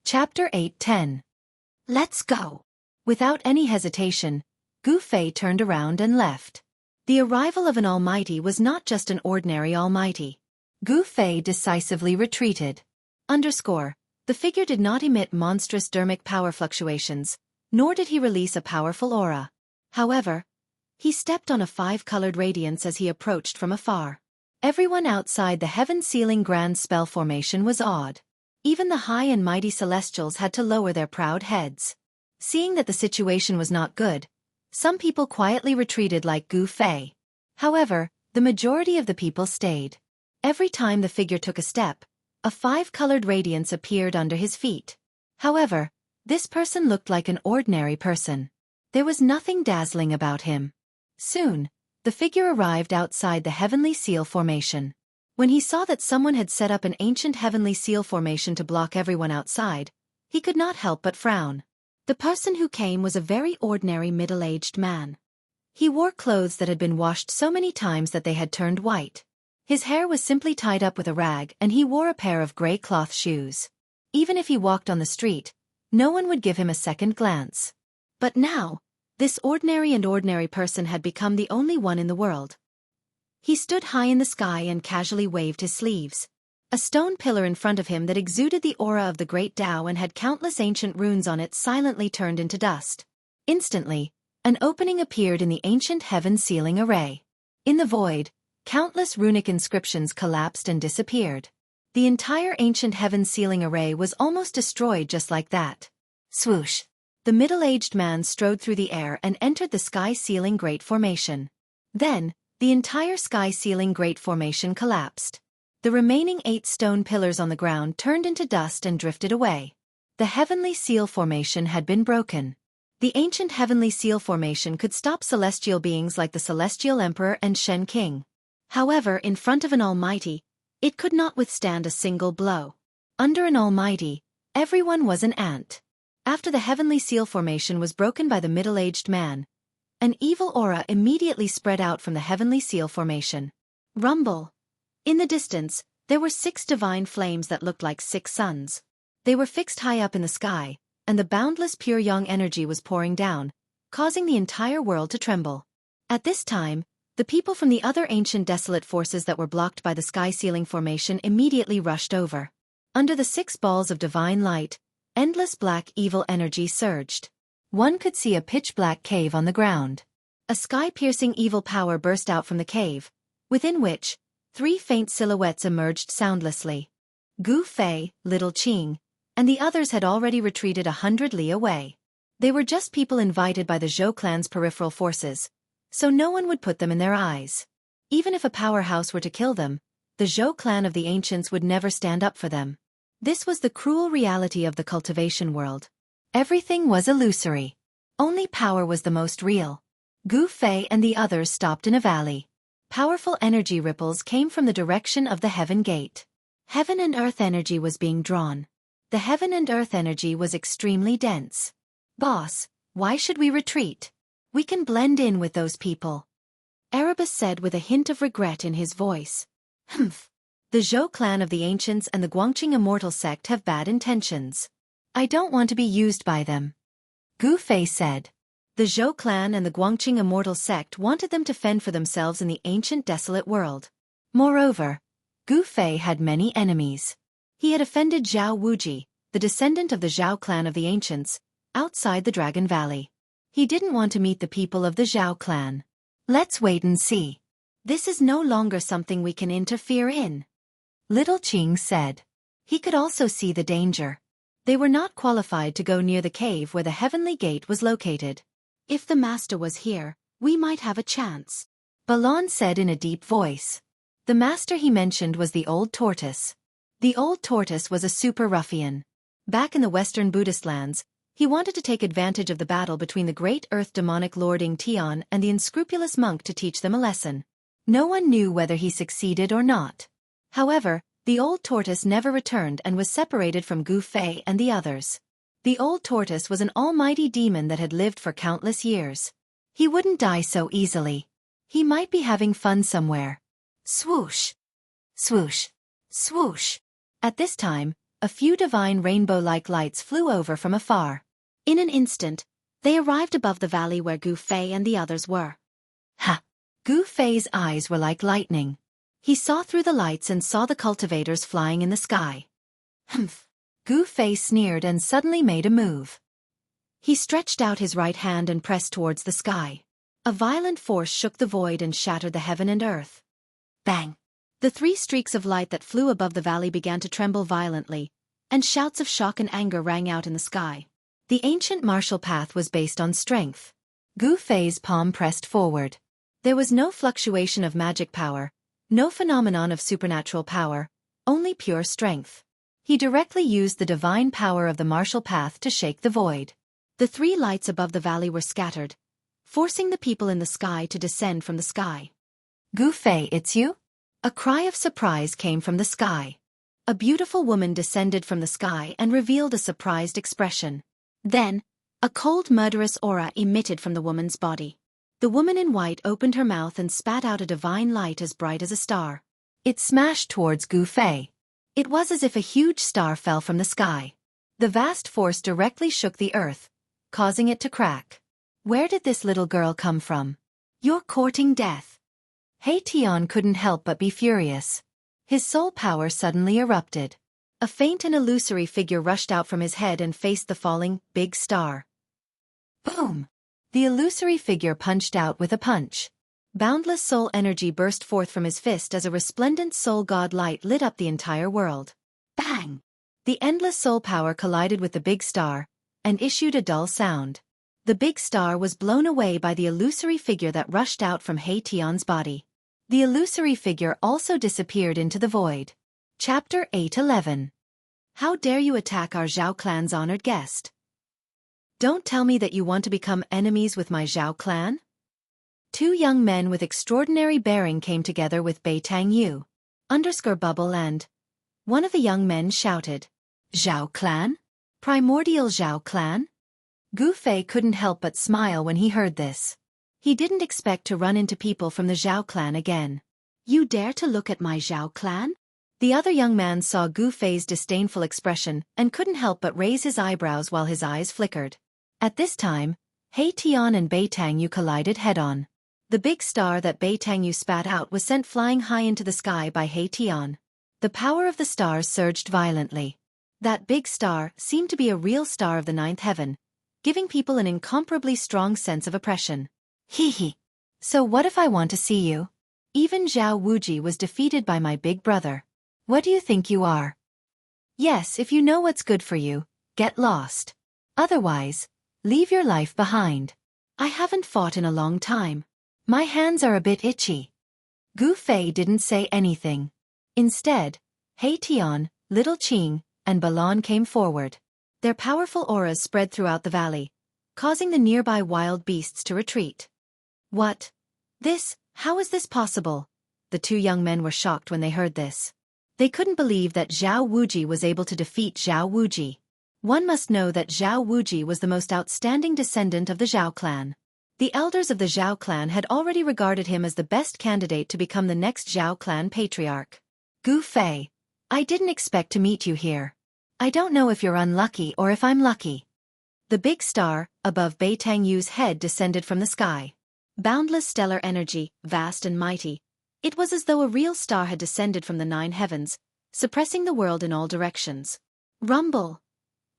Chapter 8:10. Let's go. Without any hesitation, Gu Fei turned around and left. The arrival of an almighty was not just an ordinary almighty. Gu Fei decisively retreated. The figure did not emit monstrous dermic power fluctuations, nor did he release a powerful aura. However, he stepped on a five-colored radiance as he approached from afar. Everyone outside the heaven-sealing grand spell formation was awed. Even the high and mighty celestials had to lower their proud heads. Seeing that the situation was not good, some people quietly retreated like Gu Fei. However, the majority of the people stayed. Every time the figure took a step, a five-colored radiance appeared under his feet. However, this person looked like an ordinary person. There was nothing dazzling about him. Soon, the figure arrived outside the heavenly seal formation. When he saw that someone had set up an ancient heavenly seal formation to block everyone outside, he could not help but frown. The person who came was a very ordinary middle-aged man. He wore clothes that had been washed so many times that they had turned white. His hair was simply tied up with a rag and he wore a pair of gray cloth shoes. Even if he walked on the street, no one would give him a second glance. But now, this ordinary person had become the only one in the world. He stood high in the sky and casually waved his sleeves. A stone pillar in front of him that exuded the aura of the great Tao and had countless ancient runes on it silently turned into dust. Instantly, an opening appeared in the ancient heaven sealing array. In the void, countless runic inscriptions collapsed and disappeared. The entire ancient heaven sealing array was almost destroyed just like that. Swoosh! The middle-aged man strode through the air and entered the sky-sealing great formation. Then, the entire sky-sealing great formation collapsed. The remaining 8 stone pillars on the ground turned into dust and drifted away. The heavenly seal formation had been broken. The ancient heavenly seal formation could stop celestial beings like the Celestial Emperor and Shen King. However, in front of an almighty, it could not withstand a single blow. Under an almighty, everyone was an ant. After the heavenly seal formation was broken by the middle-aged man, an evil aura immediately spread out from the heavenly seal formation. Rumble! In the distance, there were 6 divine flames that looked like 6 suns. They were fixed high up in the sky, and the boundless pure yang energy was pouring down, causing the entire world to tremble. At this time, the people from the other ancient desolate forces that were blocked by the sky-sealing formation immediately rushed over. Under the 6 balls of divine light, endless black evil energy surged. One could see a pitch-black cave on the ground. A sky-piercing evil power burst out from the cave, within which 3 faint silhouettes emerged soundlessly. Gu Fei, Little Qing, and the others had already retreated 100 li away. They were just people invited by the Zhou clan's peripheral forces, so no one would put them in their eyes. Even if a powerhouse were to kill them, the Zhou clan of the ancients would never stand up for them. This was the cruel reality of the cultivation world. Everything was illusory. Only power was the most real. Gu Fei and the others stopped in a valley. Powerful energy ripples came from the direction of the heaven gate. Heaven and earth energy was being drawn. The heaven and earth energy was extremely dense. Boss, why should we retreat? We can blend in with those people. Erebus said with a hint of regret in his voice. Humph. The Zhou clan of the ancients and the Guangqing immortal sect have bad intentions. I don't want to be used by them. Gu Fei said. The Zhou clan and the Guangqing immortal sect wanted them to fend for themselves in the ancient desolate world. Moreover, Gu Fei had many enemies. He had offended Zhao Wuji, the descendant of the Zhao clan of the ancients, outside the Dragon Valley. He didn't want to meet the people of the Zhao clan. Let's wait and see. This is no longer something we can interfere in. Little Qing said. He could also see the danger. They were not qualified to go near the cave where the heavenly gate was located. If the master was here, we might have a chance. Balon said in a deep voice. The master he mentioned was the old tortoise. The old tortoise was a super ruffian. Back in the western Buddhist lands, he wanted to take advantage of the battle between the great earth demonic lord Ing Tian and the unscrupulous monk to teach them a lesson. No one knew whether he succeeded or not. However, the old tortoise never returned and was separated from Gu Fei and the others. The old tortoise was an almighty demon that had lived for countless years. He wouldn't die so easily. He might be having fun somewhere. Swoosh! Swoosh! Swoosh! At this time, a few divine rainbow-like lights flew over from afar. In an instant, they arrived above the valley where Gu Fei and the others were. Ha! Gu Fei's eyes were like lightning. He saw through the lights and saw the cultivators flying in the sky. Humph! Gu Fei sneered and suddenly made a move. He stretched out his right hand and pressed towards the sky. A violent force shook the void and shattered the heaven and earth. Bang! The 3 streaks of light that flew above the valley began to tremble violently, and shouts of shock and anger rang out in the sky. The ancient martial path was based on strength. Gu Fei's palm pressed forward. There was no fluctuation of magic power, no phenomenon of supernatural power, only pure strength. He directly used the divine power of the martial path to shake the void. The 3 lights above the valley were scattered, forcing the people in the sky to descend from the sky. Gu Fei, it's you? A cry of surprise came from the sky. A beautiful woman descended from the sky and revealed a surprised expression. Then, a cold murderous aura emitted from the woman's body. The woman in white opened her mouth and spat out a divine light as bright as a star. It smashed towards Gu Fei. It was as if a huge star fell from the sky. The vast force directly shook the earth, causing it to crack. Where did this little girl come from? You're courting death. He Tian couldn't help but be furious. His soul power suddenly erupted. A faint and illusory figure rushed out from his head and faced the falling, big star. Boom! The illusory figure punched out with a punch. Boundless soul energy burst forth from his fist as a resplendent soul god light lit up the entire world. Bang! The endless soul power collided with the big star, and issued a dull sound. The big star was blown away by the illusory figure that rushed out from He Tian's body. The illusory figure also disappeared into the void. Chapter 8:11. How dare you attack our Zhao clan's honored guest? Don't tell me that you want to become enemies with my Zhao clan? 2 young men with extraordinary bearing came together with Bei Tang Yu. _bubble and one of the young men shouted, Zhao clan? Primordial Zhao clan? Gu Fei couldn't help but smile when he heard this. He didn't expect to run into people from the Zhao clan again. You dare to look at my Zhao clan? The other young man saw Gu Fei's disdainful expression and couldn't help but raise his eyebrows while his eyes flickered. At this time, He Tian and Bei Tang Yu collided head-on. The big star that Bei Tang Yu spat out was sent flying high into the sky by He Tian. The power of the stars surged violently. That big star seemed to be a real star of the 9th heaven, giving people an incomparably strong sense of oppression. Hee hee. So what if I want to see you? Even Zhao Wuji was defeated by my big brother. What do you think you are? Yes, if you know what's good for you, get lost. Otherwise, leave your life behind. I haven't fought in a long time. My hands are a bit itchy. Gu Fei didn't say anything. Instead, He Tian, Little Qing, and Balan came forward. Their powerful auras spread throughout the valley, causing the nearby wild beasts to retreat. What? How is this possible? The 2 young men were shocked when they heard this. They couldn't believe that Zhao Wuji was able to defeat Zhao Wuji. One must know that Zhao Wuji was the most outstanding descendant of the Zhao clan. The elders of the Zhao clan had already regarded him as the best candidate to become the next Zhao clan patriarch. Gu Fei, I didn't expect to meet you here. I don't know if you're unlucky or if I'm lucky. The big star, above Bei Tang Yu's head, descended from the sky. Boundless stellar energy, vast and mighty. It was as though a real star had descended from the 9 heavens, suppressing the world in all directions. Rumble!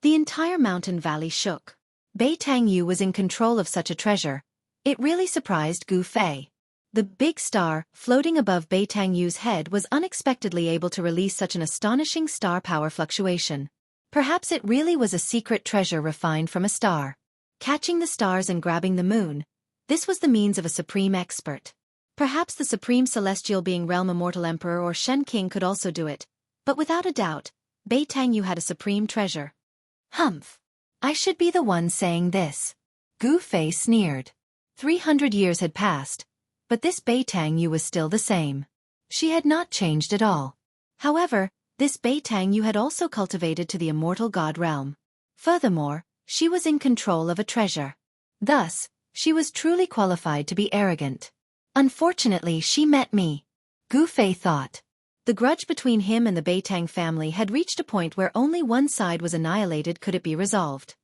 The entire mountain valley shook. Bei Tang Yu was in control of such a treasure. It really surprised Gu Fei. The big star, floating above Bei Tang Yu's head, was unexpectedly able to release such an astonishing star power fluctuation. Perhaps it really was a secret treasure refined from a star. Catching the stars and grabbing the moon, this was the means of a supreme expert. Perhaps the supreme celestial being realm immortal emperor or Shen King could also do it, but without a doubt, Bei Tang Yu had a supreme treasure. Humph! I should be the one saying this. Gu Fei sneered. 300 years had passed, but this Bei Tang Yu was still the same. She had not changed at all. However, this Bei Tang Yu had also cultivated to the immortal god realm. Furthermore, she was in control of a treasure. Thus, she was truly qualified to be arrogant. Unfortunately, she met me. Gu Fei thought. The grudge between him and the Beitang family had reached a point where only one side was annihilated could it be resolved.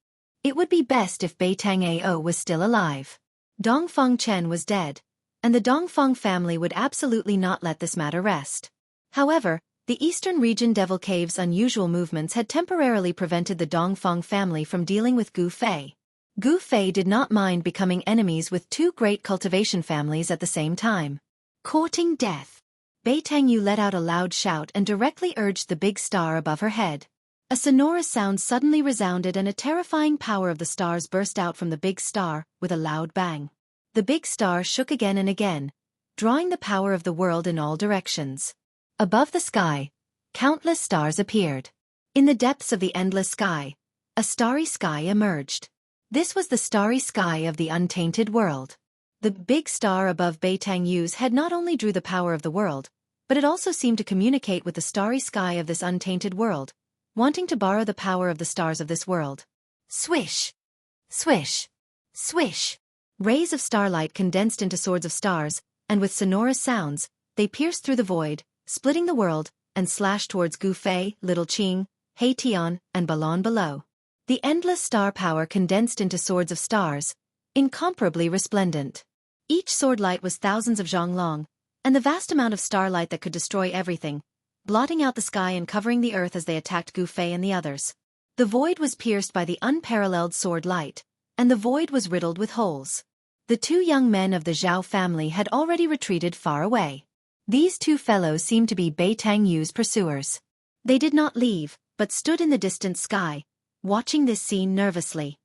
It would be best if Beitang Ao was still alive. Dongfeng Chen was dead, and the Dongfeng family would absolutely not let this matter rest. However, the Eastern Region Devil Cave's unusual movements had temporarily prevented the Dongfeng family from dealing with Gu Fei. Gu Fei did not mind becoming enemies with two great cultivation families at the same time. Courting death. Beitang Yu let out a loud shout and directly urged the big star above her head. A sonorous sound suddenly resounded and a terrifying power of the stars burst out from the big star, with a loud bang. The big star shook again and again, drawing the power of the world in all directions. Above the sky, countless stars appeared. In the depths of the endless sky, a starry sky emerged. This was the starry sky of the untainted world. The big star above Beitang Yu's head not only drew the power of the world, but it also seemed to communicate with the starry sky of this untainted world, wanting to borrow the power of the stars of this world. Swish! Swish! Swish! Rays of starlight condensed into swords of stars, and with sonorous sounds, they pierced through the void, splitting the world, and slashed towards Gu Fei, Little Qing, He Tian, and Balon below. The endless star power condensed into swords of stars, incomparably resplendent. Each sword light was thousands of zhong long, and the vast amount of starlight that could destroy everything, blotting out the sky and covering the earth as they attacked Gu Fei and the others. The void was pierced by the unparalleled sword light, and the void was riddled with holes. The two young men of the Zhao family had already retreated far away. These two fellows seemed to be Beitang Yu's pursuers. They did not leave, but stood in the distant sky, watching this scene nervously.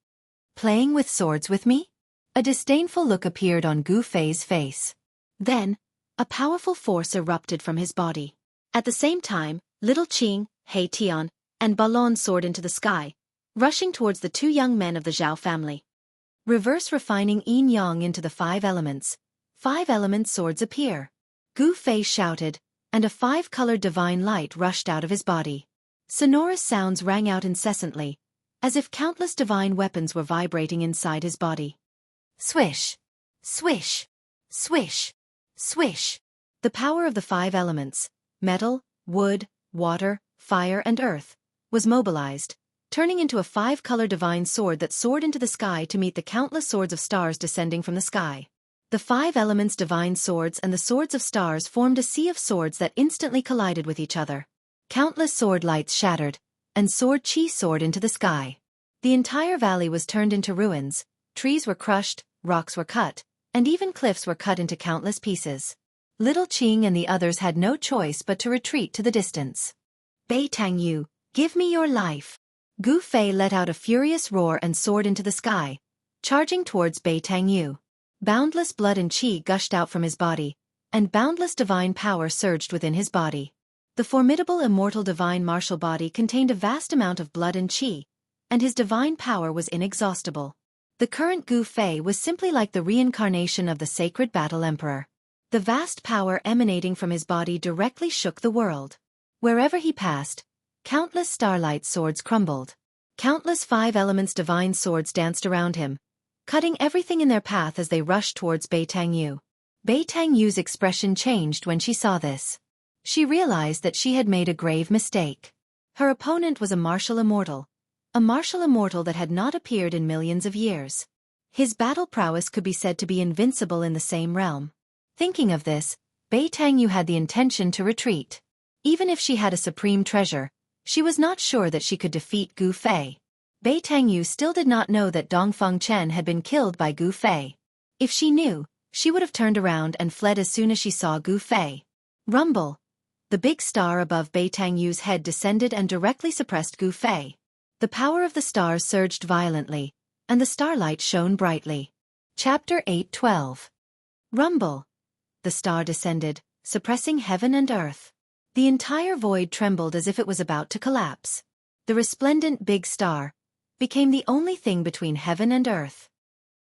Playing with swords with me? A disdainful look appeared on Gu Fei's face. Then, a powerful force erupted from his body. At the same time, Little Qing, He Tian, and Balon soared into the sky, rushing towards the two young men of the Zhao family. Reverse refining yin-yang into the 5 elements. 5 element swords appear. Gu Fei shouted, and a 5-colored divine light rushed out of his body. Sonorous sounds rang out incessantly, as if countless divine weapons were vibrating inside his body. Swish! Swish! Swish! Swish! The power of the 5 elements, metal, wood, water, fire and earth, was mobilized, turning into a 5-color divine sword that soared into the sky to meet the countless swords of stars descending from the sky. The 5 elements' divine swords and the swords of stars formed a sea of swords that instantly collided with each other. Countless sword lights shattered, and sword chi soared into the sky. The entire valley was turned into ruins, trees were crushed, rocks were cut, and even cliffs were cut into countless pieces. Little Qing and the others had no choice but to retreat to the distance. Beitang Yu, give me your life! Gu Fei let out a furious roar and soared into the sky, charging towards Beitang Yu. Boundless blood and qi gushed out from his body, and boundless divine power surged within his body. The formidable immortal divine martial body contained a vast amount of blood and qi, and his divine power was inexhaustible. The current Gu Fei was simply like the reincarnation of the sacred battle emperor. The vast power emanating from his body directly shook the world. Wherever he passed, countless starlight swords crumbled. Countless 5 elements divine swords danced around him, cutting everything in their path as they rushed towards Beitang Yu. Beitang Yu's expression changed when she saw this. She realized that she had made a grave mistake. Her opponent was a martial immortal that had not appeared in millions of years. His battle prowess could be said to be invincible in the same realm. Thinking of this, Beitang Yu had the intention to retreat. Even if she had a supreme treasure, she was not sure that she could defeat Gu Fei. Beitang Yu still did not know that Dongfeng Chen had been killed by Gu Fei. If she knew, she would have turned around and fled as soon as she saw Gu Fei. Rumble! The big star above Beitang Yu's head descended and directly suppressed Gu Fei. The power of the stars surged violently, and the starlight shone brightly. Chapter 8:12. Rumble! The star descended, suppressing heaven and earth. The entire void trembled as if it was about to collapse. The resplendent big star became the only thing between heaven and earth.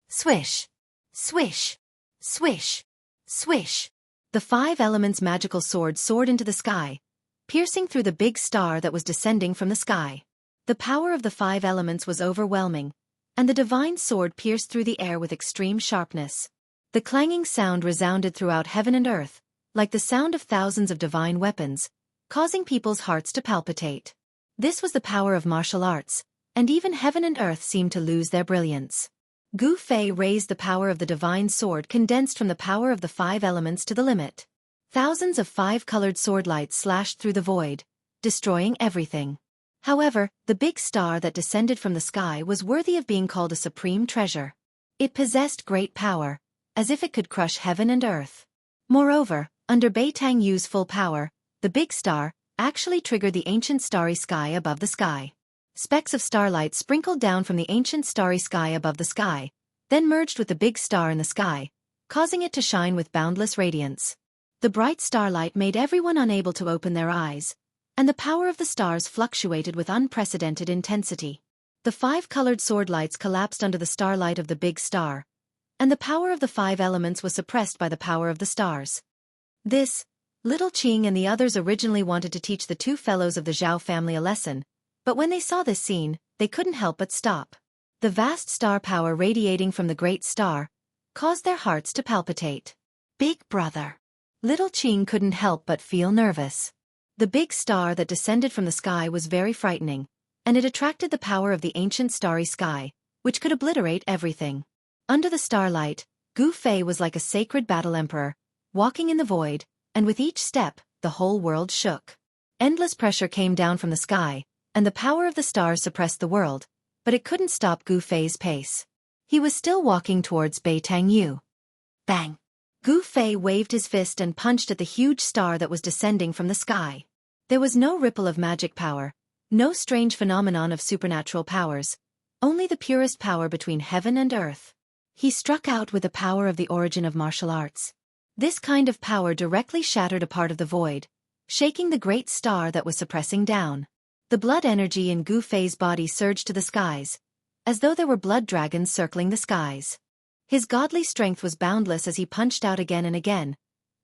Swish! Swish! Swish! Swish! The 5 elements' magical sword soared into the sky, piercing through the big star that was descending from the sky. The power of the 5 elements was overwhelming, and the divine sword pierced through the air with extreme sharpness. The clanging sound resounded throughout heaven and earth, like the sound of thousands of divine weapons, causing people's hearts to palpitate. This was the power of martial arts, and even heaven and earth seemed to lose their brilliance. Gu Fei raised the power of the divine sword condensed from the power of the 5 elements to the limit. Thousands of 5-colored sword lights slashed through the void, destroying everything. However, the big star that descended from the sky was worthy of being called a supreme treasure. It possessed great power, as if it could crush heaven and earth. Moreover, under Bei Tang Yu's full power, the big star actually triggered the ancient starry sky above the sky. Specks of starlight sprinkled down from the ancient starry sky above the sky, then merged with the big star in the sky, causing it to shine with boundless radiance. The bright starlight made everyone unable to open their eyes, and the power of the stars fluctuated with unprecedented intensity. The 5-colored sword lights collapsed under the starlight of the big star, and the power of the 5 elements was suppressed by the power of the stars. This, Little Qing and the others originally wanted to teach the 2 fellows of the Zhao family a lesson, but when they saw this scene, they couldn't help but stop. The vast star power radiating from the great star caused their hearts to palpitate. Big brother. Little Qing couldn't help but feel nervous. The big star that descended from the sky was very frightening, and it attracted the power of the ancient starry sky, which could obliterate everything. Under the starlight, Gu Fei was like a sacred battle emperor, walking in the void, and with each step, the whole world shook. Endless pressure came down from the sky, and the power of the stars suppressed the world, but it couldn't stop Gu Fei's pace. He was still walking towards Bei Tang Yu. Bang! Gu Fei waved his fist and punched at the huge star that was descending from the sky. There was no ripple of magic power, no strange phenomenon of supernatural powers, only the purest power between heaven and earth. He struck out with the power of the origin of martial arts. This kind of power directly shattered a part of the void, shaking the great star that was suppressing down. The blood energy in Gu Fei's body surged to the skies, as though there were blood dragons circling the skies. His godly strength was boundless as he punched out again and again,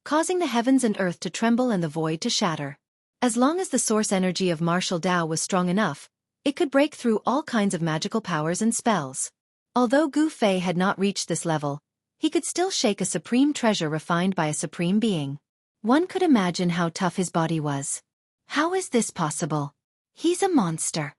causing the heavens and earth to tremble and the void to shatter. As long as the source energy of martial Tao was strong enough, it could break through all kinds of magical powers and spells. Although Gu Fei had not reached this level, he could still shake a supreme treasure refined by a supreme being. One could imagine how tough his body was. How is this possible? He's a monster.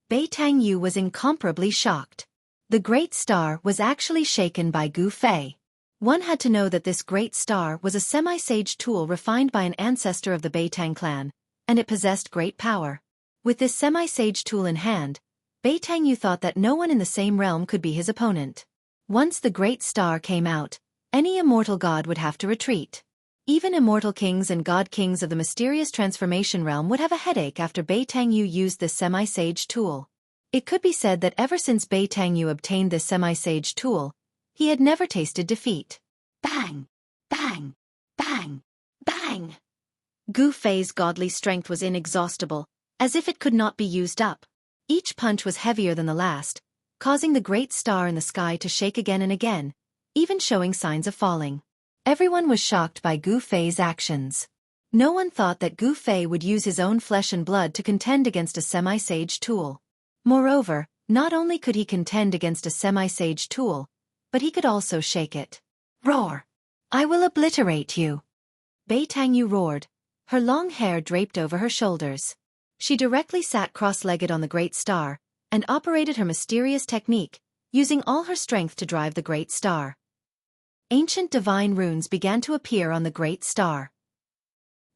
Bei Tang Yu was incomparably shocked. The great star was actually shaken by Gu Fei. One had to know that this great star was a semi-sage tool refined by an ancestor of the Bei Tang clan, and it possessed great power. With this semi-sage tool in hand, Bei Tang Yu thought that no one in the same realm could be his opponent. Once the great star came out, any immortal god would have to retreat. Even immortal kings and god kings of the mysterious transformation realm would have a headache after Bei Tang Yu used this semi-sage tool. It could be said that ever since Bei Tang Yu obtained this semi-sage tool, he had never tasted defeat. Bang! Bang! Bang! Bang! Gu Fei's godly strength was inexhaustible, as if it could not be used up. Each punch was heavier than the last, causing the great star in the sky to shake again and again, even showing signs of falling. Everyone was shocked by Gu Fei's actions. No one thought that Gu Fei would use his own flesh and blood to contend against a semi-sage tool. Moreover, not only could he contend against a semi-sage tool, but he could also shake it. Roar! I will obliterate you! Bei Tang Yu roared, her long hair draped over her shoulders. She directly sat cross-legged on the great star, and operated her mysterious technique, using all her strength to drive the great star. Ancient divine runes began to appear on the great star.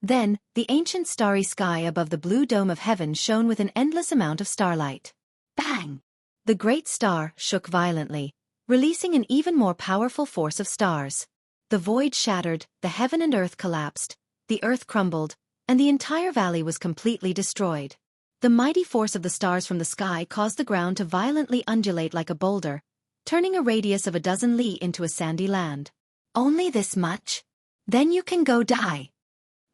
Then, the ancient starry sky above the blue dome of heaven shone with an endless amount of starlight. Bang! The great star shook violently, releasing an even more powerful force of stars. The void shattered, the heaven and earth collapsed, the earth crumbled, and the entire valley was completely destroyed. The mighty force of the stars from the sky caused the ground to violently undulate like a boulder, turning a radius of a dozen li into a sandy land. Only this much? Then you can go die.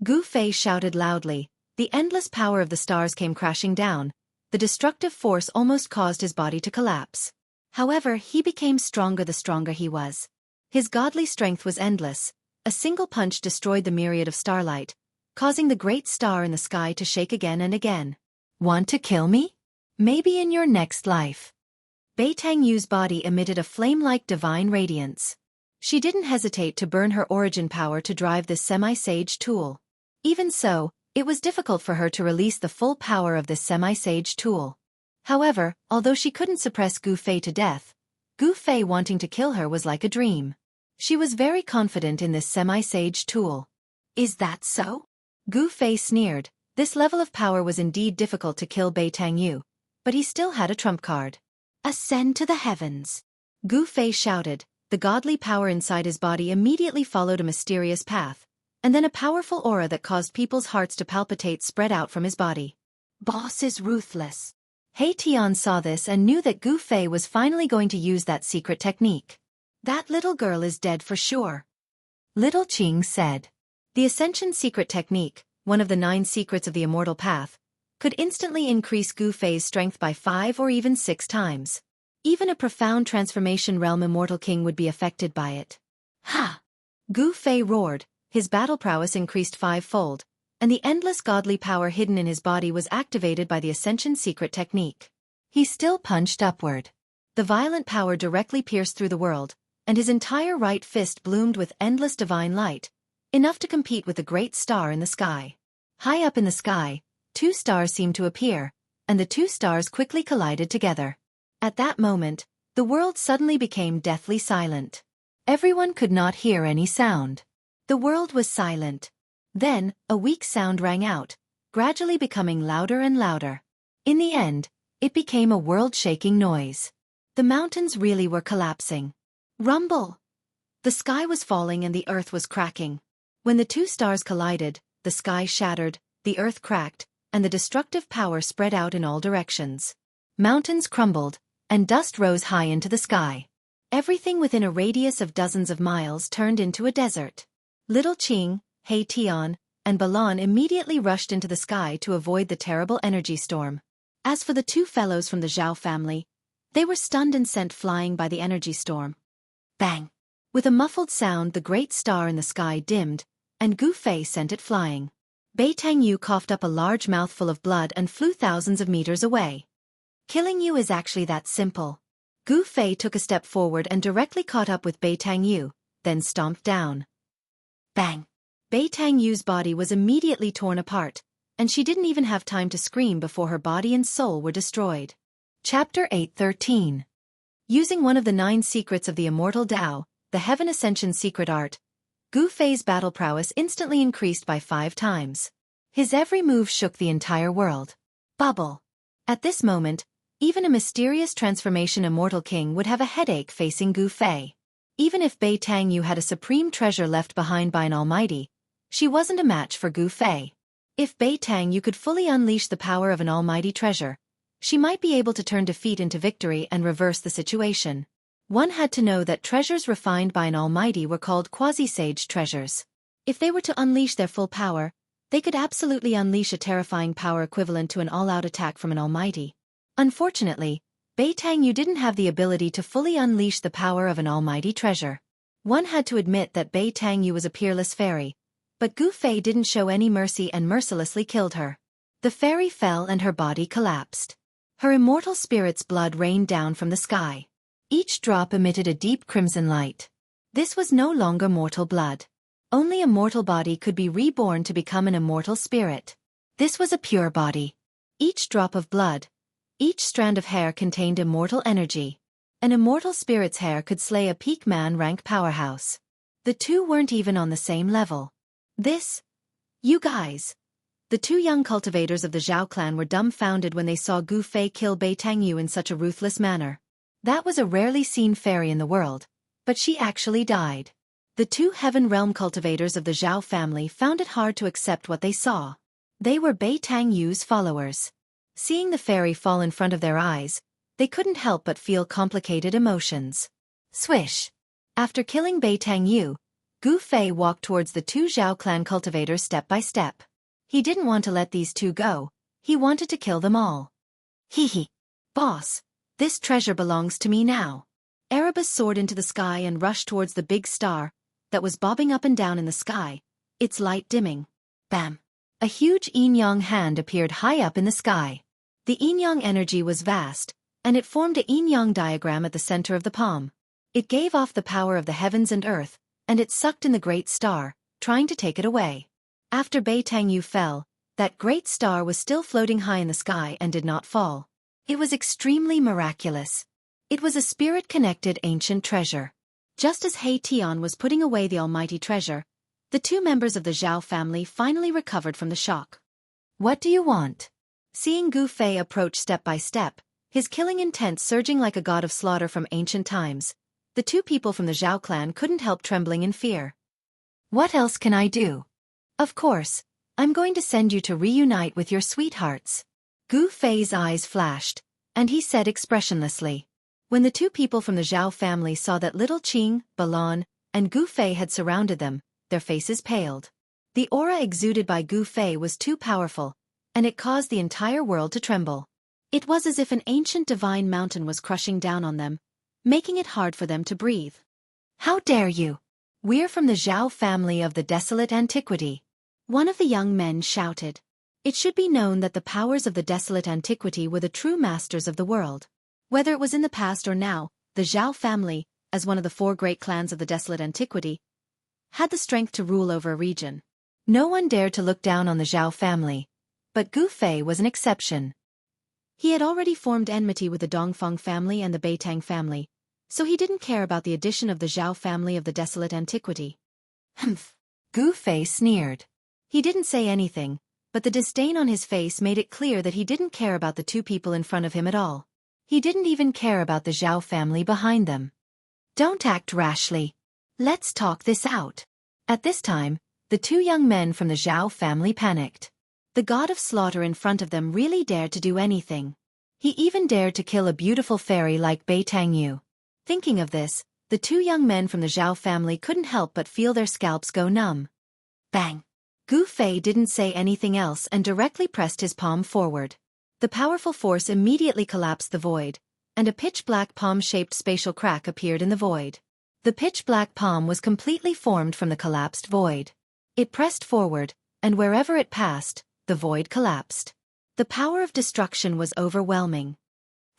Gu Fei shouted loudly. The endless power of the stars came crashing down. The destructive force almost caused his body to collapse. However, he became stronger the stronger he was. His godly strength was endless. A single punch destroyed the myriad of starlight, causing the great star in the sky to shake again and again. Want to kill me? Maybe in your next life. Bei Tang Yu's body emitted a flame-like divine radiance. She didn't hesitate to burn her origin power to drive this semi-sage tool. Even so, It was difficult for her to release the full power of this semi-sage tool. However, although she couldn't suppress Gu Fei to death, Gu Fei wanting to kill her was like a dream. She was very confident in this semi-sage tool. Is that so? Gu Fei sneered. This level of power was indeed difficult to kill Bei Tangyu, but he still had a trump card. Ascend to the heavens. Gu Fei shouted. The godly power inside his body immediately followed a mysterious path, and then a powerful aura that caused people's hearts to palpitate spread out from his body. Boss is ruthless. He Tian saw this and knew that Gu Fei was finally going to use that secret technique. That little girl is dead for sure. Little Qing said. The Ascension secret technique, one of the 9 secrets of the immortal path, could instantly increase Gu Fei's strength by 5 or even 6 times. Even a profound transformation realm immortal king would be affected by it. Ha! Gu Fei roared, his battle prowess increased 5-fold, and the endless godly power hidden in his body was activated by the Ascension secret technique. He still punched upward. The violent power directly pierced through the world, and his entire right fist bloomed with endless divine light, enough to compete with the great star in the sky. High up in the sky, 2 stars seemed to appear, and the 2 stars quickly collided together. At that moment, the world suddenly became deathly silent. Everyone could not hear any sound. The world was silent. Then, a weak sound rang out, gradually becoming louder and louder. In the end, it became a world-shaking noise. The mountains really were collapsing. Rumble! The sky was falling and the earth was cracking. When the 2 stars collided, the sky shattered, the earth cracked, and the destructive power spread out in all directions. Mountains crumbled, and dust rose high into the sky. Everything within a radius of dozens of miles turned into a desert. Little Qing, He Tian, and Balan immediately rushed into the sky to avoid the terrible energy storm. As for the 2 fellows from the Zhao family, they were stunned and sent flying by the energy storm. Bang! With a muffled sound, the great star in the sky dimmed, and Gu Fei sent it flying. Bei Tangyu coughed up a large mouthful of blood and flew thousands of meters away. Killing you is actually that simple. Gu Fei took a step forward and directly caught up with Bei Tangyu, then stomped down. Bang! Bei Tangyu's body was immediately torn apart, and she didn't even have time to scream before her body and soul were destroyed. Chapter 8:13. Using one of the 9 secrets of the immortal Tao, the Heaven Ascension secret art, Gu Fei's battle prowess instantly increased by 5 times. His every move shook the entire world. Bubble! At this moment, even a mysterious transformation immortal king would have a headache facing Gu Fei. Even if Bei Tangyu had a supreme treasure left behind by an almighty, she wasn't a match for Gu Fei. If Bei Tangyu could fully unleash the power of an almighty treasure, she might be able to turn defeat into victory and reverse the situation. One had to know that treasures refined by an almighty were called quasi-sage treasures. If they were to unleash their full power, they could absolutely unleash a terrifying power equivalent to an all-out attack from an almighty. Unfortunately, Bei Tangyu didn't have the ability to fully unleash the power of an almighty treasure. One had to admit that Bei Tangyu was a peerless fairy, but Gu Fei didn't show any mercy and mercilessly killed her. The fairy fell and her body collapsed. Her immortal spirit's blood rained down from the sky. Each drop emitted a deep crimson light. This was no longer mortal blood. Only a mortal body could be reborn to become an immortal spirit. This was a pure body. Each drop of blood, each strand of hair contained immortal energy. An immortal spirit's hair could slay a peak man rank powerhouse. The 2 weren't even on the same level. You guys. The 2 young cultivators of the Zhao clan were dumbfounded when they saw Gu Fei kill Bei Tangyu in such a ruthless manner. That was a rarely seen fairy in the world, but she actually died. The 2 Heaven Realm cultivators of the Zhao family found it hard to accept what they saw. They were Bei Tangyu's followers. Seeing the fairy fall in front of their eyes, they couldn't help but feel complicated emotions. Swish! After killing Bei Tangyu, Gu Fei walked towards the 2 Zhao clan cultivators step by step. He didn't want to let these 2 go, he wanted to kill them all. Hee. Boss, this treasure belongs to me now. Erebus soared into the sky and rushed towards the big star that was bobbing up and down in the sky, its light dimming. Bam! A huge yin-yang hand appeared high up in the sky. The yin-yang energy was vast, and it formed a yin-yang diagram at the center of the palm. It gave off the power of the heavens and earth, and it sucked in the great star, trying to take it away. After Bei Tangyu fell, That great star was still floating high in the sky and did not fall. It was extremely miraculous. It was a spirit-connected ancient treasure. Just as He Tian was putting away the almighty treasure, the two members of the Zhao family finally recovered from the shock. "What do you want?" Seeing Gu Fei approach step by step, his killing intent surging like a god of slaughter from ancient times, the two people from the Zhao clan couldn't help trembling in fear. "What else can I do?" "Of course, I'm going to send you to reunite with your sweethearts." Gu Fei's eyes flashed, and he said expressionlessly. When the two people from the Zhao family saw that little Qing, Balan, and Gu Fei had surrounded them, their faces paled. The aura exuded by Gu Fei was too powerful, and it caused the entire world to tremble. It was as if an ancient divine mountain was crushing down on them, making it hard for them to breathe. "How dare you! We're from the Zhao family of the desolate antiquity," one of the young men shouted. It should be known that the powers of the desolate antiquity were the true masters of the world. Whether it was in the past or now, the Zhao family, as one of the four great clans of the desolate antiquity, had the strength to rule over a region. No one dared to look down on the Zhao family, but Gu Fei was an exception. He had already formed enmity with the Dongfeng family and the Beitang family, so he didn't care about the addition of the Zhao family of the desolate antiquity. "Humph!" Gu Fei sneered. He didn't say anything, but the disdain on his face made it clear that he didn't care about the two people in front of him at all. He didn't even care about the Zhao family behind them. "Don't act rashly. Let's talk this out." At this time, the two young men from the Zhao family panicked. The god of slaughter in front of them really dared to do anything. He even dared to kill a beautiful fairy like Bei Tangyu. Thinking of this, the two young men from the Zhao family couldn't help but feel their scalps go numb. Bang! Gu Fei didn't say anything else and directly pressed his palm forward. The powerful force immediately collapsed the void, and a pitch-black palm-shaped spatial crack appeared in the void. The pitch-black palm was completely formed from the collapsed void. It pressed forward, and wherever it passed, the void collapsed. The power of destruction was overwhelming.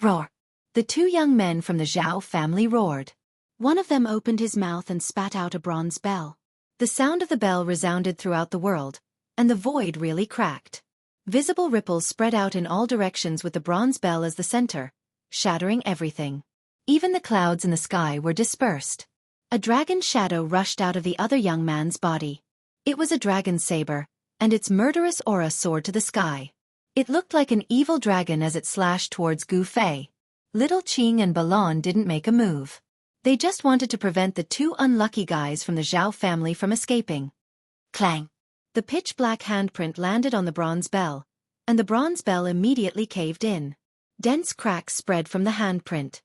Roar! The two young men from the Zhao family roared. One of them opened his mouth and spat out a bronze bell. The sound of the bell resounded throughout the world, and the void really cracked. Visible ripples spread out in all directions with the bronze bell as the center, shattering everything. Even the clouds in the sky were dispersed. A dragon shadow rushed out of the other young man's body. It was a dragon's saber, and its murderous aura soared to the sky. It looked like an evil dragon as it slashed towards Gu Fei. Little Qing and Balan didn't make a move. They just wanted to prevent the two unlucky guys from the Zhao family from escaping. Clang! The pitch-black handprint landed on the bronze bell, and the bronze bell immediately caved in. Dense cracks spread from the handprint.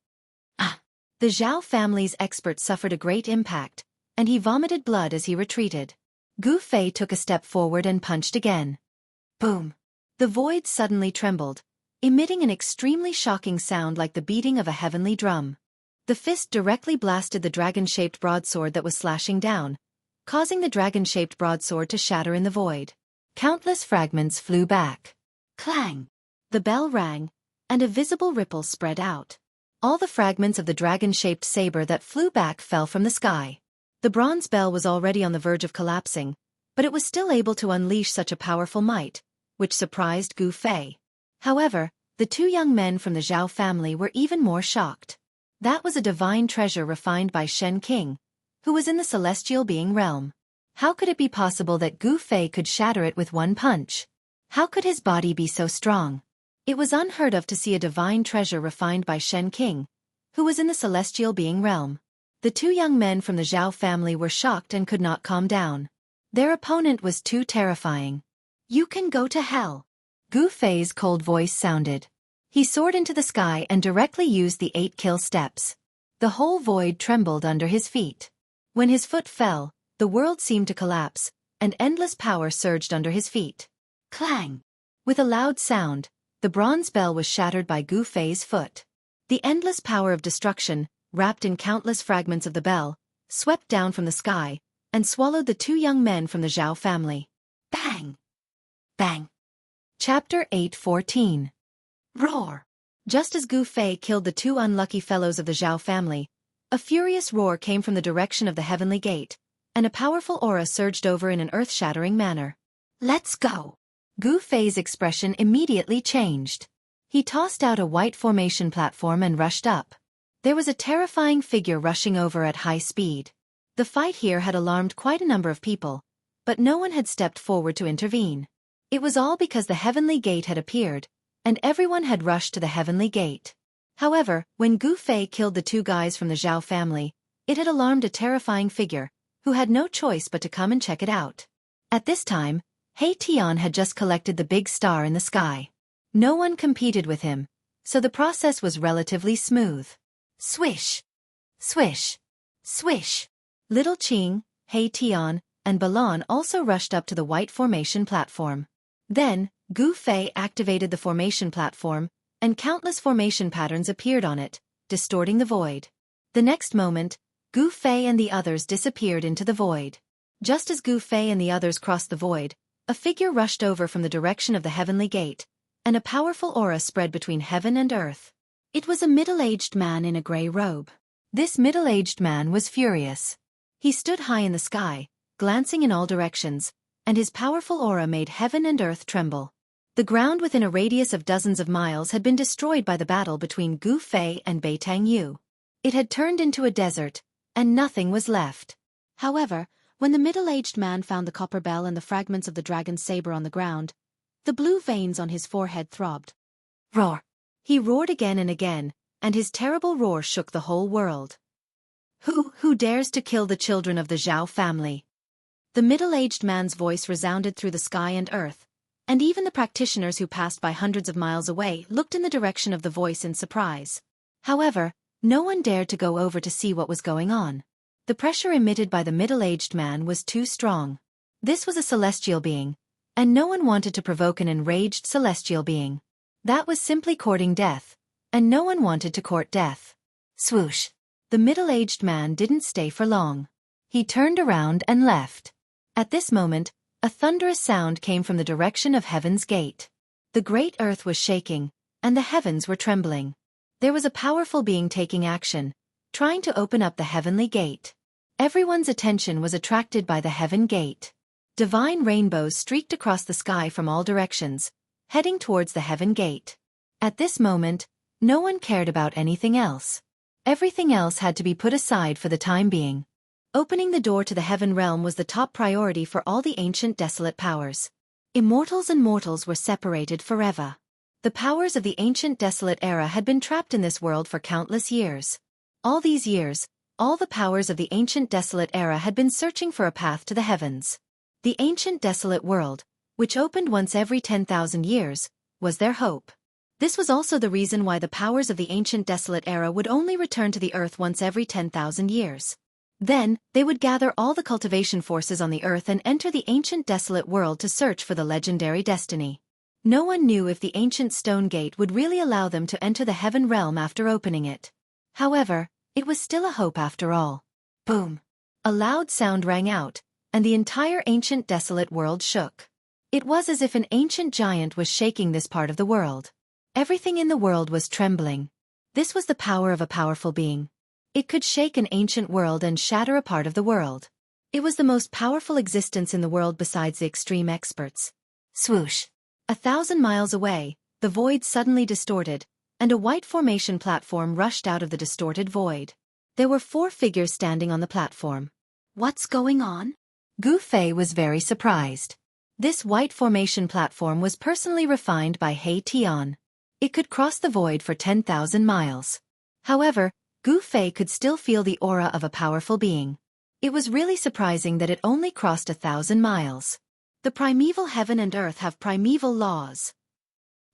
Ah! The Zhao family's expert suffered a great impact, and he vomited blood as he retreated. Gu Fei took a step forward and punched again. Boom! The void suddenly trembled, emitting an extremely shocking sound like the beating of a heavenly drum. The fist directly blasted the dragon-shaped broadsword that was slashing down, causing the dragon-shaped broadsword to shatter in the void. Countless fragments flew back. Clang! The bell rang, and a visible ripple spread out. All the fragments of the dragon-shaped saber that flew back fell from the sky. The bronze bell was already on the verge of collapsing, but it was still able to unleash such a powerful might, which surprised Gu Fei. However, the two young men from the Zhao family were even more shocked. That was a divine treasure refined by Shen King, who was in the celestial being realm. How could it be possible that Gu Fei could shatter it with one punch? How could his body be so strong? It was unheard of to see a divine treasure refined by Shen King, who was in the celestial being realm. The two young men from the Zhao family were shocked and could not calm down. Their opponent was too terrifying. "You can go to hell." Gu Fei's cold voice sounded. He soared into the sky and directly used the 8 kill steps. The whole void trembled under his feet. When his foot fell, the world seemed to collapse, and endless power surged under his feet. Clang! With a loud sound, the bronze bell was shattered by Gu Fei's foot. The endless power of destruction, wrapped in countless fragments of the bell, swept down from the sky, and swallowed the two young men from the Zhao family. Bang! Bang! Chapter 8:14. Roar! Just as Gu Fei killed the two unlucky fellows of the Zhao family, a furious roar came from the direction of the heavenly gate, and a powerful aura surged over in an earth-shattering manner. "Let's go!" Gu Fei's expression immediately changed. He tossed out a white formation platform and rushed up. There was a terrifying figure rushing over at high speed. The fight here had alarmed quite a number of people, but no one had stepped forward to intervene. It was all because the Heavenly Gate had appeared, and everyone had rushed to the Heavenly Gate. However, when Gu Fei killed the two guys from the Zhao family, it had alarmed a terrifying figure, who had no choice but to come and check it out. At this time, He Tian had just collected the big star in the sky. No one competed with him, so the process was relatively smooth. Swish! Swish! Swish! Little Qing, He Tian, and Balan also rushed up to the white formation platform. Then, Gu Fei activated the formation platform, and countless formation patterns appeared on it, distorting the void. The next moment, Gu Fei and the others disappeared into the void. Just as Gu Fei and the others crossed the void, a figure rushed over from the direction of the Heavenly Gate, and a powerful aura spread between heaven and earth. It was a middle-aged man in a gray robe. This middle-aged man was furious. He stood high in the sky, glancing in all directions, and his powerful aura made heaven and earth tremble. The ground within a radius of dozens of miles had been destroyed by the battle between Gu Fei and Beitang Yu. It had turned into a desert, and nothing was left. However, when the middle-aged man found the copper bell and the fragments of the dragon's saber on the ground, the blue veins on his forehead throbbed. Roar! He roared again and again, and his terrible roar shook the whole world. Who dares to kill the children of the Zhao family? The middle-aged man's voice resounded through the sky and earth, and even the practitioners who passed by hundreds of miles away looked in the direction of the voice in surprise. However, no one dared to go over to see what was going on. The pressure emitted by the middle-aged man was too strong. This was a celestial being, and no one wanted to provoke an enraged celestial being. That was simply courting death, and no one wanted to court death. Swoosh! The middle-aged man didn't stay for long. He turned around and left. At this moment, a thunderous sound came from the direction of Heaven's Gate. The great earth was shaking, and the heavens were trembling. There was a powerful being taking action, trying to open up the Heavenly Gate. Everyone's attention was attracted by the Heaven Gate. Divine rainbows streaked across the sky from all directions, heading towards the Heaven Gate. At this moment, no one cared about anything else. Everything else had to be put aside for the time being. Opening the door to the Heaven Realm was the top priority for all the ancient desolate powers. Immortals and mortals were separated forever. The powers of the ancient desolate era had been trapped in this world for countless years. All these years, all the powers of the ancient desolate era had been searching for a path to the heavens. The ancient desolate world, which opened once every 10,000 years, was their hope. This was also the reason why the powers of the ancient desolate era would only return to the earth once every 10,000 years. Then, they would gather all the cultivation forces on the earth and enter the ancient desolate world to search for the legendary destiny. No one knew if the ancient stone gate would really allow them to enter the heaven realm after opening it. However, it was still a hope after all. Boom! A loud sound rang out, and the entire ancient desolate world shook. It was as if an ancient giant was shaking this part of the world. Everything in the world was trembling. This was the power of a powerful being. It could shake an ancient world and shatter a part of the world. It was the most powerful existence in the world besides the extreme experts. Swoosh! 1,000 miles away, the void suddenly distorted, and a white formation platform rushed out of the distorted void. There were 4 figures standing on the platform. What's going on? Gu Fei was very surprised. This white formation platform was personally refined by He Tian. It could cross the void for 10,000 miles. However, Gu Fei could still feel the aura of a powerful being. It was really surprising that it only crossed 1,000 miles. The primeval heaven and earth have primeval laws,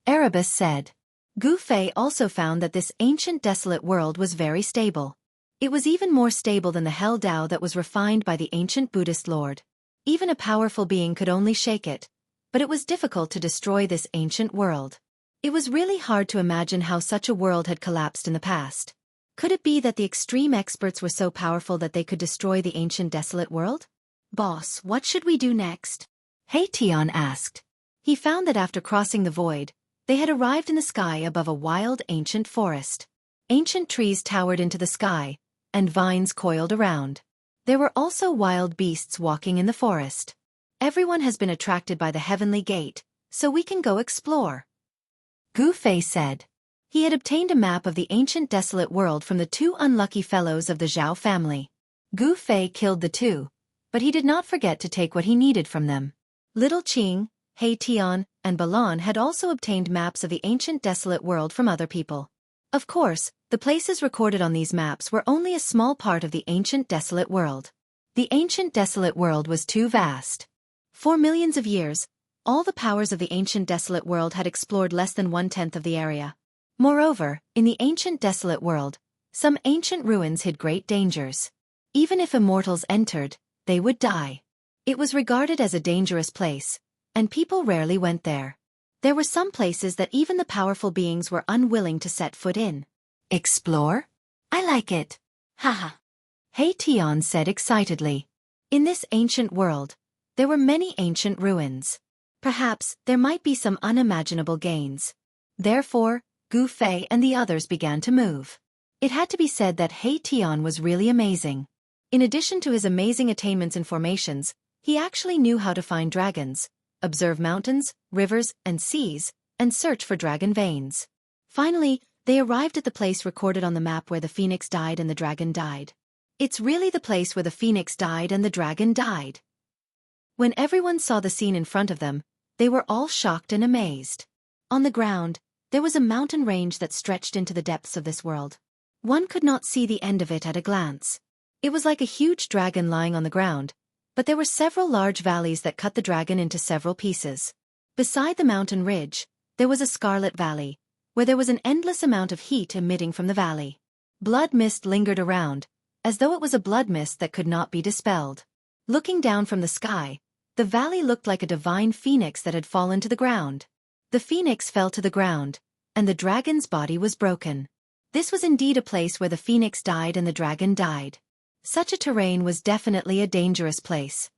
Erebus said. Gu Fei also found that this ancient desolate world was very stable. It was even more stable than the Hell Tao that was refined by the ancient Buddhist Lord. Even a powerful being could only shake it, but it was difficult to destroy this ancient world. It was really hard to imagine how such a world had collapsed in the past. Could it be that the extreme experts were so powerful that they could destroy the ancient desolate world? Boss, what should we do next? He Tian asked. He found that after crossing the void, they had arrived in the sky above a wild ancient forest. Ancient trees towered into the sky, and vines coiled around. There were also wild beasts walking in the forest. Everyone has been attracted by the heavenly gate, so we can go explore. Gu Fei said. He had obtained a map of the ancient desolate world from the two unlucky fellows of the Zhao family. Gu Fei killed the two, but he did not forget to take what he needed from them. Little Qing, He Tian, and Balan had also obtained maps of the ancient desolate world from other people. Of course, the places recorded on these maps were only a small part of the ancient desolate world. The ancient desolate world was too vast. For millions of years, all the powers of the ancient desolate world had explored less than 1/10 of the area. Moreover, in the ancient desolate world, some ancient ruins hid great dangers. Even if immortals entered, they would die. It was regarded as a dangerous place, and people rarely went there. There were some places that even the powerful beings were unwilling to set foot in. Explore? I like it. Haha. He Tian said excitedly. In this ancient world, there were many ancient ruins. Perhaps there might be some unimaginable gains. Therefore, Gu Fei and the others began to move. It had to be said that He Tian was really amazing. In addition to his amazing attainments in formations, he actually knew how to find dragons, observe mountains, rivers, and seas, and search for dragon veins. Finally, they arrived at the place recorded on the map where the phoenix died and the dragon died. It's really the place where the phoenix died and the dragon died. When everyone saw the scene in front of them, they were all shocked and amazed. On the ground, there was a mountain range that stretched into the depths of this world. One could not see the end of it at a glance. It was like a huge dragon lying on the ground, but there were several large valleys that cut the dragon into several pieces. Beside the mountain ridge, there was a scarlet valley, where there was an endless amount of heat emitting from the valley. Blood mist lingered around, as though it was a blood mist that could not be dispelled. Looking down from the sky, the valley looked like a divine phoenix that had fallen to the ground. The phoenix fell to the ground, and the dragon's body was broken. This was indeed a place where the phoenix died and the dragon died. Such a terrain was definitely a dangerous place.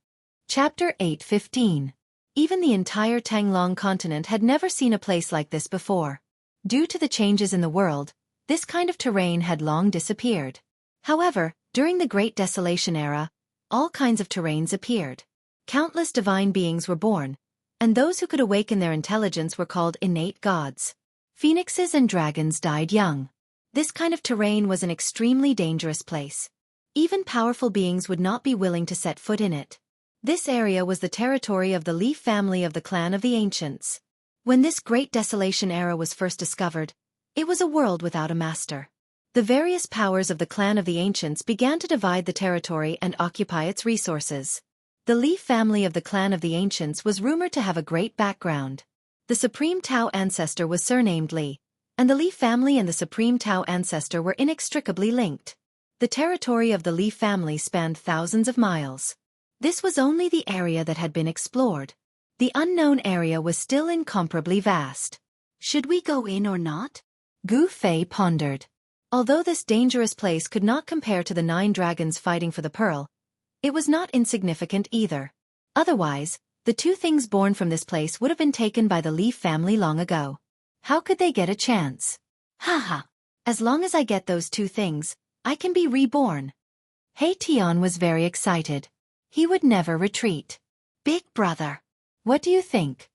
Chapter 8:15. Even the entire Tanglong continent had never seen a place like this before. Due to the changes in the world, this kind of terrain had long disappeared. However, during the Great Desolation era, all kinds of terrains appeared. Countless divine beings were born, and those who could awaken their intelligence were called innate gods. Phoenixes and dragons died young. This kind of terrain was an extremely dangerous place. Even powerful beings would not be willing to set foot in it. This area was the territory of the Leaf family of the clan of the Ancients. When this Great Desolation era was first discovered, it was a world without a master. The various powers of the clan of the Ancients began to divide the territory and occupy its resources. The Leaf family of the clan of the Ancients was rumored to have a great background. The Supreme Tao ancestor was surnamed Li, and the Leaf family and the Supreme Tao ancestor were inextricably linked. The territory of the Leaf family spanned thousands of miles. This was only the area that had been explored. The unknown area was still incomparably vast. Should we go in or not? Gu Fei pondered. Although this dangerous place could not compare to the 9 dragons fighting for the pearl, it was not insignificant either. Otherwise, the 2 things born from this place would have been taken by the Leaf family long ago. How could they get a chance? Haha. As long as I get those 2 things, I can be reborn. He Tian was very excited. He would never retreat. Big brother, what do you think?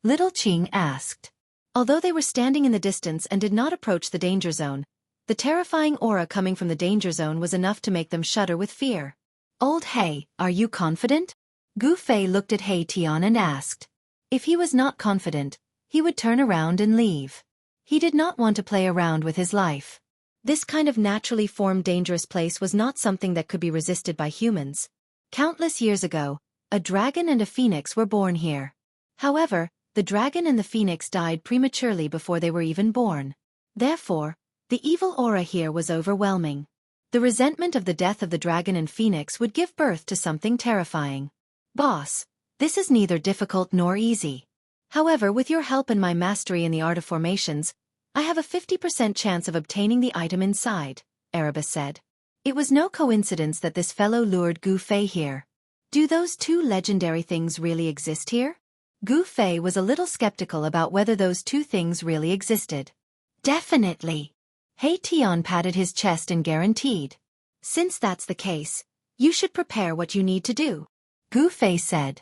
Little Qing asked. Although they were standing in the distance and did not approach the danger zone, the terrifying aura coming from the danger zone was enough to make them shudder with fear. Old He, are you confident? Gu Fei looked at He Tian and asked. If he was not confident, he would turn around and leave. He did not want to play around with his life. This kind of naturally formed dangerous place was not something that could be resisted by humans. Countless years ago, a dragon and a phoenix were born here. However, the dragon and the phoenix died prematurely before they were even born. Therefore, the evil aura here was overwhelming. The resentment of the death of the dragon and phoenix would give birth to something terrifying. Boss, this is neither difficult nor easy. However, with your help and my mastery in the art of formations, I have a 50% chance of obtaining the item inside, Erebus said. It was no coincidence that this fellow lured Gu Fei here. Do those 2 legendary things really exist here? Gu Fei was a little skeptical about whether those 2 things really existed. Definitely. He Tian patted his chest and guaranteed. Since that's the case, you should prepare what you need to do, Gu Fei said.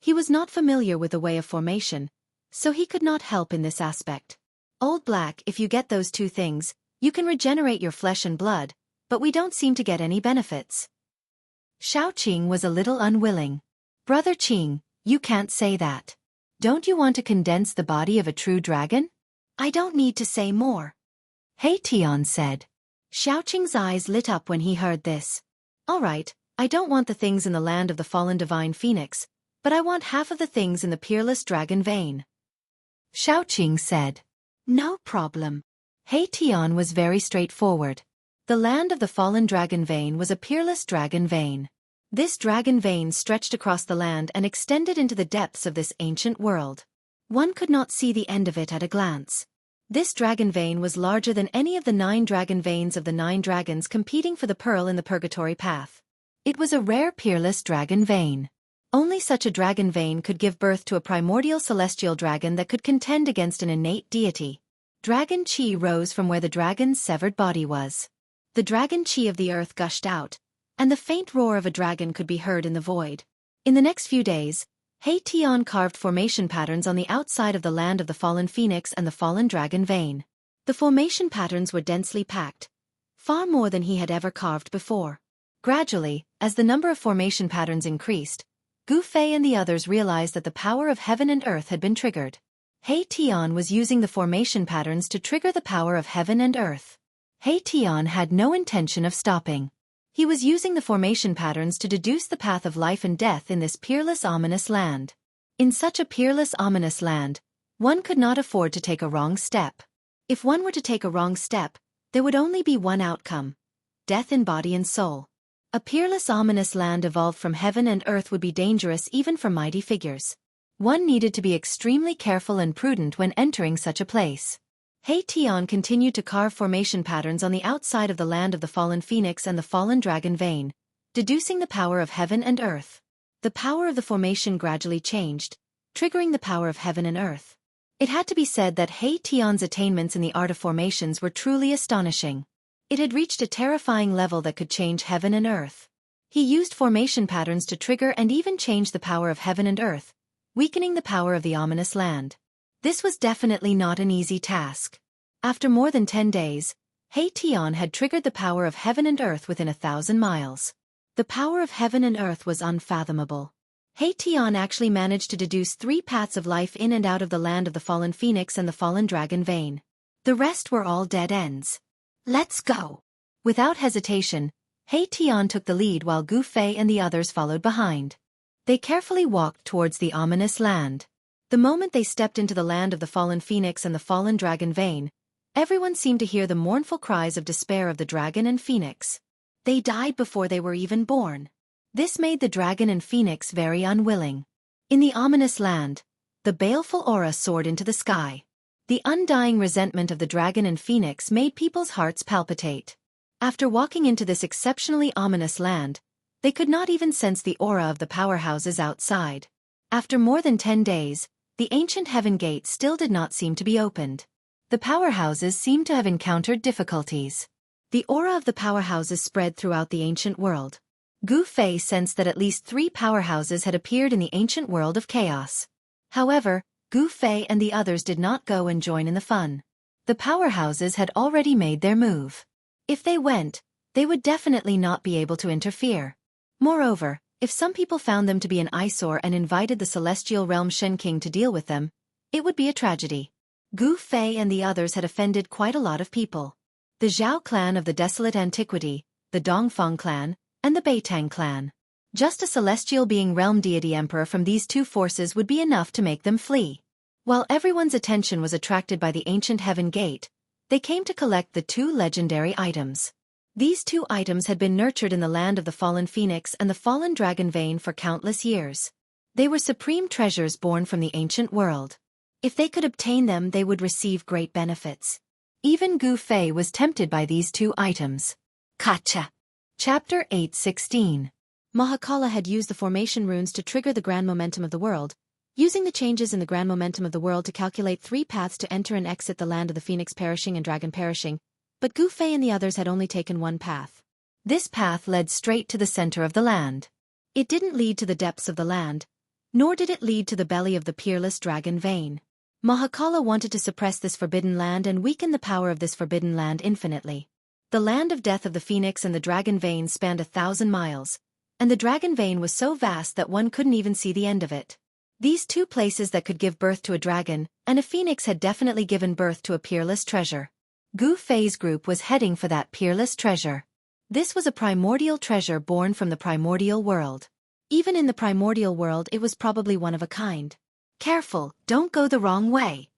He was not familiar with the way of formation, so he could not help in this aspect. Old Black, if you get those two things, you can regenerate your flesh and blood, but we don't seem to get any benefits. Xiaoqing was a little unwilling. Brother Qing, you can't say that. Don't you want to condense the body of a true dragon? I don't need to say more. He Tian said. Xiaoqing's eyes lit up when he heard this. All right, I don't want the things in the land of the fallen divine phoenix, but I want half of the things in the peerless dragon vein. Xiaoqing said. No problem. He Tian was very straightforward. The land of the fallen dragon vein was a peerless dragon vein. This dragon vein stretched across the land and extended into the depths of this ancient world. One could not see the end of it at a glance. This dragon vein was larger than any of the 9 dragon veins of the 9 dragons competing for the pearl in the purgatory path. It was a rare peerless dragon vein. Only such a dragon vein could give birth to a primordial celestial dragon that could contend against an innate deity. Dragon chi rose from where the dragon's severed body was. The dragon chi of the earth gushed out, and the faint roar of a dragon could be heard in the void. In the next few days, He Tian carved formation patterns on the outside of the land of the fallen phoenix and the fallen dragon vein. The formation patterns were densely packed, far more than he had ever carved before. Gradually, as the number of formation patterns increased, Gu Fei and the others realized that the power of heaven and earth had been triggered. He Tian was using the formation patterns to trigger the power of heaven and earth. He Tian had no intention of stopping. He was using the formation patterns to deduce the path of life and death in this peerless ominous land. In such a peerless ominous land, one could not afford to take a wrong step. If one were to take a wrong step, there would only be one outcome: death in body and soul. A peerless ominous land evolved from heaven and earth would be dangerous even for mighty figures. One needed to be extremely careful and prudent when entering such a place. He Tian continued to carve formation patterns on the outside of the land of the fallen phoenix and the fallen dragon vein, deducing the power of heaven and earth. The power of the formation gradually changed, triggering the power of heaven and earth. It had to be said that He Tian's attainments in the art of formations were truly astonishing. It had reached a terrifying level that could change heaven and earth. He used formation patterns to trigger and even change the power of heaven and earth, weakening the power of the ominous land. This was definitely not an easy task. After more than 10 days, He Tian had triggered the power of heaven and earth within 1,000 miles. The power of heaven and earth was unfathomable. He Tian actually managed to deduce 3 paths of life in and out of the land of the fallen phoenix and the fallen dragon vein. The rest were all dead ends. Let's go. Without hesitation, He Tian took the lead while Gu Fei and the others followed behind. They carefully walked towards the ominous land. The moment they stepped into the land of the fallen phoenix and the fallen dragon vein, everyone seemed to hear the mournful cries of despair of the dragon and phoenix. They died before they were even born. This made the dragon and phoenix very unwilling. In the ominous land, the baleful aura soared into the sky. The undying resentment of the dragon and phoenix made people's hearts palpitate. After walking into this exceptionally ominous land, they could not even sense the aura of the powerhouses outside. After more than 10 days, the ancient heaven gate still did not seem to be opened. The powerhouses seemed to have encountered difficulties. The aura of the powerhouses spread throughout the ancient world. Gu Fei sensed that at least 3 powerhouses had appeared in the ancient world of chaos. However, Gu Fei and the others did not go and join in the fun. The powerhouses had already made their move. If they went, they would definitely not be able to interfere. Moreover, if some people found them to be an eyesore and invited the celestial realm Shen King to deal with them, it would be a tragedy. Gu Fei and the others had offended quite a lot of people. The Zhao clan of the Desolate Antiquity, the Dongfang clan, and the Beitang clan. Just a celestial being realm deity emperor from these 2 forces would be enough to make them flee. While everyone's attention was attracted by the ancient heaven gate, they came to collect the 2 legendary items. These 2 items had been nurtured in the land of the fallen phoenix and the fallen dragon vein for countless years. They were supreme treasures born from the ancient world. If they could obtain them, they would receive great benefits. Even Gu Fei was tempted by these 2 items. Gotcha! Chapter 8:16. Mahakala had used the formation runes to trigger the grand momentum of the world, using the changes in the grand momentum of the world to calculate 3 paths to enter and exit the land of the phoenix perishing and dragon perishing, but Gu Fei and the others had only taken one path. This path led straight to the center of the land. It didn't lead to the depths of the land, nor did it lead to the belly of the peerless dragon vein. Mahakala wanted to suppress this forbidden land and weaken the power of this forbidden land infinitely. The land of death of the Phoenix and the Dragon Vein spanned 1,000 miles, and the Dragon Vein was so vast that one couldn't even see the end of it. These two places that could give birth to a dragon, and a phoenix had definitely given birth to a peerless treasure. Gu Fei's group was heading for that peerless treasure. This was a primordial treasure born from the primordial world. Even in the primordial world it was probably one of a kind. Careful, don't go the wrong way.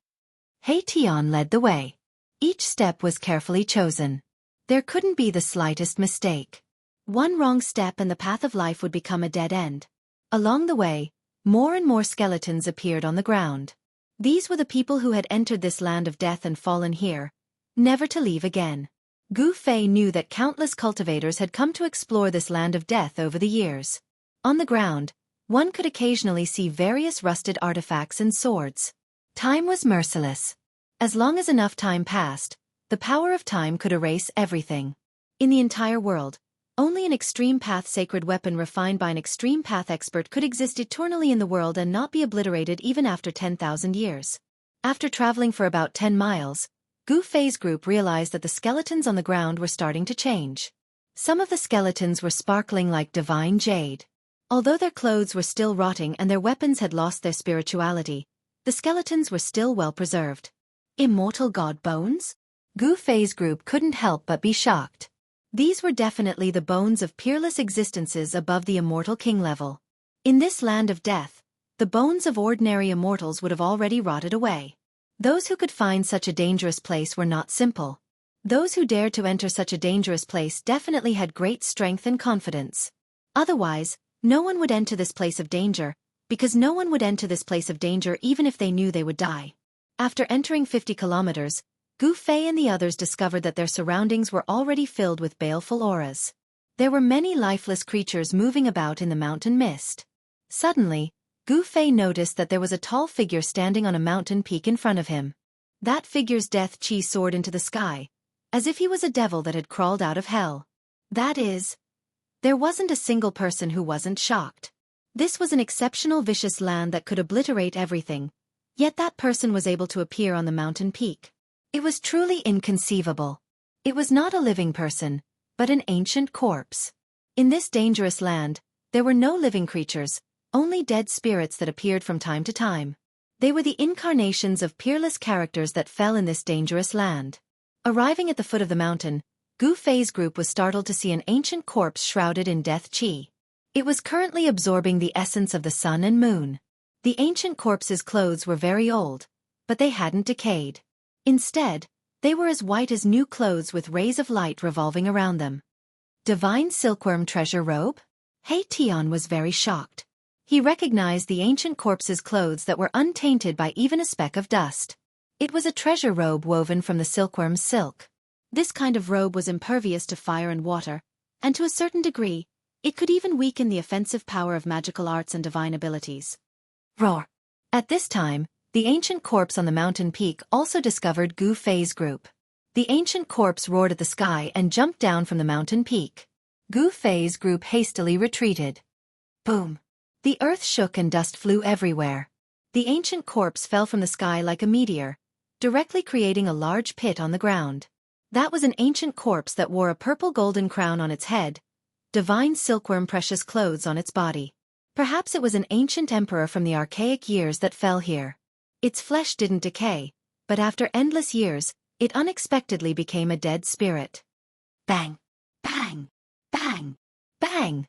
Hei Tian led the way. Each step was carefully chosen. There couldn't be the slightest mistake. One wrong step and the path of life would become a dead end. Along the way, more and more skeletons appeared on the ground. These were the people who had entered this land of death and fallen here, never to leave again. Gu Fei knew that countless cultivators had come to explore this land of death over the years. On the ground, one could occasionally see various rusted artifacts and swords. Time was merciless. As long as enough time passed, the power of time could erase everything. In the entire world, only an extreme path sacred weapon refined by an extreme path expert could exist eternally in the world and not be obliterated even after 10,000 years. After traveling for about 10 miles, Gu Fei's group realized that the skeletons on the ground were starting to change. Some of the skeletons were sparkling like divine jade. Although their clothes were still rotting and their weapons had lost their spirituality, the skeletons were still well preserved. Immortal god bones? Gu Fei's group couldn't help but be shocked. These were definitely the bones of peerless existences above the immortal king level. In this land of death, the bones of ordinary immortals would have already rotted away. Those who could find such a dangerous place were not simple. Those who dared to enter such a dangerous place definitely had great strength and confidence. Otherwise, no one would enter this place of danger, because no one would enter this place of danger even if they knew they would die. After entering 50 kilometers, Gu Fei and the others discovered that their surroundings were already filled with baleful auras. There were many lifeless creatures moving about in the mountain mist. Suddenly, Gu Fei noticed that there was a tall figure standing on a mountain peak in front of him. That figure's death chi soared into the sky, as if he was a devil that had crawled out of hell. That is, there wasn't a single person who wasn't shocked. This was an exceptional vicious land that could obliterate everything, yet that person was able to appear on the mountain peak. It was truly inconceivable. It was not a living person, but an ancient corpse. In this dangerous land, there were no living creatures, only dead spirits that appeared from time to time. They were the incarnations of peerless characters that fell in this dangerous land. Arriving at the foot of the mountain, Gu Fei's group was startled to see an ancient corpse shrouded in death chi. It was currently absorbing the essence of the sun and moon. The ancient corpse's clothes were very old, but they hadn't decayed. Instead, they were as white as new clothes with rays of light revolving around them. Divine silkworm treasure robe? Hei Tian was very shocked. He recognized the ancient corpse's clothes that were untainted by even a speck of dust. It was a treasure robe woven from the silkworm's silk. This kind of robe was impervious to fire and water, and to a certain degree, it could even weaken the offensive power of magical arts and divine abilities. Roar! At this time, the ancient corpse on the mountain peak also discovered Gu Fei's group. The ancient corpse roared at the sky and jumped down from the mountain peak. Gu Fei's group hastily retreated. Boom! The earth shook and dust flew everywhere. The ancient corpse fell from the sky like a meteor, directly creating a large pit on the ground. That was an ancient corpse that wore a purple golden crown on its head, divine silkworm precious clothes on its body. Perhaps it was an ancient emperor from the archaic years that fell here. Its flesh didn't decay, but after endless years, it unexpectedly became a dead spirit. Bang! Bang! Bang! Bang!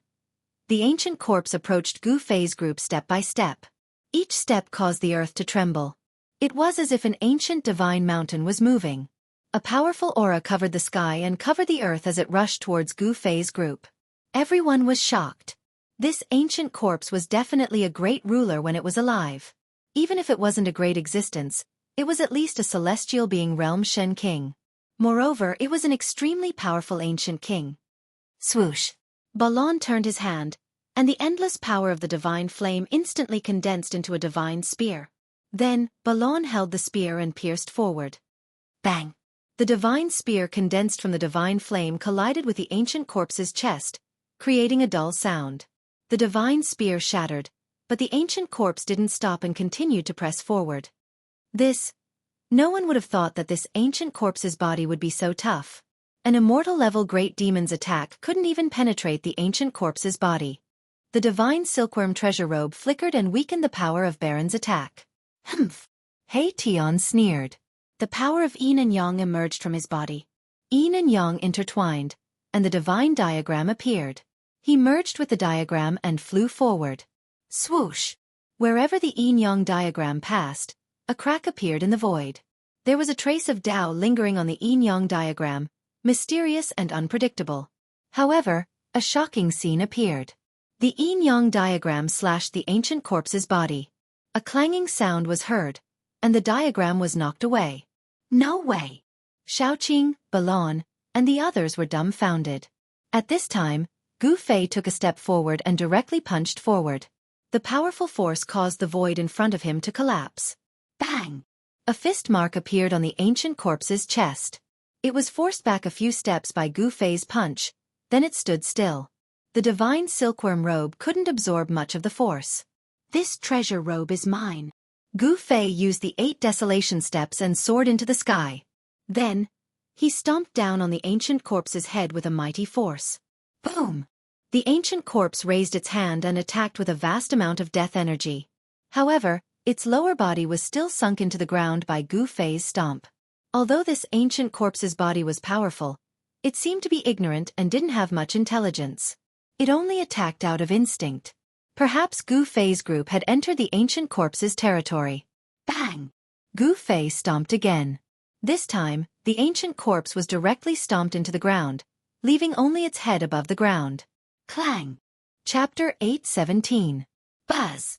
The ancient corpse approached Gu Fei's group step by step. Each step caused the earth to tremble. It was as if an ancient divine mountain was moving. A powerful aura covered the sky and covered the earth as it rushed towards Gu Fei's group. Everyone was shocked. This ancient corpse was definitely a great ruler when it was alive. Even if it wasn't a great existence, it was at least a celestial being realm Shen king. Moreover, it was an extremely powerful ancient king. Swoosh! Balon turned his hand, and the endless power of the divine flame instantly condensed into a divine spear. Then, Balon held the spear and pierced forward. Bang! The divine spear condensed from the divine flame collided with the ancient corpse's chest, creating a dull sound. The divine spear shattered, but the ancient corpse didn't stop and continued to press forward. No one would have thought that this ancient corpse's body would be so tough. An immortal-level great demon's attack couldn't even penetrate the ancient corpse's body. The divine silkworm treasure robe flickered and weakened the power of Baron's attack. Humph! He Tian sneered. The power of yin and yang emerged from his body. Yin and yang intertwined, and the divine diagram appeared. He merged with the diagram and flew forward. Swoosh! Wherever the yin-yang diagram passed, a crack appeared in the void. There was a trace of Tao lingering on the yin-yang diagram, mysterious and unpredictable. However, a shocking scene appeared. The yin-yang diagram slashed the ancient corpse's body. A clanging sound was heard, and the diagram was knocked away. No way! Shaoqing, Balon, and the others were dumbfounded. At this time, Gu Fei took a step forward and directly punched forward. The powerful force caused the void in front of him to collapse. Bang! A fist mark appeared on the ancient corpse's chest. It was forced back a few steps by Gu Fei's punch, then it stood still. The divine silkworm robe couldn't absorb much of the force. This treasure robe is mine. Gu Fei used the 8 desolation steps and soared into the sky. Then, he stomped down on the ancient corpse's head with a mighty force. Boom! The ancient corpse raised its hand and attacked with a vast amount of death energy. However, its lower body was still sunk into the ground by Gu Fei's stomp. Although this ancient corpse's body was powerful, it seemed to be ignorant and didn't have much intelligence. It only attacked out of instinct. Perhaps Gu Fei's group had entered the ancient corpse's territory. Bang! Gu Fei stomped again. This time, the ancient corpse was directly stomped into the ground, leaving only its head above the ground. Clang! Chapter 8:17. Buzz!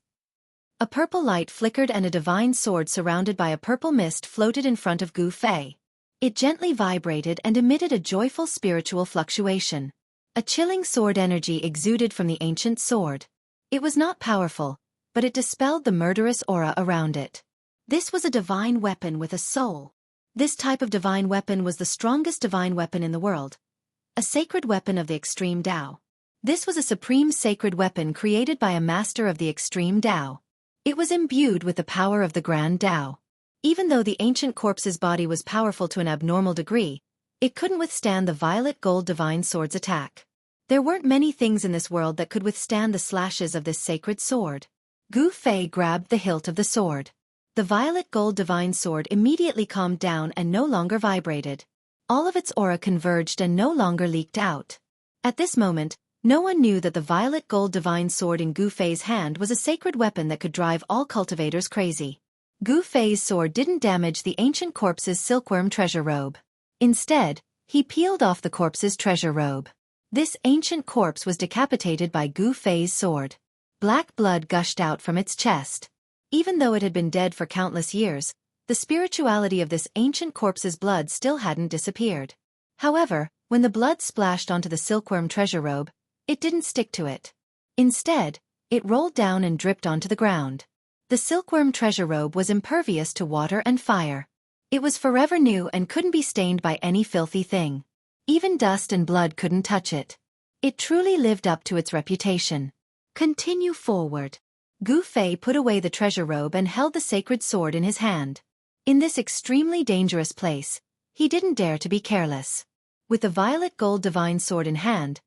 A purple light flickered and a divine sword surrounded by a purple mist floated in front of Gu Fei. It gently vibrated and emitted a joyful spiritual fluctuation. A chilling sword energy exuded from the ancient sword. It was not powerful, but it dispelled the murderous aura around it. This was a divine weapon with a soul. This type of divine weapon was the strongest divine weapon in the world. A sacred weapon of the extreme Tao. This was a supreme sacred weapon created by a master of the extreme Tao. It was imbued with the power of the grand Tao. Even though the ancient corpse's body was powerful to an abnormal degree, it couldn't withstand the violet gold divine sword's attack. There weren't many things in this world that could withstand the slashes of this sacred sword. Gu Fei grabbed the hilt of the sword. The violet gold divine sword immediately calmed down and no longer vibrated. All of its aura converged and no longer leaked out. At this moment, no one knew that the violet gold divine sword in Gu Fei's hand was a sacred weapon that could drive all cultivators crazy. Gu Fei's sword didn't damage the ancient corpse's silkworm treasure robe. Instead, he peeled off the corpse's treasure robe. This ancient corpse was decapitated by Gu Fei's sword. Black blood gushed out from its chest. Even though it had been dead for countless years, the spirituality of this ancient corpse's blood still hadn't disappeared. However, when the blood splashed onto the silkworm treasure robe, it didn't stick to it. Instead, it rolled down and dripped onto the ground. The silkworm treasure robe was impervious to water and fire. It was forever new and couldn't be stained by any filthy thing. Even dust and blood couldn't touch it. It truly lived up to its reputation. Continue forward. Gu Fei put away the treasure robe and held the sacred sword in his hand. In this extremely dangerous place, he didn't dare to be careless. With the violet gold divine sword in hand,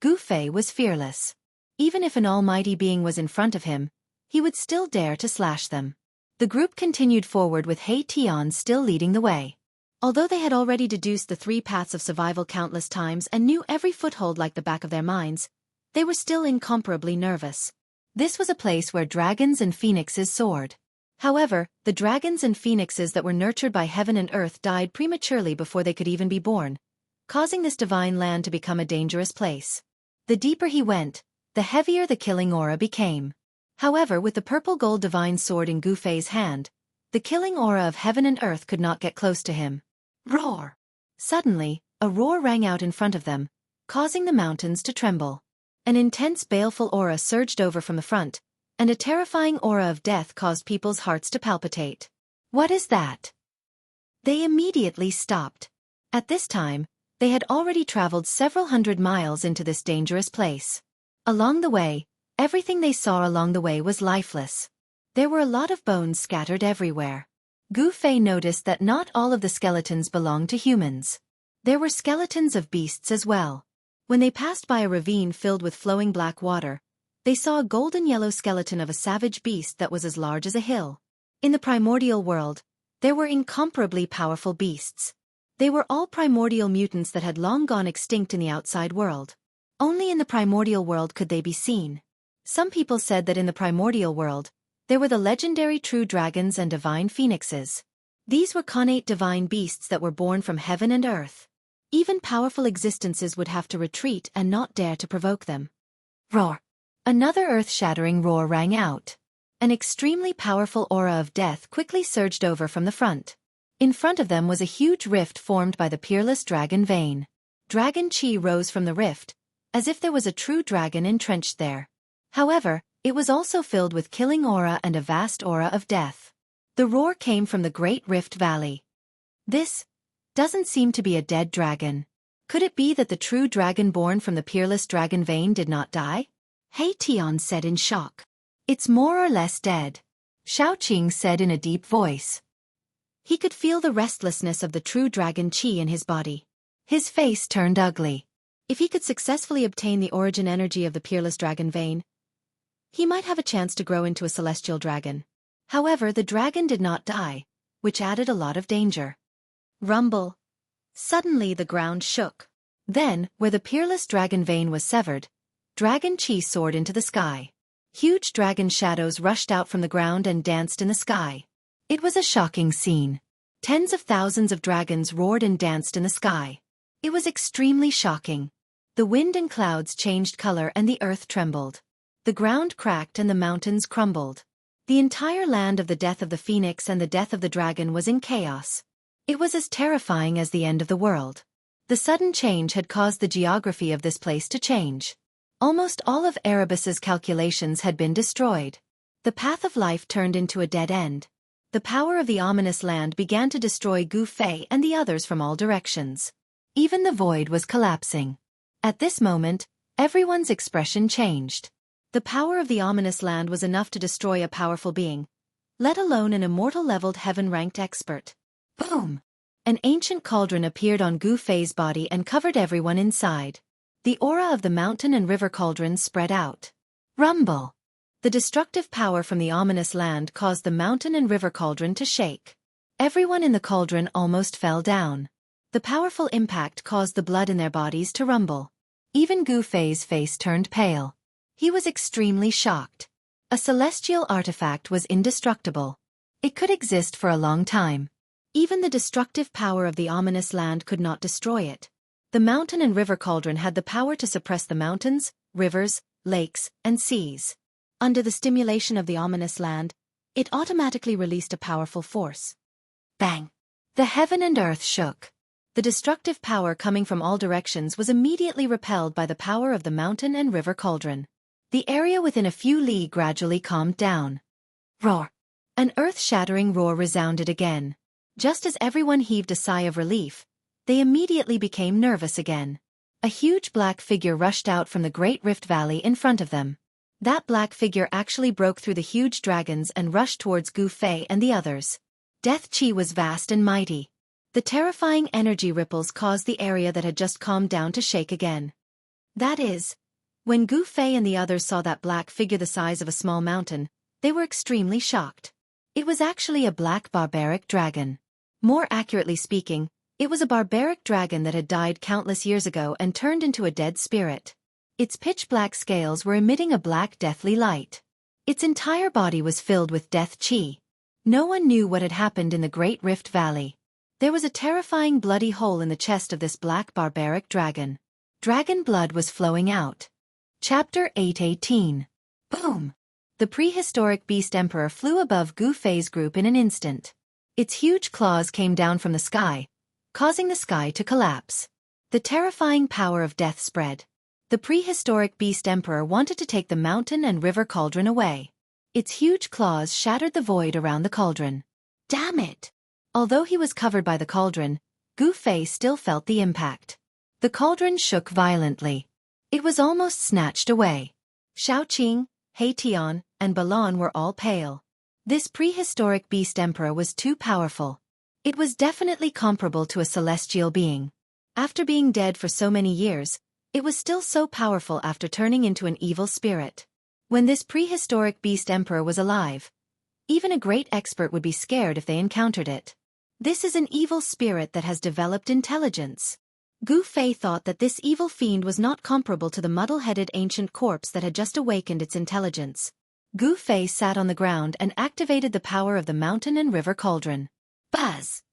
Gu Fei was fearless. Even if an almighty being was in front of him, he would still dare to slash them. The group continued forward with He Tian still leading the way. Although they had already deduced the 3 paths of survival countless times and knew every foothold like the back of their minds, they were still incomparably nervous. This was a place where dragons and phoenixes soared. However, the dragons and phoenixes that were nurtured by heaven and earth died prematurely before they could even be born, causing this divine land to become a dangerous place. The deeper he went, the heavier the killing aura became. However, with the purple gold divine sword in Gu Fei's hand, the killing aura of heaven and earth could not get close to him. Roar! Suddenly, a roar rang out in front of them, causing the mountains to tremble. An intense baleful aura surged over from the front, and a terrifying aura of death caused people's hearts to palpitate. What is that? They immediately stopped. At this time, they had already traveled several hundred miles into this dangerous place. Along the way, everything they saw along the way was lifeless. There were a lot of bones scattered everywhere. Gu Fei noticed that not all of the skeletons belonged to humans. There were skeletons of beasts as well. When they passed by a ravine filled with flowing black water, they saw a golden-yellow skeleton of a savage beast that was as large as a hill. In the primordial world, there were incomparably powerful beasts. They were all primordial mutants that had long gone extinct in the outside world. Only in the primordial world could they be seen. Some people said that in the primordial world, there were the legendary true dragons and divine phoenixes. These were connate divine beasts that were born from heaven and earth. Even powerful existences would have to retreat and not dare to provoke them. Roar! Another earth-shattering roar rang out. An extremely powerful aura of death quickly surged over from the front. In front of them was a huge rift formed by the peerless dragon vein. Dragon chi rose from the rift, as if there was a true dragon entrenched there. However, it was also filled with killing aura and a vast aura of death. The roar came from the Great Rift Valley. This doesn't seem to be a dead dragon. Could it be that the true dragon born from the peerless dragon vein did not die? Tian said in shock. It's more or less dead. Xiaoqing said in a deep voice. He could feel the restlessness of the true dragon chi in his body. His face turned ugly. If he could successfully obtain the origin energy of the peerless dragon vein, he might have a chance to grow into a celestial dragon. However, the dragon did not die, which added a lot of danger. Rumble. Suddenly the ground shook. Then, where the peerless dragon vein was severed, dragon chi soared into the sky. Huge dragon shadows rushed out from the ground and danced in the sky. It was a shocking scene. Tens of thousands of dragons roared and danced in the sky. It was extremely shocking. The wind and clouds changed color and the earth trembled. The ground cracked and the mountains crumbled. The entire land of the death of the phoenix and the death of the dragon was in chaos. It was as terrifying as the end of the world. The sudden change had caused the geography of this place to change. Almost all of Erebus's calculations had been destroyed. The path of life turned into a dead end. The power of the ominous land began to destroy Gu Fei and the others from all directions. Even the void was collapsing. At this moment, everyone's expression changed. The power of the ominous land was enough to destroy a powerful being, let alone an immortal-leveled heaven-ranked expert. Boom! An ancient cauldron appeared on Gu Fei's body and covered everyone inside. The aura of the mountain and river cauldrons spread out. Rumble! The destructive power from the ominous land caused the mountain and river cauldron to shake. Everyone in the cauldron almost fell down. The powerful impact caused the blood in their bodies to rumble. Even Gu Fei's face turned pale. He was extremely shocked. A celestial artifact was indestructible. It could exist for a long time. Even the destructive power of the ominous land could not destroy it. The mountain and river cauldron had the power to suppress the mountains, rivers, lakes, and seas. Under the stimulation of the ominous land, it automatically released a powerful force. Bang! The heaven and earth shook. The destructive power coming from all directions was immediately repelled by the power of the mountain and river cauldron. The area within a few li gradually calmed down. Roar! An earth-shattering roar resounded again. Just as everyone heaved a sigh of relief, they immediately became nervous again. A huge black figure rushed out from the Great Rift Valley in front of them. That black figure actually broke through the huge dragons and rushed towards Gu Fei and the others. Death Chi was vast and mighty. The terrifying energy ripples caused the area that had just calmed down to shake again. That is, when Gu Fei and the others saw that black figure the size of a small mountain, they were extremely shocked. It was actually a black barbaric dragon. More accurately speaking, it was a barbaric dragon that had died countless years ago and turned into a dead spirit. Its pitch-black scales were emitting a black deathly light. Its entire body was filled with death chi. No one knew what had happened in the Great Rift Valley. There was a terrifying bloody hole in the chest of this black barbaric dragon. Dragon blood was flowing out. Chapter 818. Boom! The prehistoric beast emperor flew above Gu Fei's group in an instant. Its huge claws came down from the sky, causing the sky to collapse. The terrifying power of death spread. The prehistoric beast emperor wanted to take the mountain and river cauldron away. Its huge claws shattered the void around the cauldron. Damn it! Although he was covered by the cauldron, Gu Fei still felt the impact. The cauldron shook violently. It was almost snatched away. Xiaoqing, Tian, and Balan were all pale. This prehistoric beast emperor was too powerful. It was definitely comparable to a celestial being. After being dead for so many years, it was still so powerful after turning into an evil spirit. When this prehistoric beast emperor was alive, even a great expert would be scared if they encountered it. This is an evil spirit that has developed intelligence. Gu Fei thought that this evil fiend was not comparable to the muddle-headed ancient corpse that had just awakened its intelligence. Gu Fei sat on the ground and activated the power of the mountain and river cauldron. Buzz!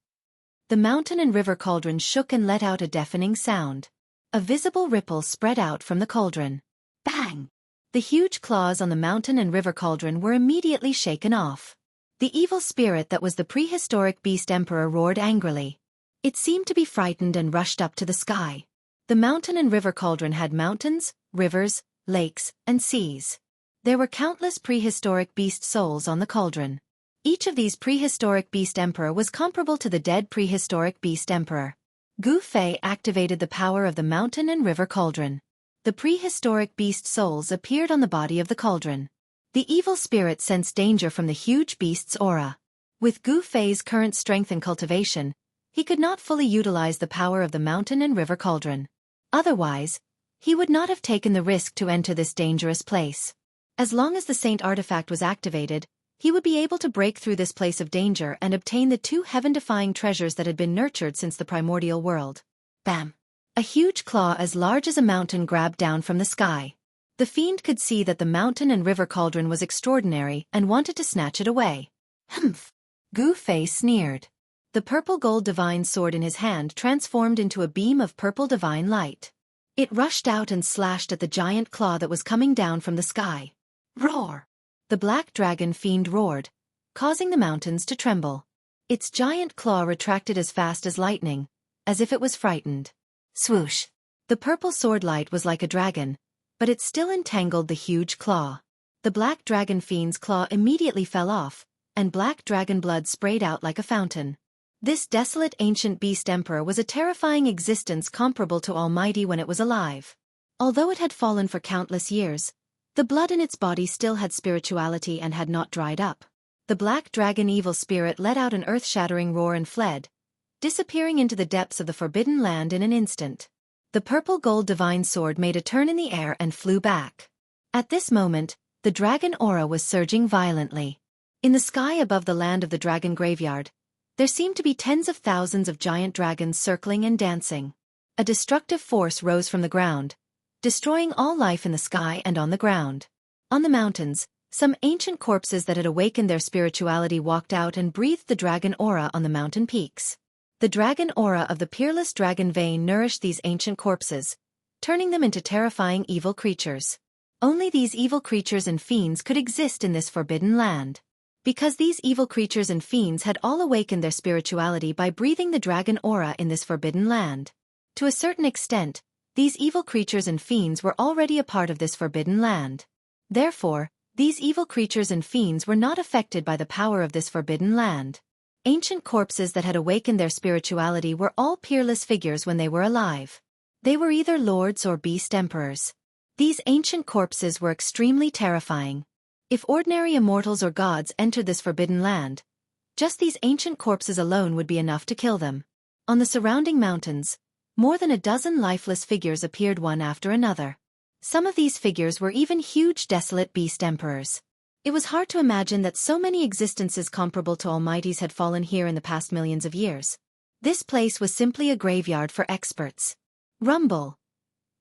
The mountain and river cauldron shook and let out a deafening sound. A visible ripple spread out from the cauldron. Bang! The huge claws on the mountain and river cauldron were immediately shaken off. The evil spirit that was the prehistoric beast emperor roared angrily. It seemed to be frightened and rushed up to the sky. The mountain and river cauldron had mountains, rivers, lakes, and seas. There were countless prehistoric beast souls on the cauldron. Each of these prehistoric beast emperor was comparable to the dead prehistoric beast emperor. Gu Fei activated the power of the mountain and river cauldron. The prehistoric beast souls appeared on the body of the cauldron. The evil spirit sensed danger from the huge beast's aura. With Gu Fei's current strength and cultivation, he could not fully utilize the power of the mountain and river cauldron. Otherwise, he would not have taken the risk to enter this dangerous place. As long as the Saint artifact was activated, he would be able to break through this place of danger and obtain the two heaven-defying treasures that had been nurtured since the primordial world. Bam! A huge claw as large as a mountain grabbed down from the sky. The fiend could see that the mountain and river cauldron was extraordinary and wanted to snatch it away. Humph! Gu Fei sneered. The purple gold divine sword in his hand transformed into a beam of purple divine light. It rushed out and slashed at the giant claw that was coming down from the sky. Roar! The black dragon fiend roared, causing the mountains to tremble. Its giant claw retracted as fast as lightning, as if it was frightened. Swoosh! The purple sword light was like a dragon, but it still entangled the huge claw. The black dragon fiend's claw immediately fell off, and black dragon blood sprayed out like a fountain. This desolate ancient beast emperor was a terrifying existence comparable to Almighty when it was alive. Although it had fallen for countless years, the blood in its body still had spirituality and had not dried up. The black dragon evil spirit let out an earth-shattering roar and fled, disappearing into the depths of the forbidden land in an instant. The purple gold divine sword made a turn in the air and flew back. At this moment, the dragon aura was surging violently. In the sky above the land of the dragon graveyard, there seemed to be tens of thousands of giant dragons circling and dancing. A destructive force rose from the ground, destroying all life in the sky and on the ground. On the mountains, some ancient corpses that had awakened their spirituality walked out and breathed the dragon aura on the mountain peaks. The dragon aura of the peerless dragon vein nourished these ancient corpses, turning them into terrifying evil creatures. Only these evil creatures and fiends could exist in this forbidden land. Because these evil creatures and fiends had all awakened their spirituality by breathing the dragon aura in this forbidden land. To a certain extent, these evil creatures and fiends were already a part of this forbidden land. Therefore, these evil creatures and fiends were not affected by the power of this forbidden land. Ancient corpses that had awakened their spirituality were all peerless figures when they were alive. They were either lords or beast emperors. These ancient corpses were extremely terrifying. If ordinary immortals or gods entered this forbidden land, just these ancient corpses alone would be enough to kill them. On the surrounding mountains, more than a dozen lifeless figures appeared one after another. Some of these figures were even huge desolate beast emperors. It was hard to imagine that so many existences comparable to Almighty's had fallen here in the past millions of years. This place was simply a graveyard for experts. Rumble.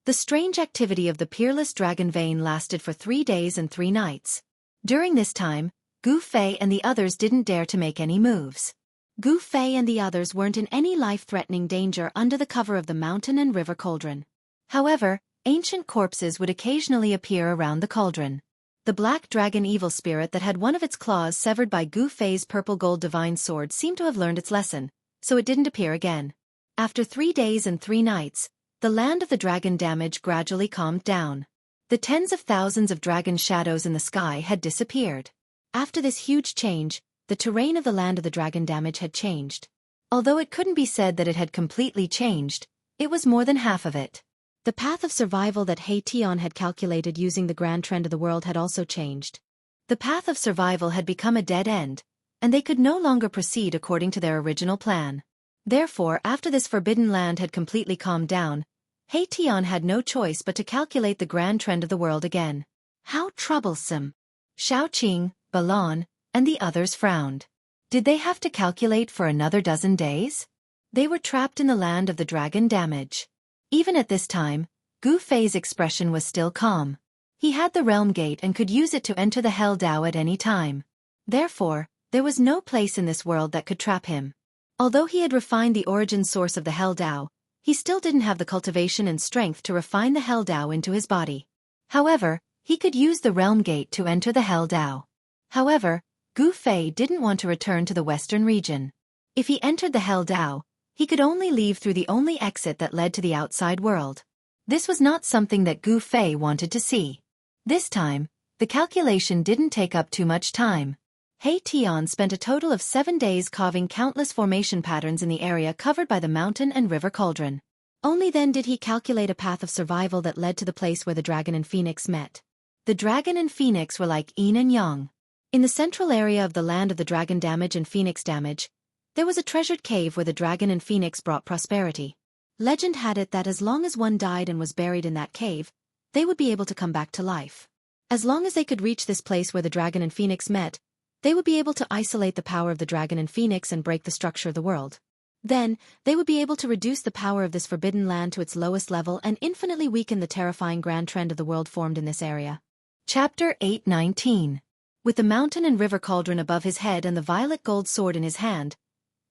The strange activity of the peerless dragon vein lasted for 3 days and 3 nights. During this time, Gu Fei and the others didn't dare to make any moves. Gu Fei and the others weren't in any life-threatening danger under the cover of the mountain and river cauldron. However, ancient corpses would occasionally appear around the cauldron. The black dragon evil spirit that had one of its claws severed by Gu Fei's purple gold divine sword seemed to have learned its lesson, so it didn't appear again. After 3 days and 3 nights, the land of the dragon damage gradually calmed down. The tens of thousands of dragon shadows in the sky had disappeared. After this huge change, the terrain of the land of the dragon damage had changed. Although it couldn't be said that it had completely changed, it was more than half of it. The path of survival that He Tian had calculated using the grand trend of the world had also changed. The path of survival had become a dead end, and they could no longer proceed according to their original plan. Therefore, after this forbidden land had completely calmed down, Tian had no choice but to calculate the grand trend of the world again. How troublesome! Xiaoqing, Balon, and the others frowned. Did they have to calculate for another dozen days? They were trapped in the land of the dragon damage. Even at this time, Gu Fei's expression was still calm. He had the realm gate and could use it to enter the Hell Dao at any time. Therefore, there was no place in this world that could trap him. Although he had refined the origin source of the Hell Dao, he still didn't have the cultivation and strength to refine the Hell Dao into his body. However, he could use the realm gate to enter the Hell Dao. However, Gu Fei didn't want to return to the western region. If he entered the Hell Dao, he could only leave through the only exit that led to the outside world. This was not something that Gu Fei wanted to see. This time, the calculation didn't take up too much time. Tian spent a total of 7 days carving countless formation patterns in the area covered by the mountain and river cauldron. Only then did he calculate a path of survival that led to the place where the dragon and phoenix met. The dragon and phoenix were like yin and yang. In the central area of the land of the dragon damage and phoenix damage, there was a treasured cave where the dragon and phoenix brought prosperity. Legend had it that as long as one died and was buried in that cave, they would be able to come back to life. As long as they could reach this place where the dragon and phoenix met, they would be able to isolate the power of the dragon and phoenix and break the structure of the world. Then, they would be able to reduce the power of this forbidden land to its lowest level and infinitely weaken the terrifying grand trend of the world formed in this area. Chapter 8:19. With the mountain and river cauldron above his head and the violet gold sword in his hand,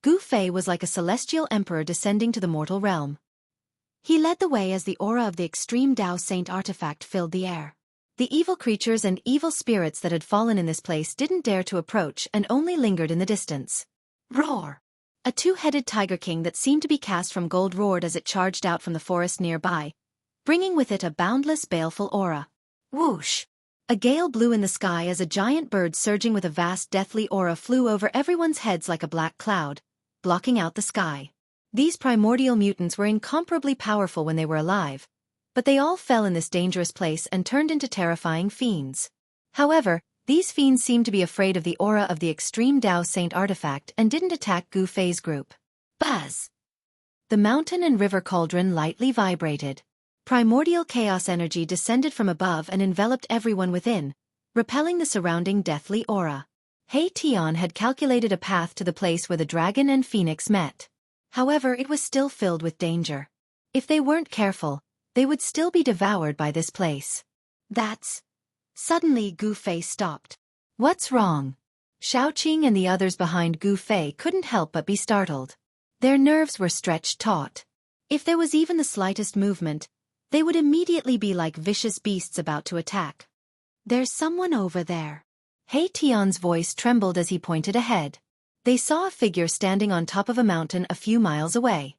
Gu Fei was like a celestial emperor descending to the mortal realm. He led the way as the aura of the extreme Dao Saint artifact filled the air. The evil creatures and evil spirits that had fallen in this place didn't dare to approach and only lingered in the distance. Roar! A two-headed tiger king that seemed to be cast from gold roared as it charged out from the forest nearby, bringing with it a boundless, baleful aura. Whoosh! A gale blew in the sky as a giant bird surging with a vast deathly aura flew over everyone's heads like a black cloud, blocking out the sky. These primordial mutants were incomparably powerful when they were alive, but they all fell in this dangerous place and turned into terrifying fiends. However, these fiends seemed to be afraid of the aura of the extreme Dao Saint artifact and didn't attack Gu Fei's group. Buzz! The mountain and river cauldron lightly vibrated. Primordial chaos energy descended from above and enveloped everyone within, repelling the surrounding deathly aura. Tian had calculated a path to the place where the dragon and phoenix met. However, it was still filled with danger. If they weren't careful, they would still be devoured by this place. Suddenly Gu Fei stopped. What's wrong? Xiaoqing and the others behind Gu Fei couldn't help but be startled. Their nerves were stretched taut. If there was even the slightest movement, they would immediately be like vicious beasts about to attack. There's someone over there. Tian's voice trembled as he pointed ahead. They saw a figure standing on top of a mountain a few miles away.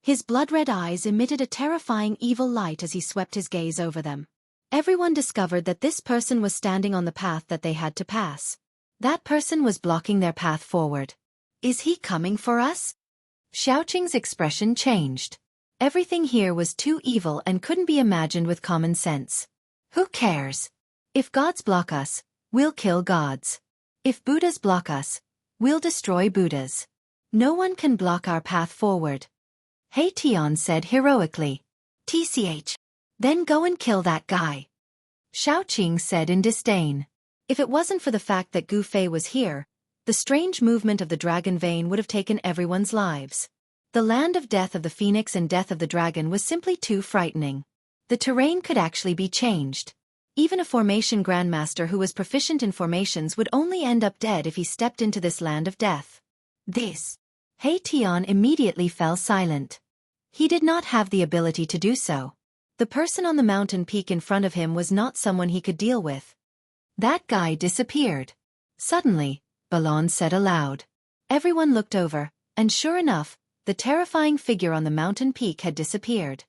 His blood-red eyes emitted a terrifying evil light as he swept his gaze over them. Everyone discovered that this person was standing on the path that they had to pass. That person was blocking their path forward. Is he coming for us? Xiaoqing's expression changed. Everything here was too evil and couldn't be imagined with common sense. Who cares? If gods block us, we'll kill gods. If Buddhas block us, we'll destroy Buddhas. No one can block our path forward. Tian said heroically. TCH. Then go and kill that guy. Xiaoqing said in disdain. If it wasn't for the fact that Gu Fei was here, the strange movement of the dragon vein would have taken everyone's lives. The land of death of the phoenix and death of the dragon was simply too frightening. The terrain could actually be changed. Even a formation grandmaster who was proficient in formations would only end up dead if he stepped into this land of death. Tian immediately fell silent. He did not have the ability to do so. The person on the mountain peak in front of him was not someone he could deal with. That guy disappeared. Suddenly, Balon said aloud. Everyone looked over, and sure enough, the terrifying figure on the mountain peak had disappeared.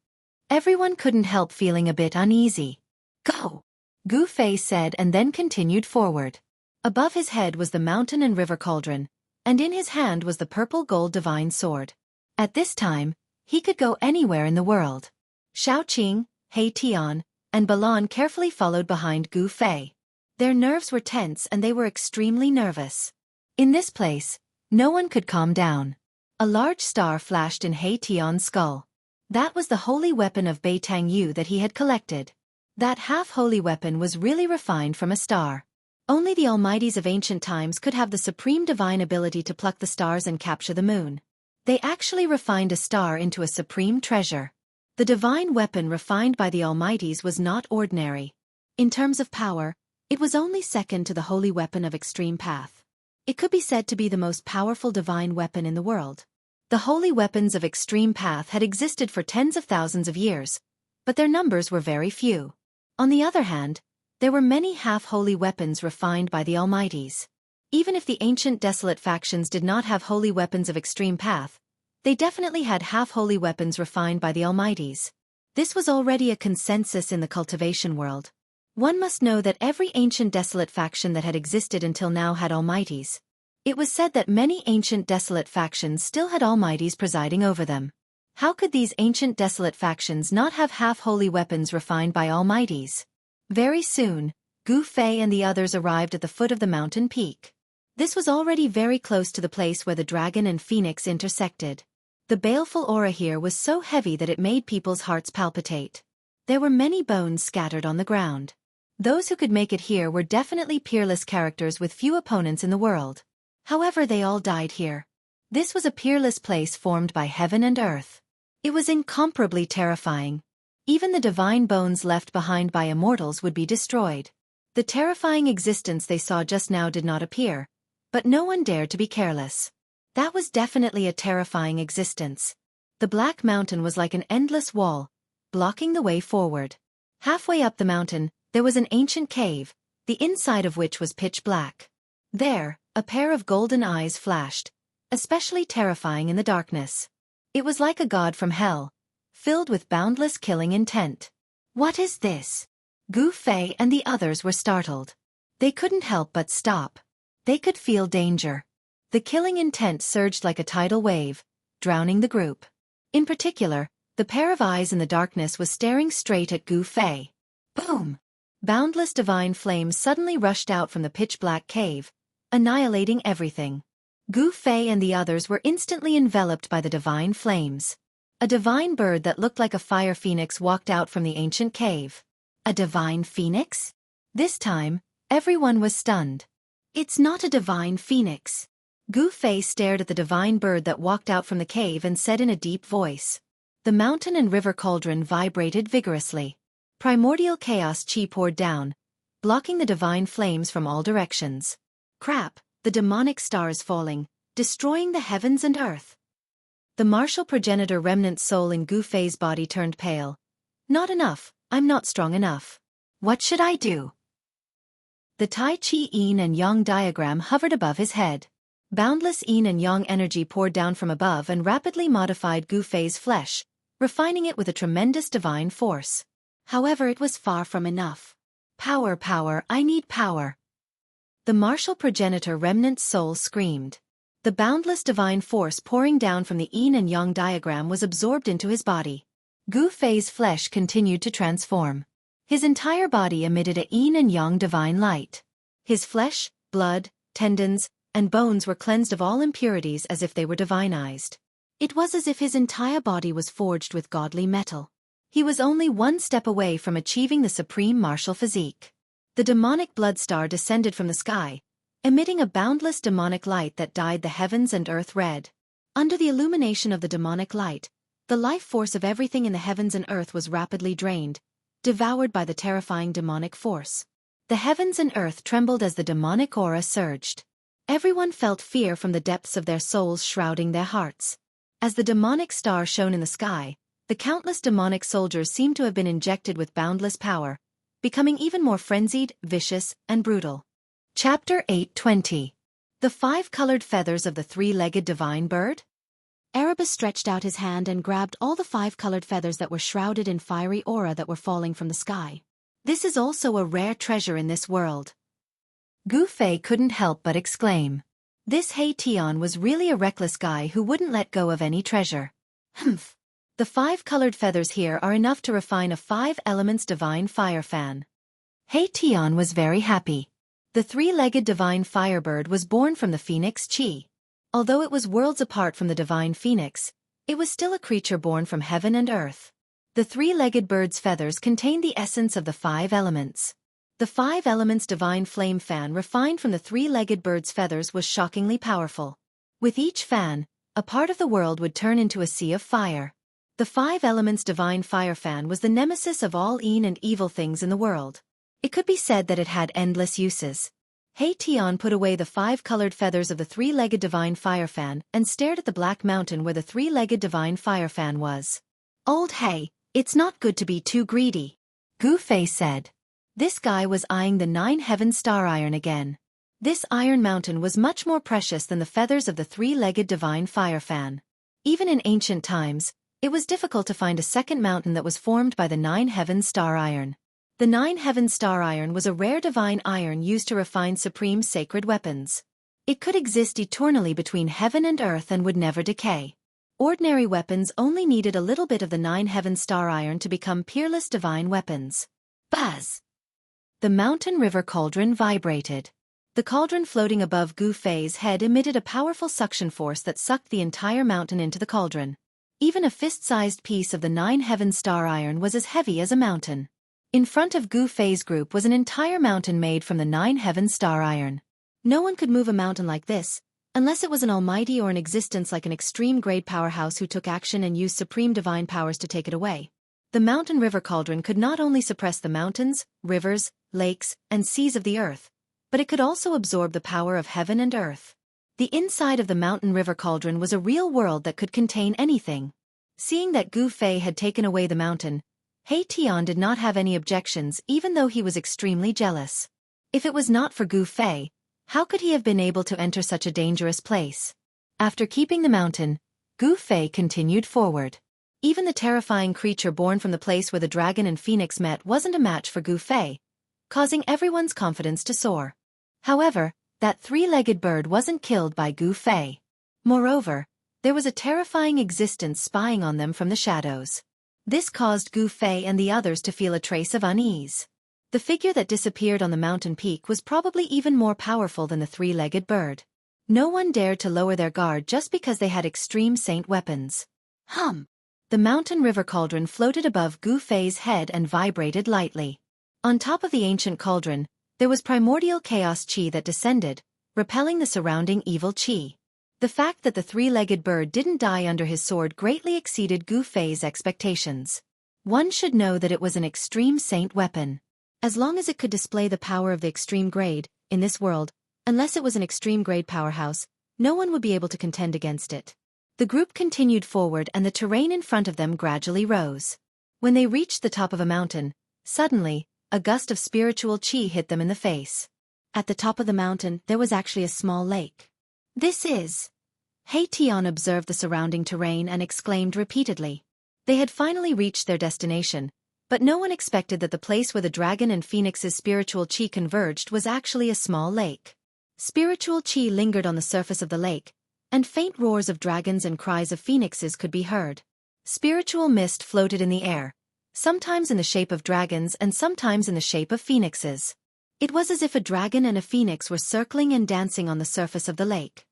Everyone couldn't help feeling a bit uneasy. Go! Gu Fei said and then continued forward. Above his head was the mountain and river cauldron, and in his hand was the purple gold divine sword. At this time, he could go anywhere in the world. Xiaoqing, Tian, and Balon carefully followed behind Gu Fei. Their nerves were tense and they were extremely nervous. In this place, no one could calm down. A large star flashed in He Tian's skull. That was the holy weapon of Yu that he had collected. That half-holy weapon was really refined from a star. Only the Almighties of ancient times could have the supreme divine ability to pluck the stars and capture the moon. They actually refined a star into a supreme treasure. The divine weapon refined by the Almighties was not ordinary. In terms of power, it was only second to the holy weapon of extreme path. It could be said to be the most powerful divine weapon in the world. The holy weapons of extreme path had existed for tens of thousands of years, but their numbers were very few. On the other hand, there were many half-holy weapons refined by the Almighties. Even if the ancient desolate factions did not have holy weapons of extreme path, they definitely had half-holy weapons refined by the Almighties. This was already a consensus in the cultivation world. One must know that every ancient desolate faction that had existed until now had Almighties. It was said that many ancient desolate factions still had Almighties presiding over them. How could these ancient desolate factions not have half-holy weapons refined by Almighties? Very soon, Gu Fei and the others arrived at the foot of the mountain peak. This was already very close to the place where the dragon and phoenix intersected. The baleful aura here was so heavy that it made people's hearts palpitate. There were many bones scattered on the ground. Those who could make it here were definitely peerless characters with few opponents in the world. However, they all died here. This was a peerless place formed by heaven and earth. It was incomparably terrifying. Even the divine bones left behind by immortals would be destroyed. The terrifying existence they saw just now did not appear, but no one dared to be careless. That was definitely a terrifying existence. The Black Mountain was like an endless wall, blocking the way forward. Halfway up the mountain, there was an ancient cave, the inside of which was pitch black. There, a pair of golden eyes flashed, especially terrifying in the darkness. It was like a god from hell, filled with boundless killing intent. What is this? Gu Fei and the others were startled. They couldn't help but stop. They could feel danger. The killing intent surged like a tidal wave, drowning the group. In particular, the pair of eyes in the darkness was staring straight at Gu Fei. Boom! Boundless divine flames suddenly rushed out from the pitch-black cave, annihilating everything. Gu Fei and the others were instantly enveloped by the divine flames. A divine bird that looked like a fire phoenix walked out from the ancient cave. A divine phoenix? This time, everyone was stunned. It's not a divine phoenix. Gu Fei stared at the divine bird that walked out from the cave and said in a deep voice. The mountain and river cauldron vibrated vigorously. Primordial chaos chi poured down, blocking the divine flames from all directions. Crap, the demonic star is falling, destroying the heavens and earth. The martial progenitor remnant soul in Gu Fei's body turned pale. Not enough, I'm not strong enough. What should I do? The Tai Chi Yin and Yang diagram hovered above his head. Boundless Yin and Yang energy poured down from above and rapidly modified Gu Fei's flesh, refining it with a tremendous divine force. However, it was far from enough. Power, power, I need power. The martial progenitor remnant soul screamed. The boundless divine force pouring down from the Yin and Yang diagram was absorbed into his body. Gu Fei's flesh continued to transform. His entire body emitted a Yin and Yang divine light. His flesh, blood, tendons, and bones were cleansed of all impurities as if they were divinized. It was as if his entire body was forged with godly metal. He was only one step away from achieving the supreme martial physique. The demonic blood star descended from the sky, emitting a boundless demonic light that dyed the heavens and earth red. Under the illumination of the demonic light, the life force of everything in the heavens and earth was rapidly drained, devoured by the terrifying demonic force. The heavens and earth trembled as the demonic aura surged. Everyone felt fear from the depths of their souls shrouding their hearts. As the demonic star shone in the sky, the countless demonic soldiers seemed to have been injected with boundless power, becoming even more frenzied, vicious, and brutal. Chapter 8:20. The Five-Colored Feathers of the Three-Legged Divine Bird? Erebus stretched out his hand and grabbed all the five-colored feathers that were shrouded in fiery aura that were falling from the sky. This is also a rare treasure in this world. Gu Fei couldn't help but exclaim. This He Tian was really a reckless guy who wouldn't let go of any treasure. Humph. The five-colored feathers here are enough to refine a five-elements divine fire fan. He Tian was very happy. The three-legged divine firebird was born from the phoenix Qi. Although it was worlds apart from the divine phoenix, it was still a creature born from heaven and earth. The three-legged bird's feathers contained the essence of the five elements. The five elements divine flame fan refined from the three-legged bird's feathers was shockingly powerful. With each fan, a part of the world would turn into a sea of fire. The five elements divine fire fan was the nemesis of all and evil things in the world. It could be said that it had endless uses. He Tian put away the five-colored feathers of the three-legged divine fire fan and stared at the black mountain where the three-legged divine fire fan was. Old He, it's not good to be too greedy, Gu Fei said. This guy was eyeing the 9-heaven star iron again. This iron mountain was much more precious than the feathers of the three-legged divine fire fan. Even in ancient times, it was difficult to find a second mountain that was formed by the 9-heaven star iron. The 9-heaven star iron was a rare divine iron used to refine supreme sacred weapons. It could exist eternally between heaven and earth and would never decay. Ordinary weapons only needed a little bit of the 9-heaven star iron to become peerless divine weapons. Buzz! The mountain river cauldron vibrated. The cauldron floating above Gu Fei's head emitted a powerful suction force that sucked the entire mountain into the cauldron. Even a fist-sized piece of the 9-heaven star iron was as heavy as a mountain. In front of Gu Fei's group was an entire mountain made from the 9-heaven star iron. No one could move a mountain like this, unless it was an almighty or an existence like an extreme-grade powerhouse who took action and used supreme divine powers to take it away. The mountain river cauldron could not only suppress the mountains, rivers, lakes, and seas of the earth, but it could also absorb the power of heaven and earth. The inside of the mountain river cauldron was a real world that could contain anything. Seeing that Gu Fei had taken away the mountain, He Tian did not have any objections even though he was extremely jealous. If it was not for Gu Fei, how could he have been able to enter such a dangerous place? After keeping the mountain, Gu Fei continued forward. Even the terrifying creature born from the place where the dragon and phoenix met wasn't a match for Gu Fei, causing everyone's confidence to soar. However, that three-legged bird wasn't killed by Gu Fei. Moreover, there was a terrifying existence spying on them from the shadows. This caused Gu Fei and the others to feel a trace of unease. The figure that disappeared on the mountain peak was probably even more powerful than the three-legged bird. No one dared to lower their guard just because they had extreme saint weapons. The mountain river cauldron floated above Gu Fei's head and vibrated lightly. On top of the ancient cauldron, there was primordial chaos qi that descended, repelling the surrounding evil qi. The fact that the three-legged bird didn't die under his sword greatly exceeded Gu Fei's expectations. One should know that it was an extreme saint weapon. As long as it could display the power of the extreme grade, in this world, unless it was an extreme grade powerhouse, no one would be able to contend against it. The group continued forward and the terrain in front of them gradually rose. When they reached the top of a mountain, suddenly, a gust of spiritual qi hit them in the face. At the top of the mountain, there was actually a small lake. This is... He Tian observed the surrounding terrain and exclaimed repeatedly. They had finally reached their destination, but no one expected that the place where the dragon and phoenix's spiritual qi converged was actually a small lake. Spiritual qi lingered on the surface of the lake, and faint roars of dragons and cries of phoenixes could be heard. Spiritual mist floated in the air, sometimes in the shape of dragons and sometimes in the shape of phoenixes. It was as if a dragon and a phoenix were circling and dancing on the surface of the lake.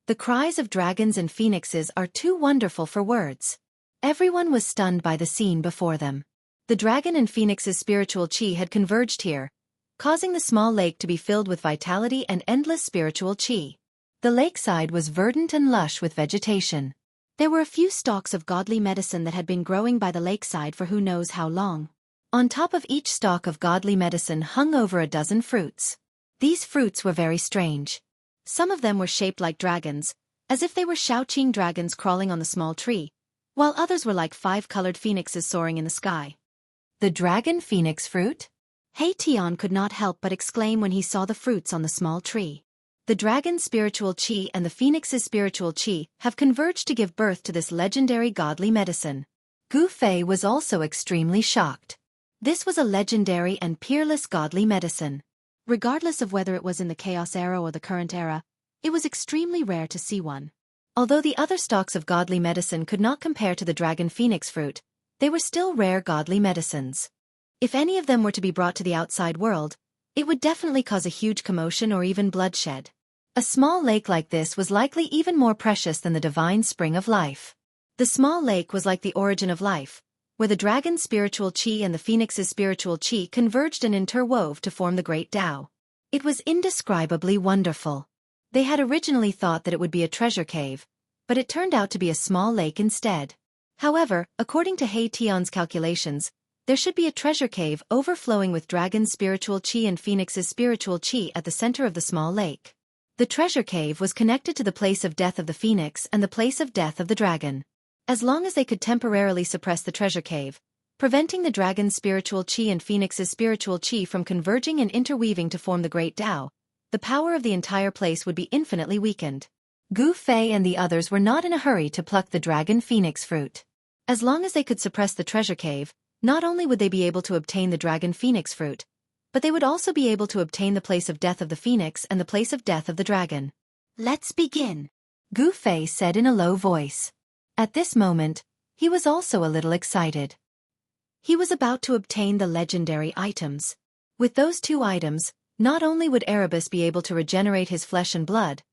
The cries of dragons and phoenixes are too wonderful for words. Everyone was stunned by the scene before them. The dragon and phoenix's spiritual qi had converged here, causing the small lake to be filled with vitality and endless spiritual qi. The lakeside was verdant and lush with vegetation. There were a few stalks of godly medicine that had been growing by the lakeside for who knows how long. On top of each stalk of godly medicine hung over a dozen fruits. These fruits were very strange. Some of them were shaped like dragons, as if they were Shaoqing dragons crawling on the small tree, while others were like 5-colored phoenixes soaring in the sky. The dragon phoenix fruit? He Tian could not help but exclaim when he saw the fruits on the small tree. The dragon's spiritual qi and the phoenix's spiritual qi have converged to give birth to this legendary godly medicine. Gu Fei was also extremely shocked. This was a legendary and peerless godly medicine. Regardless of whether it was in the Chaos Era or the current era, it was extremely rare to see one. Although the other stalks of godly medicine could not compare to the dragon phoenix fruit, they were still rare godly medicines. If any of them were to be brought to the outside world, it would definitely cause a huge commotion or even bloodshed. A small lake like this was likely even more precious than the divine spring of life. The small lake was like the origin of life, where the dragon's spiritual chi and the phoenix's spiritual chi converged and interwove to form the great Tao. It was indescribably wonderful. They had originally thought that it would be a treasure cave, but it turned out to be a small lake instead. However, according to He Tian's calculations, there should be a treasure cave overflowing with dragon's spiritual chi and phoenix's spiritual chi at the center of the small lake. The treasure cave was connected to the place of death of the phoenix and the place of death of the dragon. As long as they could temporarily suppress the treasure cave, preventing the dragon's spiritual chi and phoenix's spiritual chi from converging and interweaving to form the great Tao, the power of the entire place would be infinitely weakened. Gu Fei and the others were not in a hurry to pluck the dragon phoenix fruit. As long as they could suppress the treasure cave, not only would they be able to obtain the dragon phoenix fruit, but they would also be able to obtain the place of death of the phoenix and the place of death of the dragon. Let's begin, Gu Fei said in a low voice. At this moment, he was also a little excited. He was about to obtain the legendary items. With those two items, not only would Erebus be able to regenerate his flesh and blood,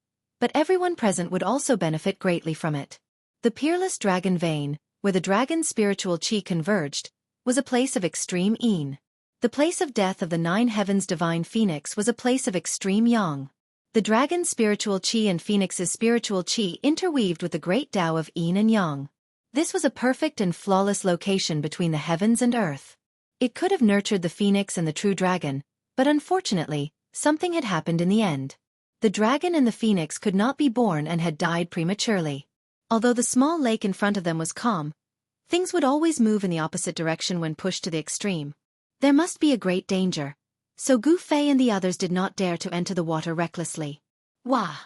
but everyone present would also benefit greatly from it. The peerless dragon vein, where the dragon's spiritual chi converged, was a place of extreme yin. The place of death of the nine heavens divine phoenix was a place of extreme yang. The dragon's spiritual chi and phoenix's spiritual chi interweaved with the great Tao of yin and yang. This was a perfect and flawless location between the heavens and earth. It could have nurtured the phoenix and the true dragon, but unfortunately, something had happened in the end. The dragon and the phoenix could not be born and had died prematurely. Although the small lake in front of them was calm, things would always move in the opposite direction when pushed to the extreme. There must be a great danger, so Gu Fei and the others did not dare to enter the water recklessly. Wah!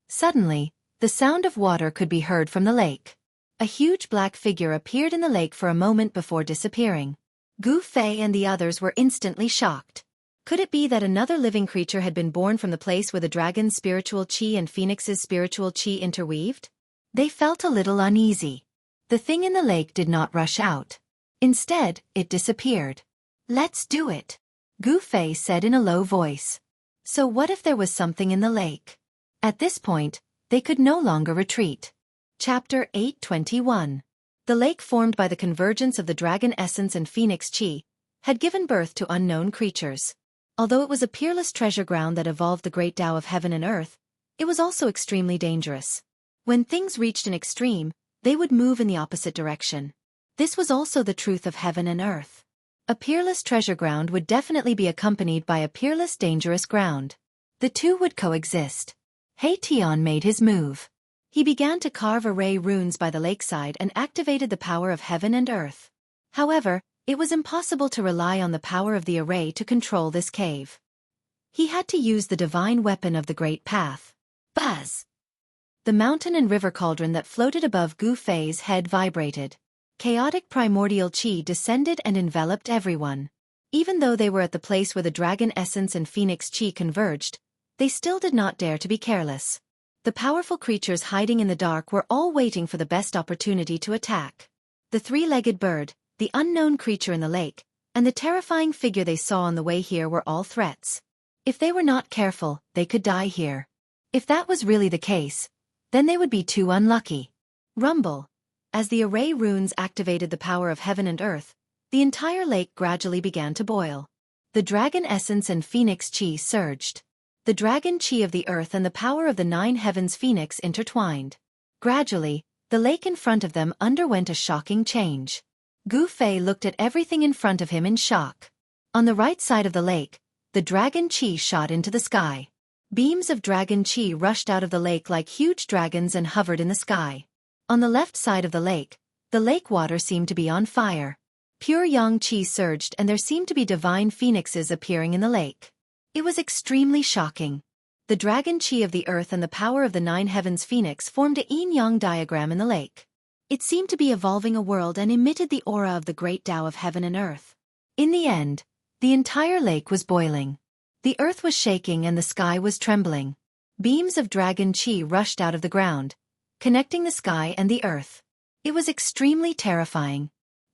Suddenly, the sound of water could be heard from the lake. A huge black figure appeared in the lake for a moment before disappearing. Gu Fei and the others were instantly shocked. Could it be that another living creature had been born from the place where the dragon's spiritual chi and phoenix's spiritual chi interweaved? They felt a little uneasy. The thing in the lake did not rush out. Instead, it disappeared. Let's do it, Gu Fei said in a low voice. So what if there was something in the lake? At this point, they could no longer retreat. Chapter 8:21. The lake formed by the convergence of the dragon essence and phoenix chi had given birth to unknown creatures. Although it was a peerless treasure ground that evolved the great Tao of heaven and earth, it was also extremely dangerous. When things reached an extreme, they would move in the opposite direction. This was also the truth of heaven and earth. A peerless treasure ground would definitely be accompanied by a peerless dangerous ground. The two would coexist. He Tian made his move. He began to carve array runes by the lakeside and activated the power of heaven and earth. However, it was impossible to rely on the power of the array to control this cave. He had to use the divine weapon of the great path. Buzz! The mountain and river cauldron that floated above Gu Fei's head vibrated. Chaotic primordial chi descended and enveloped everyone. Even though they were at the place where the dragon essence and phoenix chi converged, they still did not dare to be careless. The powerful creatures hiding in the dark were all waiting for the best opportunity to attack. The three-legged bird, the unknown creature in the lake, and the terrifying figure they saw on the way here were all threats. If they were not careful, they could die here. If that was really the case, then they would be too unlucky. Rumble. As the array runes activated the power of heaven and earth, the entire lake gradually began to boil. The dragon essence and phoenix chi surged. The dragon chi of the earth and the power of the nine heavens phoenix intertwined. Gradually, the lake in front of them underwent a shocking change. Gu Fei looked at everything in front of him in shock. On the right side of the lake, the dragon chi shot into the sky. Beams of dragon chi rushed out of the lake like huge dragons and hovered in the sky. On the left side of the lake water seemed to be on fire. Pure yang chi surged and there seemed to be divine phoenixes appearing in the lake. It was extremely shocking. The dragon chi of the earth and the power of the nine heavens phoenix formed a yin-yang diagram in the lake. It seemed to be evolving a world and emitted the aura of the great Tao of heaven and earth. In the end, the entire lake was boiling. The earth was shaking and the sky was trembling. Beams of dragon chi rushed out of the ground, connecting the sky and the earth. It was extremely terrifying.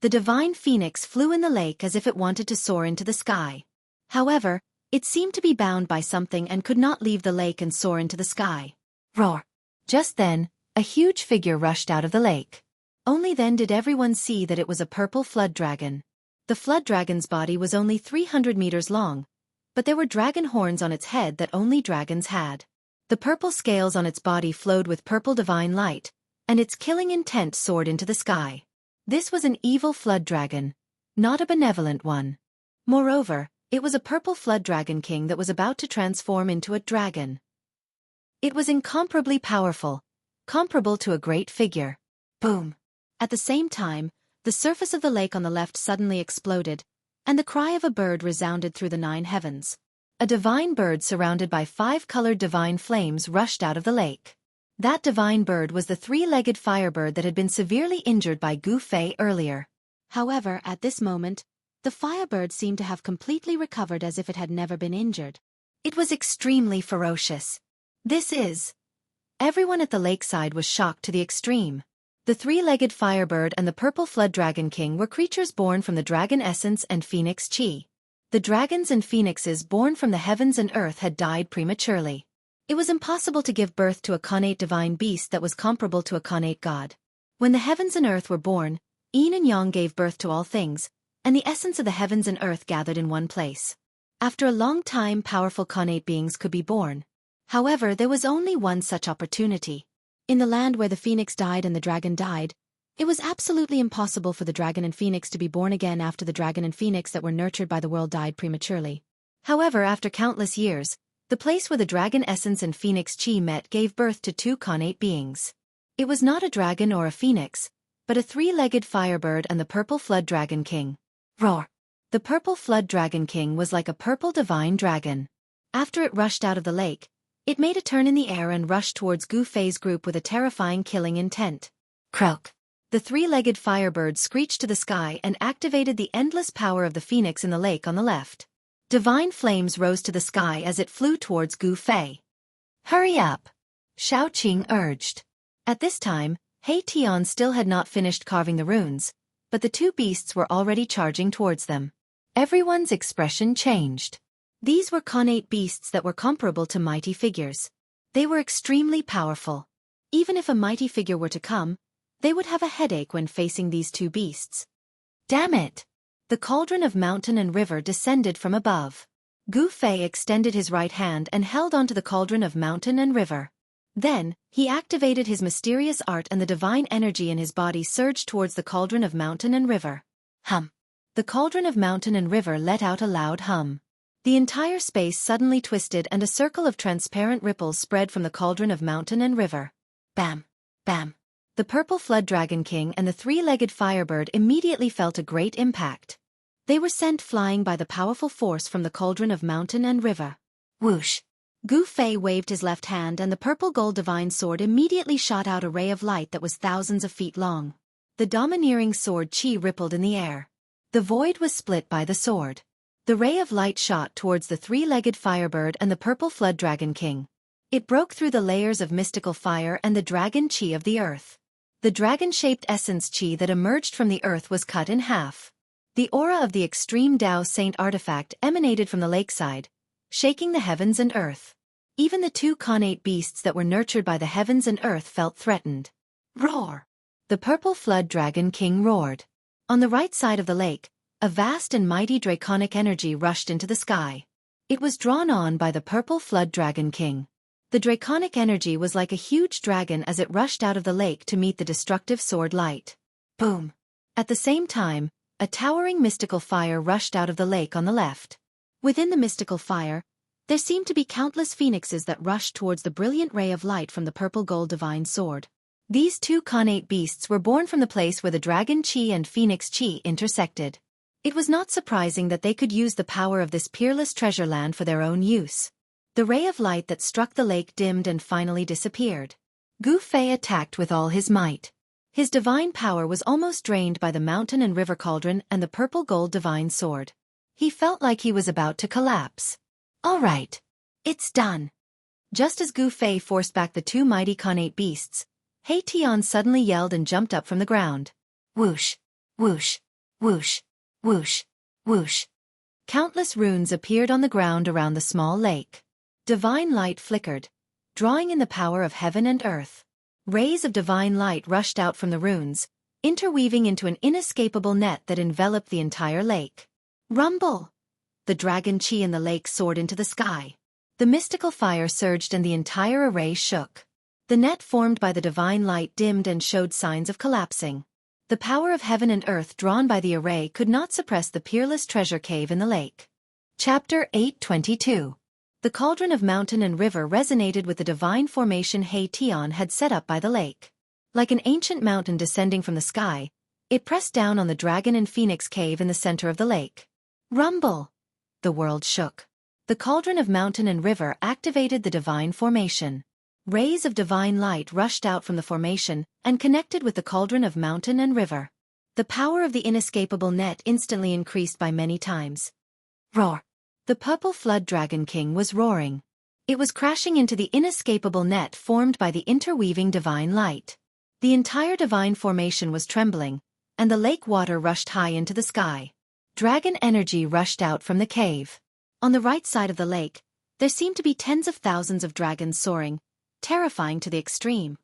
The divine phoenix flew in the lake as if it wanted to soar into the sky. However, it seemed to be bound by something and could not leave the lake and soar into the sky. Roar! Just then, a huge figure rushed out of the lake. Only then did everyone see that it was a purple flood dragon. The flood dragon's body was only 300 meters long, but there were dragon horns on its head that only dragons had. The purple scales on its body flowed with purple divine light, and its killing intent soared into the sky. This was an evil flood dragon, not a benevolent one. Moreover, it was a purple flood dragon king that was about to transform into a dragon. It was incomparably powerful, comparable to a great figure. Boom! At the same time, the surface of the lake on the left suddenly exploded, and the cry of a bird resounded through the 9 heavens. A divine bird surrounded by 5-colored divine flames rushed out of the lake. That divine bird was the 3-legged firebird that had been severely injured by Gu Fei earlier. However, at this moment, the firebird seemed to have completely recovered as if it had never been injured. It was extremely ferocious. Everyone at the lakeside was shocked to the extreme. The 3-legged firebird and the purple flood dragon king were creatures born from the dragon essence and phoenix chi. The dragons and phoenixes born from the heavens and earth had died prematurely. It was impossible to give birth to a connate divine beast that was comparable to a connate god. When the heavens and earth were born, yin and yang gave birth to all things, and the essence of the heavens and earth gathered in one place. After a long time, powerful connate beings could be born. However, there was only one such opportunity. In the land where the phoenix died and the dragon died, it was absolutely impossible for the dragon and phoenix to be born again after the dragon and phoenix that were nurtured by the world died prematurely. However, after countless years, the place where the dragon essence and phoenix chi met gave birth to 2 connate beings. It was not a dragon or a phoenix, but a 3-legged firebird and the purple flood dragon king. Roar! The purple flood dragon king was like a purple divine dragon. After it rushed out of the lake, it made a turn in the air and rushed towards Gu Fei's group with a terrifying killing intent. Croak! The 3-legged firebird screeched to the sky and activated the endless power of the phoenix in the lake on the left. Divine flames rose to the sky as it flew towards Gu Fei. Hurry up! Shao Qing urged. At this time, He Tian still had not finished carving the runes, but the 2 beasts were already charging towards them. Everyone's expression changed. These were connate beasts that were comparable to mighty figures. They were extremely powerful. Even if a mighty figure were to come, they would have a headache when facing these 2 beasts. Damn it! The cauldron of mountain and river descended from above. Gu Fei extended his right hand and held onto the cauldron of mountain and river. Then, he activated his mysterious art and the divine energy in his body surged towards the cauldron of mountain and river. Hum! The cauldron of mountain and river let out a loud hum. The entire space suddenly twisted and a circle of transparent ripples spread from the cauldron of mountain and river. Bam! Bam! The purple flood dragon king and the 3-legged firebird immediately felt a great impact. They were sent flying by the powerful force from the cauldron of mountain and river. Whoosh! Gu Fei waved his left hand and the purple gold divine sword immediately shot out a ray of light that was thousands of feet long. The domineering sword chi rippled in the air. The void was split by the sword. The ray of light shot towards the 3-legged firebird and the purple flood dragon king. It broke through the layers of mystical fire and the dragon chi of the earth. The dragon-shaped essence chi that emerged from the earth was cut in half. The aura of the extreme Dao Saint artifact emanated from the lakeside, shaking the heavens and earth. Even the 2 connate beasts that were nurtured by the heavens and earth felt threatened. Roar! The purple flood dragon king roared. On the right side of the lake, a vast and mighty draconic energy rushed into the sky. It was drawn on by the purple flood dragon king. The draconic energy was like a huge dragon as it rushed out of the lake to meet the destructive sword light. Boom! At the same time, a towering mystical fire rushed out of the lake on the left. Within the mystical fire, there seemed to be countless phoenixes that rushed towards the brilliant ray of light from the purple gold divine sword. These 2 connate beasts were born from the place where the dragon chi and phoenix chi intersected. It was not surprising that they could use the power of this peerless treasure land for their own use. The ray of light that struck the lake dimmed and finally disappeared. Gu Fei attacked with all his might. His divine power was almost drained by the mountain and river cauldron and the purple gold divine sword. He felt like he was about to collapse. All right. It's done. Just as Gu Fei forced back the 2 mighty connate beasts, He Tian suddenly yelled and jumped up from the ground. Whoosh! Whoosh! Whoosh, whoosh, whoosh. Countless runes appeared on the ground around the small lake. Divine light flickered, drawing in the power of heaven and earth. Rays of divine light rushed out from the runes, interweaving into an inescapable net that enveloped the entire lake. Rumble! The dragon chi in the lake soared into the sky. The mystical fire surged and the entire array shook. The net formed by the divine light dimmed and showed signs of collapsing. The power of heaven and earth drawn by the array could not suppress the peerless treasure cave in the lake. Chapter 822. The cauldron of mountain and river resonated with the divine formation He Tian had set up by the lake. Like an ancient mountain descending from the sky, it pressed down on the dragon and phoenix cave in the center of the lake. Rumble! The world shook. The cauldron of mountain and river activated the divine formation. Rays of divine light rushed out from the formation and connected with the cauldron of mountain and river. The power of the inescapable net instantly increased by many times. Roar! The purple flood dragon king was roaring. It was crashing into the inescapable net formed by the interweaving divine light. The entire divine formation was trembling, and the lake water rushed high into the sky. Dragon energy rushed out from the cave. On the right side of the lake, there seemed to be tens of thousands of dragons soaring, terrifying to the extreme.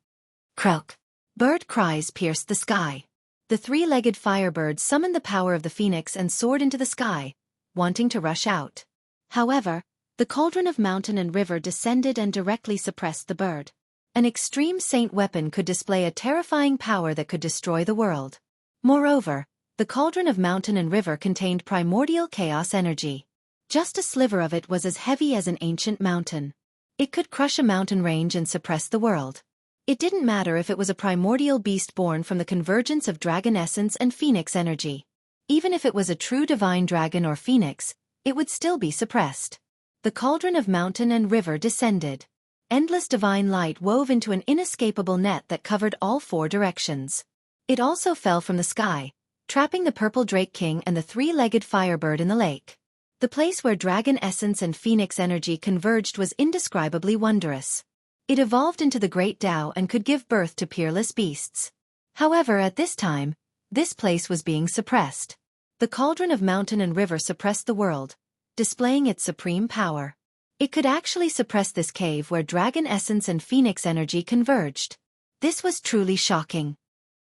Croak! Bird cries pierced the sky. The three-legged firebird summoned the power of the phoenix and soared into the sky, wanting to rush out. However, the cauldron of mountain and river descended and directly suppressed the bird. An extreme saint weapon could display a terrifying power that could destroy the world. Moreover, the cauldron of mountain and river contained primordial chaos energy. Just a sliver of it was as heavy as an ancient mountain. It could crush a mountain range and suppress the world. It didn't matter if it was a primordial beast born from the convergence of dragon essence and phoenix energy. Even if it was a true divine dragon or phoenix, it would still be suppressed. The cauldron of mountain and river descended. Endless divine light wove into an inescapable net that covered all four directions. It also fell from the sky, trapping the purple drake king and the three-legged firebird in the lake. The place where dragon essence and phoenix energy converged was indescribably wondrous. It evolved into the great Tao and could give birth to peerless beasts. However, at this time, this place was being suppressed. The cauldron of mountain and river suppressed the world, displaying its supreme power. It could actually suppress this cave where dragon essence and phoenix energy converged. This was truly shocking.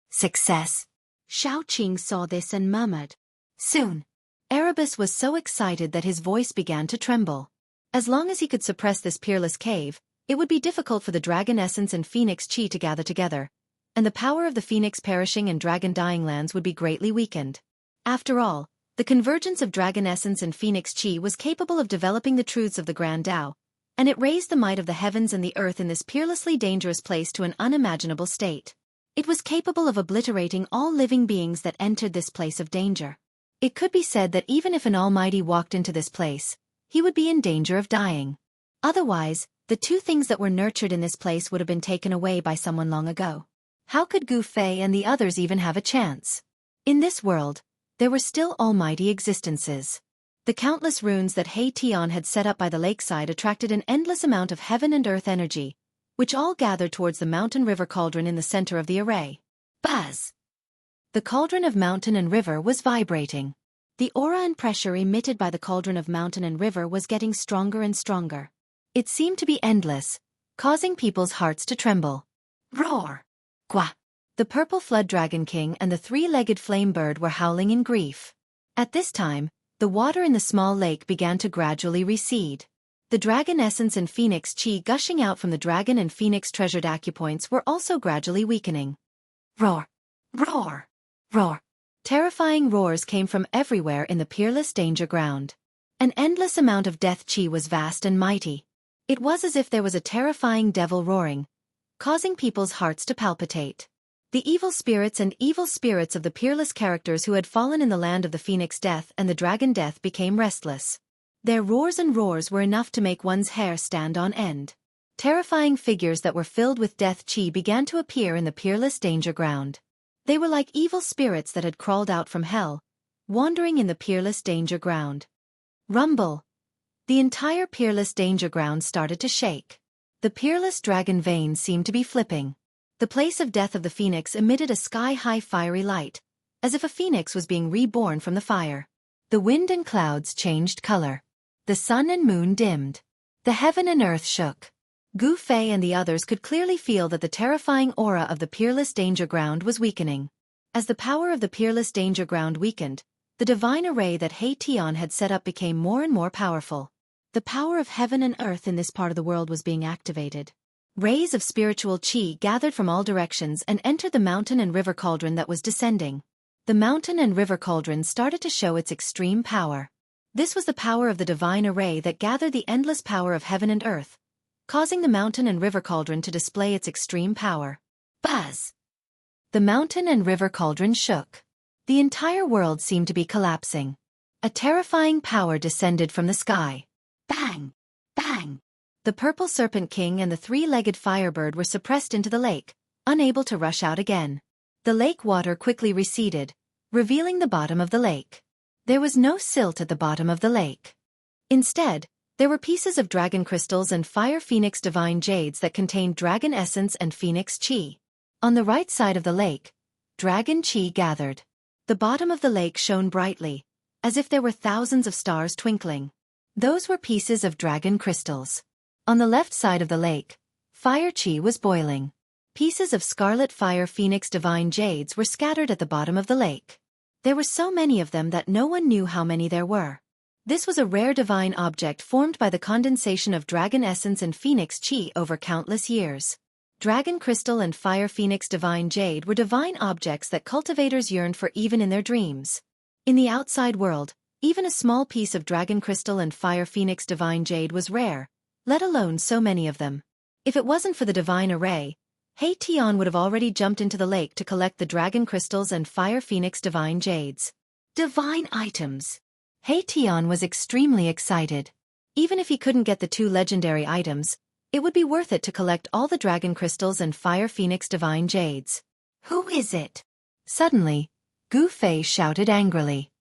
Success! Xiao Qing saw this and murmured. Soon. Erebus was so excited that his voice began to tremble. As long as he could suppress this peerless cave, it would be difficult for the dragon essence and phoenix chi to gather together, and the power of the phoenix perishing and dragon dying lands would be greatly weakened. After all, the convergence of dragon essence and phoenix chi was capable of developing the truths of the Grand Tao, and it raised the might of the heavens and the earth in this peerlessly dangerous place to an unimaginable state. It was capable of obliterating all living beings that entered this place of danger. It could be said that even if an almighty walked into this place, he would be in danger of dying. Otherwise, the two things that were nurtured in this place would have been taken away by someone long ago. How could Gu Fei and the others even have a chance? In this world, there were still almighty existences. The countless runes that He Tian had set up by the lakeside attracted an endless amount of heaven and earth energy, which all gathered towards the mountain-river cauldron in the center of the array. Buzz! The cauldron of mountain and river was vibrating. The aura and pressure emitted by the cauldron of mountain and river was getting stronger and stronger. It seemed to be endless, causing people's hearts to tremble. Roar! Gua! The purple flood dragon king and the three-legged flame bird were howling in grief. At this time, the water in the small lake began to gradually recede. The dragon essence and phoenix chi gushing out from the dragon and phoenix treasured acupoints were also gradually weakening. Roar! Roar! Roar! Terrifying roars came from everywhere in the peerless danger ground. An endless amount of death chi was vast and mighty. It was as if there was a terrifying devil roaring, causing people's hearts to palpitate. The evil spirits of the peerless characters who had fallen in the land of the phoenix death and the dragon death became restless. Their roars and roars were enough to make one's hair stand on end. Terrifying figures that were filled with death chi began to appear in the peerless danger ground. They were like evil spirits that had crawled out from hell, wandering in the peerless danger ground. Rumble! The entire peerless danger ground started to shake. The peerless dragon veins seemed to be flipping. The place of death of the phoenix emitted a sky-high fiery light, as if a phoenix was being reborn from the fire. The wind and clouds changed color. The sun and moon dimmed. The heaven and earth shook. Gu Fei and the others could clearly feel that the terrifying aura of the peerless danger ground was weakening. As the power of the peerless danger ground weakened, the divine array that He Tian had set up became more and more powerful. The power of heaven and earth in this part of the world was being activated. Rays of spiritual qi gathered from all directions and entered the mountain and river cauldron that was descending. The mountain and river cauldron started to show its extreme power. This was the power of the divine array that gathered the endless power of heaven and earth, causing the mountain and river cauldron to display its extreme power. Buzz! The mountain and river cauldron shook. The entire world seemed to be collapsing. A terrifying power descended from the sky. Bang! Bang! The purple serpent king and the three-legged firebird were suppressed into the lake, unable to rush out again. The lake water quickly receded, revealing the bottom of the lake. There was no silt at the bottom of the lake. Instead, there were pieces of dragon crystals and fire phoenix divine jades that contained dragon essence and phoenix chi. On the right side of the lake, dragon chi gathered. The bottom of the lake shone brightly, as if there were thousands of stars twinkling. Those were pieces of dragon crystals. On the left side of the lake, fire chi was boiling. Pieces of scarlet fire phoenix divine jades were scattered at the bottom of the lake. There were so many of them that no one knew how many there were. This was a rare divine object formed by the condensation of dragon essence and phoenix chi over countless years. Dragon crystal and fire phoenix divine jade were divine objects that cultivators yearned for even in their dreams. In the outside world, even a small piece of dragon crystal and fire phoenix divine jade was rare, let alone so many of them. If it wasn't for the divine array, He Tian would have already jumped into the lake to collect the dragon crystals and fire phoenix divine jades. Divine items! He Tian was extremely excited. Even if he couldn't get the two legendary items, it would be worth it to collect all the dragon crystals and fire phoenix divine jades. Who is it? Suddenly, Gu Fei shouted angrily.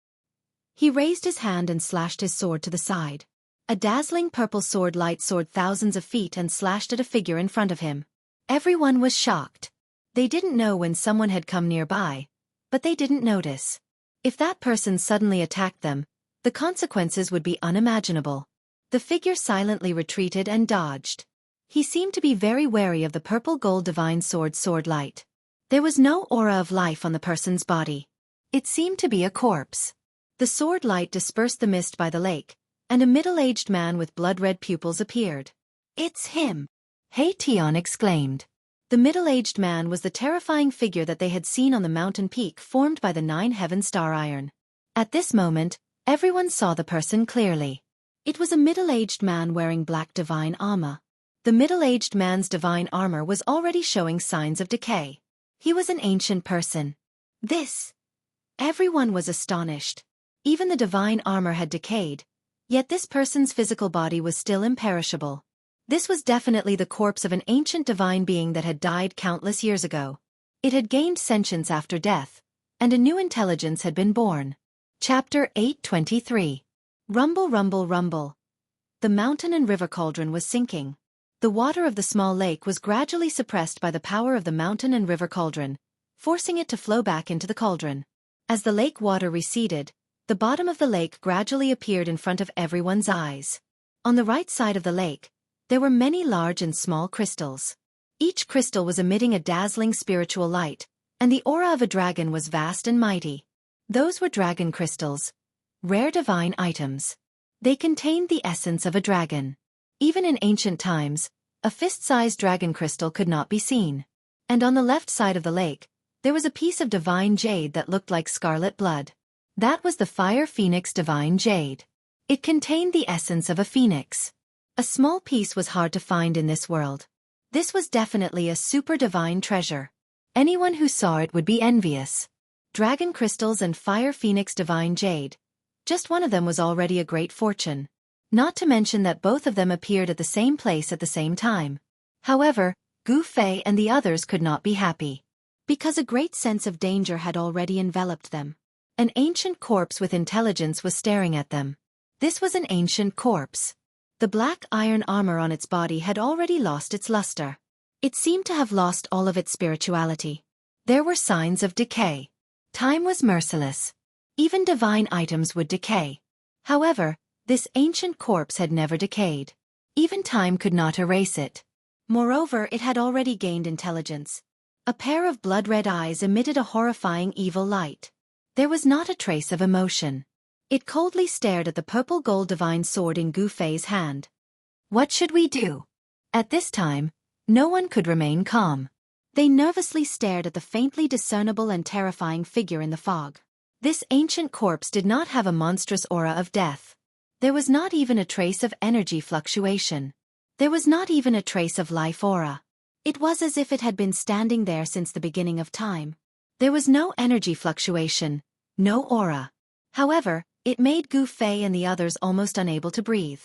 He raised his hand and slashed his sword to the side. A dazzling purple sword light soared thousands of feet and slashed at a figure in front of him. Everyone was shocked. They didn't know when someone had come nearby, but they didn't notice. If that person suddenly attacked them, the consequences would be unimaginable. The figure silently retreated and dodged. He seemed to be very wary of the purple gold divine sword light. There was no aura of life on the person's body. It seemed to be a corpse. The sword light dispersed the mist by the lake, and a middle-aged man with blood-red pupils appeared. It's him! He Tian exclaimed. The middle-aged man was the terrifying figure that they had seen on the mountain peak formed by the 9-heaven star iron. At this moment, everyone saw the person clearly. It was a middle-aged man wearing black divine armor. The middle-aged man's divine armor was already showing signs of decay. He was an ancient person. Everyone was astonished. Even the divine armor had decayed, yet this person's physical body was still imperishable. This was definitely the corpse of an ancient divine being that had died countless years ago. It had gained sentience after death, and a new intelligence had been born. Chapter 823. Rumble, rumble, rumble. The mountain and river cauldron was sinking. The water of the small lake was gradually suppressed by the power of the mountain and river cauldron, forcing it to flow back into the cauldron. As the lake water receded, the bottom of the lake gradually appeared in front of everyone's eyes. On the right side of the lake, there were many large and small crystals. Each crystal was emitting a dazzling spiritual light, and the aura of a dragon was vast and mighty. Those were dragon crystals, rare divine items. They contained the essence of a dragon. Even in ancient times, a fist-sized dragon crystal could not be seen. And on the left side of the lake, there was a piece of divine jade that looked like scarlet blood. That was the fire phoenix divine jade. It contained the essence of a phoenix. A small piece was hard to find in this world. This was definitely a super divine treasure. Anyone who saw it would be envious. Dragon crystals and fire phoenix divine jade. Just one of them was already a great fortune. Not to mention that both of them appeared at the same place at the same time. However, Gu Fei and the others could not be happy. Because a great sense of danger had already enveloped them. An ancient corpse with intelligence was staring at them. This was an ancient corpse. The black iron armor on its body had already lost its luster. It seemed to have lost all of its spirituality. There were signs of decay. Time was merciless. Even divine items would decay. However, this ancient corpse had never decayed. Even time could not erase it. Moreover, it had already gained intelligence. A pair of blood-red eyes emitted a horrifying evil light. There was not a trace of emotion. It coldly stared at the purple gold divine sword in Gu Fei's hand. What should we do? At this time, no one could remain calm. They nervously stared at the faintly discernible and terrifying figure in the fog. This ancient corpse did not have a monstrous aura of death. There was not even a trace of energy fluctuation. There was not even a trace of life aura. It was as if it had been standing there since the beginning of time. There was no energy fluctuation, no aura. However, it made Gu Fei and the others almost unable to breathe.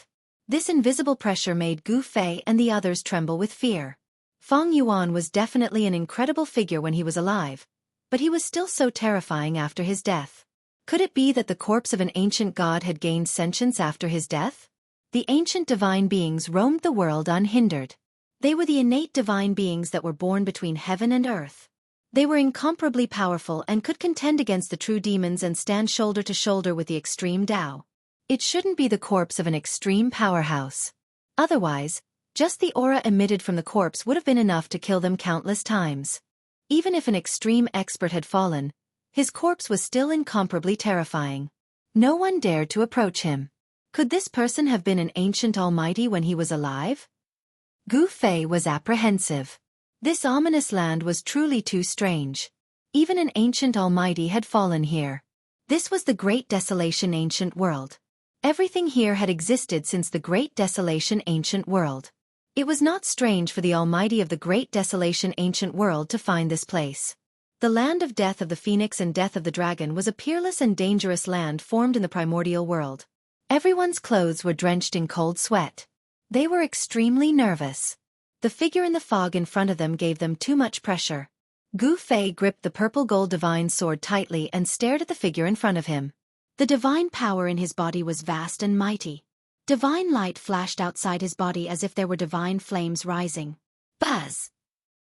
This invisible pressure made Gu Fei and the others tremble with fear. Feng Yuan was definitely an incredible figure when he was alive, but he was still so terrifying after his death. Could it be that the corpse of an ancient god had gained sentience after his death? The ancient divine beings roamed the world unhindered. They were the innate divine beings that were born between heaven and earth. They were incomparably powerful and could contend against the true demons and stand shoulder to shoulder with the extreme Tao. It shouldn't be the corpse of an extreme powerhouse. Otherwise, just the aura emitted from the corpse would have been enough to kill them countless times. Even if an extreme expert had fallen, his corpse was still incomparably terrifying. No one dared to approach him. Could this person have been an ancient almighty when he was alive? Gu Fei was apprehensive. This ominous land was truly too strange. Even an ancient almighty had fallen here. This was the Great Desolation Ancient World. Everything here had existed since the Great Desolation Ancient World. It was not strange for the almighty of the Great Desolation Ancient World to find this place. The land of death of the phoenix and death of the dragon was a peerless and dangerous land formed in the primordial world. Everyone's clothes were drenched in cold sweat. They were extremely nervous. The figure in the fog in front of them gave them too much pressure. Gu Fei gripped the purple gold divine sword tightly and stared at the figure in front of him. The divine power in his body was vast and mighty. Divine light flashed outside his body as if there were divine flames rising. Buzz!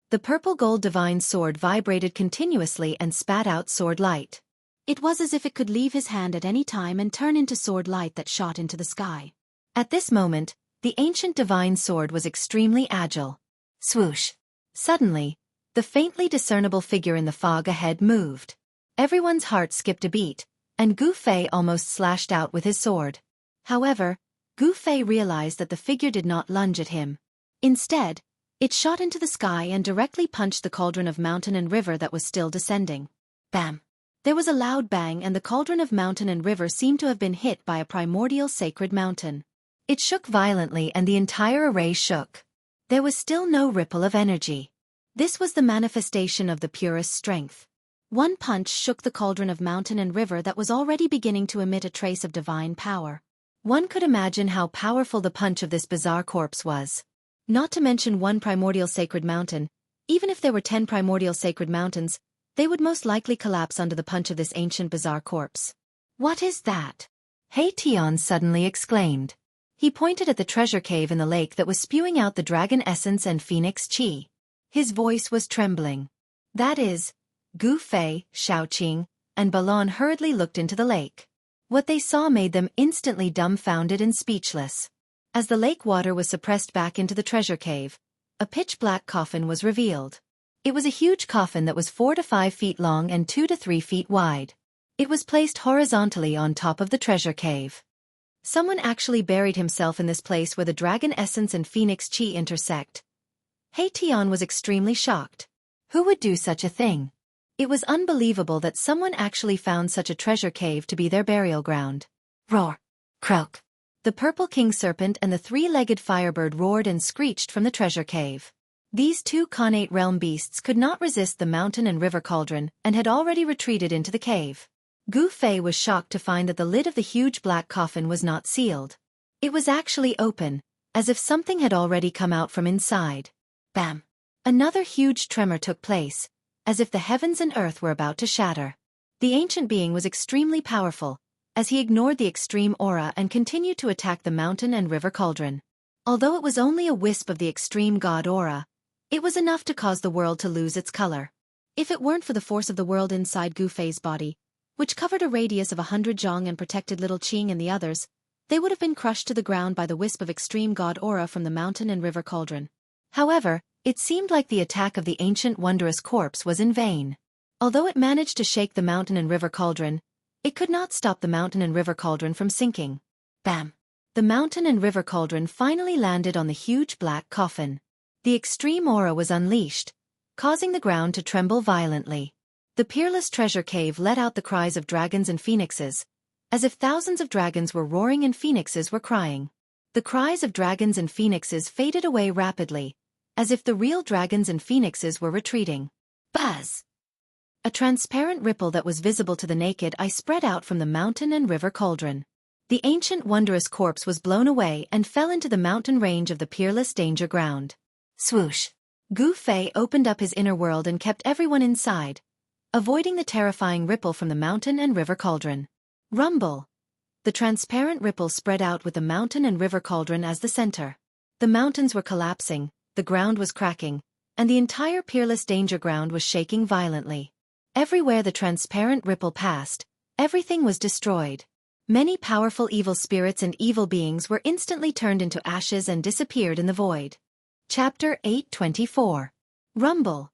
The purple gold divine sword vibrated continuously and spat out sword light. It was as if it could leave his hand at any time and turn into sword light that shot into the sky. At this moment, the ancient divine sword was extremely agile. Swoosh! Suddenly, the faintly discernible figure in the fog ahead moved. Everyone's heart skipped a beat, and Gu Fei almost slashed out with his sword. However, Gu Fei realized that the figure did not lunge at him. Instead, it shot into the sky and directly punched the cauldron of mountain and river that was still descending. Bam! There was a loud bang and the cauldron of mountain and river seemed to have been hit by a primordial sacred mountain. It shook violently and the entire array shook. There was still no ripple of energy. This was the manifestation of the purest strength. One punch shook the cauldron of mountain and river that was already beginning to emit a trace of divine power. One could imagine how powerful the punch of this bizarre corpse was. Not to mention one primordial sacred mountain, even if there were 10 primordial sacred mountains, they would most likely collapse under the punch of this ancient bizarre corpse. What is that? He Tian suddenly exclaimed. He pointed at the treasure cave in the lake that was spewing out the dragon essence and phoenix chi. His voice was trembling. That is, Gu Fei, Shaoqing, and Balon hurriedly looked into the lake. What they saw made them instantly dumbfounded and speechless. As the lake water was suppressed back into the treasure cave, a pitch-black coffin was revealed. It was a huge coffin that was 4 to 5 feet long and 2 to 3 feet wide. It was placed horizontally on top of the treasure cave. Someone actually buried himself in this place where the dragon essence and phoenix chi intersect. He Tian was extremely shocked. Who would do such a thing? It was unbelievable that someone actually found such a treasure cave to be their burial ground. Roar! Croak! The purple king serpent and the 3-legged firebird roared and screeched from the treasure cave. These 2 connate realm beasts could not resist the mountain and river cauldron and had already retreated into the cave. Gu Fei was shocked to find that the lid of the huge black coffin was not sealed. It was actually open, as if something had already come out from inside. Bam! Another huge tremor took place, as if the heavens and earth were about to shatter. The ancient being was extremely powerful, as he ignored the extreme aura and continued to attack the mountain and river cauldron. Although it was only a wisp of the extreme god aura, it was enough to cause the world to lose its color. If it weren't for the force of the world inside Gu Fei's body, which covered a radius of 100 zhang and protected little Qing and the others, they would have been crushed to the ground by the wisp of extreme god aura from the mountain and river cauldron. However, it seemed like the attack of the ancient wondrous corpse was in vain. Although it managed to shake the mountain and river cauldron, it could not stop the mountain and river cauldron from sinking. Bam! The mountain and river cauldron finally landed on the huge black coffin. The extreme aura was unleashed, causing the ground to tremble violently. The peerless treasure cave let out the cries of dragons and phoenixes, as if thousands of dragons were roaring and phoenixes were crying. The cries of dragons and phoenixes faded away rapidly, as if the real dragons and phoenixes were retreating. Buzz! A transparent ripple that was visible to the naked eye spread out from the mountain and river cauldron. The ancient wondrous corpse was blown away and fell into the mountain range of the peerless danger ground. Swoosh! Gu Fei opened up his inner world and kept everyone inside, avoiding the terrifying ripple from the mountain and river cauldron. Rumble! The transparent ripple spread out with the mountain and river cauldron as the center. The mountains were collapsing, the ground was cracking, and the entire peerless danger ground was shaking violently. Everywhere the transparent ripple passed, everything was destroyed. Many powerful evil spirits and evil beings were instantly turned into ashes and disappeared in the void. Chapter 824. Rumble.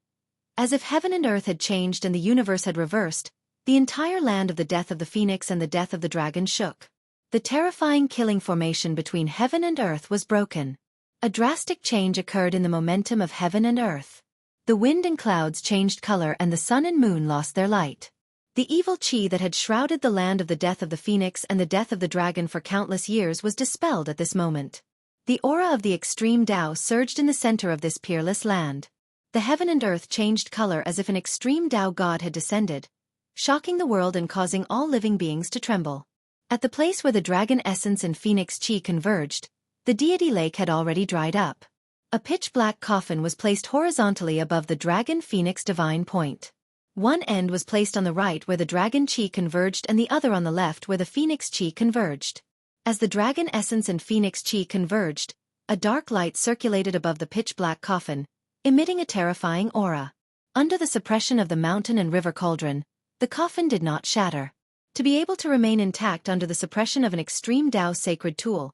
As if heaven and earth had changed and the universe had reversed, the entire land of the death of the phoenix and the death of the dragon shook. The terrifying killing formation between heaven and earth was broken. A drastic change occurred in the momentum of heaven and earth. The wind and clouds changed color and the sun and moon lost their light. The evil qi that had shrouded the land of the death of the phoenix and the death of the dragon for countless years was dispelled at this moment. The aura of the extreme Tao surged in the center of this peerless land. The heaven and earth changed color as if an extreme Tao god had descended, shocking the world and causing all living beings to tremble. At the place where the dragon essence and phoenix qi converged, the deity lake had already dried up. A pitch-black coffin was placed horizontally above the dragon-phoenix divine point. One end was placed on the right where the dragon qi converged and the other on the left where the phoenix qi converged. As the dragon essence and phoenix qi converged, a dark light circulated above the pitch-black coffin, emitting a terrifying aura. Under the suppression of the mountain and river cauldron, the coffin did not shatter. To be able to remain intact under the suppression of an extreme Tao sacred tool,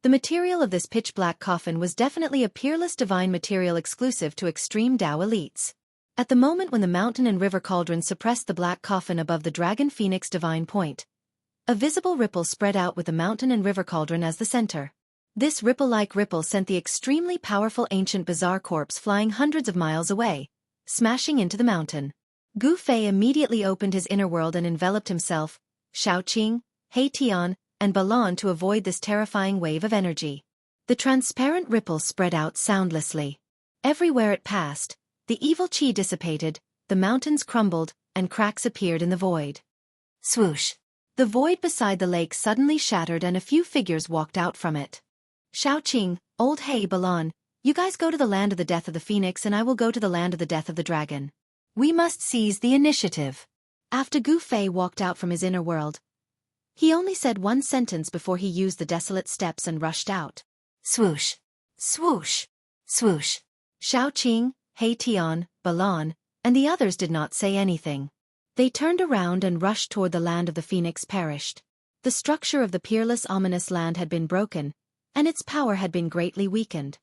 the material of this pitch-black coffin was definitely a peerless divine material exclusive to extreme Tao elites. At the moment when the mountain and river cauldron suppressed the black coffin above the dragon phoenix divine point, a visible ripple spread out with the mountain and river cauldron as the center. This ripple-like ripple sent the extremely powerful ancient bizarre corpse flying hundreds of miles away, smashing into the mountain. Gu Fei immediately opened his inner world and enveloped himself, Xiaoqing, He Tian, and Balan to avoid this terrifying wave of energy. The transparent ripple spread out soundlessly. Everywhere it passed, the evil qi dissipated, the mountains crumbled, and cracks appeared in the void. Swoosh! The void beside the lake suddenly shattered and a few figures walked out from it. Xiaoqing, old He Balan, you guys go to the land of the death of the phoenix and I will go to the land of the death of the dragon. We must seize the initiative. After Gu Fei walked out from his inner world, he only said one sentence before he used the desolate steps and rushed out. Swoosh! Swoosh! Swoosh! Xiaoqing, He Tian, Balan, and the others did not say anything. They turned around and rushed toward the land of the phoenix perished. The structure of the peerless ominous land had been broken, and its power had been greatly weakened.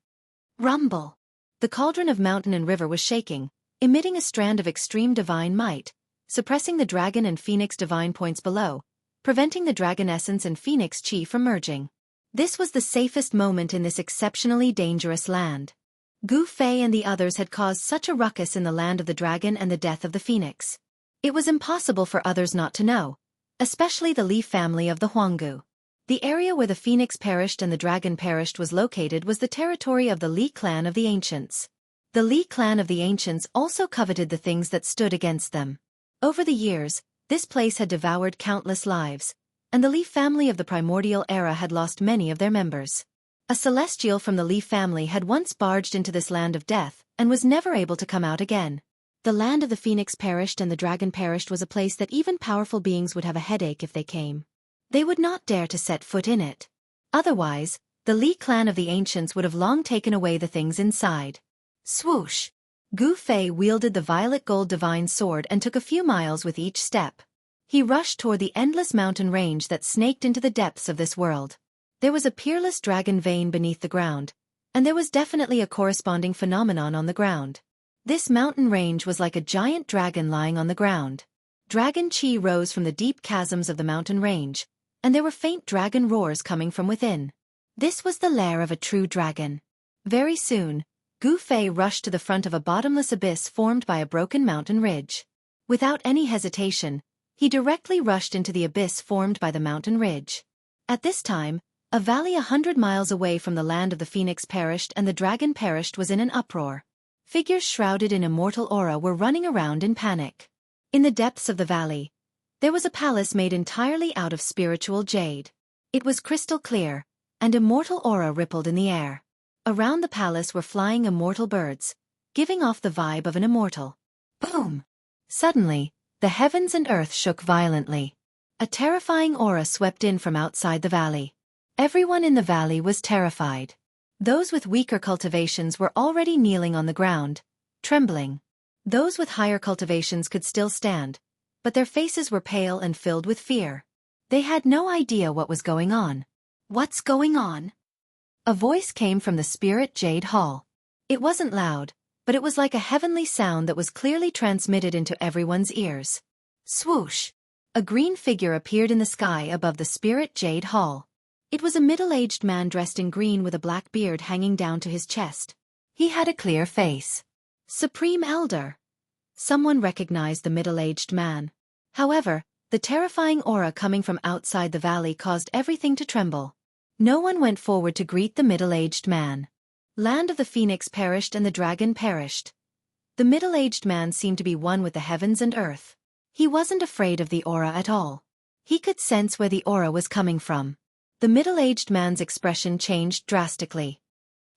Rumble! The cauldron of mountain and river was shaking, emitting a strand of extreme divine might, suppressing the dragon and phoenix divine points below, preventing the dragon essence and phoenix qi from merging. This was the safest moment in this exceptionally dangerous land. Gu Fei and the others had caused such a ruckus in the land of the dragon and the death of the phoenix. It was impossible for others not to know, especially the Li family of the Huanggu. The area where the phoenix perished and the dragon perished was located was the territory of the Li clan of the ancients. The Li clan of the ancients also coveted the things that stood against them. Over the years, this place had devoured countless lives, and the Li family of the primordial era had lost many of their members. A celestial from the Li family had once barged into this land of death and was never able to come out again. The land of the phoenix perished and the dragon perished was a place that even powerful beings would have a headache if they came. They would not dare to set foot in it. Otherwise, the Li clan of the ancients would have long taken away the things inside. Swoosh! Gu Fei wielded the violet gold divine sword and took a few miles with each step. He rushed toward the endless mountain range that snaked into the depths of this world. There was a peerless dragon vein beneath the ground, and there was definitely a corresponding phenomenon on the ground. This mountain range was like a giant dragon lying on the ground. Dragon qi rose from the deep chasms of the mountain range, and there were faint dragon roars coming from within. This was the lair of a true dragon. Very soon, Gu Fei rushed to the front of a bottomless abyss formed by a broken mountain ridge. Without any hesitation, he directly rushed into the abyss formed by the mountain ridge. At this time, a valley 100 miles away from the land of the phoenix perished and the dragon perished was in an uproar. Figures shrouded in immortal aura were running around in panic. In the depths of the valley, there was a palace made entirely out of spiritual jade. It was crystal clear, and immortal aura rippled in the air. Around the palace were flying immortal birds, giving off the vibe of an immortal. Boom! Suddenly, the heavens and earth shook violently. A terrifying aura swept in from outside the valley. Everyone in the valley was terrified. Those with weaker cultivations were already kneeling on the ground, trembling. Those with higher cultivations could still stand, but their faces were pale and filled with fear. They had no idea what was going on. What's going on? A voice came from the Spirit Jade Hall. It wasn't loud, but it was like a heavenly sound that was clearly transmitted into everyone's ears. Swoosh! A green figure appeared in the sky above the Spirit Jade Hall. It was a middle-aged man dressed in green with a black beard hanging down to his chest. He had a clear face. Supreme Elder! Someone recognized the middle-aged man. However, the terrifying aura coming from outside the valley caused everything to tremble. No one went forward to greet the middle-aged man. Land of the Phoenix perished and the dragon perished. The middle-aged man seemed to be one with the heavens and earth. He wasn't afraid of the aura at all. He could sense where the aura was coming from. The middle-aged man's expression changed drastically.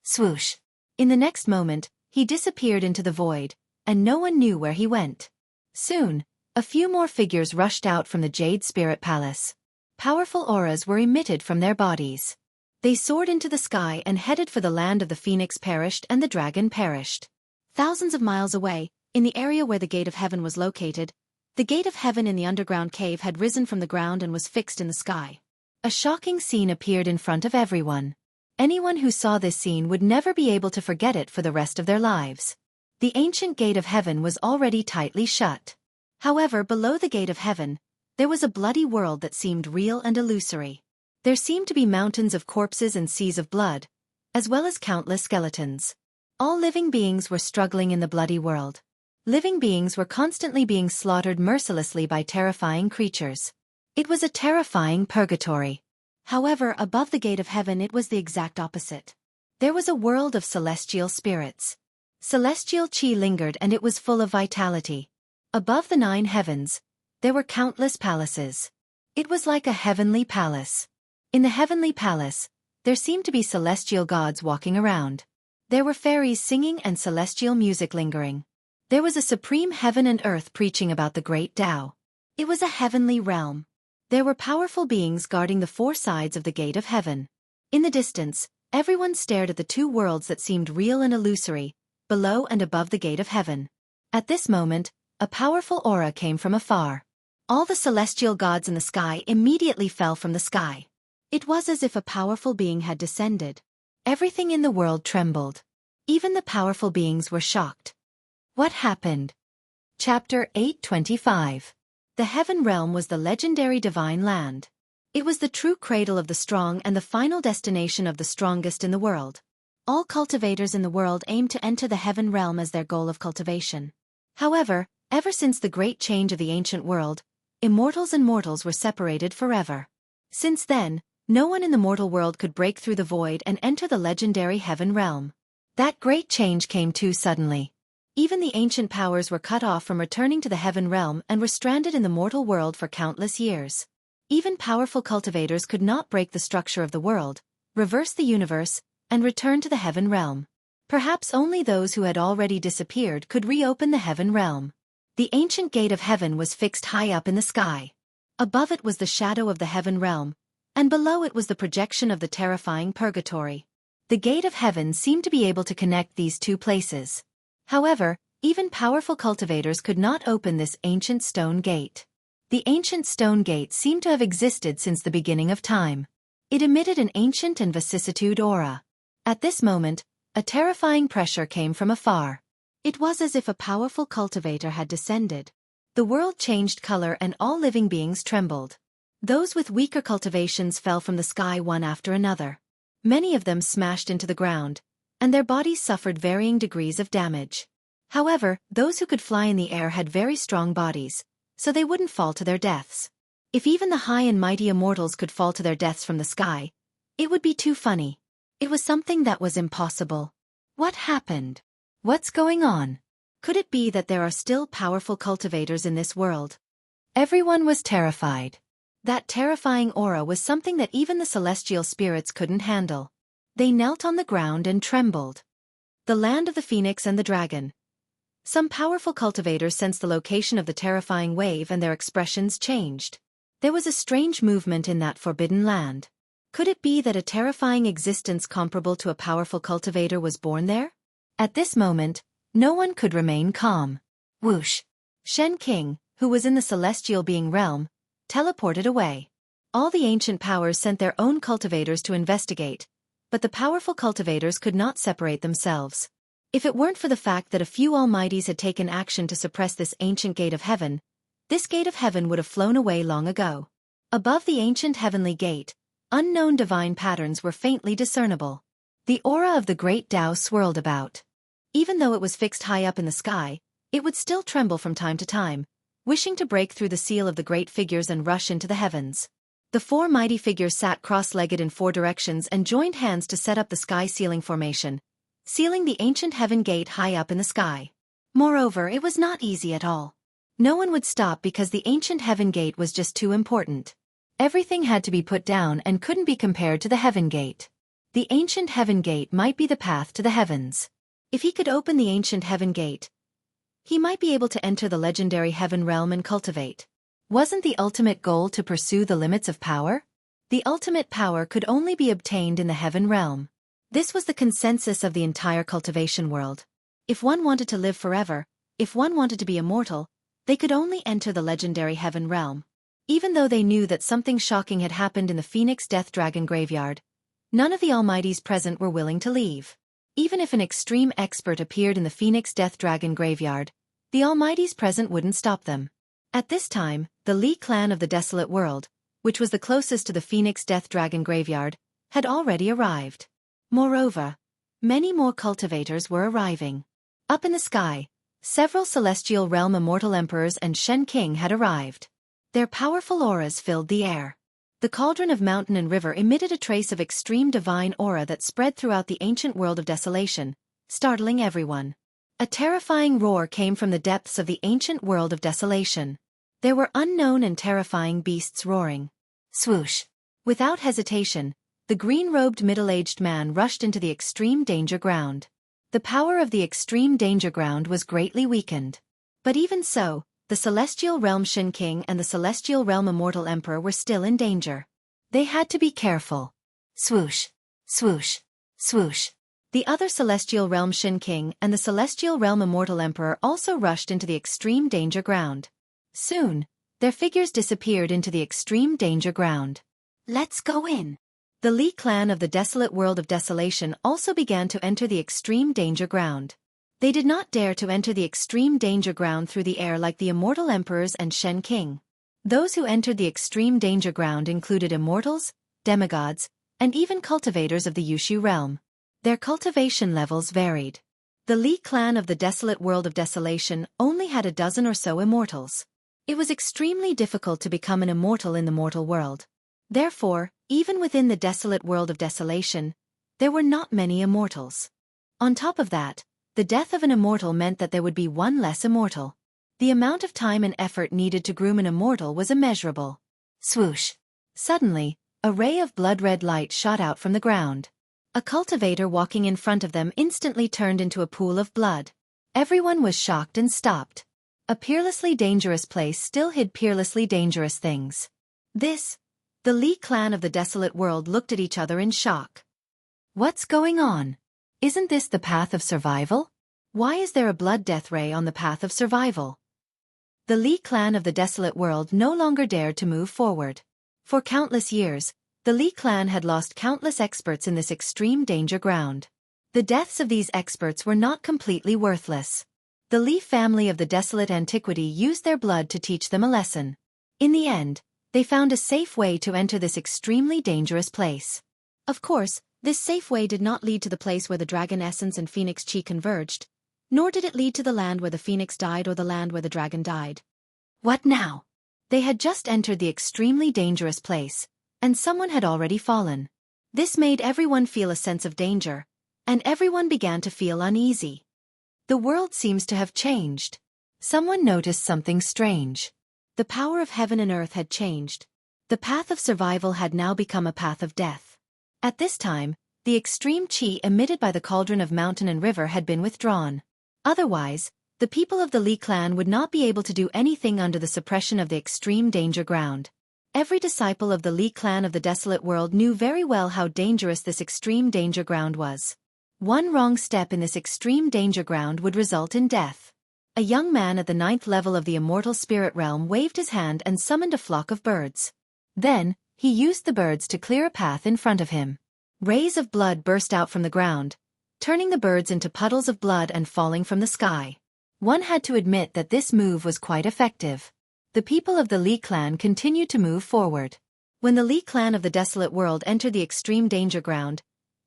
Swoosh! In the next moment, he disappeared into the void, and no one knew where he went. Soon, a few more figures rushed out from the Jade Spirit Palace. Powerful auras were emitted from their bodies. They soared into the sky and headed for the land of the Phoenix perished and the dragon perished. Thousands of miles away, in the area where the Gate of Heaven was located, the Gate of Heaven in the underground cave had risen from the ground and was fixed in the sky. A shocking scene appeared in front of everyone. Anyone who saw this scene would never be able to forget it for the rest of their lives. The ancient Gate of Heaven was already tightly shut. However, below the Gate of Heaven, there was a bloody world that seemed real and illusory. There seemed to be mountains of corpses and seas of blood, as well as countless skeletons. All living beings were struggling in the bloody world. Living beings were constantly being slaughtered mercilessly by terrifying creatures. It was a terrifying purgatory. However, above the Gate of Heaven it was the exact opposite. There was a world of celestial spirits. Celestial chi lingered and it was full of vitality. Above the 9 heavens, there were countless palaces. It was like a heavenly palace. In the heavenly palace, there seemed to be celestial gods walking around. There were fairies singing and celestial music lingering. There was a supreme heaven and earth preaching about the great Tao. It was a heavenly realm. There were powerful beings guarding the 4 sides of the Gate of Heaven. In the distance, everyone stared at the 2 worlds that seemed real and illusory, below and above the Gate of Heaven. At this moment, a powerful aura came from afar. All the celestial gods in the sky immediately fell from the sky. It was as if a powerful being had descended. Everything in the world trembled. Even the powerful beings were shocked. What happened? Chapter 825. The Heaven Realm was the legendary divine land. It was the true cradle of the strong and the final destination of the strongest in the world. All cultivators in the world aimed to enter the Heaven Realm as their goal of cultivation. However, ever since the great change of the ancient world, immortals and mortals were separated forever. Since then, no one in the mortal world could break through the void and enter the legendary Heaven Realm. That great change came too suddenly. Even the ancient powers were cut off from returning to the Heaven Realm and were stranded in the mortal world for countless years. Even powerful cultivators could not break the structure of the world, reverse the universe, and return to the Heaven Realm. Perhaps only those who had already disappeared could reopen the Heaven Realm. The ancient Gate of Heaven was fixed high up in the sky. Above it was the shadow of the Heaven Realm, and below it was the projection of the terrifying purgatory. The Gate of Heaven seemed to be able to connect these 2 places. However, even powerful cultivators could not open this ancient stone gate. The ancient stone gate seemed to have existed since the beginning of time. It emitted an ancient and vicissitude aura. At this moment, a terrifying pressure came from afar. It was as if a powerful cultivator had descended. The world changed color and all living beings trembled. Those with weaker cultivations fell from the sky one after another. Many of them smashed into the ground, and their bodies suffered varying degrees of damage. However, those who could fly in the air had very strong bodies, so they wouldn't fall to their deaths. If even the high and mighty immortals could fall to their deaths from the sky, it would be too funny. It was something that was impossible. What happened? What's going on? Could it be that there are still powerful cultivators in this world? Everyone was terrified. That terrifying aura was something that even the celestial spirits couldn't handle. They knelt on the ground and trembled. The land of the phoenix and the dragon. Some powerful cultivators sensed the location of the terrifying wave and their expressions changed. There was a strange movement in that forbidden land. Could it be that a terrifying existence comparable to a powerful cultivator was born there? At this moment, no one could remain calm. Whoosh! Xianxia, who was in the celestial being realm, teleported away. All the ancient powers sent their own cultivators to investigate, but the powerful cultivators could not separate themselves. If it weren't for the fact that a few almighties had taken action to suppress this ancient gate of heaven, this gate of heaven would have flown away long ago. Above the ancient heavenly gate, unknown divine patterns were faintly discernible. The aura of the great Tao swirled about. Even though it was fixed high up in the sky, it would still tremble from time to time, wishing to break through the seal of the great figures and rush into the heavens. The four mighty figures sat cross-legged in four directions and joined hands to set up the sky sealing formation, sealing the ancient heaven gate high up in the sky. Moreover, it was not easy at all. No one would stop because the ancient heaven gate was just too important. Everything had to be put down and couldn't be compared to the heaven gate. The ancient heaven gate might be the path to the heavens. If he could open the ancient heaven gate, he might be able to enter the legendary heaven realm and cultivate. Wasn't the ultimate goal to pursue the limits of power? The ultimate power could only be obtained in the heaven realm. This was the consensus of the entire cultivation world. If one wanted to live forever, if one wanted to be immortal, they could only enter the legendary heaven realm. Even though they knew that something shocking had happened in the Phoenix Death Dragon graveyard, none of the almighties present were willing to leave. Even if an extreme expert appeared in the Phoenix Death Dragon graveyard, the almighties present wouldn't stop them. At this time, the Li clan of the Desolate World, which was the closest to the Phoenix Death Dragon graveyard, had already arrived. Moreover, many more cultivators were arriving. Up in the sky, several celestial realm immortal emperors and Xianxia had arrived. Their powerful auras filled the air. The cauldron of mountain and river emitted a trace of extreme divine aura that spread throughout the ancient world of desolation, startling everyone. A terrifying roar came from the depths of the ancient world of desolation. There were unknown and terrifying beasts roaring. Swoosh! Without hesitation, the green-robed middle-aged man rushed into the extreme danger ground. The power of the extreme danger ground was greatly weakened. But even so, the Celestial Realm Xianxia and the Celestial Realm Immortal Emperor were still in danger. They had to be careful. Swoosh! Swoosh! Swoosh! The other Celestial Realm Xianxia and the Celestial Realm Immortal Emperor also rushed into the extreme danger ground. Soon, their figures disappeared into the extreme danger ground. Let's go in. The Li clan of the Desolate World of Desolation also began to enter the extreme danger ground. They did not dare to enter the extreme danger ground through the air like the immortal emperors and Xianxia. Those who entered the extreme danger ground included immortals, demigods, and even cultivators of the Wushu realm. Their cultivation levels varied. The Li clan of the Desolate World of Desolation only had a dozen or so immortals. It was extremely difficult to become an immortal in the mortal world. Therefore, even within the Desolate World of Desolation, there were not many immortals. On top of that, the death of an immortal meant that there would be one less immortal. The amount of time and effort needed to groom an immortal was immeasurable. Swoosh! Suddenly, a ray of blood-red light shot out from the ground. A cultivator walking in front of them instantly turned into a pool of blood. Everyone was shocked and stopped. A peerlessly dangerous place still hid peerlessly dangerous things. The Li clan of the Desolate World looked at each other in shock. What's going on? Isn't this the path of survival? Why is there a blood death ray on the path of survival? The Li clan of the desolate world no longer dared to move forward. For countless years, the Li clan had lost countless experts in this extreme danger ground. The deaths of these experts were not completely worthless. The Li family of the desolate antiquity used their blood to teach them a lesson. In the end, they found a safe way to enter this extremely dangerous place. Of course, this safe way did not lead to the place where the dragon essence and phoenix chi converged, nor did it lead to the land where the phoenix died or the land where the dragon died. What now? They had just entered the extremely dangerous place, and someone had already fallen. This made everyone feel a sense of danger, and everyone began to feel uneasy. The world seems to have changed. Someone noticed something strange. The power of heaven and earth had changed. The path of survival had now become a path of death. At this time, the extreme chi emitted by the cauldron of mountain and river had been withdrawn. Otherwise, the people of the Li clan would not be able to do anything under the suppression of the extreme danger ground. Every disciple of the Li clan of the desolate world knew very well how dangerous this extreme danger ground was. One wrong step in this extreme danger ground would result in death. A young man at the 9th level of the immortal spirit realm waved his hand and summoned a flock of birds. Then, he used the birds to clear a path in front of him. Rays of blood burst out from the ground, turning the birds into puddles of blood and falling from the sky. One had to admit that this move was quite effective. The people of the Li clan continued to move forward. When the Li clan of the desolate world entered the extreme danger ground,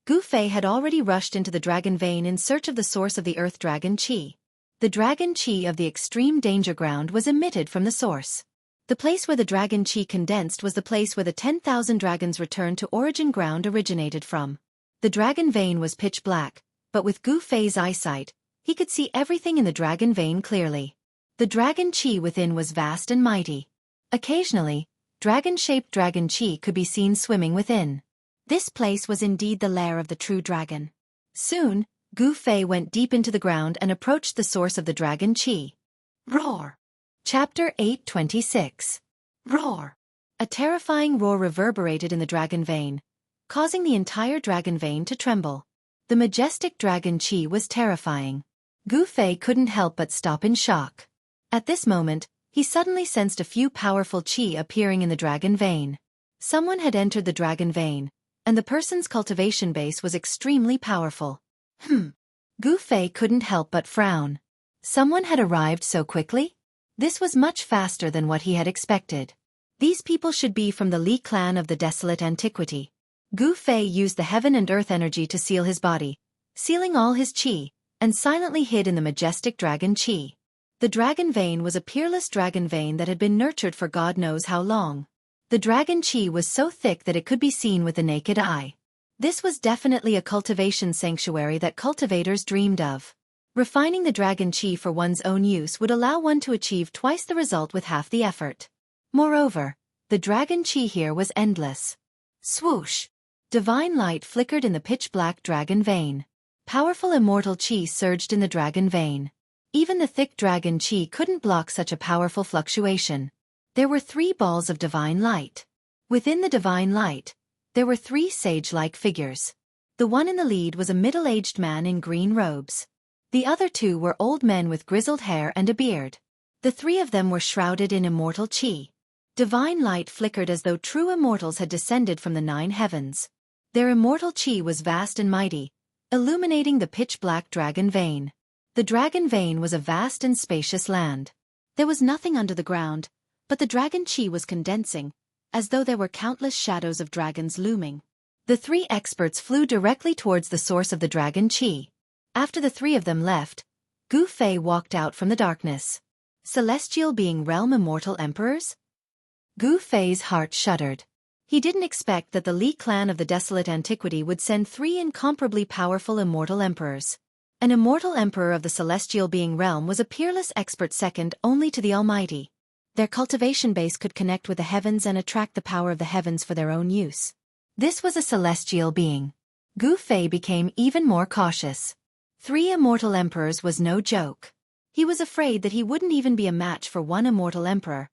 Gu Fei had already rushed into the dragon vein in search of the source of the earth dragon chi. The dragon chi of the extreme danger ground was emitted from the source. The place where the dragon chi condensed was the place where the 10,000 dragons returned to origin ground originated from. The dragon vein was pitch black, but with Gu Fei's eyesight, he could see everything in the dragon vein clearly. The dragon chi within was vast and mighty. Occasionally, dragon-shaped dragon chi could be seen swimming within. This place was indeed the lair of the true dragon. Soon, Gu Fei went deep into the ground and approached the source of the dragon chi. Roar! Chapter 826. Roar! A terrifying roar reverberated in the dragon vein, causing the entire dragon vein to tremble. The majestic dragon chi was terrifying. Gu Fei couldn't help but stop in shock. At this moment, he suddenly sensed a few powerful chi appearing in the dragon vein. Someone had entered the dragon vein, and the person's cultivation base was extremely powerful. Gu Fei couldn't help but frown. Someone had arrived so quickly? This was much faster than what he had expected. These people should be from the Li clan of the desolate antiquity. Gu Fei used the heaven and earth energy to seal his body, sealing all his chi, and silently hid in the majestic dragon chi. The dragon vein was a peerless dragon vein that had been nurtured for God knows how long. The dragon chi was so thick that it could be seen with the naked eye. This was definitely a cultivation sanctuary that cultivators dreamed of. Refining the dragon chi for one's own use would allow one to achieve twice the result with half the effort. Moreover, the dragon chi here was endless. Swoosh! Divine light flickered in the pitch-black dragon vein. Powerful immortal chi surged in the dragon vein. Even the thick dragon chi couldn't block such a powerful fluctuation. There were 3 balls of divine light. Within the divine light, there were 3 sage-like figures. The one in the lead was a middle-aged man in green robes. The other 2 were old men with grizzled hair and a beard. The 3 of them were shrouded in immortal chi. Divine light flickered as though true immortals had descended from the 9 heavens. Their immortal chi was vast and mighty, illuminating the pitch-black dragon vein. The dragon vein was a vast and spacious land. There was nothing under the ground, but the dragon chi was condensing, as though there were countless shadows of dragons looming. The 3 experts flew directly towards the source of the dragon chi. After the 3 of them left, Gu Fei walked out from the darkness. Celestial being realm immortal emperors? Gu Fei's heart shuddered. He didn't expect that the Li clan of the desolate antiquity would send 3 incomparably powerful immortal emperors. An immortal emperor of the celestial being realm was a peerless expert second only to the Almighty. Their cultivation base could connect with the heavens and attract the power of the heavens for their own use. This was a celestial being. Gu Fei became even more cautious. 3 immortal emperors was no joke. He was afraid that he wouldn't even be a match for 1 immortal emperor,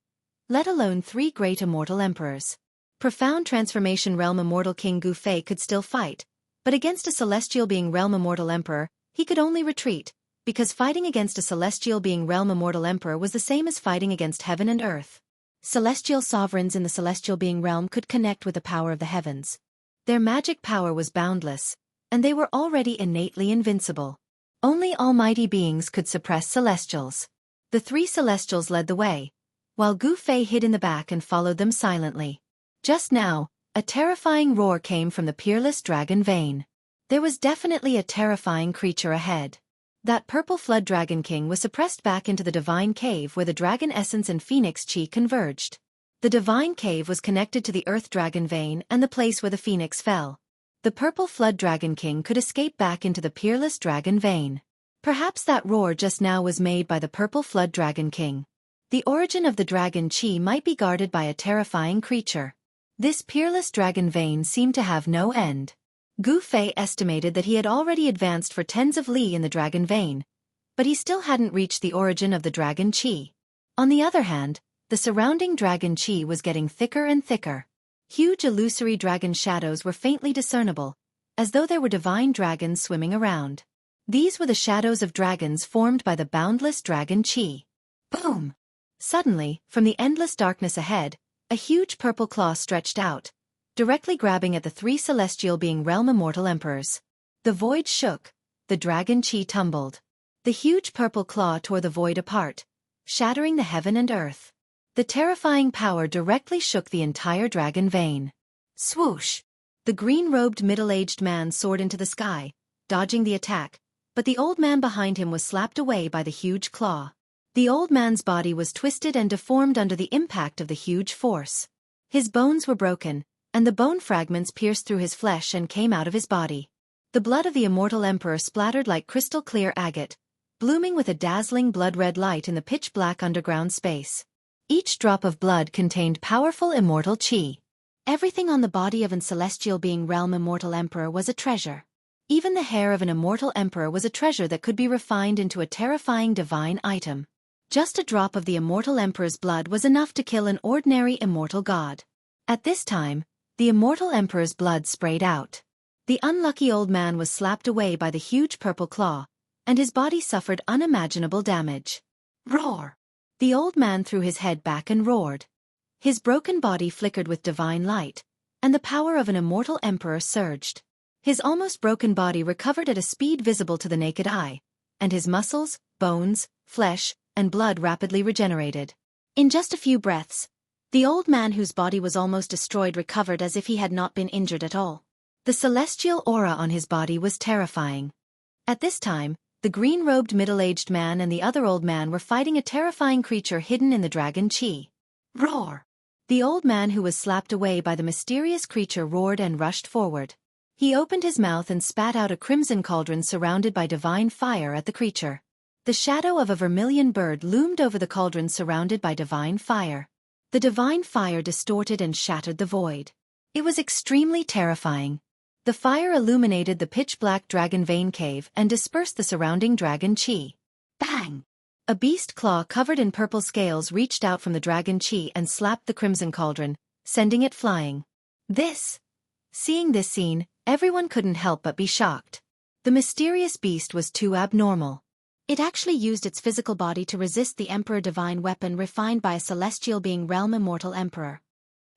let alone 3 great immortal emperors. Profound transformation realm immortal King Gu Fei could still fight, but against a celestial being realm immortal emperor, he could only retreat, because fighting against a celestial being realm immortal emperor was the same as fighting against heaven and earth. Celestial sovereigns in the celestial being realm could connect with the power of the heavens. Their magic power was boundless, and they were already innately invincible. Only almighty beings could suppress celestials. The three celestials led the way, while Gu Fei hid in the back and followed them silently. Just now, a terrifying roar came from the peerless dragon vein. There was definitely a terrifying creature ahead. That purple flood dragon king was suppressed back into the divine cave where the dragon essence and phoenix chi converged. The divine cave was connected to the earth dragon vein and the place where the phoenix fell. The purple flood dragon king could escape back into the peerless dragon vein. Perhaps that roar just now was made by the purple flood dragon king. The origin of the dragon chi might be guarded by a terrifying creature. This peerless dragon vein seemed to have no end. Gu Fei estimated that he had already advanced for tens of li in the dragon vein, but he still hadn't reached the origin of the dragon chi. On the other hand, the surrounding dragon chi was getting thicker and thicker. Huge illusory dragon shadows were faintly discernible, as though there were divine dragons swimming around. These were the shadows of dragons formed by the boundless dragon chi. Boom! Suddenly, from the endless darkness ahead, a huge purple claw stretched out, directly grabbing at the three celestial being realm immortal emperors. The void shook, the dragon chi tumbled. The huge purple claw tore the void apart, shattering the heaven and earth. The terrifying power directly shook the entire dragon vein. Swoosh! The green-robed middle-aged man soared into the sky, dodging the attack, but the old man behind him was slapped away by the huge claw. The old man's body was twisted and deformed under the impact of the huge force. His bones were broken, and the bone fragments pierced through his flesh and came out of his body. The blood of the immortal emperor splattered like crystal-clear agate, blooming with a dazzling blood-red light in the pitch-black underground space. Each drop of blood contained powerful immortal chi. Everything on the body of an celestial being realm immortal emperor was a treasure. Even the hair of an immortal emperor was a treasure that could be refined into a terrifying divine item. Just a drop of the immortal emperor's blood was enough to kill an ordinary immortal god. At this time, the immortal emperor's blood sprayed out. The unlucky old man was slapped away by the huge purple claw, and his body suffered unimaginable damage. Roar! The old man threw his head back and roared. His broken body flickered with divine light, and the power of an immortal emperor surged. His almost broken body recovered at a speed visible to the naked eye, and his muscles, bones, flesh, and blood rapidly regenerated. In just a few breaths, the old man whose body was almost destroyed recovered as if he had not been injured at all. The celestial aura on his body was terrifying. At this time, the green-robed middle-aged man and the other old man were fighting a terrifying creature hidden in the dragon chi. Roar! The old man who was slapped away by the mysterious creature roared and rushed forward. He opened his mouth and spat out a crimson cauldron surrounded by divine fire at the creature. The shadow of a vermilion bird loomed over the cauldron surrounded by divine fire. The divine fire distorted and shattered the void. It was extremely terrifying. The fire illuminated the pitch-black dragon vein cave and dispersed the surrounding dragon chi. Bang! A beast claw covered in purple scales reached out from the dragon chi and slapped the crimson cauldron, sending it flying. Seeing this scene, everyone couldn't help but be shocked. The mysterious beast was too abnormal. It actually used its physical body to resist the Emperor divine weapon refined by a celestial being realm immortal emperor.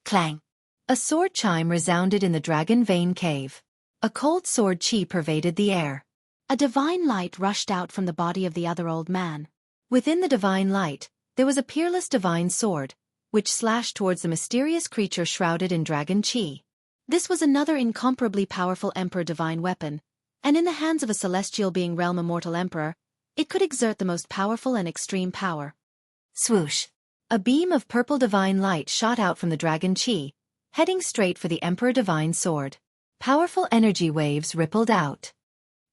Clang! A sword chime resounded in the dragon vein cave. A cold sword chi pervaded the air. A divine light rushed out from the body of the other old man. Within the divine light, there was a peerless divine sword, which slashed towards the mysterious creature shrouded in dragon chi. This was another incomparably powerful Emperor divine weapon, and in the hands of a celestial being realm immortal emperor, it could exert the most powerful and extreme power. Swoosh! A beam of purple divine light shot out from the dragon chi, heading straight for the Emperor divine sword. Powerful energy waves rippled out.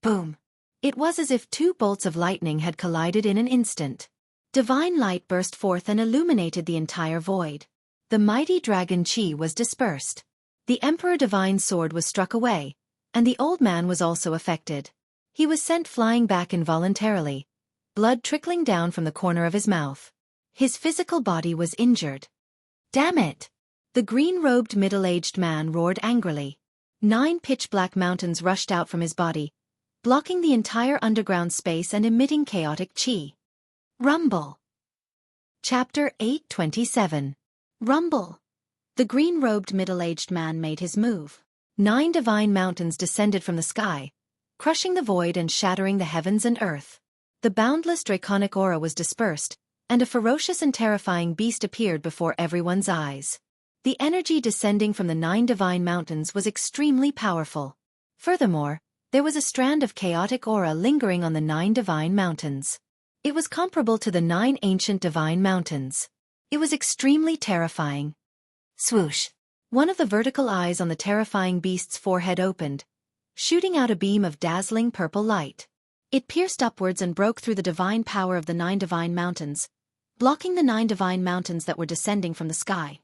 Boom! It was as if two bolts of lightning had collided in an instant. Divine light burst forth and illuminated the entire void. The mighty dragon chi was dispersed. The Emperor divine sword was struck away, and the old man was also affected. He was sent flying back involuntarily, blood trickling down from the corner of his mouth. His physical body was injured. Damn it! The green-robed middle-aged man roared angrily. 9 pitch-black mountains rushed out from his body, blocking the entire underground space and emitting chaotic chi. Rumble. Chapter 827. Rumble. The green-robed middle-aged man made his move. 9 divine mountains descended from the sky, crushing the void and shattering the heavens and earth. The boundless draconic aura was dispersed, and a ferocious and terrifying beast appeared before everyone's eyes. The energy descending from the 9 divine mountains was extremely powerful. Furthermore, there was a strand of chaotic aura lingering on the 9 divine mountains. It was comparable to the 9 ancient divine mountains. It was extremely terrifying. Swoosh! One of the vertical eyes on the terrifying beast's forehead opened, shooting out a beam of dazzling purple light. It pierced upwards and broke through the divine power of the 9 divine mountains, blocking the 9 divine mountains that were descending from the sky.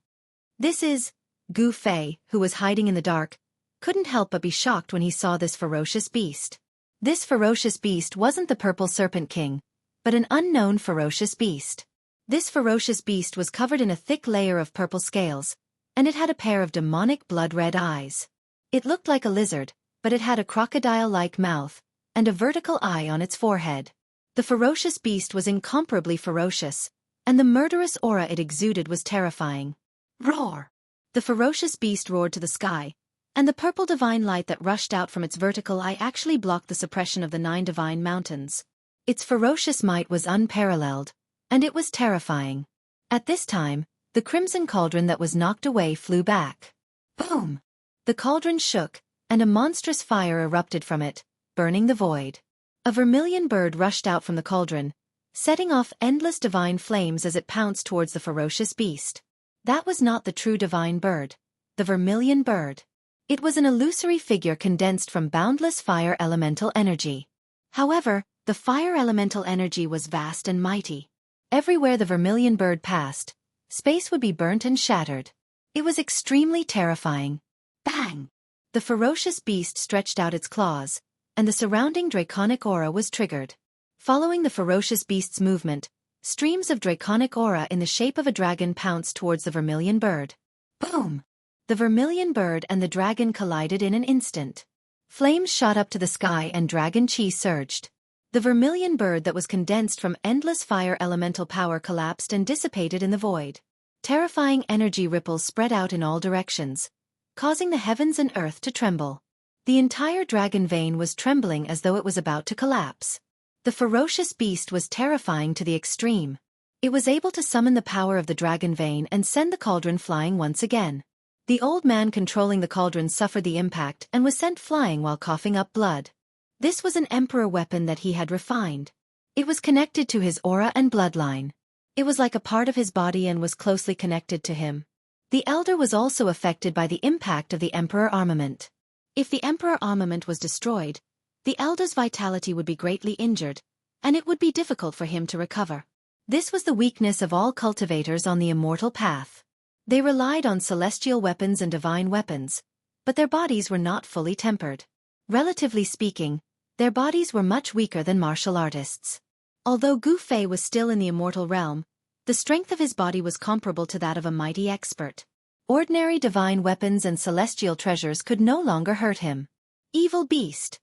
This is... Gu Fei, who was hiding in the dark, couldn't help but be shocked when he saw this ferocious beast. This ferocious beast wasn't the Purple Serpent King, but an unknown ferocious beast. This ferocious beast was covered in a thick layer of purple scales, and it had a pair of demonic blood-red eyes. It looked like a lizard, but it had a crocodile-like mouth, and a vertical eye on its forehead. The ferocious beast was incomparably ferocious, and the murderous aura it exuded was terrifying. Roar! The ferocious beast roared to the sky, and the purple divine light that rushed out from its vertical eye actually blocked the suppression of the 9 divine mountains. Its ferocious might was unparalleled, and it was terrifying. At this time, the crimson cauldron that was knocked away flew back. Boom! The cauldron shook, and a monstrous fire erupted from it, burning the void. A vermilion bird rushed out from the cauldron, setting off endless divine flames as it pounced towards the ferocious beast. That was not the true divine bird, the vermilion bird. It was an illusory figure condensed from boundless fire elemental energy. However, the fire elemental energy was vast and mighty. Everywhere the vermilion bird passed, space would be burnt and shattered. It was extremely terrifying. Bang! The ferocious beast stretched out its claws, and the surrounding draconic aura was triggered. Following the ferocious beast's movement, streams of draconic aura in the shape of a dragon pounced towards the vermilion bird. Boom! The vermilion bird and the dragon collided in an instant. Flames shot up to the sky and dragon chi surged. The vermilion bird that was condensed from endless fire elemental power collapsed and dissipated in the void. Terrifying energy ripples spread out in all directions, causing the heavens and earth to tremble. The entire dragon vein was trembling as though it was about to collapse. The ferocious beast was terrifying to the extreme. It was able to summon the power of the dragon vein and send the cauldron flying once again. The old man controlling the cauldron suffered the impact and was sent flying while coughing up blood. This was an emperor weapon that he had refined. It was connected to his aura and bloodline. It was like a part of his body and was closely connected to him. The elder was also affected by the impact of the emperor armament. If the emperor armament was destroyed, the elder's vitality would be greatly injured, and it would be difficult for him to recover. This was the weakness of all cultivators on the immortal path. They relied on celestial weapons and divine weapons, but their bodies were not fully tempered. Relatively speaking, their bodies were much weaker than martial artists. Although Gu Fei was still in the immortal realm, the strength of his body was comparable to that of a mighty expert. Ordinary divine weapons and celestial treasures could no longer hurt him. Evil beast!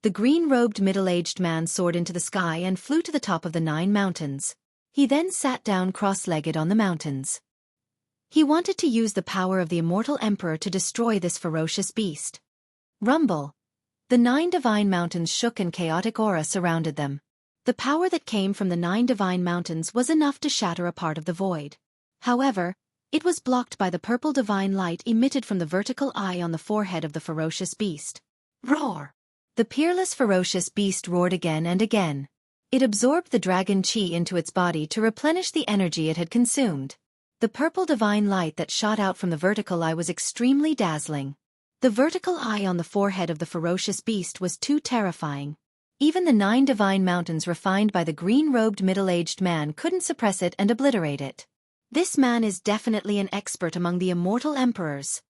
The green-robed middle-aged man soared into the sky and flew to the top of the 9 mountains. He then sat down cross-legged on the mountains. He wanted to use the power of the immortal emperor to destroy this ferocious beast. Rumble! The 9 divine mountains shook and chaotic aura surrounded them. The power that came from the 9 divine mountains was enough to shatter a part of the void. However, it was blocked by the purple divine light emitted from the vertical eye on the forehead of the ferocious beast. Roar! The peerless ferocious beast roared again and again. It absorbed the dragon chi into its body to replenish the energy it had consumed. The purple divine light that shot out from the vertical eye was extremely dazzling. The vertical eye on the forehead of the ferocious beast was too terrifying. Even the 9 divine mountains refined by the green-robed middle-aged man couldn't suppress it and obliterate it. This man is definitely an expert among the immortal emperors.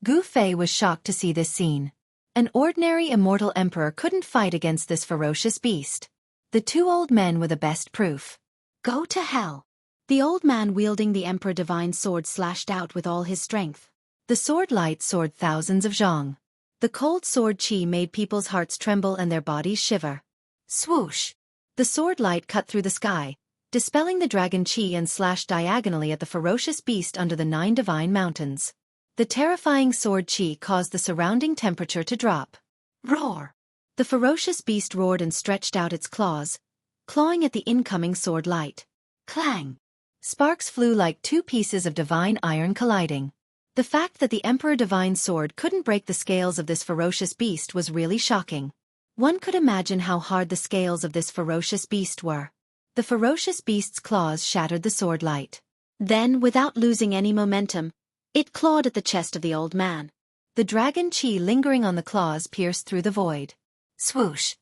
Gu Fei was shocked to see this scene. An ordinary immortal emperor couldn't fight against this ferocious beast. The 2 old men were the best proof. Go to hell! The old man wielding the emperor divine sword slashed out with all his strength. The sword light soared thousands of zhang. The cold sword chi made people's hearts tremble and their bodies shiver. Swoosh! The sword light cut through the sky, dispelling the dragon chi and slashed diagonally at the ferocious beast under the 9 divine mountains. The terrifying sword chi caused the surrounding temperature to drop. Roar! The ferocious beast roared and stretched out its claws, clawing at the incoming sword light. Clang! Sparks flew like two pieces of divine iron colliding. The fact that the Emperor Divine Sword couldn't break the scales of this ferocious beast was really shocking. One could imagine how hard the scales of this ferocious beast were. The ferocious beast's claws shattered the sword light. Then, without losing any momentum, it clawed at the chest of the old man. The dragon chi lingering on the claws pierced through the void. Swoosh!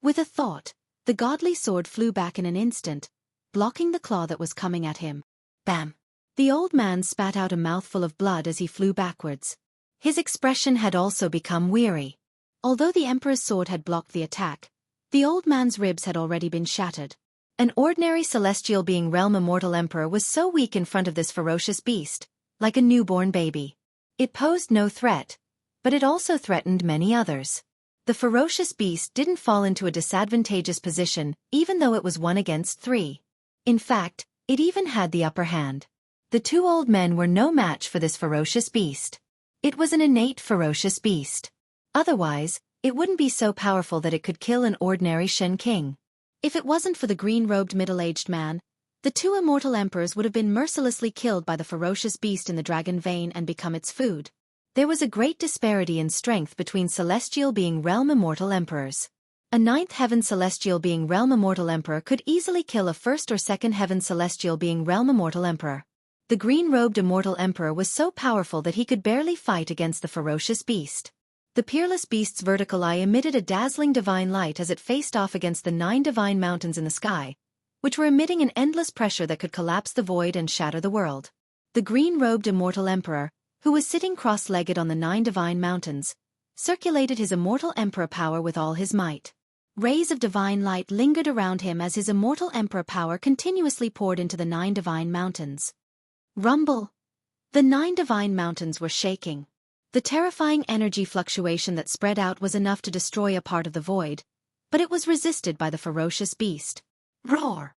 With a thought, the godly sword flew back in an instant, blocking the claw that was coming at him. Bam! The old man spat out a mouthful of blood as he flew backwards. His expression had also become weary. Although the Emperor's sword had blocked the attack, the old man's ribs had already been shattered. An ordinary celestial being realm immortal emperor was so weak in front of this ferocious beast, like a newborn baby. It posed no threat, but it also threatened many others. The ferocious beast didn't fall into a disadvantageous position even though it was 1 against 3. In fact, it even had the upper hand. The two old men were no match for this ferocious beast. It was an innate ferocious beast. Otherwise, it wouldn't be so powerful that it could kill an ordinary Shen king. If it wasn't for the green-robed middle-aged man, the two immortal emperors would have been mercilessly killed by the ferocious beast in the dragon vein and become its food. There was a great disparity in strength between celestial being realm immortal emperors. A 9th heaven celestial being realm immortal emperor could easily kill a 1st or 2nd heaven celestial being realm immortal emperor. The green-robed immortal emperor was so powerful that he could barely fight against the ferocious beast. The peerless beast's vertical eye emitted a dazzling divine light as it faced off against the 9 divine mountains in the sky, which were emitting an endless pressure that could collapse the void and shatter the world. The green-robed immortal emperor, who was sitting cross-legged on the 9 divine mountains, circulated his immortal emperor power with all his might. Rays of divine light lingered around him as his immortal emperor power continuously poured into the 9 divine mountains. Rumble! The 9 divine mountains were shaking. The terrifying energy fluctuation that spread out was enough to destroy a part of the void, but it was resisted by the ferocious beast. Roar!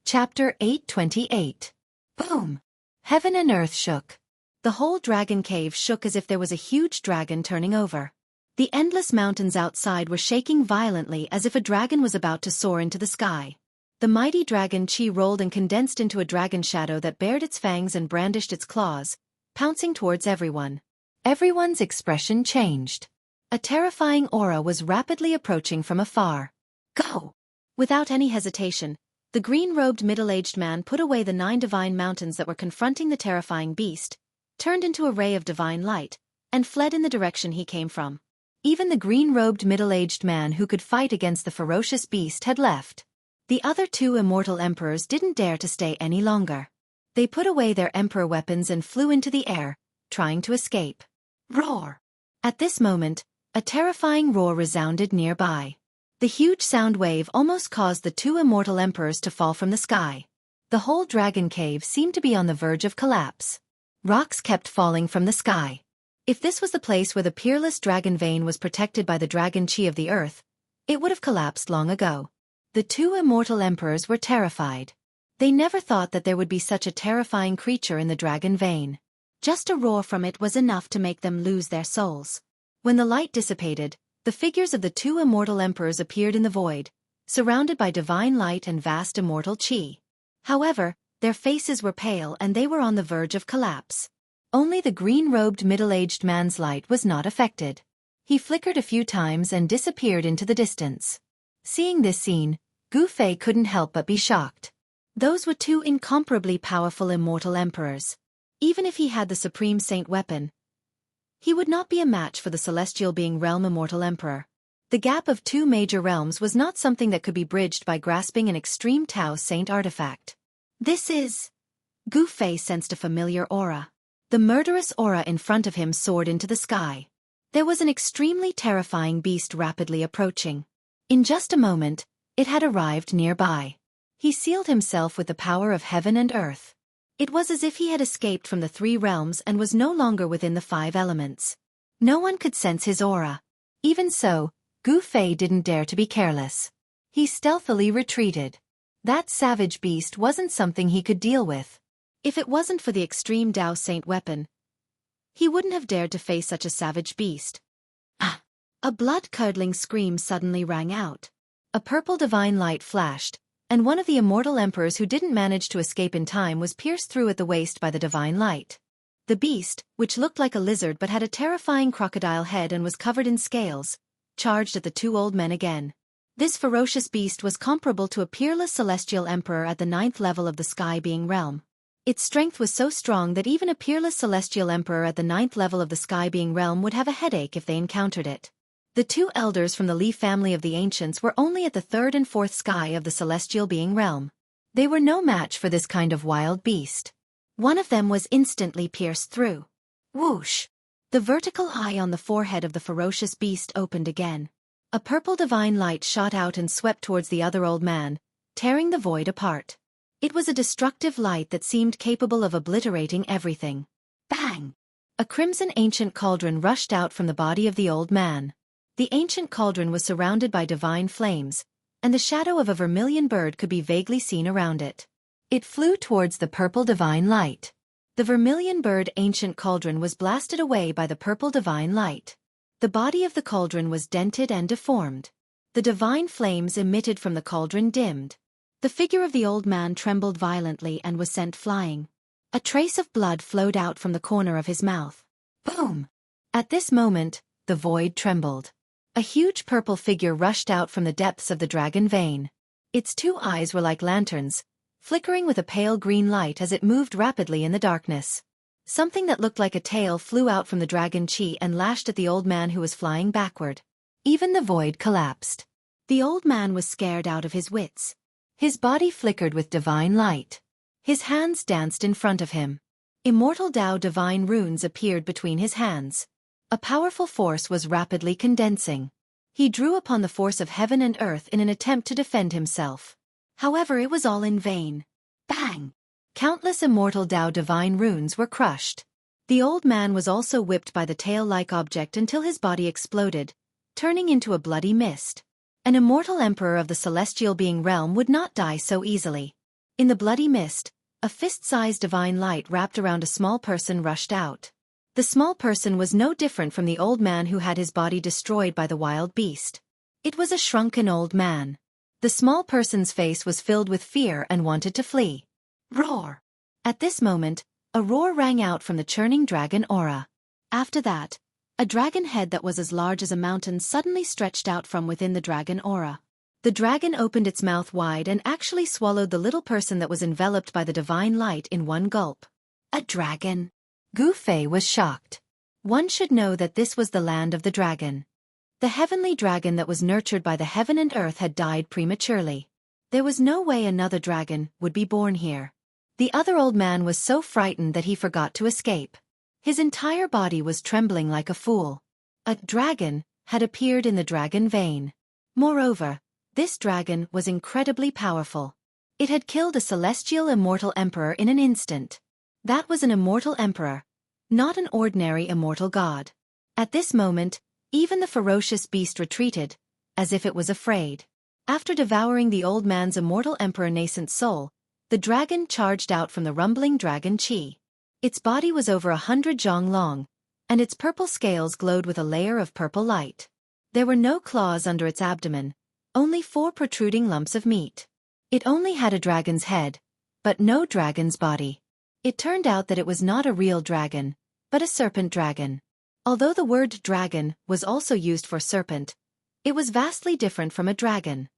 Chapter 828. Boom! Heaven and earth shook. The whole dragon cave shook as if there was a huge dragon turning over. The endless mountains outside were shaking violently as if a dragon was about to soar into the sky. The mighty dragon chi rolled and condensed into a dragon shadow that bared its fangs and brandished its claws, pouncing towards everyone. Everyone's expression changed. A terrifying aura was rapidly approaching from afar. Go! Without any hesitation, the green-robed middle-aged man put away the 9 divine mountains that were confronting the terrifying beast, turned into a ray of divine light, and fled in the direction he came from. Even the green-robed middle-aged man who could fight against the ferocious beast had left. The other 2 immortal emperors didn't dare to stay any longer. They put away their emperor weapons and flew into the air, trying to escape. Roar! At this moment, a terrifying roar resounded nearby. The huge sound wave almost caused the 2 immortal emperors to fall from the sky. The whole dragon cave seemed to be on the verge of collapse. Rocks kept falling from the sky. If this was the place where the peerless dragon vein was protected by the dragon chi of the earth, it would have collapsed long ago. The 2 immortal emperors were terrified. They never thought that there would be such a terrifying creature in the dragon vein. Just a roar from it was enough to make them lose their souls. When the light dissipated, the figures of the 2 immortal emperors appeared in the void, surrounded by divine light and vast immortal chi. However, their faces were pale and they were on the verge of collapse. Only the green-robed middle-aged man's light was not affected. He flickered a few times and disappeared into the distance. Seeing this scene, Gu Fei couldn't help but be shocked. Those were 2 incomparably powerful immortal emperors. Even if he had the supreme saint weapon, he would not be a match for the celestial being realm immortal emperor. The gap of 2 major realms was not something that could be bridged by grasping an extreme Tao saint artifact. This is... Gu Fei sensed a familiar aura. The murderous aura in front of him soared into the sky. There was an extremely terrifying beast rapidly approaching. In just a moment, it had arrived nearby. He sealed himself with the power of heaven and earth. It was as if he had escaped from the 3 realms and was no longer within the 5 elements. No one could sense his aura. Even so, Gu Fei didn't dare to be careless. He stealthily retreated. That savage beast wasn't something he could deal with. If it wasn't for the extreme Dao Saint weapon, he wouldn't have dared to face such a savage beast. Ah! A blood-curdling scream suddenly rang out. A purple divine light flashed, and one of the immortal emperors who didn't manage to escape in time was pierced through at the waist by the divine light. The beast, which looked like a lizard but had a terrifying crocodile head and was covered in scales, charged at the two old men again. This ferocious beast was comparable to a peerless celestial emperor at the 9th level of the sky-being realm. Its strength was so strong that even a peerless celestial emperor at the 9th level of the sky-being realm would have a headache if they encountered it. The two elders from the Li family of the ancients were only at the 3rd and 4th sky of the celestial being realm. They were no match for this kind of wild beast. One of them was instantly pierced through. Whoosh! The vertical eye on the forehead of the ferocious beast opened again. A purple divine light shot out and swept towards the other old man, tearing the void apart. It was a destructive light that seemed capable of obliterating everything. Bang! A crimson ancient cauldron rushed out from the body of the old man. The ancient cauldron was surrounded by divine flames, and the shadow of a vermilion bird could be vaguely seen around it. It flew towards the purple divine light. The vermilion bird ancient cauldron was blasted away by the purple divine light. The body of the cauldron was dented and deformed. The divine flames emitted from the cauldron dimmed. The figure of the old man trembled violently and was sent flying. A trace of blood flowed out from the corner of his mouth. Boom! At this moment, the void trembled. A huge purple figure rushed out from the depths of the dragon vein. Its two eyes were like lanterns, flickering with a pale green light as it moved rapidly in the darkness. Something that looked like a tail flew out from the dragon chi and lashed at the old man who was flying backward. Even the void collapsed. The old man was scared out of his wits. His body flickered with divine light. His hands danced in front of him. Immortal Dao divine runes appeared between his hands. A powerful force was rapidly condensing. He drew upon the force of heaven and earth in an attempt to defend himself. However, it was all in vain. Bang! Countless immortal Dao divine runes were crushed. The old man was also whipped by the tail-like object until his body exploded, turning into a bloody mist. An immortal emperor of the celestial being realm would not die so easily. In the bloody mist, a fist-sized divine light wrapped around a small person rushed out. The small person was no different from the old man who had his body destroyed by the wild beast. It was a shrunken old man. The small person's face was filled with fear and wanted to flee. Roar! At this moment, a roar rang out from the churning dragon aura. After that, a dragon head that was as large as a mountain suddenly stretched out from within the dragon aura. The dragon opened its mouth wide and actually swallowed the little person that was enveloped by the divine light in one gulp. A dragon? Gu Fei was shocked. One should know that this was the land of the dragon. The heavenly dragon that was nurtured by the heaven and earth had died prematurely. There was no way another dragon would be born here. The other old man was so frightened that he forgot to escape. His entire body was trembling like a fool. A dragon had appeared in the dragon vein. Moreover, this dragon was incredibly powerful. It had killed a celestial immortal emperor in an instant. That was an immortal emperor, not an ordinary immortal god. At this moment, even the ferocious beast retreated, as if it was afraid. After devouring the old man's immortal emperor nascent soul, the dragon charged out from the rumbling dragon chi. Its body was over 100 zhang long, and its purple scales glowed with a layer of purple light. There were no claws under its abdomen, only 4 protruding lumps of meat. It only had a dragon's head, but no dragon's body. It turned out that it was not a real dragon, but a serpent dragon. Although the word dragon was also used for serpent, it was vastly different from a dragon.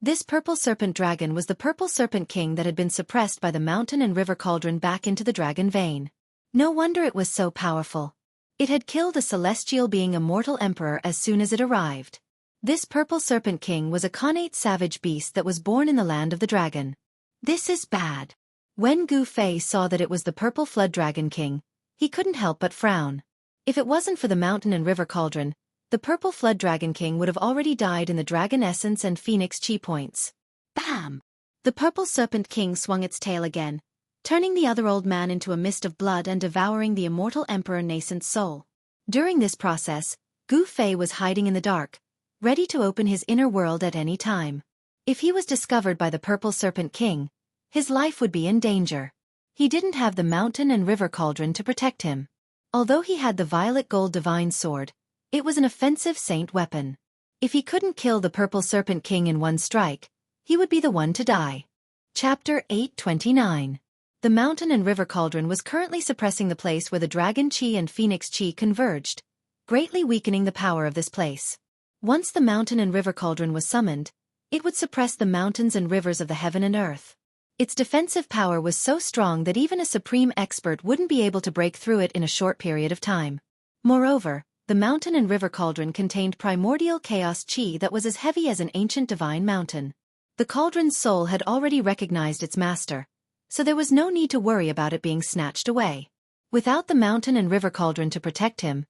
This purple serpent dragon was the purple serpent king that had been suppressed by the mountain and river cauldron back into the dragon vein. No wonder it was so powerful. It had killed a celestial being immortal emperor as soon as it arrived. This purple serpent king was a connate savage beast that was born in the land of the dragon. This is bad. When Gu Fei saw that it was the purple flood dragon king, he couldn't help but frown. If it wasn't for the mountain and river cauldron, the purple flood dragon king would have already died in the dragon essence and phoenix chi points. Bam! The purple serpent king swung its tail again, turning the other old man into a mist of blood and devouring the immortal emperor nascent soul. During this process, Gu Fei was hiding in the dark, ready to open his inner world at any time. If he was discovered by the Purple Serpent King, his life would be in danger. He didn't have the mountain and river cauldron to protect him. Although he had the violet gold divine sword, it was an offensive saint weapon. If he couldn't kill the Purple Serpent King in one strike, he would be the one to die. Chapter 829. The mountain and river cauldron was currently suppressing the place where the dragon chi and phoenix chi converged, greatly weakening the power of this place. Once the mountain and river cauldron was summoned, it would suppress the mountains and rivers of the heaven and earth. Its defensive power was so strong that even a supreme expert wouldn't be able to break through it in a short period of time. Moreover, the mountain and river cauldron contained primordial chaos chi that was as heavy as an ancient divine mountain. The cauldron's soul had already recognized its master, so there was no need to worry about it being snatched away. Without the mountain and river cauldron to protect him,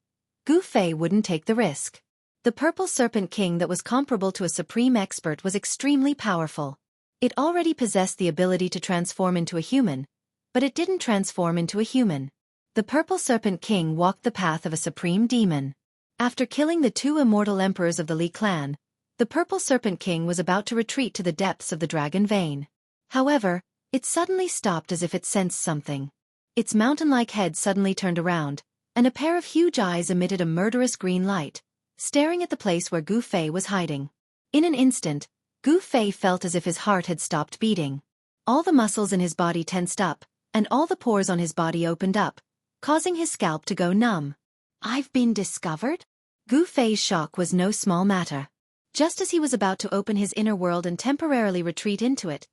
Gu Fei wouldn't take the risk. The Purple Serpent King that was comparable to a supreme expert was extremely powerful. It already possessed the ability to transform into a human, but it didn't transform into a human. The Purple Serpent King walked the path of a supreme demon. After killing the two immortal emperors of the Li clan, the Purple Serpent King was about to retreat to the depths of the dragon vein. However, it suddenly stopped as if it sensed something. Its mountain-like head suddenly turned around, and a pair of huge eyes emitted a murderous green light, staring at the place where Gu Fei was hiding. In an instant, Gu Fei felt as if his heart had stopped beating. All the muscles in his body tensed up, and all the pores on his body opened up, causing his scalp to go numb. I've been discovered? Gu Fei's shock was no small matter. Just as he was about to open his inner world and temporarily retreat into it.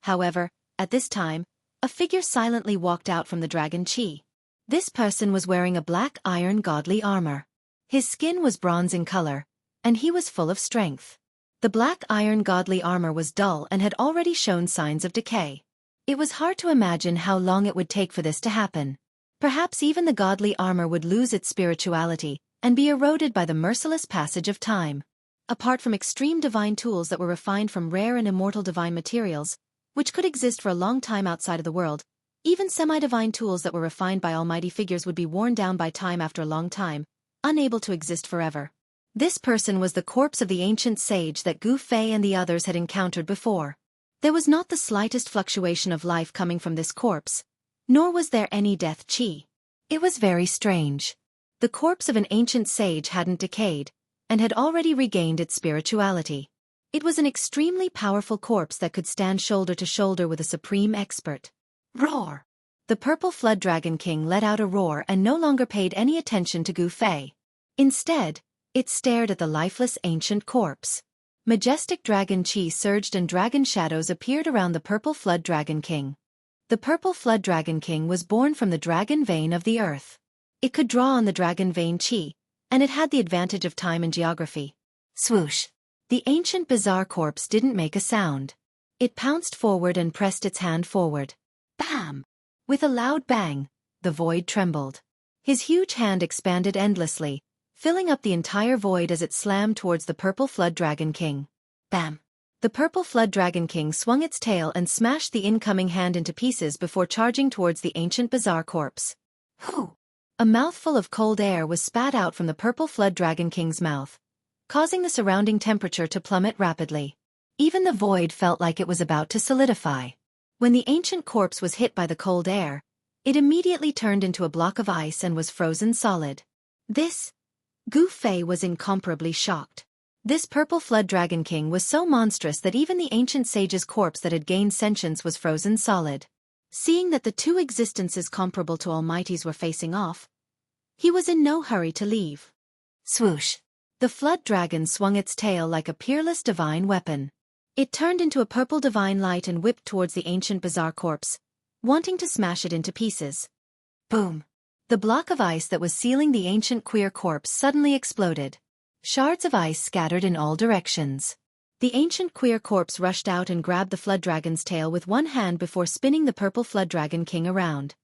However, at this time, a figure silently walked out from the dragon chi. This person was wearing a black iron godly armor. His skin was bronze in color, and he was full of strength. The black iron godly armor was dull and had already shown signs of decay. It was hard to imagine how long it would take for this to happen. Perhaps even the godly armor would lose its spirituality and be eroded by the merciless passage of time. Apart from extreme divine tools that were refined from rare and immortal divine materials, which could exist for a long time outside of the world, even semi-divine tools that were refined by almighty figures would be worn down by time after a long time, unable to exist forever. This person was the corpse of the ancient sage that Gu Fei and the others had encountered before. There was not the slightest fluctuation of life coming from this corpse, nor was there any death chi. It was very strange. The corpse of an ancient sage hadn't decayed, and had already regained its spirituality. It was an extremely powerful corpse that could stand shoulder to shoulder with a supreme expert. Roar! The Purple Flood Dragon King let out a roar and no longer paid any attention to Gu Fei. Instead, it stared at the lifeless ancient corpse. Majestic dragon chi surged and dragon shadows appeared around the Purple Flood Dragon King. The Purple Flood Dragon King was born from the dragon vein of the earth. It could draw on the dragon vein chi, and it had the advantage of time and geography. Swoosh! The ancient bizarre corpse didn't make a sound. It pounced forward and pressed its hand forward. Bam! With a loud bang, the void trembled. His huge hand expanded endlessly, filling up the entire void as it slammed towards the Purple Flood Dragon King. Bam! The Purple Flood Dragon King swung its tail and smashed the incoming hand into pieces before charging towards the ancient bizarre corpse. Hoo! A mouthful of cold air was spat out from the Purple Flood Dragon King's mouth, causing the surrounding temperature to plummet rapidly. Even the void felt like it was about to solidify. When the ancient corpse was hit by the cold air, it immediately turned into a block of ice and was frozen solid. Gu Fei was incomparably shocked. This Purple Flood Dragon King was so monstrous that even the ancient sage's corpse that had gained sentience was frozen solid. Seeing that the two existences comparable to Almighty's were facing off, he was in no hurry to leave. Swoosh! The flood dragon swung its tail like a peerless divine weapon. It turned into a purple divine light and whipped towards the ancient bizarre corpse, wanting to smash it into pieces. Boom! The block of ice that was sealing the ancient queer corpse suddenly exploded. Shards of ice scattered in all directions. The ancient queer corpse rushed out and grabbed the flood dragon's tail with one hand before spinning the Purple Flood Dragon King around.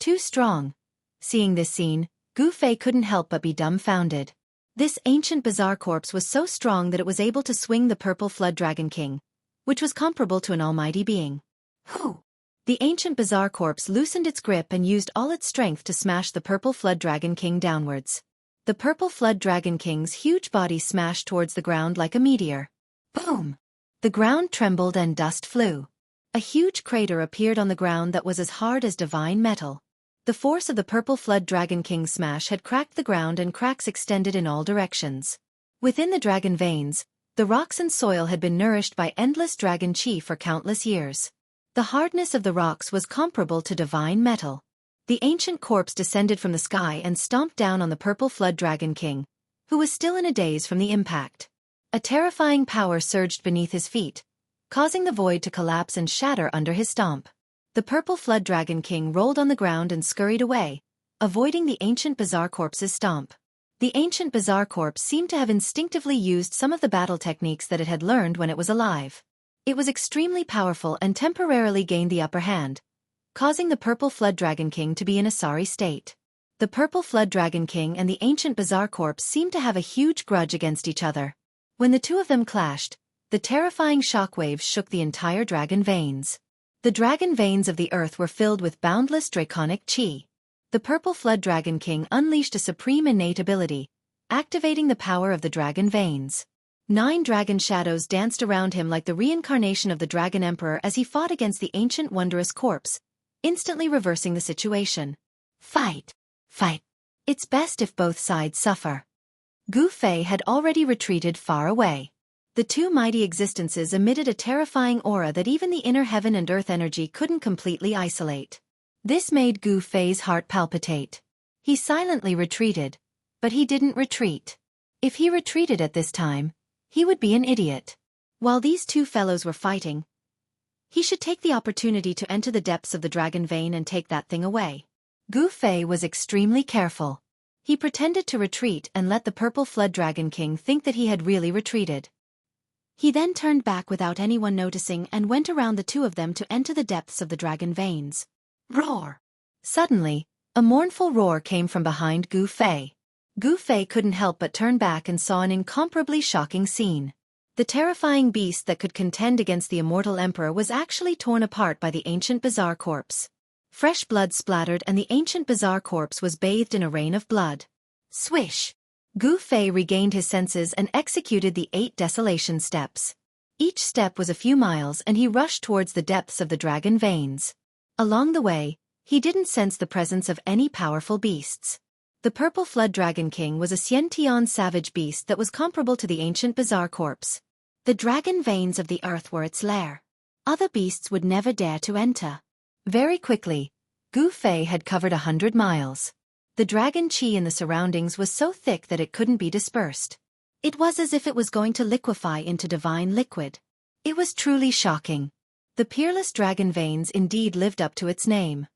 Too strong. Seeing this scene, Gu Fei couldn't help but be dumbfounded. This ancient bizarre corpse was so strong that it was able to swing the Purple Flood Dragon King, which was comparable to an almighty being. Hoo! The ancient bizarre corpse loosened its grip and used all its strength to smash the Purple Flood Dragon King downwards. The purple flood dragon king's huge body smashed towards the ground like a meteor. Boom! The ground trembled and dust flew. A huge crater appeared on the ground that was as hard as divine metal. The force of the purple flood dragon king's smash had cracked the ground and cracks extended in all directions. Within the dragon veins, the rocks and soil had been nourished by endless dragon chi for countless years. The hardness of the rocks was comparable to divine metal. The ancient corpse descended from the sky and stomped down on the purple flood dragon king, who was still in a daze from the impact. A terrifying power surged beneath his feet, causing the void to collapse and shatter under his stomp. The purple flood dragon king rolled on the ground and scurried away, avoiding the ancient bizarre corpse's stomp. The ancient bizarre corpse seemed to have instinctively used some of the battle techniques that it had learned when it was alive. It was extremely powerful and temporarily gained the upper hand, causing the purple flood dragon king to be in a sorry state. The purple flood dragon king and the ancient bizarre corpse seemed to have a huge grudge against each other. When the two of them clashed, the terrifying shockwaves shook the entire dragon veins. The dragon veins of the earth were filled with boundless draconic chi. The purple flood dragon king unleashed a supreme innate ability, activating the power of the dragon veins. 9 dragon shadows danced around him like the reincarnation of the dragon emperor as he fought against the ancient wondrous corpse, instantly reversing the situation. Fight! Fight! It's best if both sides suffer. Gu Fei had already retreated far away. The two mighty existences emitted a terrifying aura that even the inner heaven and earth energy couldn't completely isolate. This made Gu Fei's heart palpitate. He silently retreated, but he didn't retreat. If he retreated at this time, he would be an idiot. While these two fellows were fighting, he should take the opportunity to enter the depths of the dragon vein and take that thing away. Gu Fei was extremely careful. He pretended to retreat and let the purple flood dragon king think that he had really retreated. He then turned back without anyone noticing and went around the two of them to enter the depths of the dragon veins. Roar! Suddenly, a mournful roar came from behind Gu Fei. Gu Fei couldn't help but turn back and saw an incomparably shocking scene. The terrifying beast that could contend against the immortal emperor was actually torn apart by the ancient bizarre corpse. Fresh blood splattered and the ancient bizarre corpse was bathed in a rain of blood. Swish! Gu Fei regained his senses and executed the 8 desolation steps. Each step was a few miles and he rushed towards the depths of the dragon veins. Along the way, he didn't sense the presence of any powerful beasts. The purple flood dragon king was a Xianxia savage beast that was comparable to the ancient bizarre corpse. The dragon veins of the earth were its lair. Other beasts would never dare to enter. Very quickly, Gu Fei had covered 100 miles. The dragon chi in the surroundings was so thick that it couldn't be dispersed. It was as if it was going to liquefy into divine liquid. It was truly shocking. The peerless dragon veins indeed lived up to its name.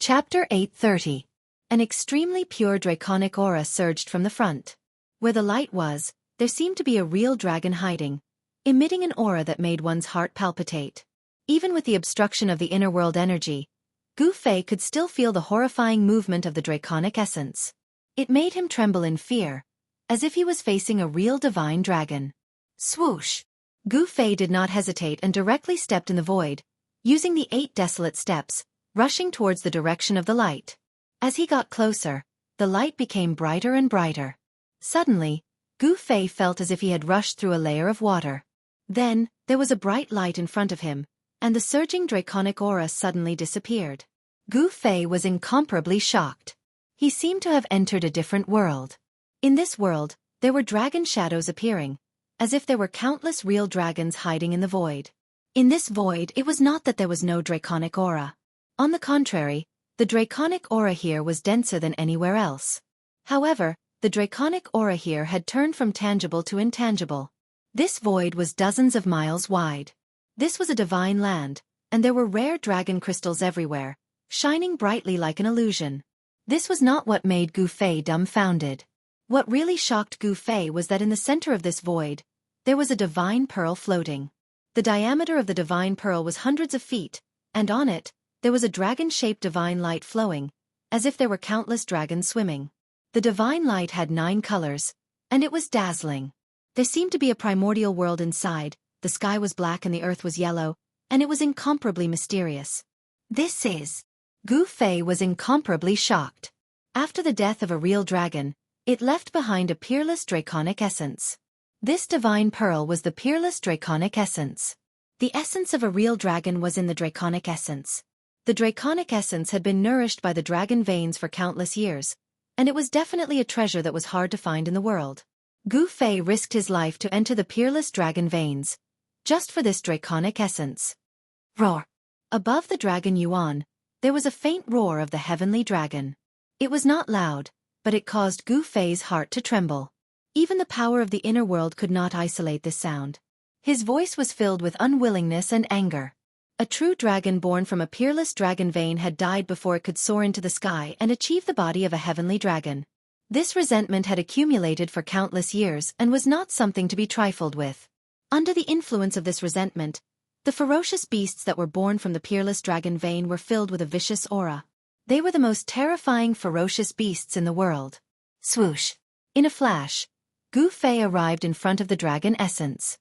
Chapter 830. An extremely pure draconic aura surged from the front. Where the light was, there seemed to be a real dragon hiding, emitting an aura that made one's heart palpitate. Even with the obstruction of the inner world energy, Gu Fei could still feel the horrifying movement of the draconic essence. It made him tremble in fear, as if he was facing a real divine dragon. Swoosh! Gu Fei did not hesitate and directly stepped in the void, using the 8 desolate steps, rushing towards the direction of the light. As he got closer, the light became brighter and brighter. Suddenly, Gu Fei felt as if he had rushed through a layer of water. Then, there was a bright light in front of him, and the surging draconic aura suddenly disappeared. Gu Fei was incomparably shocked. He seemed to have entered a different world. In this world, there were dragon shadows appearing, as if there were countless real dragons hiding in the void. In this void, it was not that there was no draconic aura. On the contrary, the draconic aura here was denser than anywhere else. However, the draconic aura here had turned from tangible to intangible. This void was dozens of miles wide. This was a divine land, and there were rare dragon crystals everywhere, shining brightly like an illusion. This was not what made Gu Fei dumbfounded. What really shocked Gu Fei was that in the center of this void, there was a divine pearl floating. The diameter of the divine pearl was hundreds of feet, and on it, there was a dragon-shaped divine light flowing, as if there were countless dragons swimming. The divine light had 9 colors, and it was dazzling. There seemed to be a primordial world inside. The sky was black and the earth was yellow, and it was incomparably mysterious. This is... Gu Fei was incomparably shocked. After the death of a real dragon, It left behind a peerless draconic essence. This divine pearl was the peerless draconic essence. The essence of a real dragon was in the draconic essence. The draconic essence had been nourished by the dragon veins for countless years, and it was definitely a treasure that was hard to find in the world. Gu Fei risked his life to enter the peerless dragon veins, just for this draconic essence. Roar! Above the dragon Yuan, there was a faint roar of the heavenly dragon. It was not loud, but it caused Gu Fei's heart to tremble. Even the power of the inner world could not isolate this sound. His voice was filled with unwillingness and anger. A true dragon born from a peerless dragon vein had died before it could soar into the sky and achieve the body of a heavenly dragon. This resentment had accumulated for countless years and was not something to be trifled with. Under the influence of this resentment, the ferocious beasts that were born from the peerless dragon vein were filled with a vicious aura. They were the most terrifying ferocious beasts in the world. Swoosh! In a flash, Gu Fei arrived in front of the dragon essence.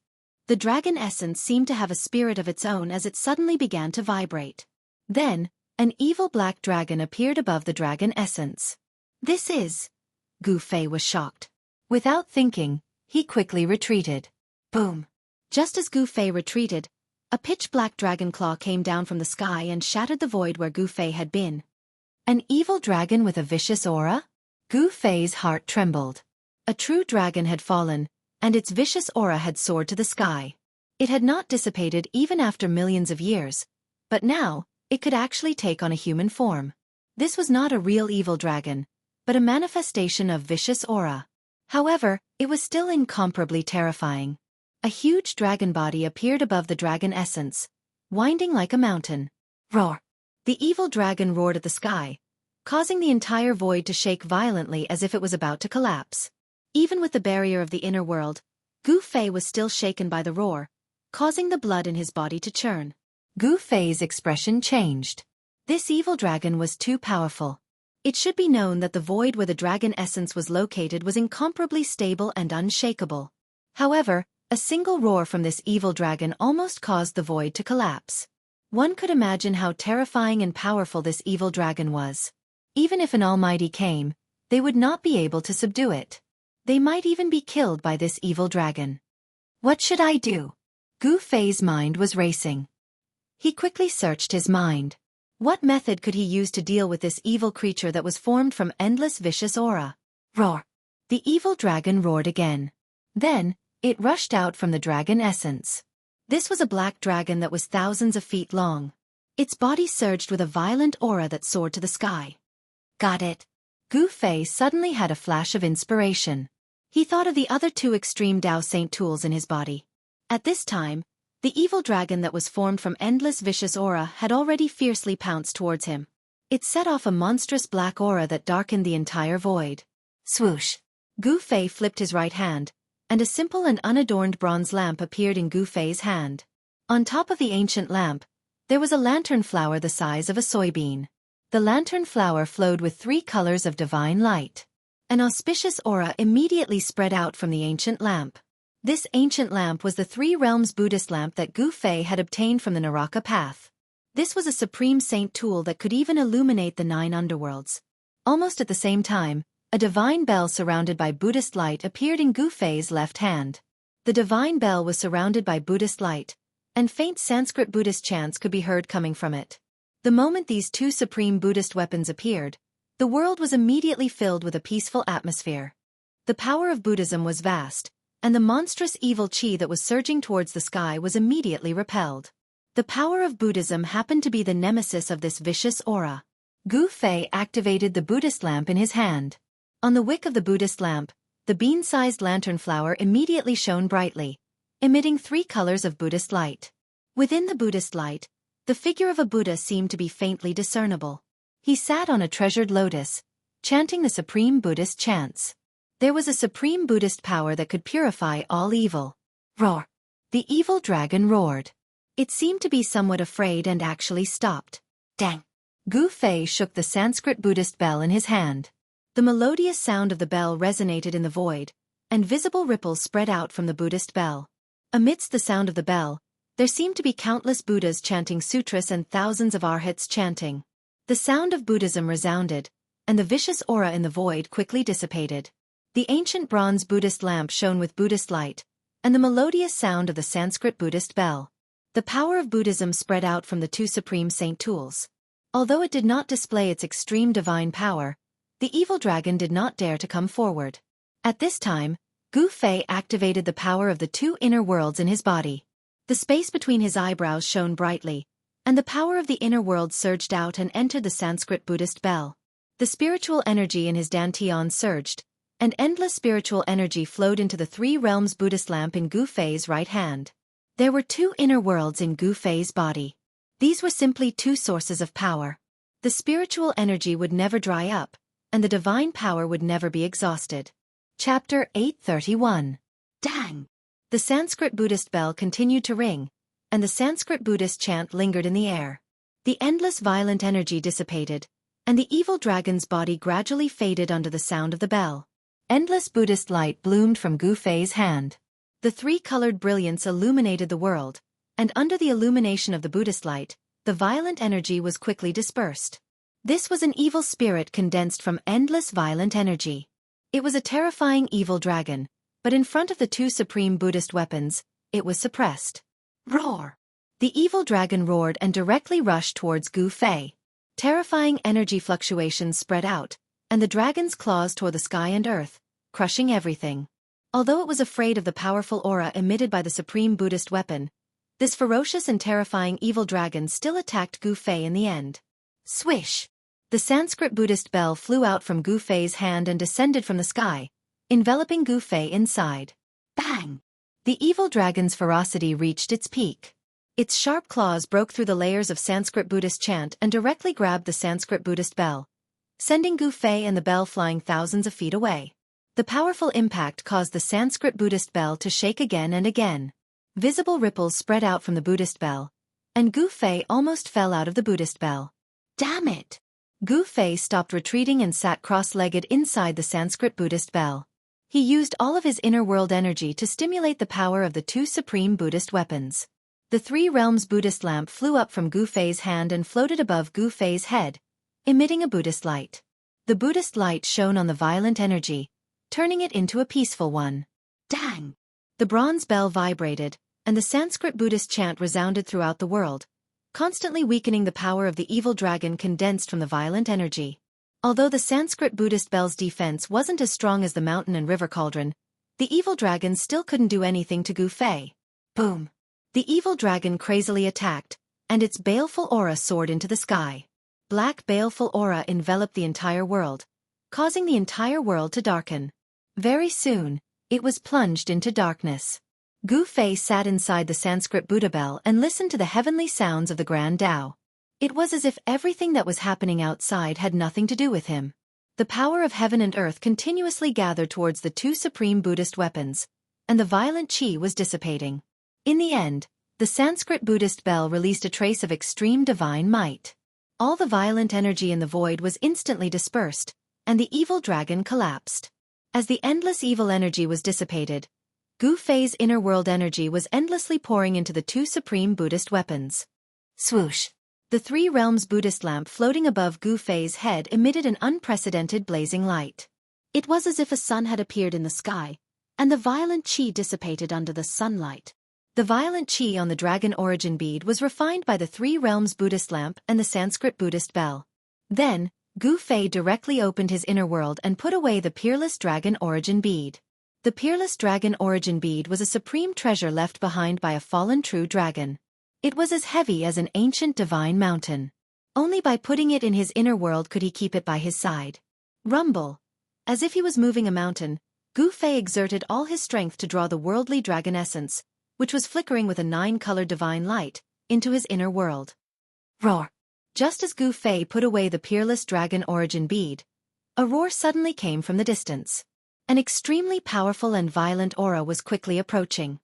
The dragon essence seemed to have a spirit of its own as it suddenly began to vibrate. Then, an evil black dragon appeared above the dragon essence. This is... Gu Fei was shocked. Without thinking, he quickly retreated. Boom! Just as Gu Fei retreated, a pitch-black dragon claw came down from the sky and shattered the void where Gu Fei had been. An evil dragon with a vicious aura? Gu Fei's heart trembled. A true dragon had fallen, and its vicious aura had soared to the sky. It had not dissipated even after millions of years, but now, it could actually take on a human form. This was not a real evil dragon, but a manifestation of vicious aura. However, it was still incomparably terrifying. A huge dragon body appeared above the dragon essence, winding like a mountain. Roar! The evil dragon roared at the sky, causing the entire void to shake violently as if it was about to collapse. Even with the barrier of the inner world, Gu Fei was still shaken by the roar, causing the blood in his body to churn. Gu Fei's expression changed. This evil dragon was too powerful. It should be known that the void where the dragon essence was located was incomparably stable and unshakable. However, a single roar from this evil dragon almost caused the void to collapse. One could imagine how terrifying and powerful this evil dragon was. Even if an almighty came, they would not be able to subdue it. They might even be killed by this evil dragon. What should I do? Gu Fei's mind was racing. He quickly searched his mind. What method could he use to deal with this evil creature that was formed from endless vicious aura? Roar! The evil dragon roared again. Then, it rushed out from the dragon essence. This was a black dragon that was thousands of feet long. Its body surged with a violent aura that soared to the sky. Got it. Gu Fei suddenly had a flash of inspiration. He thought of the other two extreme Dao Saint tools in his body. At this time, the evil dragon that was formed from endless vicious aura had already fiercely pounced towards him. It set off a monstrous black aura that darkened the entire void. Swoosh! Gu Fei flipped his right hand, and a simple and unadorned bronze lamp appeared in Gu Fei's hand. On top of the ancient lamp, there was a lantern flower the size of a soybean. The lantern flower flowed with 3 colors of divine light. An auspicious aura immediately spread out from the ancient lamp. This ancient lamp was the 3 realms Buddhist lamp that Gu Fei had obtained from the Naraka path. This was a supreme saint tool that could even illuminate the 9 underworlds. Almost at the same time, a divine bell surrounded by Buddhist light appeared in Gu Fei's left hand. The divine bell was surrounded by Buddhist light, and faint Sanskrit Buddhist chants could be heard coming from it. The moment these 2 supreme Buddhist weapons appeared, the world was immediately filled with a peaceful atmosphere. The power of Buddhism was vast, and the monstrous evil qi that was surging towards the sky was immediately repelled. The power of Buddhism happened to be the nemesis of this vicious aura. Gu Fei activated the Buddhist lamp in his hand. On the wick of the Buddhist lamp, the bean-sized lantern flower immediately shone brightly, emitting 3 colors of Buddhist light. Within the Buddhist light, the figure of a Buddha seemed to be faintly discernible. He sat on a treasured lotus, chanting the supreme Buddhist chants. There was a supreme Buddhist power that could purify all evil. Roar! The evil dragon roared. It seemed to be somewhat afraid and actually stopped. Dang! Gu Fei shook the Sanskrit Buddhist bell in his hand. The melodious sound of the bell resonated in the void, and visible ripples spread out from the Buddhist bell. Amidst the sound of the bell, there seemed to be countless Buddhas chanting sutras and thousands of arhats chanting. The sound of Buddhism resounded, and the vicious aura in the void quickly dissipated. The ancient bronze Buddhist lamp shone with Buddhist light, and the melodious sound of the Sanskrit Buddhist bell. The power of Buddhism spread out from the two supreme saint tools. Although it did not display its extreme divine power, the evil dragon did not dare to come forward. At this time, Gu Fei activated the power of the two inner worlds in his body. The space between his eyebrows shone brightly, and the power of the inner world surged out and entered the Sanskrit Buddhist bell. The spiritual energy in his dantian surged, and endless spiritual energy flowed into the three realms Buddhist lamp in Gu Fei's right hand. There were two inner worlds in Gu Fei's body. These were simply two sources of power. The spiritual energy would never dry up, and the divine power would never be exhausted. Chapter 831. Dang! The Sanskrit Buddhist bell continued to ring, and the Sanskrit Buddhist chant lingered in the air. The endless violent energy dissipated, and the evil dragon's body gradually faded under the sound of the bell. Endless Buddhist light bloomed from Gu Fei's hand. The three-colored brilliance illuminated the world, and under the illumination of the Buddhist light, the violent energy was quickly dispersed. This was an evil spirit condensed from endless violent energy. It was a terrifying evil dragon, but in front of the two supreme Buddhist weapons, it was suppressed. Roar! The evil dragon roared and directly rushed towards Gu Fei. Terrifying energy fluctuations spread out, and the dragon's claws tore the sky and earth, crushing everything. Although it was afraid of the powerful aura emitted by the supreme Buddhist weapon, this ferocious and terrifying evil dragon still attacked Gu Fei in the end. Swish! The Sanskrit Buddhist bell flew out from Gu Fei's hand and descended from the sky, enveloping Gu Fei inside. Bang! The evil dragon's ferocity reached its peak. Its sharp claws broke through the layers of Sanskrit Buddhist chant and directly grabbed the Sanskrit Buddhist bell, sending Gu Fei and the bell flying thousands of feet away. The powerful impact caused the Sanskrit Buddhist bell to shake again and again. Visible ripples spread out from the Buddhist bell, and Gu Fei almost fell out of the Buddhist bell. Damn it! Gu Fei stopped retreating and sat cross-legged inside the Sanskrit Buddhist bell. He used all of his inner world energy to stimulate the power of the two supreme Buddhist weapons. The three realms Buddhist lamp flew up from Gu Fei's hand and floated above Gu Fei's head, emitting a Buddhist light. The Buddhist light shone on the violent energy, turning it into a peaceful one. Dang! The bronze bell vibrated, and the Sanskrit Buddhist chant resounded throughout the world, constantly weakening the power of the evil dragon condensed from the violent energy. Although the Sanskrit Buddhist bell's defense wasn't as strong as the mountain and river cauldron, the evil dragon still couldn't do anything to Gu Fei. Boom! The evil dragon crazily attacked, and its baleful aura soared into the sky. Black baleful aura enveloped the entire world, causing the entire world to darken. Very soon, it was plunged into darkness. Gu Fei sat inside the Sanskrit Buddha bell and listened to the heavenly sounds of the Grand Tao. It was as if everything that was happening outside had nothing to do with him. The power of heaven and earth continuously gathered towards the two supreme Buddhist weapons, and the violent qi was dissipating. In the end, the Sanskrit Buddhist bell released a trace of extreme divine might. All the violent energy in the void was instantly dispersed, and the evil dragon collapsed. As the endless evil energy was dissipated, Gu Fei's inner world energy was endlessly pouring into the two supreme Buddhist weapons. Swoosh! The three realms Buddhist lamp floating above Gu Fei's head emitted an unprecedented blazing light. It was as if a sun had appeared in the sky, and the violent qi dissipated under the sunlight. The violent qi on the dragon origin bead was refined by the three realms Buddhist lamp and the Sanskrit Buddhist bell. Then, Gu Fei directly opened his inner world and put away the peerless dragon origin bead. The peerless dragon origin bead was a supreme treasure left behind by a fallen true dragon. It was as heavy as an ancient divine mountain. Only by putting it in his inner world could he keep it by his side. Rumble! As if he was moving a mountain, Gu Fei exerted all his strength to draw the worldly dragon essence, which was flickering with a 9-colored divine light, into his inner world. Roar! Just as Gu Fei put away the peerless dragon origin bead, a roar suddenly came from the distance. An extremely powerful and violent aura was quickly approaching.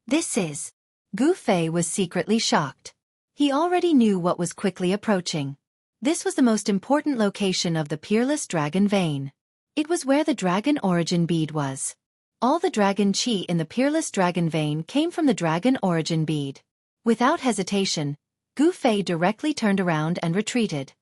This is... Gu Fei was secretly shocked. He already knew what was quickly approaching. This was the most important location of the peerless dragon vein. It was where the dragon origin bead was. All the dragon qi in the peerless dragon vein came from the dragon origin bead. Without hesitation, Gu Fei directly turned around and retreated.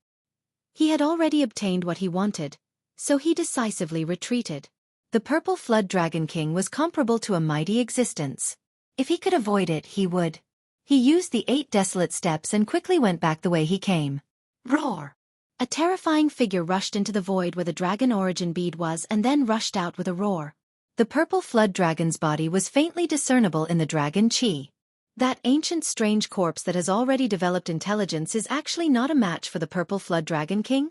He had already obtained what he wanted, so he decisively retreated. The Purple Flood Dragon King was comparable to a mighty existence. If he could avoid it, he would. He used the 8 desolate steps and quickly went back the way he came. Roar! A terrifying figure rushed into the void where the dragon origin bead was and then rushed out with a roar. The Purple Flood Dragon's body was faintly discernible in the dragon chi. That ancient strange corpse that has already developed intelligence is actually not a match for the Purple Flood Dragon King?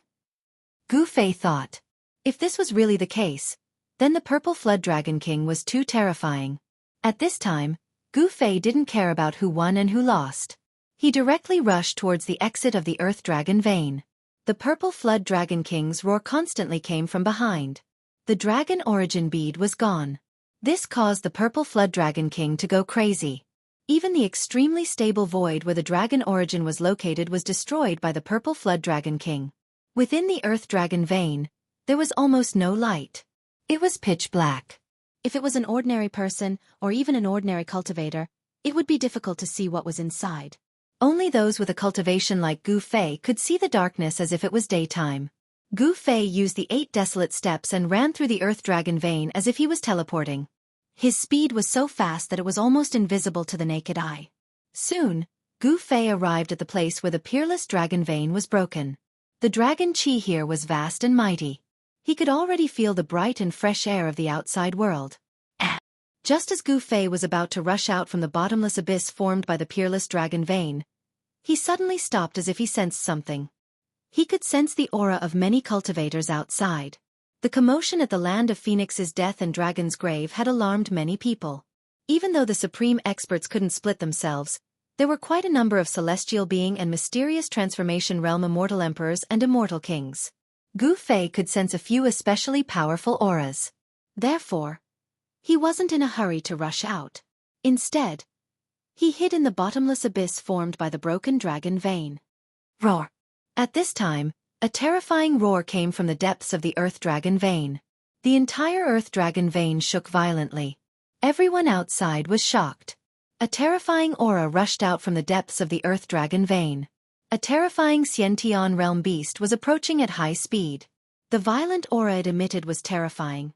Gu Fei thought. If this was really the case, then the Purple Flood Dragon King was too terrifying. At this time, Gu Fei didn't care about who won and who lost. He directly rushed towards the exit of the Earth Dragon vein. The Purple Flood Dragon King's roar constantly came from behind. The dragon origin bead was gone. This caused the Purple Flood Dragon King to go crazy. Even the extremely stable void where the dragon origin was located was destroyed by the Purple Flood Dragon King. Within the Earth Dragon vein, there was almost no light. It was pitch black. If it was an ordinary person, or even an ordinary cultivator, it would be difficult to see what was inside. Only those with a cultivation like Gu Fei could see the darkness as if it was daytime. Gu Fei used the 8 desolate steps and ran through the Earth Dragon vein as if he was teleporting. His speed was so fast that it was almost invisible to the naked eye. Soon, Gu Fei arrived at the place where the peerless dragon vein was broken. The dragon chi here was vast and mighty. He could already feel the bright and fresh air of the outside world. Just as Gu Fei was about to rush out from the bottomless abyss formed by the peerless dragon vein, he suddenly stopped as if he sensed something. He could sense the aura of many cultivators outside. The commotion at the land of Phoenix's death and Dragon's grave had alarmed many people. Even though the supreme experts couldn't split themselves, there were quite a number of celestial being and mysterious transformation realm immortal emperors and immortal kings. Gu Fei could sense a few especially powerful auras. Therefore, he wasn't in a hurry to rush out. Instead, he hid in the bottomless abyss formed by the broken dragon vein. Roar! At this time, a terrifying roar came from the depths of the Earth Dragon vein. The entire Earth Dragon vein shook violently. Everyone outside was shocked. A terrifying aura rushed out from the depths of the Earth Dragon vein. A terrifying Xianxia realm beast was approaching at high speed. The violent aura it emitted was terrifying.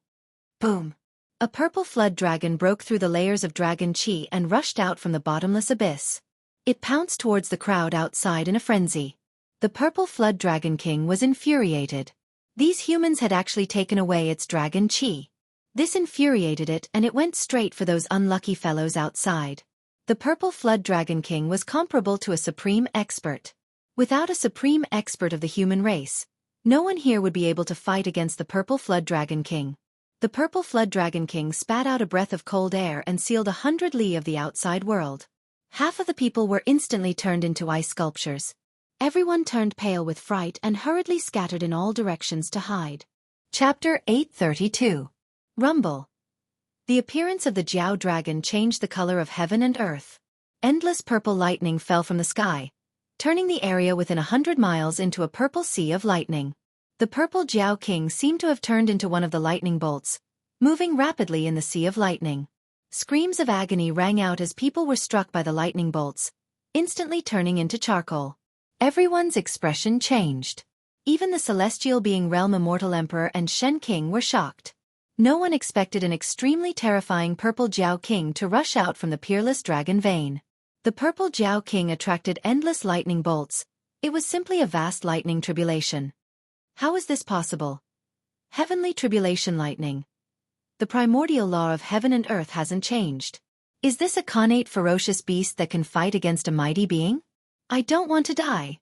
Boom! A purple flood dragon broke through the layers of dragon chi and rushed out from the bottomless abyss. It pounced towards the crowd outside in a frenzy. The Purple Flood Dragon King was infuriated. These humans had actually taken away its dragon chi. This infuriated it and it went straight for those unlucky fellows outside. The Purple Flood Dragon King was comparable to a supreme expert. Without a supreme expert of the human race, no one here would be able to fight against the Purple Flood Dragon King. The Purple Flood Dragon King spat out a breath of cold air and sealed 100 li of the outside world. Half of the people were instantly turned into ice sculptures. Everyone turned pale with fright and hurriedly scattered in all directions to hide. Chapter 832. Rumble. The appearance of the Jiao dragon changed the color of heaven and earth. Endless purple lightning fell from the sky, turning the area within 100 miles into a purple sea of lightning. The purple Jiao King seemed to have turned into one of the lightning bolts, moving rapidly in the sea of lightning. Screams of agony rang out as people were struck by the lightning bolts, instantly turning into charcoal. Everyone's expression changed. Even the celestial being realm immortal emperor and Shen King were shocked. No one expected an extremely terrifying purple Jiao King to rush out from the peerless dragon vein. The purple Jiao King attracted endless lightning bolts. It was simply a vast lightning tribulation. How is this possible? Heavenly tribulation lightning. The primordial law of heaven and earth hasn't changed. Is this a connate ferocious beast that can fight against a mighty being? I don't want to die.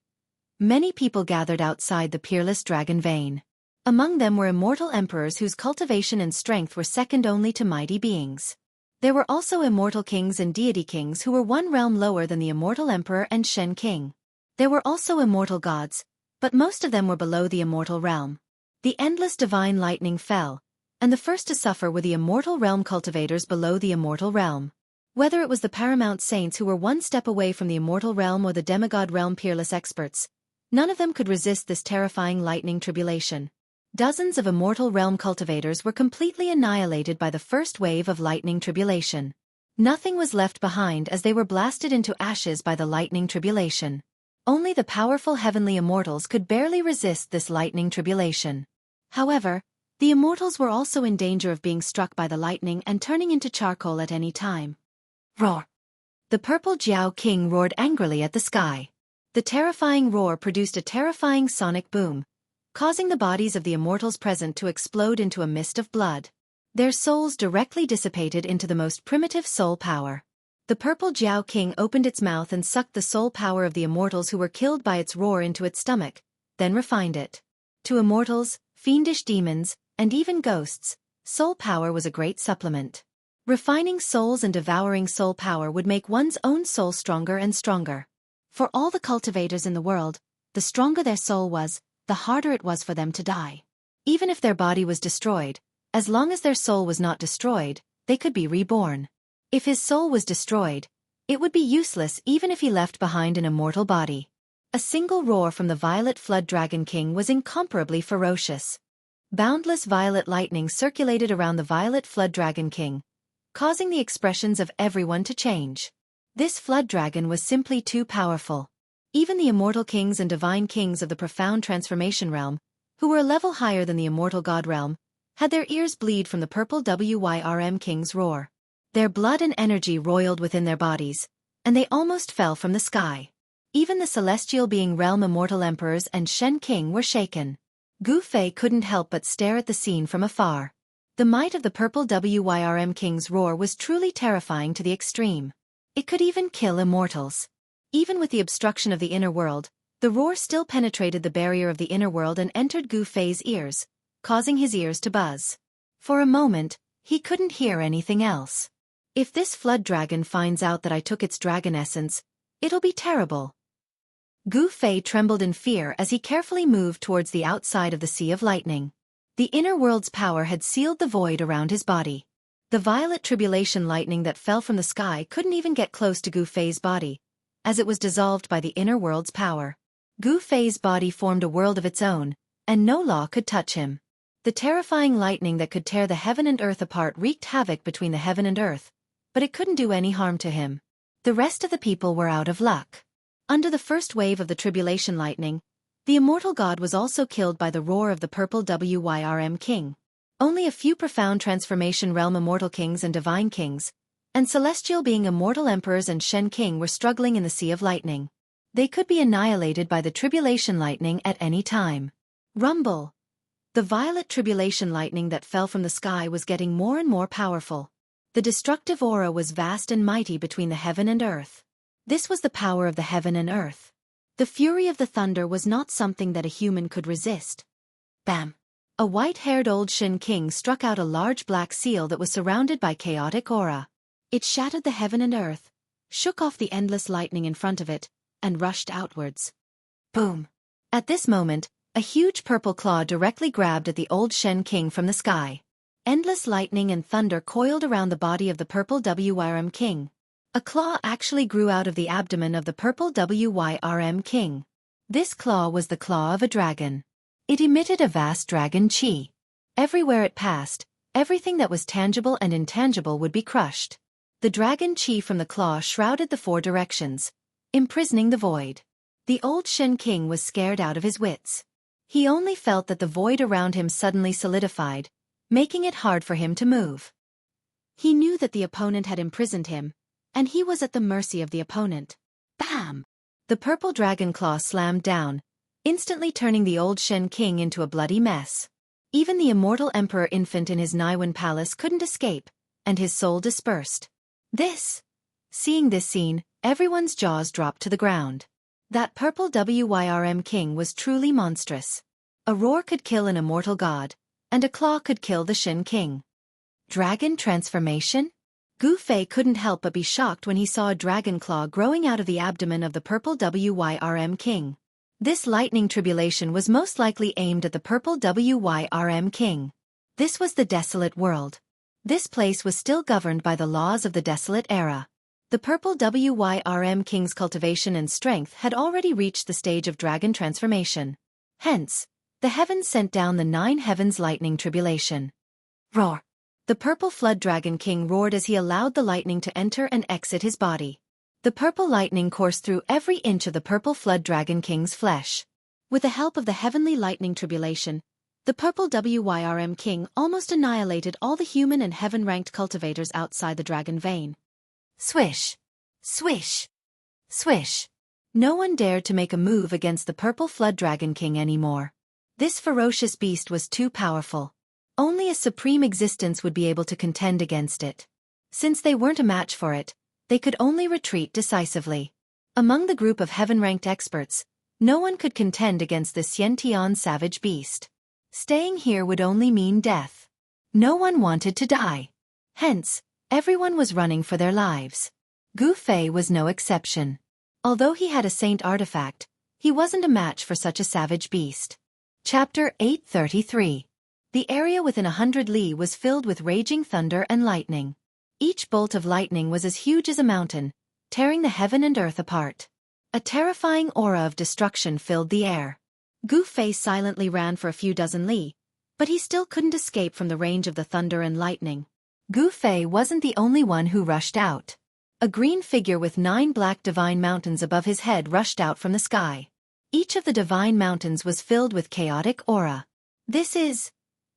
Many people gathered outside the peerless dragon vein. Among them were immortal emperors whose cultivation and strength were second only to mighty beings. There were also immortal kings and deity kings who were one realm lower than the immortal emperor and Shen King. There were also immortal gods, but most of them were below the immortal realm. The endless divine lightning fell, and the first to suffer were the immortal realm cultivators below the immortal realm. Whether it was the paramount saints who were one step away from the immortal realm or the demigod realm peerless experts, none of them could resist this terrifying lightning tribulation. Dozens of immortal realm cultivators were completely annihilated by the first wave of lightning tribulation. Nothing was left behind as they were blasted into ashes by the lightning tribulation. Only the powerful heavenly immortals could barely resist this lightning tribulation. However, The immortals were also in danger of being struck by the lightning and turning into charcoal at any time. Roar! The purple Jiao King roared angrily at the sky. The terrifying roar produced a terrifying sonic boom, causing the bodies of the immortals present to explode into a mist of blood. Their souls directly dissipated into the most primitive soul power. The purple Jiao King opened its mouth and sucked the soul power of the immortals who were killed by its roar into its stomach, then refined it. To immortals, fiendish demons, and even ghosts, soul power was a great supplement. Refining souls and devouring soul power would make one's own soul stronger and stronger. For all the cultivators in the world, the stronger their soul was, the harder it was for them to die. Even if their body was destroyed, as long as their soul was not destroyed, they could be reborn. If his soul was destroyed, it would be useless even if he left behind an immortal body. A single roar from the Violet Flood Dragon King was incomparably ferocious. Boundless violet lightning circulated around the Violet Flood Dragon King, causing the expressions of everyone to change. This flood dragon was simply too powerful. Even the immortal kings and divine kings of the profound transformation realm, who were a level higher than the immortal god realm, had their ears bleed from the purple Wyrm King's roar. Their blood and energy roiled within their bodies, and they almost fell from the sky. Even the celestial being realm immortal emperors and Shen King were shaken. Gu Fei couldn't help but stare at the scene from afar. The might of the purple Wyrm King's roar was truly terrifying to the extreme. It could even kill immortals. Even with the obstruction of the inner world, the roar still penetrated the barrier of the inner world and entered Gu Fei's ears, causing his ears to buzz. For a moment, he couldn't hear anything else. If this flood dragon finds out that I took its dragon essence, it'll be terrible. Gu Fei trembled in fear as he carefully moved towards the outside of the Sea of Lightning. The inner world's power had sealed the void around his body. The violet tribulation lightning that fell from the sky couldn't even get close to Gu Fei's body, as it was dissolved by the inner world's power. Gu Fei's body formed a world of its own, and no law could touch him. The terrifying lightning that could tear the heaven and earth apart wreaked havoc between the heaven and earth, but it couldn't do any harm to him. The rest of the people were out of luck. Under the first wave of the tribulation lightning, the immortal god was also killed by the roar of the purple Wyrm King. Only a few profound transformation realm immortal kings and divine kings, and celestial being immortal emperors and Shen King were struggling in the Sea of Lightning. They could be annihilated by the tribulation lightning at any time. Rumble! The violet tribulation lightning that fell from the sky was getting more and more powerful. The destructive aura was vast and mighty between the heaven and earth. This was the power of the heaven and earth. The fury of the thunder was not something that a human could resist. Bam! A white-haired old Shen King struck out a large black seal that was surrounded by chaotic aura. It shattered the heaven and earth, shook off the endless lightning in front of it, and rushed outwards. Boom! At this moment, a huge purple claw directly grabbed at the old Shen King from the sky. Endless lightning and thunder coiled around the body of the purple Wyrm King. A claw actually grew out of the abdomen of the purple Wyrm King. This claw was the claw of a dragon. It emitted a vast dragon chi. Everywhere it passed, everything that was tangible and intangible would be crushed. The dragon chi from the claw shrouded the four directions, imprisoning the void. The old Shen King was scared out of his wits. He only felt that the void around him suddenly solidified, making it hard for him to move. He knew that the opponent had imprisoned him, and he was at the mercy of the opponent. Bam! The purple dragon claw slammed down, instantly turning the old Shen King into a bloody mess. Even the immortal emperor infant in his Naiwan palace couldn't escape, and his soul dispersed. Seeing this scene, everyone's jaws dropped to the ground. That purple Wyrm King was truly monstrous. A roar could kill an immortal god, and a claw could kill the Shen King. Dragon transformation? Gu Fei couldn't help but be shocked when he saw a dragon claw growing out of the abdomen of the purple Wyrm King. This lightning tribulation was most likely aimed at the purple Wyrm King. This was the desolate world. This place was still governed by the laws of the desolate era. The purple Wyrm King's cultivation and strength had already reached the stage of dragon transformation. Hence, the heavens sent down the 9 heavens lightning tribulation. Roar! The purple flood dragon king roared as he allowed the lightning to enter and exit his body. The purple lightning coursed through every inch of the purple flood dragon king's flesh. With the help of the heavenly lightning tribulation, The purple Wyrm king almost annihilated all the human and heaven-ranked cultivators outside the dragon vein. Swish! Swish! Swish! No one dared to make a move against the purple flood dragon king anymore. This ferocious beast was too powerful. Only a supreme existence would be able to contend against it. Since they weren't a match for it, they could only retreat decisively. Among the group of heaven-ranked experts, no one could contend against this Xianxia savage beast. Staying here would only mean death. No one wanted to die. Hence, everyone was running for their lives. Gu Fei was no exception. Although he had a saint artifact, he wasn't a match for such a savage beast. Chapter 833. The area within 100 li was filled with raging thunder and lightning. Each bolt of lightning was as huge as a mountain, tearing the heaven and earth apart. A terrifying aura of destruction filled the air. Gu Fei silently ran for a few dozen li, but he still couldn't escape from the range of the thunder and lightning. Gu Fei wasn't the only one who rushed out. A green figure with 9 black divine mountains above his head rushed out from the sky. Each of the divine mountains was filled with chaotic aura. This is...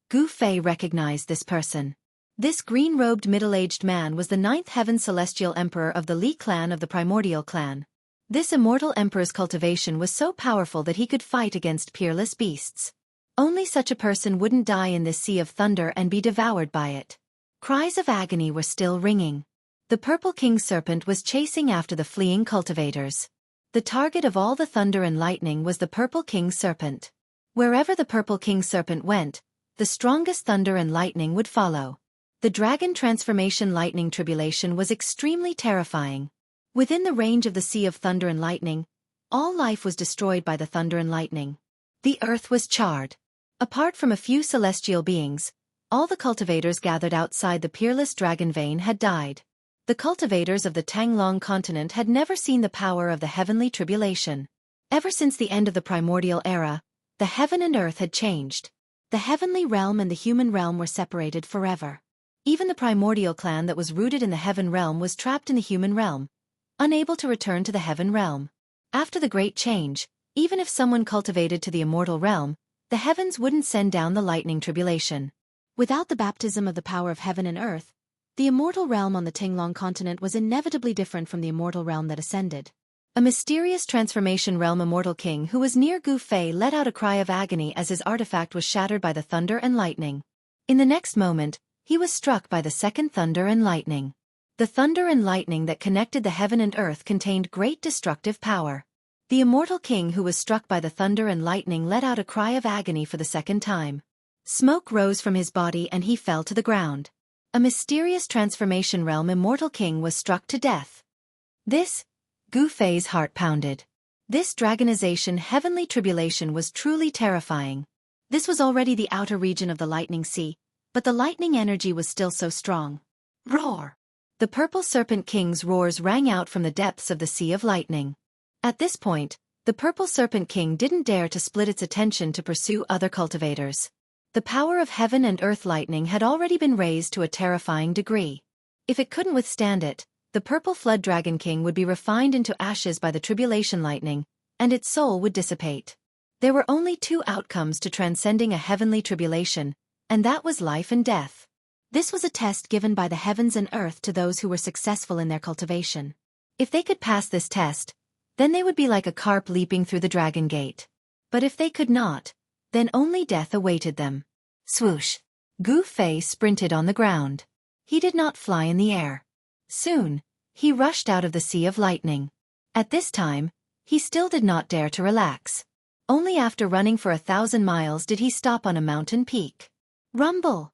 Gu Fei recognized this person. This green-robed middle-aged man was the 9th Heaven Celestial Emperor of the Li clan of the Primordial clan. This immortal emperor's cultivation was so powerful that he could fight against peerless beasts. Only such a person wouldn't die in this sea of thunder and be devoured by it. Cries of agony were still ringing. The Purple King Serpent was chasing after the fleeing cultivators. The target of all the thunder and lightning was the Purple King Serpent. Wherever the Purple King Serpent went, the strongest thunder and lightning would follow. The dragon transformation lightning tribulation was extremely terrifying. Within the range of the sea of thunder and lightning, all life was destroyed by the thunder and lightning. The earth was charred. Apart from a few celestial beings, all the cultivators gathered outside the peerless dragon vein had died. The cultivators of the Tanglong continent had never seen the power of the heavenly tribulation. Ever since the end of the primordial era, the heaven and earth had changed. The heavenly realm and the human realm were separated forever. Even the primordial clan that was rooted in the heaven realm was trapped in the human realm, unable to return to the heaven realm. After the great change, even if someone cultivated to the immortal realm, the heavens wouldn't send down the lightning tribulation. Without the baptism of the power of heaven and earth, the immortal realm on the Tinglong continent was inevitably different from the immortal realm that ascended. A mysterious transformation realm immortal king who was near Gu Fei let out a cry of agony as his artifact was shattered by the thunder and lightning. In the next moment, he was struck by the second thunder and lightning. The thunder and lightning that connected the heaven and earth contained great destructive power. The immortal king who was struck by the thunder and lightning let out a cry of agony for the second time. Smoke rose from his body and he fell to the ground. A mysterious transformation realm immortal king was struck to death. This, Gu Fei's heart pounded. This dragonization heavenly tribulation was truly terrifying. This was already the outer region of the lightning sea, but the lightning energy was still so strong. Roar! The purple serpent king's roars rang out from the depths of the sea of lightning. At this point, the purple serpent king didn't dare to split its attention to pursue other cultivators. The power of heaven and earth lightning had already been raised to a terrifying degree. If it couldn't withstand it, the purple flood dragon king would be refined into ashes by the tribulation lightning, and its soul would dissipate. There were only 2 outcomes to transcending a heavenly tribulation, and that was life and death. This was a test given by the heavens and earth to those who were successful in their cultivation. If they could pass this test, then they would be like a carp leaping through the dragon gate. But if they could not, then only death awaited them. Swoosh! Gu Fei sprinted on the ground. He did not fly in the air. Soon, he rushed out of the sea of lightning. At this time, he still did not dare to relax. Only after running for 1,000 miles did he stop on a mountain peak. Rumble!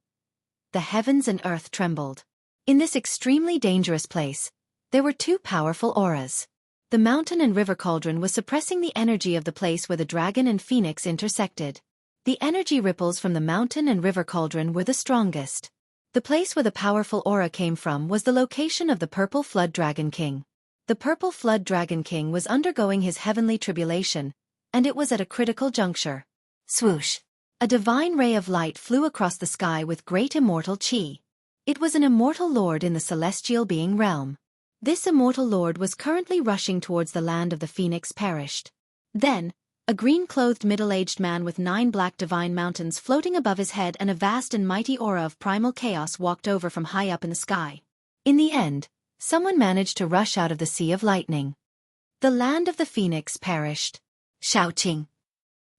The heavens and earth trembled. In this extremely dangerous place, there were 2 powerful auras. The mountain and river cauldron was suppressing the energy of the place where the dragon and phoenix intersected. The energy ripples from the mountain and river cauldron were the strongest. The place where the powerful aura came from was the location of the Purple Flood Dragon King. The Purple Flood Dragon King was undergoing his heavenly tribulation, and it was at a critical juncture. Swoosh! A divine ray of light flew across the sky with great immortal chi. It was an immortal lord in the celestial being realm. This immortal lord was currently rushing towards the land of the phoenix perished. Then, A green-clothed middle-aged man with 9 black divine mountains floating above his head and a vast and mighty aura of primal chaos walked over from high up in the sky. In the end, someone managed to rush out of the sea of lightning. The land of the phoenix perished. Xiaoqing.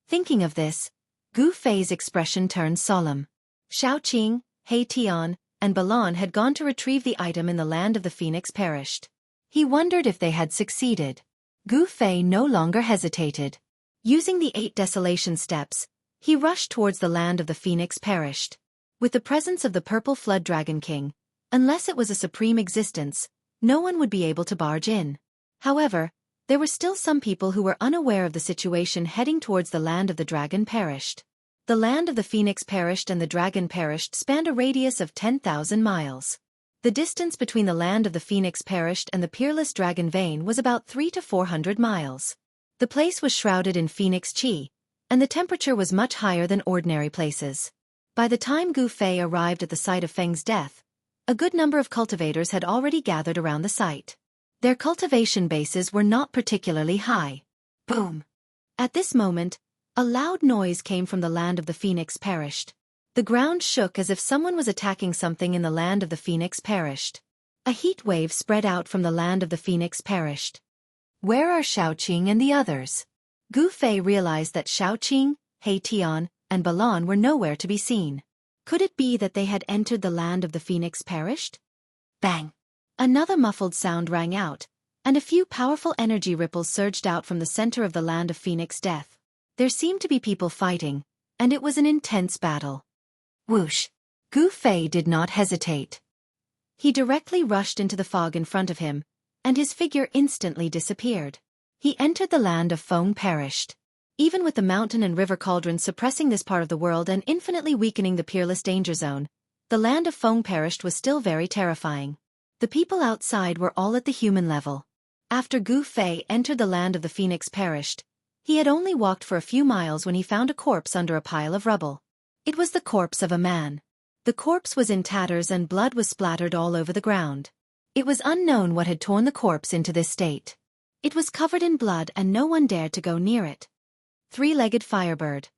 Thinking of this, Gu Fei's expression turned solemn. Xiaoqing, He Tian, and Balan had gone to retrieve the item in the land of the phoenix perished. He wondered if they had succeeded. Gu Fei no longer hesitated. Using the 8 desolation steps, he rushed towards the land of the phoenix perished. With the presence of the purple flood dragon king, unless it was a supreme existence, no one would be able to barge in. However, there were still some people who were unaware of the situation heading towards the land of the dragon perished. The land of the phoenix perished and the dragon perished spanned a radius of 10,000 miles. The distance between the land of the phoenix perished and the peerless dragon vein was about 300 to 400 miles. The place was shrouded in phoenix qi, and the temperature was much higher than ordinary places. By the time Gu Fei arrived at the site of Feng's death, a good number of cultivators had already gathered around the site. Their cultivation bases were not particularly high. Boom! At this moment, a loud noise came from the land of the phoenix perished. The ground shook as if someone was attacking something in the land of the phoenix perished. A heat wave spread out from the land of the phoenix perished. Where are Xiaoqing and the others? Gu Fei realized that Xiaoqing, He Tian, and Balan were nowhere to be seen. Could it be that they had entered the land of the phoenix perished? Bang! Another muffled sound rang out, and a few powerful energy ripples surged out from the center of the land of phoenix death. There seemed to be people fighting, and it was an intense battle. Whoosh! Gu Fei did not hesitate. He directly rushed into the fog in front of him, and his figure instantly disappeared. He entered the land of Feng perished. Even with the mountain and river cauldrons suppressing this part of the world and infinitely weakening the peerless danger zone, the land of Feng perished was still very terrifying. The people outside were all at the human level. After Gu Fei entered the land of the phoenix perished, he had only walked for a few miles when he found a corpse under a pile of rubble. It was the corpse of a man. The corpse was in tatters and blood was splattered all over the ground. It was unknown what had torn the corpse into this state. It was covered in blood and no one dared to go near it. 3-legged firebird.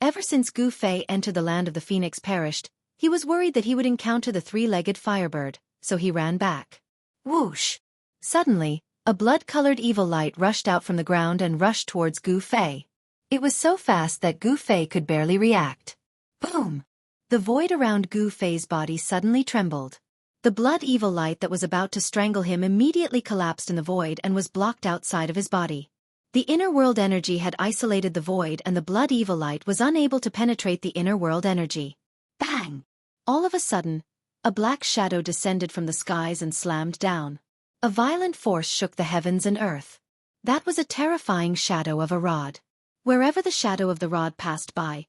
Ever since Gu Fei entered the land of the phoenix perished, he was worried that he would encounter the 3-legged firebird, so he ran back. Whoosh! Suddenly, a blood-colored evil light rushed out from the ground and rushed towards Gu Fei. It was so fast that Gu Fei could barely react. Boom! The void around Gu Fei's body suddenly trembled. The blood evil light that was about to strangle him immediately collapsed in the void and was blocked outside of his body. The inner world energy had isolated the void and the blood evil light was unable to penetrate the inner world energy. Bang! All of a sudden, a black shadow descended from the skies and slammed down. A violent force shook the heavens and earth. That was a terrifying shadow of a rod. Wherever the shadow of the rod passed by,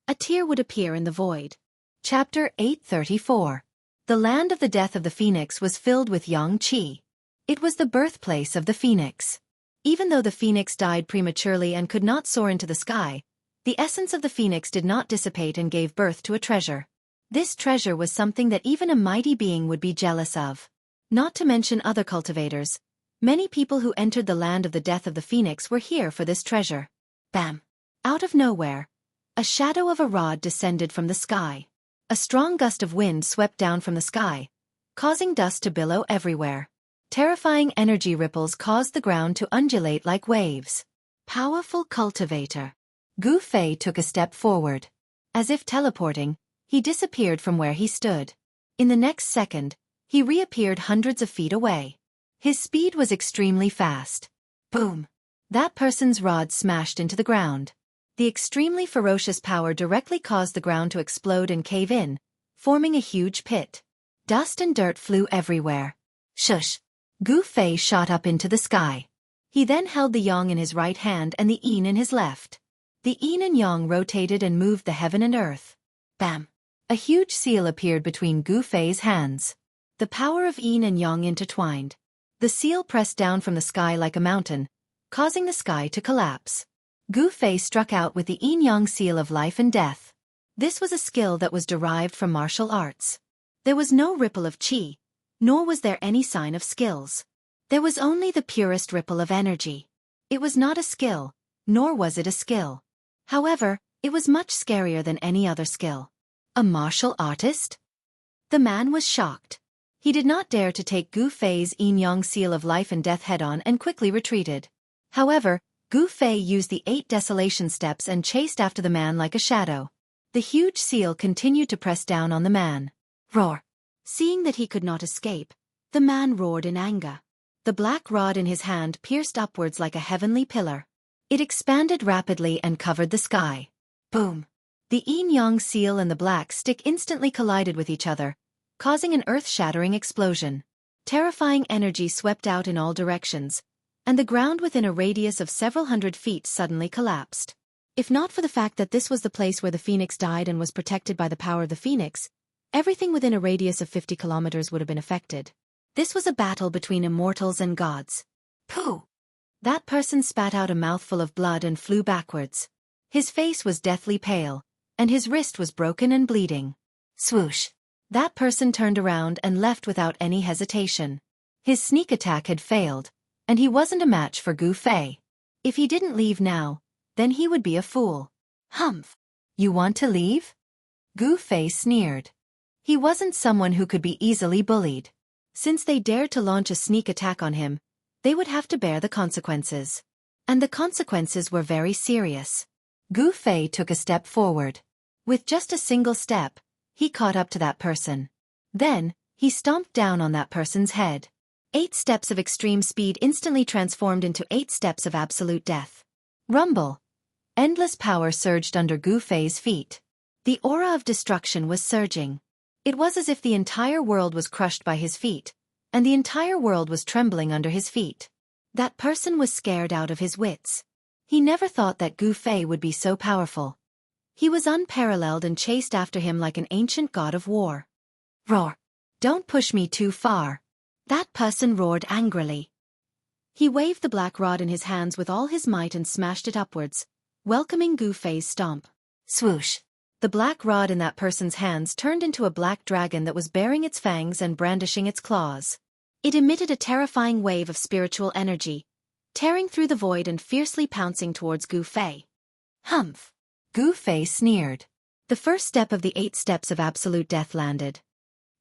a tear would appear in the void. Chapter 834. The land of the death of the phoenix was filled with yang qi. It was the birthplace of the phoenix. Even though the phoenix died prematurely and could not soar into the sky, the essence of the phoenix did not dissipate and gave birth to a treasure. This treasure was something that even a mighty being would be jealous of. Not to mention other cultivators, many people who entered the land of the death of the phoenix were here for this treasure. Bam! Out of nowhere, a shadow of a rod descended from the sky. A strong gust of wind swept down from the sky, causing dust to billow everywhere. Terrifying energy ripples caused the ground to undulate like waves. Powerful cultivator. Gu Fei took a step forward. As if teleporting, he disappeared from where he stood. In the next second, he reappeared hundreds of feet away. His speed was extremely fast. Boom! That person's rod smashed into the ground. The extremely ferocious power directly caused the ground to explode and cave in, forming a huge pit. Dust and dirt flew everywhere. Shush! Gu Fei shot up into the sky. He then held the yang in his right hand and the yin in his left. The yin and yang rotated and moved the heaven and earth. Bam! A huge seal appeared between Gu Fei's hands. The power of yin and yang intertwined. The seal pressed down from the sky like a mountain, causing the sky to collapse. Gu Fei struck out with the yin-yang seal of life and death. This was a skill that was derived from martial arts. There was no ripple of qi, nor was there any sign of skills. There was only the purest ripple of energy. It was not a skill, nor was it a skill. However, it was much scarier than any other skill. A martial artist? The man was shocked. He did not dare to take Gu Fei's yin yang seal of life and death head-on and quickly retreated. However, Gu Fei used the 8 desolation steps and chased after the man like a shadow. The huge seal continued to press down on the man. Roar! Seeing that he could not escape, the man roared in anger. The black rod in his hand pierced upwards like a heavenly pillar. It expanded rapidly and covered the sky. Boom! The yin-yang seal and the black stick instantly collided with each other, causing an earth-shattering explosion. Terrifying energy swept out in all directions, and the ground within a radius of several hundred feet suddenly collapsed. If not for the fact that this was the place where the phoenix died and was protected by the power of the phoenix, everything within a radius of 50 kilometers would have been affected. This was a battle between immortals and gods. Pooh! That person spat out a mouthful of blood and flew backwards. His face was deathly pale, and his wrist was broken and bleeding. Swoosh! That person turned around and left without any hesitation. His sneak attack had failed, and he wasn't a match for Gu Fei. If he didn't leave now, then he would be a fool. Humph! You want to leave? Gu Fei sneered. He wasn't someone who could be easily bullied. Since they dared to launch a sneak attack on him, they would have to bear the consequences. And the consequences were very serious. Gu Fei took a step forward. With just a single step, he caught up to that person. Then, he stomped down on that person's head. 8 steps of extreme speed instantly transformed into 8 steps of absolute death. Rumble! Endless power surged under Gu Fei's feet. The aura of destruction was surging. It was as if the entire world was crushed by his feet, and the entire world was trembling under his feet. That person was scared out of his wits. He never thought that Gu Fei would be so powerful. He was unparalleled and chased after him like an ancient god of war. Roar! Don't push me too far. That person roared angrily. He waved the black rod in his hands with all his might and smashed it upwards, welcoming Gu Fei's stomp. Swoosh! The black rod in that person's hands turned into a black dragon that was baring its fangs and brandishing its claws. It emitted a terrifying wave of spiritual energy, tearing through the void and fiercely pouncing towards Gu Fei. Humph! Gu Fei sneered. The first step of the 8 steps of absolute death landed.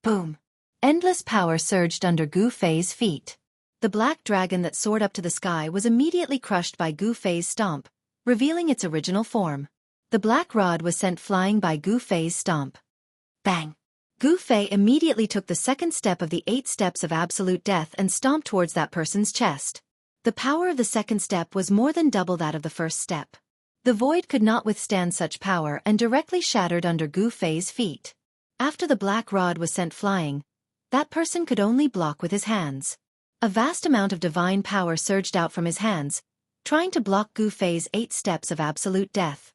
Boom! Endless power surged under Gu Fei's feet. The black dragon that soared up to the sky was immediately crushed by Gu Fei's stomp, revealing its original form. The black rod was sent flying by Gu Fei's stomp. Bang! Gu Fei immediately took the second step of the 8 steps of absolute death and stomped towards that person's chest. The power of the second step was more than double that of the first step. The void could not withstand such power and directly shattered under Gu Fei's feet. After the black rod was sent flying, that person could only block with his hands. A vast amount of divine power surged out from his hands, trying to block Gu Fei's 8 steps of absolute death.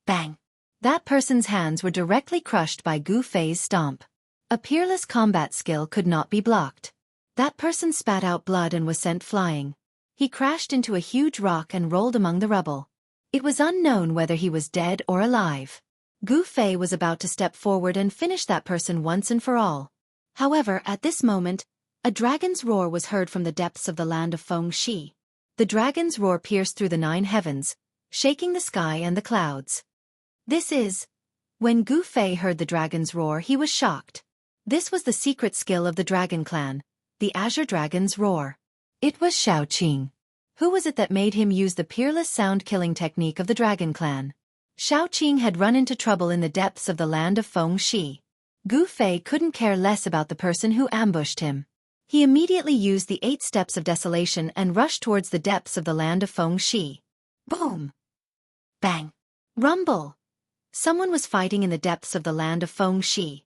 Bang! That person's hands were directly crushed by Gu Fei's stomp. A peerless combat skill could not be blocked. That person spat out blood and was sent flying. He crashed into a huge rock and rolled among the rubble. It was unknown whether he was dead or alive. Gu Fei was about to step forward and finish that person once and for all. However, at this moment, a dragon's roar was heard from the depths of the land of Fengxi. The dragon's roar pierced through the 9 heavens, shaking the sky and the clouds. When Gu Fei heard the dragon's roar, he was shocked. This was the secret skill of the dragon clan, the Azure Dragon's roar. It was Xiaoqing. Who was it that made him use the peerless sound-killing technique of the dragon clan? Xiaoqing had run into trouble in the depths of the land of Fengxi. Gu Fei couldn't care less about the person who ambushed him. He immediately used the 8 steps of desolation and rushed towards the depths of the land of Fengxi. Boom! Bang! Rumble! Someone was fighting in the depths of the land of Fengxi.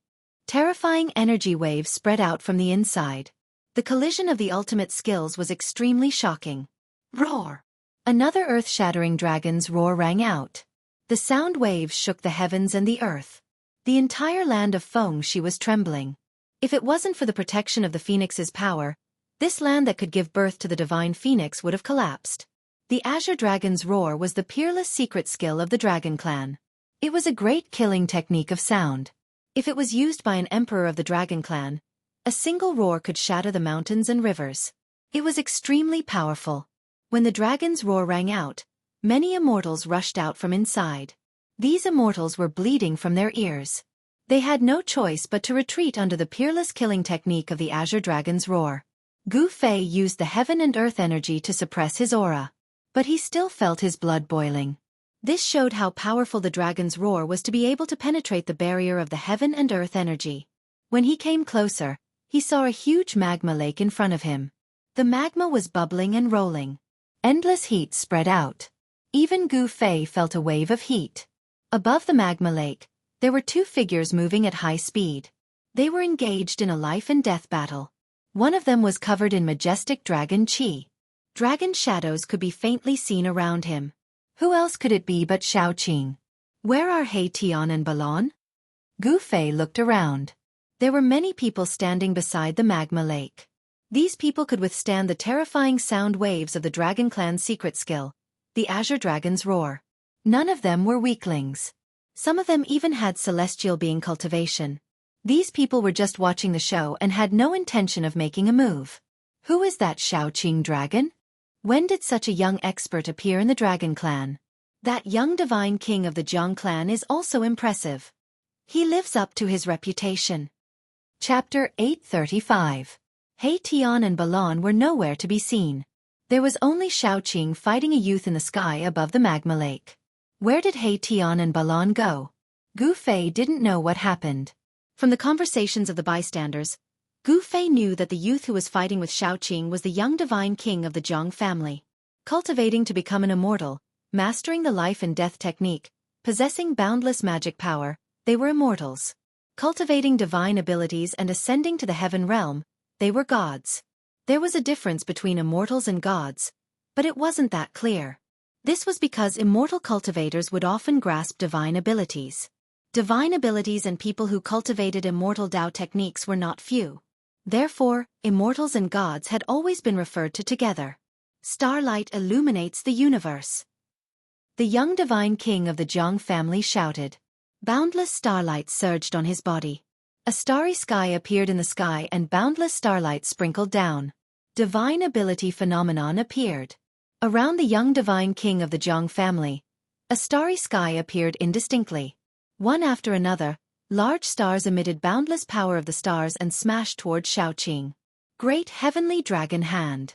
Terrifying energy waves spread out from the inside. The collision of the ultimate skills was extremely shocking. Roar! Another earth-shattering dragon's roar rang out. The sound waves shook the heavens and the earth. The entire land of Fengxi was trembling. If it wasn't for the protection of the phoenix's power, this land that could give birth to the divine phoenix would have collapsed. The Azure Dragon's roar was the peerless secret skill of the Dragon Clan. It was a great killing technique of sound. If it was used by an emperor of the Dragon Clan, a single roar could shatter the mountains and rivers. It was extremely powerful. When the dragon's roar rang out, Many immortals rushed out from inside. These immortals were bleeding from their ears. They had no choice but to retreat under the peerless killing technique of the Azure Dragon's roar. Gu Fei used the heaven and earth energy to suppress his aura. But he still felt his blood boiling. This showed how powerful the dragon's roar was to be able to penetrate the barrier of the heaven and earth energy. When he came closer, he saw a huge magma lake in front of him. The magma was bubbling and rolling. Endless heat spread out. Even Gu Fei felt a wave of heat. Above the magma lake, there were two figures moving at high speed. They were engaged in a life-and-death battle. One of them was covered in majestic dragon chi. Dragon shadows could be faintly seen around him. Who else could it be but Xiaoqing? Where are He Tian and Balon? Gu Fei looked around. There were many people standing beside the magma lake. These people could withstand the terrifying sound waves of the Dragon Clan's secret skill, the Azure Dragon's roar. None of them were weaklings. Some of them even had celestial being cultivation. These people were just watching the show and had no intention of making a move. Who is that Xiaoqing dragon? When did such a young expert appear in the Dragon Clan? That young divine king of the Jiang clan is also impressive. He lives up to his reputation. Chapter 835. He Tian and Balon were nowhere to be seen. There was only Xiaoqing fighting a youth in the sky above the magma lake. Where did He Tian and Balon go? Gu Fei didn't know what happened. From the conversations of the bystanders, Gu Fei knew that the youth who was fighting with Xiaoqing was the young divine king of the Jiang family. Cultivating to become an immortal, mastering the life and death technique, possessing boundless magic power, they were immortals. Cultivating divine abilities and ascending to the heaven realm, they were gods. There was a difference between immortals and gods, but it wasn't that clear. This was because immortal cultivators would often grasp divine abilities. Divine abilities and people who cultivated immortal Dao techniques were not few. Therefore, immortals and gods had always been referred to together. Starlight illuminates the universe. The young divine king of the Jiang family shouted. Boundless starlight surged on his body. A starry sky appeared in the sky and boundless starlight sprinkled down. Divine ability phenomenon appeared. Around the young divine king of the Jiang family, a starry sky appeared indistinctly. One after another, large stars emitted boundless power of the stars and smashed toward Xiaoqing. Great heavenly dragon hand.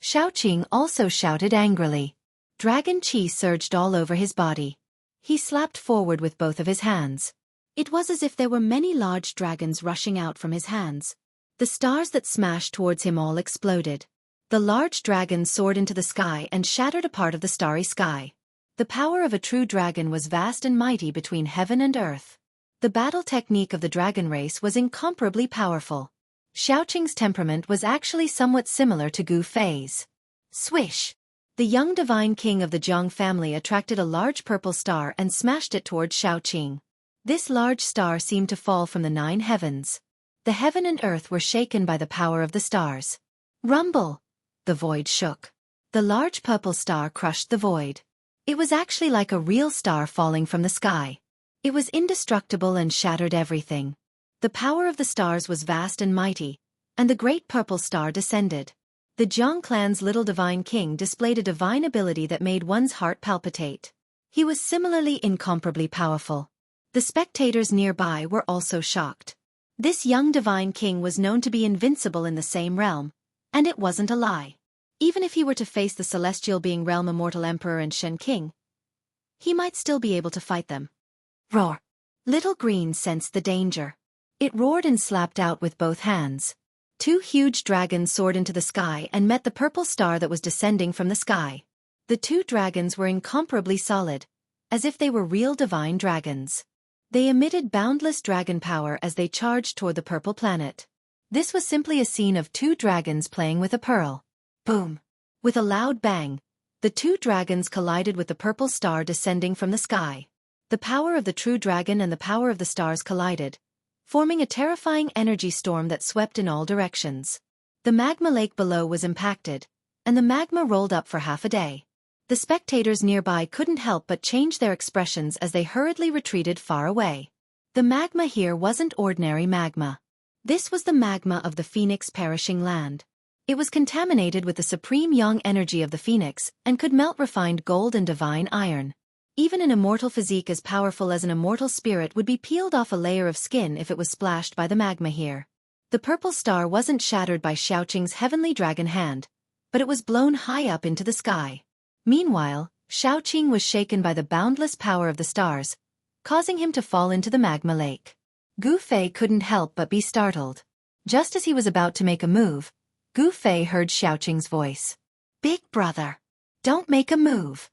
Xiaoqing also shouted angrily. Dragon chi surged all over his body. He slapped forward with both of his hands. It was as if there were many large dragons rushing out from his hands. The stars that smashed towards him all exploded. The large dragon soared into the sky and shattered a part of the starry sky. The power of a true dragon was vast and mighty between heaven and earth. The battle technique of the dragon race was incomparably powerful. Xiaoqing's temperament was actually somewhat similar to Gu Fei's. Swish! The young divine king of the Jiang family attracted a large purple star and smashed it towards Xiaoqing. This large star seemed to fall from the 9 heavens. The heaven and earth were shaken by the power of the stars. Rumble! The void shook. The large purple star crushed the void. It was actually like a real star falling from the sky. It was indestructible and shattered everything. The power of the stars was vast and mighty, and the great purple star descended. The Jiang clan's little divine king displayed a divine ability that made one's heart palpitate. He was similarly incomparably powerful. The spectators nearby were also shocked. This young divine king was known to be invincible in the same realm, and it wasn't a lie. Even if he were to face the celestial being realm immortal emperor and Shen King, he might still be able to fight them. Roar! Little Green sensed the danger. It roared and slapped out with both hands. 2 huge dragons soared into the sky and met the purple star that was descending from the sky. The 2 dragons were incomparably solid, as if they were real divine dragons. They emitted boundless dragon power as they charged toward the purple planet. This was simply a scene of 2 dragons playing with a pearl. Boom! With a loud bang, the 2 dragons collided with the purple star descending from the sky. The power of the true dragon and the power of the stars collided, forming a terrifying energy storm that swept in all directions. The magma lake below was impacted, and the magma rolled up for half a day. The spectators nearby couldn't help but change their expressions as they hurriedly retreated far away. The magma here wasn't ordinary magma. This was the magma of the Phoenix perishing land. It was contaminated with the supreme yang energy of the phoenix and could melt refined gold and divine iron. Even an immortal physique as powerful as an immortal spirit would be peeled off a layer of skin if it was splashed by the magma here. The purple star wasn't shattered by Xiaoqing's heavenly dragon hand, but it was blown high up into the sky. Meanwhile, Xiaoqing was shaken by the boundless power of the stars, causing him to fall into the magma lake. Gu Fei couldn't help but be startled. Just as he was about to make a move, Gu Fei heard Xiaoqing's voice. "Big brother, don't make a move."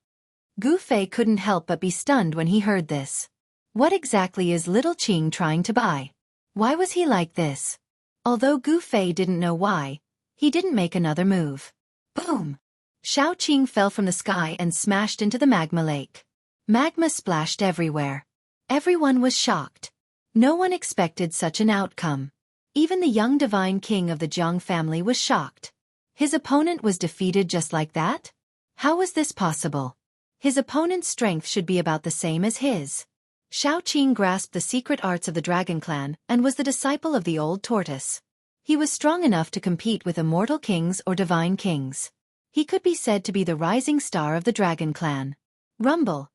Gu Fei couldn't help but be stunned when he heard this. What exactly is little Qing trying to buy? Why was he like this? Although Gu Fei didn't know why, he didn't make another move. Boom! Xiaoqing fell from the sky and smashed into the magma lake. Magma splashed everywhere. Everyone was shocked. No one expected such an outcome. Even the young divine king of the Jiang family was shocked. His opponent was defeated just like that? How was this possible? His opponent's strength should be about the same as his. Xiaoqing grasped the secret arts of the Dragon Clan and was the disciple of the old tortoise. He was strong enough to compete with immortal kings or divine kings. He could be said to be the rising star of the Dragon Clan. Rumble.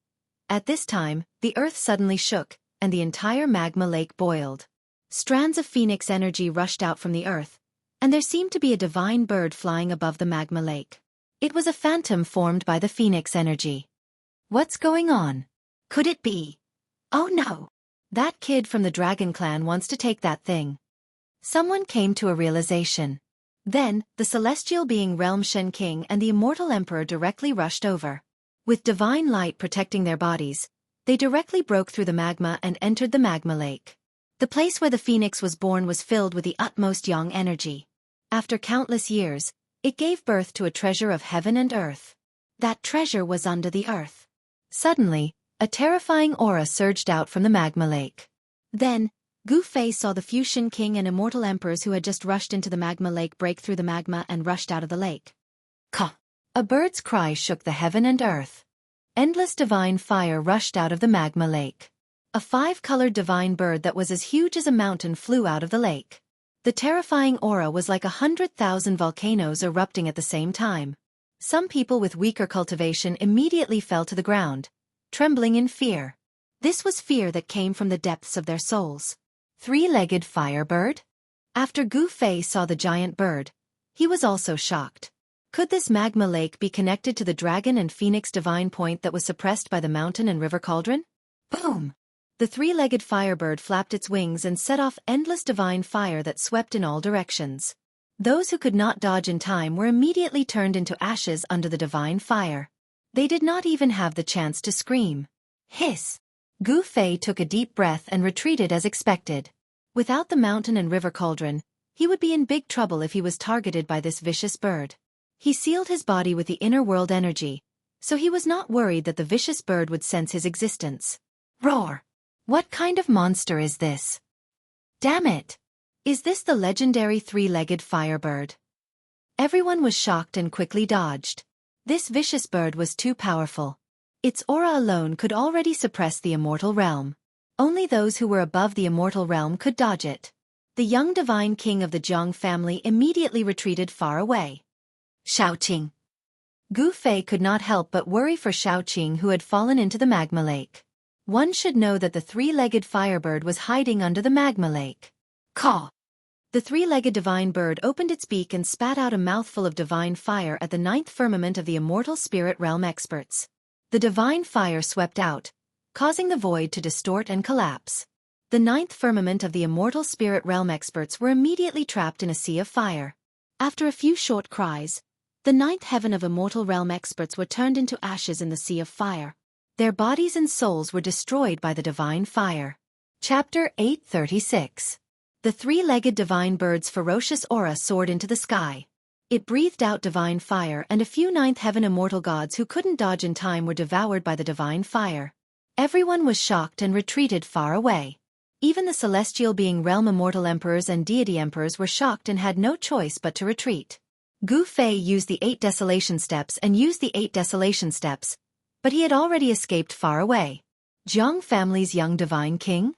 At this time, the earth suddenly shook, and the entire magma lake boiled. Strands of phoenix energy rushed out from the earth, and there seemed to be a divine bird flying above the magma lake. It was a phantom formed by the phoenix energy. What's going on? Could it be? Oh no! That kid from the Dragon Clan wants to take that thing. Someone came to a realization. Then, the celestial being Realm Shen King and the immortal emperor directly rushed over. With divine light protecting their bodies, they directly broke through the magma and entered the magma lake. The place where the phoenix was born was filled with the utmost yang energy. After countless years, it gave birth to a treasure of heaven and earth. That treasure was under the earth. Suddenly, a terrifying aura surged out from the magma lake. Then, Gu Fei saw the Fusion King and immortal emperors who had just rushed into the magma lake break through the magma and rushed out of the lake. Ka! A bird's cry shook the heaven and earth. Endless divine fire rushed out of the magma lake. A 5-colored divine bird that was as huge as a mountain flew out of the lake. The terrifying aura was like 100,000 volcanoes erupting at the same time. Some people with weaker cultivation immediately fell to the ground, trembling in fear. This was fear that came from the depths of their souls. 3-legged firebird? After Gu Fei saw the giant bird, he was also shocked. Could this magma lake be connected to the dragon and phoenix divine point that was suppressed by the mountain and river cauldron? Boom! The 3-legged firebird flapped its wings and set off endless divine fire that swept in all directions. Those who could not dodge in time were immediately turned into ashes under the divine fire. They did not even have the chance to scream. Hiss! Gu Fei took a deep breath and retreated as expected. Without the mountain and river cauldron, he would be in big trouble if he was targeted by this vicious bird. He sealed his body with the inner world energy, so he was not worried that the vicious bird would sense his existence. Roar! What kind of monster is this? Damn it! Is this the legendary 3-legged firebird? Everyone was shocked and quickly dodged. This vicious bird was too powerful. Its aura alone could already suppress the immortal realm. Only those who were above the immortal realm could dodge it. The young divine king of the Jiang family immediately retreated far away. Xiaoqing. Gu Fei could not help but worry for Xiaoqing, who had fallen into the magma lake. One should know that the 3-legged firebird was hiding under the magma lake. Caw! The 3-legged divine bird opened its beak and spat out a mouthful of divine fire at the 9th firmament of the immortal spirit realm experts. The divine fire swept out, causing the void to distort and collapse. The 9th firmament of the immortal spirit realm experts were immediately trapped in a sea of fire. After a few short cries, the 9th heaven of immortal realm experts were turned into ashes in the sea of fire. Their bodies and souls were destroyed by the divine fire. Chapter 836. The 3-legged divine bird's ferocious aura soared into the sky. It breathed out divine fire, and a few 9th heaven immortal gods who couldn't dodge in time were devoured by the divine fire. Everyone was shocked and retreated far away. Even the celestial being realm immortal emperors and deity emperors were shocked and had no choice but to retreat. Gu Fei used the 8 desolation steps and used the 8 desolation steps, but he had already escaped far away. Jiang family's young divine king?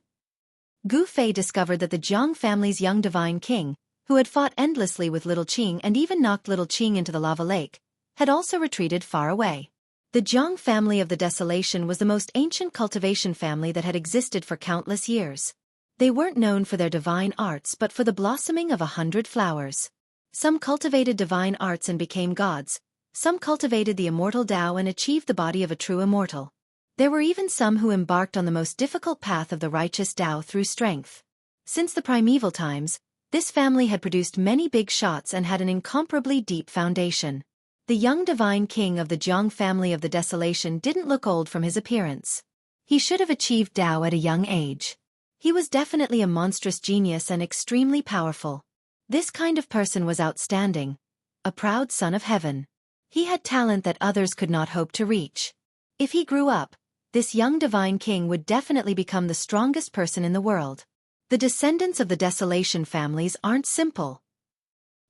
Gu Fei discovered that the Jiang family's young divine king, who had fought endlessly with Little Qing and even knocked Little Qing into the lava lake, had also retreated far away. The Jiang family of the Desolation was the most ancient cultivation family that had existed for countless years. They weren't known for their divine arts but for the blossoming of 100 flowers. Some cultivated divine arts and became gods, some cultivated the immortal Tao and achieved the body of a true immortal. There were even some who embarked on the most difficult path of the righteous Tao through strength. Since the primeval times, this family had produced many big shots and had an incomparably deep foundation. The young divine king of the Jiang family of the Desolation didn't look old from his appearance. He should have achieved Tao at a young age. He was definitely a monstrous genius and extremely powerful. This kind of person was outstanding, a proud son of heaven. He had talent that others could not hope to reach. If he grew up, this young divine king would definitely become the strongest person in the world. The descendants of the Desolation families aren't simple.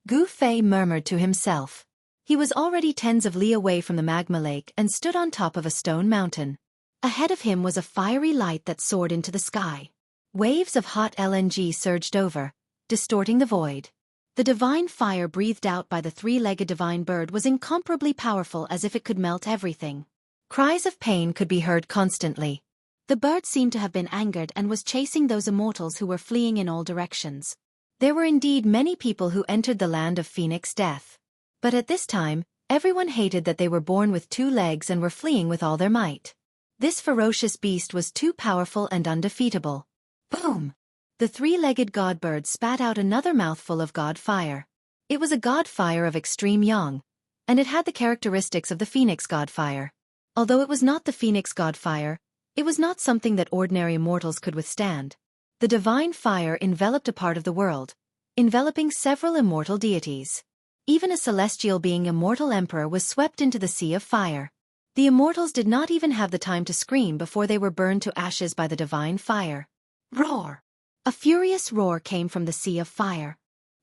Gu Fei murmured to himself. He was already tens of li away from the magma lake and stood on top of a stone mountain. Ahead of him was a fiery light that soared into the sky. Waves of hot LNG surged over, distorting the void. The divine fire breathed out by the three-legged divine bird was incomparably powerful, as if it could melt everything. Cries of pain could be heard constantly. The bird seemed to have been angered and was chasing those immortals who were fleeing in all directions. There were indeed many people who entered the land of Phoenix Death. But at this time, everyone hated that they were born with 2 legs and were fleeing with all their might. This ferocious beast was too powerful and undefeatable. Boom! The three-legged god bird spat out another mouthful of god fire. It was a god fire of extreme yang, and it had the characteristics of the phoenix god fire. Although it was not the phoenix god fire, it was not something that ordinary immortals could withstand. The divine fire enveloped a part of the world, enveloping several immortal deities. Even a celestial being, immortal emperor, was swept into the sea of fire. The immortals did not even have the time to scream before they were burned to ashes by the divine fire. Roar! A furious roar came from the sea of fire.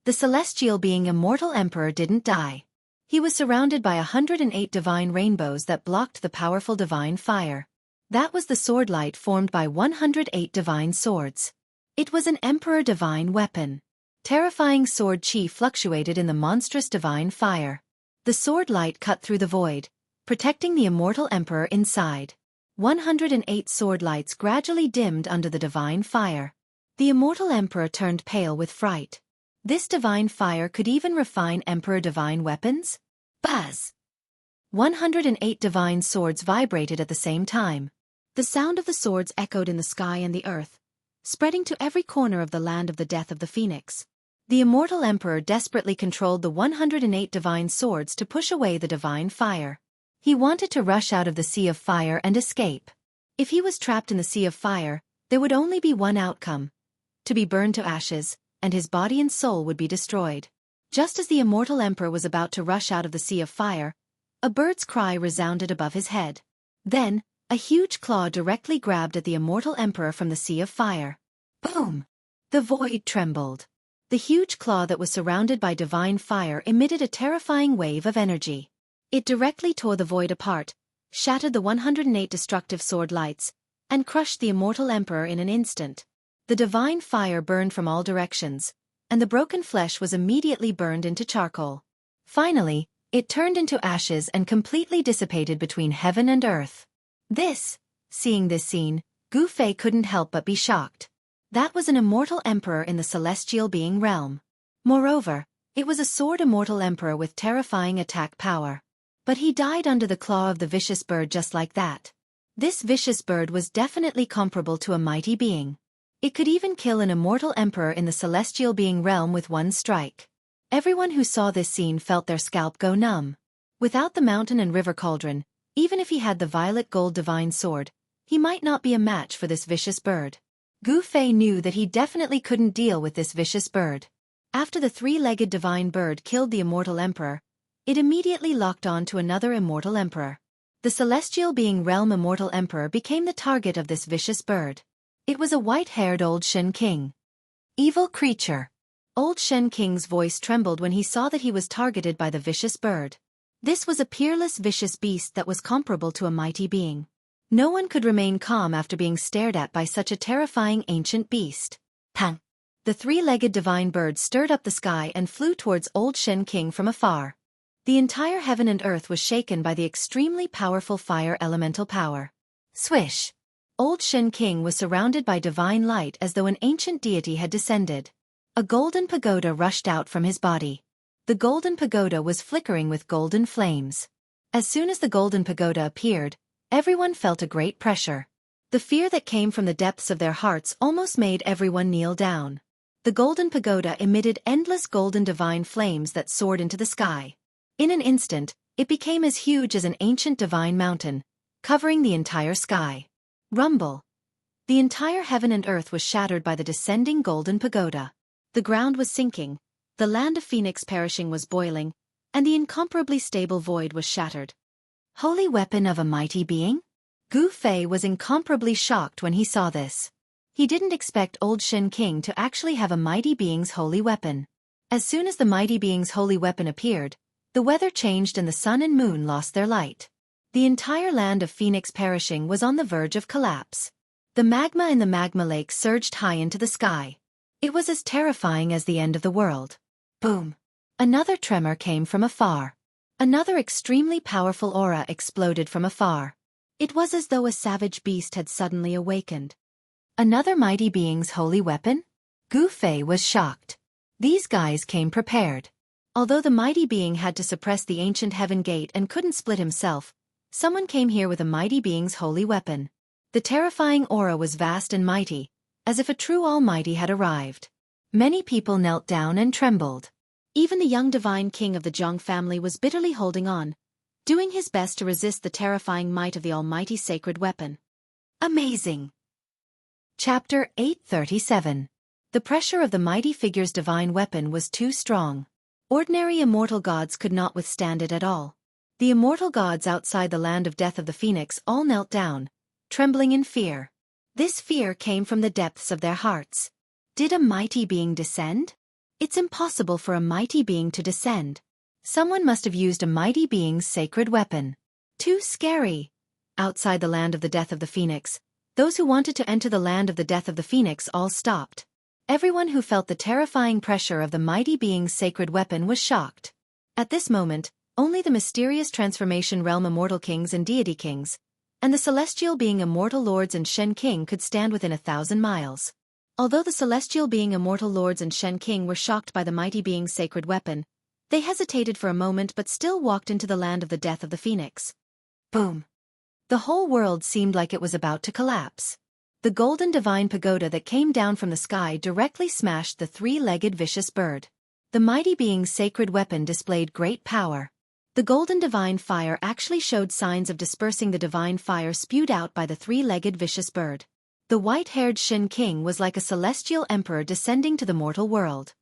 The celestial being, immortal emperor, didn't die. He was surrounded by 108 divine rainbows that blocked the powerful divine fire. That was the sword light formed by 108 divine swords. It was an emperor divine weapon. Terrifying sword chi fluctuated in the monstrous divine fire. The sword light cut through the void, protecting the immortal emperor inside. 108 sword lights gradually dimmed under the divine fire. The immortal emperor turned pale with fright. This divine fire could even refine emperor divine weapons? Buzz! 108 divine swords vibrated at the same time. The sound of the swords echoed in the sky and the earth, spreading to every corner of the land of the death of the phoenix. The immortal emperor desperately controlled the 108 divine swords to push away the divine fire. He wanted to rush out of the sea of fire and escape. If he was trapped in the sea of fire, there would only be one outcome: to be burned to ashes, and his body and soul would be destroyed. Just as the immortal emperor was about to rush out of the sea of fire, a bird's cry resounded above his head. Then, a huge claw directly grabbed at the immortal emperor from the sea of fire. Boom! The void trembled. The huge claw that was surrounded by divine fire emitted a terrifying wave of energy. It directly tore the void apart, shattered the 108 destructive sword lights, and crushed the immortal emperor in an instant. The divine fire burned from all directions, and the broken flesh was immediately burned into charcoal. Finally, it turned into ashes and completely dissipated between heaven and earth. Seeing this scene, Gu Fei couldn't help but be shocked. That was an immortal emperor in the celestial being realm. Moreover, it was a sword immortal emperor with terrifying attack power. But he died under the claw of the vicious bird just like that. This vicious bird was definitely comparable to a mighty being. It could even kill an immortal emperor in the celestial being realm with one strike. Everyone who saw this scene felt their scalp go numb. Without the mountain and river cauldron, even if he had the violet gold divine sword, he might not be a match for this vicious bird. Gu Fei knew that he definitely couldn't deal with this vicious bird. After the three-legged divine bird killed the immortal emperor, it immediately locked on to another immortal emperor. The celestial being realm immortal emperor became the target of this vicious bird. It was a white-haired old Shen King. Evil creature. Old Shen King's voice trembled when he saw that he was targeted by the vicious bird. This was a peerless vicious beast that was comparable to a mighty being. No one could remain calm after being stared at by such a terrifying ancient beast. Pang! The three-legged divine bird stirred up the sky and flew towards old Shen King from afar. The entire heaven and earth was shaken by the extremely powerful fire elemental power. Swish! Old Shen King was surrounded by divine light as though an ancient deity had descended. A golden pagoda rushed out from his body. The golden pagoda was flickering with golden flames. As soon as the golden pagoda appeared, everyone felt a great pressure. The fear that came from the depths of their hearts almost made everyone kneel down. The golden pagoda emitted endless golden divine flames that soared into the sky. In an instant, it became as huge as an ancient divine mountain, covering the entire sky. Rumble! The entire heaven and earth was shattered by the descending golden pagoda. The ground was sinking, the land of Phoenix perishing was boiling, and the incomparably stable void was shattered. Holy weapon of a mighty being? Gu Fei was incomparably shocked when he saw this. He didn't expect old Shen King to actually have a mighty being's holy weapon. As soon as the mighty being's holy weapon appeared, the weather changed and the sun and moon lost their light. The entire land of Phoenix perishing was on the verge of collapse. The magma in the magma lake surged high into the sky. It was as terrifying as the end of the world. Boom! Another tremor came from afar. Another extremely powerful aura exploded from afar. It was as though a savage beast had suddenly awakened. Another mighty being's holy weapon? Gu Fei was shocked. These guys came prepared. Although the mighty being had to suppress the ancient heaven gate and couldn't split himself, someone came here with a mighty being's holy weapon. The terrifying aura was vast and mighty, as if a true almighty had arrived. Many people knelt down and trembled. Even the young divine king of the Jianghu family was bitterly holding on, doing his best to resist the terrifying might of the almighty sacred weapon. Amazing! Chapter 837. The pressure of the mighty figure's divine weapon was too strong. Ordinary immortal gods could not withstand it at all. The immortal gods outside the land of death of the Phoenix all knelt down, trembling in fear. This fear came from the depths of their hearts. Did a mighty being descend? It's impossible for a mighty being to descend. Someone must have used a mighty being's sacred weapon. Too scary. Outside the land of the death of the Phoenix, those who wanted to enter the land of the death of the Phoenix all stopped. Everyone who felt the terrifying pressure of the mighty being's sacred weapon was shocked. At this moment, only the mysterious transformation realm immortal kings and deity kings, and the celestial being immortal lords and Shen King could stand within 1,000 miles. Although the celestial being immortal lords and Shen King were shocked by the mighty being's sacred weapon, they hesitated for a moment but still walked into the land of the death of the Phoenix. Boom! The whole world seemed like it was about to collapse. The golden divine pagoda that came down from the sky directly smashed the three-legged vicious bird. The mighty being's sacred weapon displayed great power. The golden divine fire actually showed signs of dispersing the divine fire spewed out by the three-legged vicious bird. The white-haired Shen King was like a celestial emperor descending to the mortal world.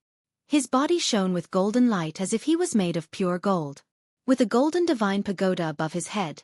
His body shone with golden light as if he was made of pure gold. With a golden divine pagoda above his head,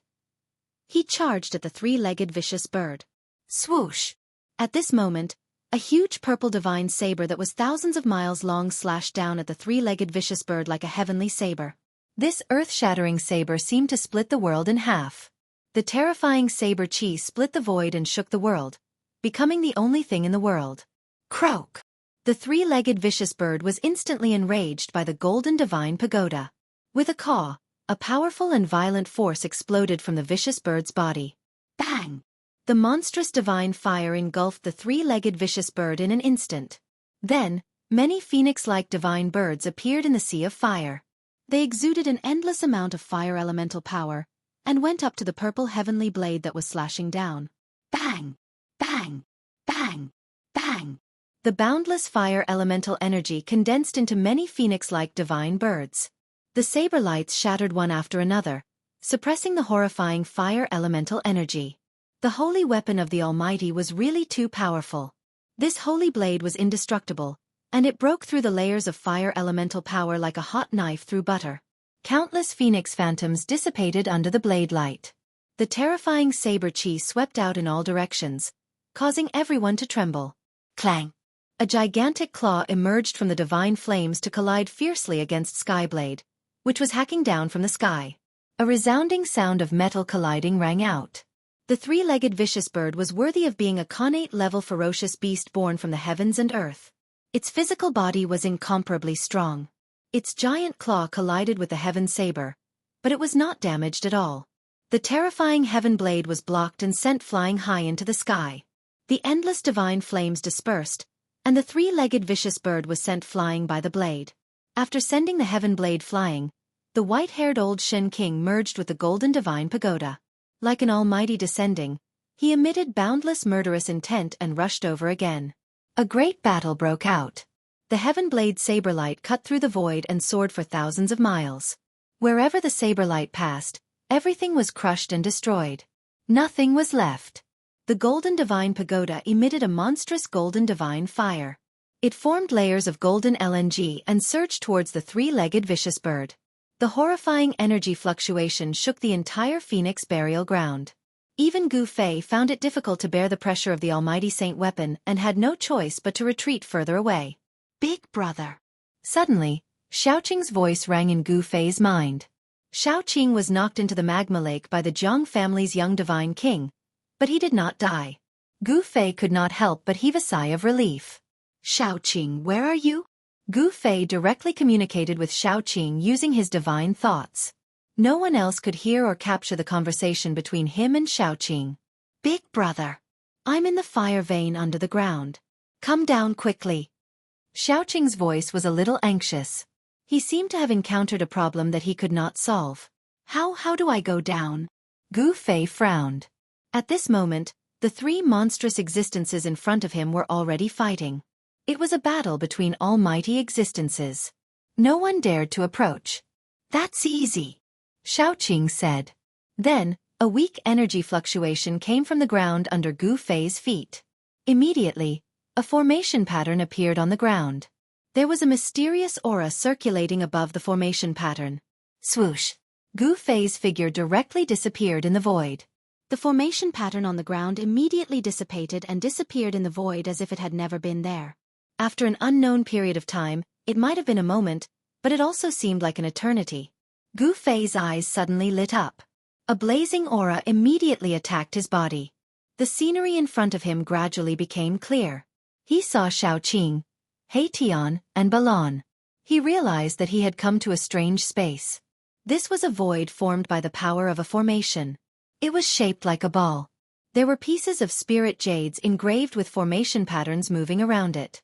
he charged at the three-legged vicious bird. Swoosh! At this moment, a huge purple divine saber that was thousands of miles long slashed down at the three-legged vicious bird like a heavenly saber. This earth-shattering saber seemed to split the world in half. The terrifying saber chi split the void and shook the world, becoming the only thing in the world. Croak! The three-legged vicious bird was instantly enraged by the golden divine pagoda. With a caw, a powerful and violent force exploded from the vicious bird's body. Bang! The monstrous divine fire engulfed the three-legged vicious bird in an instant. Then, many phoenix-like divine birds appeared in the sea of fire. They exuded an endless amount of fire elemental power, and went up to the purple heavenly blade that was slashing down. Bang! Bang! Bang! Bang! The boundless fire elemental energy condensed into many phoenix-like divine birds. The saber lights shattered one after another, suppressing the horrifying fire elemental energy. The holy weapon of the Almighty was really too powerful. This holy blade was indestructible, and it broke through the layers of fire elemental power like a hot knife through butter. Countless phoenix phantoms dissipated under the blade light. The terrifying saber chi swept out in all directions, causing everyone to tremble. Clang! A gigantic claw emerged from the divine flames to collide fiercely against Skyblade, which was hacking down from the sky. A resounding sound of metal colliding rang out. The three-legged vicious bird was worthy of being a connate-level ferocious beast born from the heavens and earth. Its physical body was incomparably strong. Its giant claw collided with the heaven saber, but it was not damaged at all. The terrifying heaven blade was blocked and sent flying high into the sky. The endless divine flames dispersed, and the three-legged vicious bird was sent flying by the blade. After sending the heaven blade flying, the white-haired old Shen King merged with the golden divine pagoda. Like an almighty descending, he emitted boundless murderous intent and rushed over again. A great battle broke out. The heaven blade saber light cut through the void and soared for thousands of miles. Wherever the saber light passed, everything was crushed and destroyed. Nothing was left. The golden divine pagoda emitted a monstrous golden divine fire. It formed layers of golden LNG and surged towards the three-legged vicious bird. The horrifying energy fluctuation shook the entire phoenix burial ground. Even Gu Fei found it difficult to bear the pressure of the almighty saint weapon and had no choice but to retreat further away. Big brother. Suddenly, Xiaoqing's voice rang in Gu Fei's mind. Xiaoqing was knocked into the magma lake by the Jiang family's young divine king, but he did not die. Gu Fei could not help but heave a sigh of relief. Xiaoqing, where are you? Gu Fei directly communicated with Xiaoqing using his divine thoughts. No one else could hear or capture the conversation between him and Xiaoqing. Big brother. I'm in the fire vein under the ground. Come down quickly. Xiaoqing's voice was a little anxious. He seemed to have encountered a problem that he could not solve. How do I go down? Gu Fei frowned. At this moment, the three monstrous existences in front of him were already fighting. It was a battle between almighty existences. No one dared to approach. That's easy, Xiaoqing said. Then, a weak energy fluctuation came from the ground under Gu Fei's feet. Immediately, a formation pattern appeared on the ground. There was a mysterious aura circulating above the formation pattern. Swoosh! Gu Fei's figure directly disappeared in the void. The formation pattern on the ground immediately dissipated and disappeared in the void as if it had never been there. After an unknown period of time, it might have been a moment, but it also seemed like an eternity. Gu Fei's eyes suddenly lit up. A blazing aura immediately attacked his body. The scenery in front of him gradually became clear. He saw Xiaoqing, Tian, and Balon. He realized that he had come to a strange space. This was a void formed by the power of a formation. It was shaped like a ball. There were pieces of spirit jades engraved with formation patterns moving around it.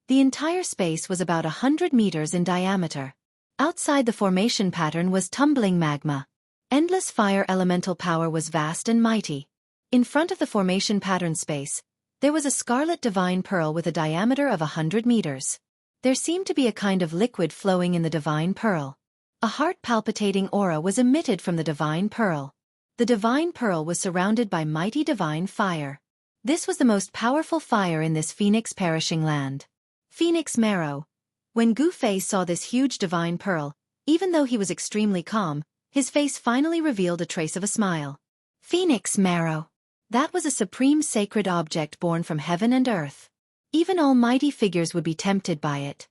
The entire space was about 100 meters in diameter. Outside the formation pattern was tumbling magma. Endless fire elemental power was vast and mighty. In front of the formation pattern space, there was a scarlet divine pearl with a diameter of 100 meters. There seemed to be a kind of liquid flowing in the divine pearl. A heart-palpitating aura was emitted from the divine pearl. The divine pearl was surrounded by mighty divine fire. This was the most powerful fire in this phoenix perishing land. Phoenix marrow. When Gu Fei saw this huge divine pearl, even though he was extremely calm, his face finally revealed a trace of a smile. Phoenix marrow. That was a supreme sacred object born from heaven and earth. Even almighty figures would be tempted by it.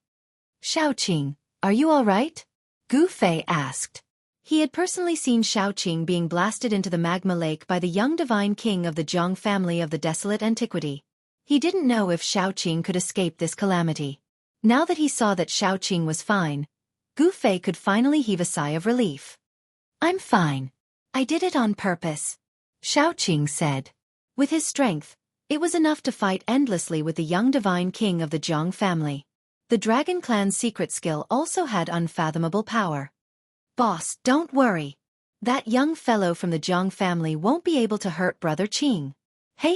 Xiaoqing, are you all right? Gu Fei asked. He had personally seen Xiaoqing being blasted into the magma lake by the young divine king of the Jiang family of the desolate antiquity. He didn't know if Xiaoqing could escape this calamity. Now that he saw that Xiaoqing was fine, Gu Fei could finally heave a sigh of relief. I'm fine. I did it on purpose, Xiaoqing said. With his strength, it was enough to fight endlessly with the young divine king of the Jiang family. The Dragon Clan's secret skill also had unfathomable power. Boss, don't worry. That young fellow from the Jiang family won't be able to hurt Brother Qing,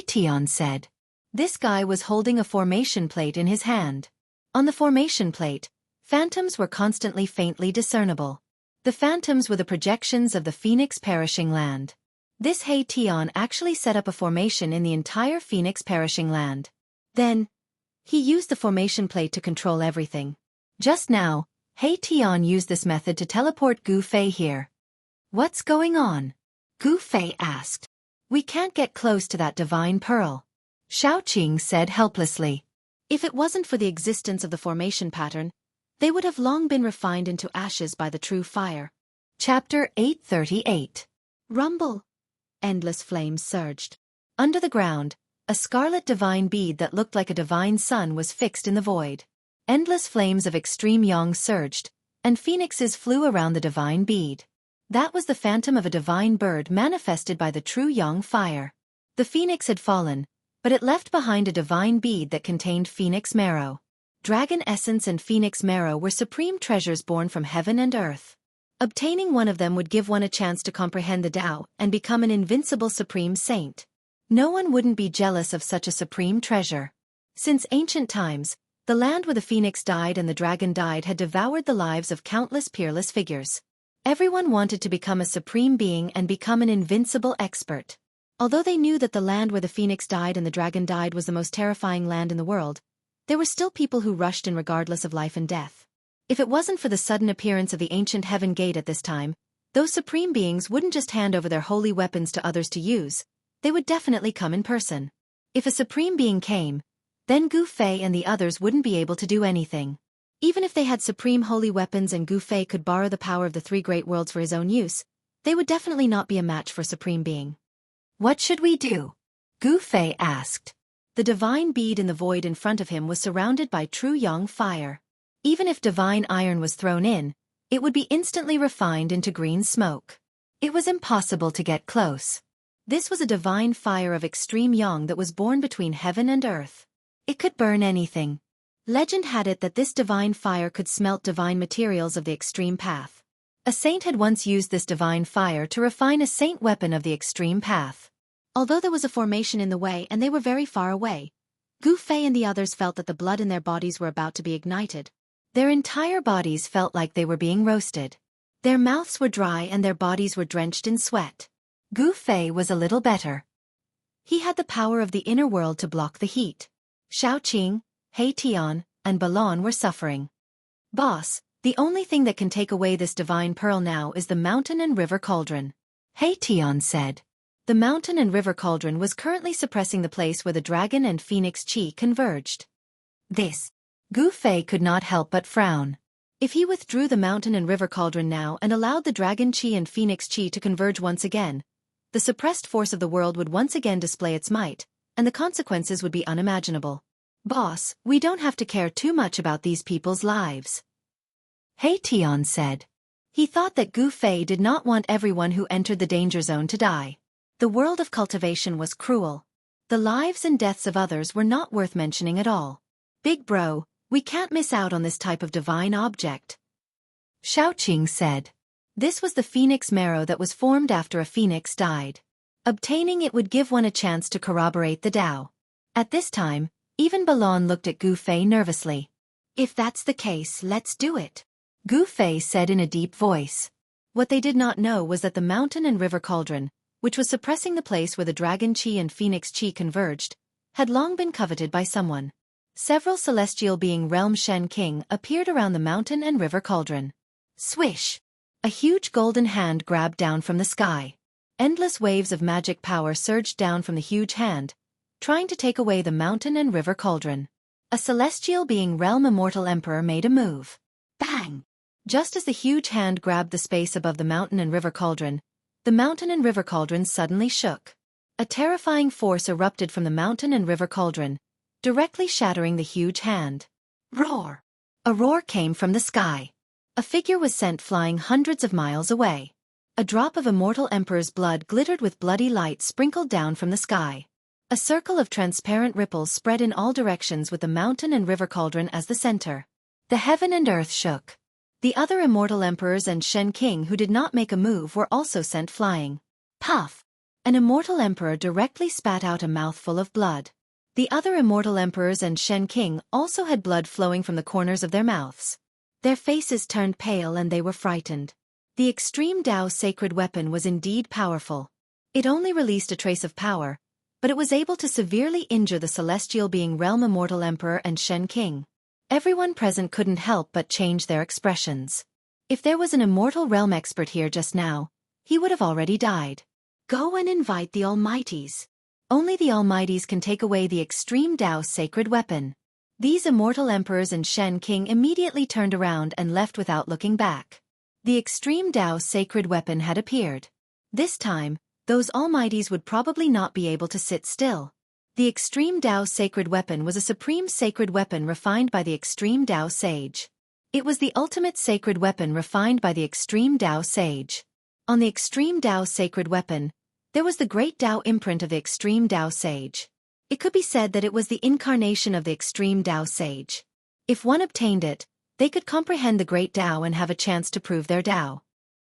Tian said. This guy was holding a formation plate in his hand. On the formation plate, phantoms were constantly faintly discernible. The phantoms were the projections of the phoenix perishing land. This Tian actually set up a formation in the entire phoenix perishing land. Then, he used the formation plate to control everything. Just now, Tian used this method to teleport Gu Fei here. What's going on? Gu Fei asked. We can't get close to that divine pearl, Xiaoqing said helplessly. If it wasn't for the existence of the formation pattern, they would have long been refined into ashes by the true fire. Chapter 838. Rumble. Endless flames surged. Under the ground, a scarlet divine bead that looked like a divine sun was fixed in the void. Endless flames of extreme yang surged, and phoenixes flew around the divine bead. That was the phantom of a divine bird manifested by the true yang fire. The phoenix had fallen, but it left behind a divine bead that contained phoenix marrow. Dragon essence and phoenix marrow were supreme treasures born from heaven and earth. Obtaining one of them would give one a chance to comprehend the Tao and become an invincible supreme saint. No one wouldn't be jealous of such a supreme treasure. Since ancient times, the land where the phoenix died and the dragon died had devoured the lives of countless peerless figures. Everyone wanted to become a supreme being and become an invincible expert. Although they knew that the land where the phoenix died and the dragon died was the most terrifying land in the world, there were still people who rushed in regardless of life and death. If it wasn't for the sudden appearance of the ancient heaven gate at this time, those supreme beings wouldn't just hand over their holy weapons to others to use, they would definitely come in person. If a supreme being came, then Gu Fei and the others wouldn't be able to do anything. Even if they had supreme holy weapons and Gu Fei could borrow the power of the three great worlds for his own use, they would definitely not be a match for a supreme being. What should we do? Gu Fei asked. The divine bead in the void in front of him was surrounded by true yang fire. Even if divine iron was thrown in, it would be instantly refined into green smoke. It was impossible to get close. This was a divine fire of extreme yang that was born between heaven and earth. It could burn anything. Legend had it that this divine fire could smelt divine materials of the extreme path. A saint had once used this divine fire to refine a saint weapon of the extreme path. Although there was a formation in the way and they were very far away, Gu Fei and the others felt that the blood in their bodies were about to be ignited. Their entire bodies felt like they were being roasted. Their mouths were dry and their bodies were drenched in sweat. Gu Fei was a little better. He had the power of the inner world to block the heat. Xiaoqing, He Tian, and Balon were suffering. Boss, the only thing that can take away this divine pearl now is the mountain and river cauldron. He Tian said. The mountain and river cauldron was currently suppressing the place where the dragon and phoenix chi converged. This. Gu Fei could not help but frown. If he withdrew the mountain and river cauldron now and allowed the dragon chi and phoenix chi to converge once again, the suppressed force of the world would once again display its might, and the consequences would be unimaginable. Boss, we don't have to care too much about these people's lives. He Tian said. He thought that Gu Fei did not want everyone who entered the danger zone to die. The world of cultivation was cruel. The lives and deaths of others were not worth mentioning at all. Big bro, we can't miss out on this type of divine object. Xiaoqing said. This was the phoenix marrow that was formed after a phoenix died. Obtaining it would give one a chance to corroborate the Tao. At this time, even Balon looked at Gu Fei nervously. If that's the case, let's do it. Gu Fei said in a deep voice. What they did not know was that the mountain and river cauldron, which was suppressing the place where the dragon chi and phoenix chi converged, had long been coveted by someone. Several celestial being realm Shen King appeared around the mountain and river cauldron. Swish! A huge golden hand grabbed down from the sky. Endless waves of magic power surged down from the huge hand, trying to take away the mountain and river cauldron. A celestial being realm immortal emperor made a move. Bang! Just as the huge hand grabbed the space above the mountain and river cauldron, the mountain and river cauldron suddenly shook. A terrifying force erupted from the mountain and river cauldron, directly shattering the huge hand. Roar! A roar came from the sky. A figure was sent flying hundreds of miles away. A drop of immortal emperor's blood glittered with bloody light sprinkled down from the sky. A circle of transparent ripples spread in all directions with the mountain and river cauldron as the center. The heaven and earth shook. The other immortal emperors and Shen King who did not make a move were also sent flying. Puff! An immortal emperor directly spat out a mouthful of blood. The other immortal emperors and Shen King also had blood flowing from the corners of their mouths. Their faces turned pale and they were frightened. The extreme Tao sacred weapon was indeed powerful. It only released a trace of power, but it was able to severely injure the celestial being realm immortal emperor and Shen King. Everyone present couldn't help but change their expressions. If there was an immortal realm expert here just now, he would have already died. Go and invite the Almighties. Only the Almighties can take away the extreme Tao sacred weapon. These immortal emperors and Shen King immediately turned around and left without looking back. The extreme Tao sacred weapon had appeared. This time, those Almighties would probably not be able to sit still. The Extreme Dao Sacred Weapon was a supreme sacred weapon refined by the Extreme Dao Sage. It was the ultimate sacred weapon refined by the Extreme Dao Sage. On the Extreme Dao Sacred Weapon, there was the great Dao imprint of the Extreme Dao Sage. It could be said that it was the incarnation of the Extreme Dao Sage. If one obtained it, they could comprehend the great Dao and have a chance to prove their Dao.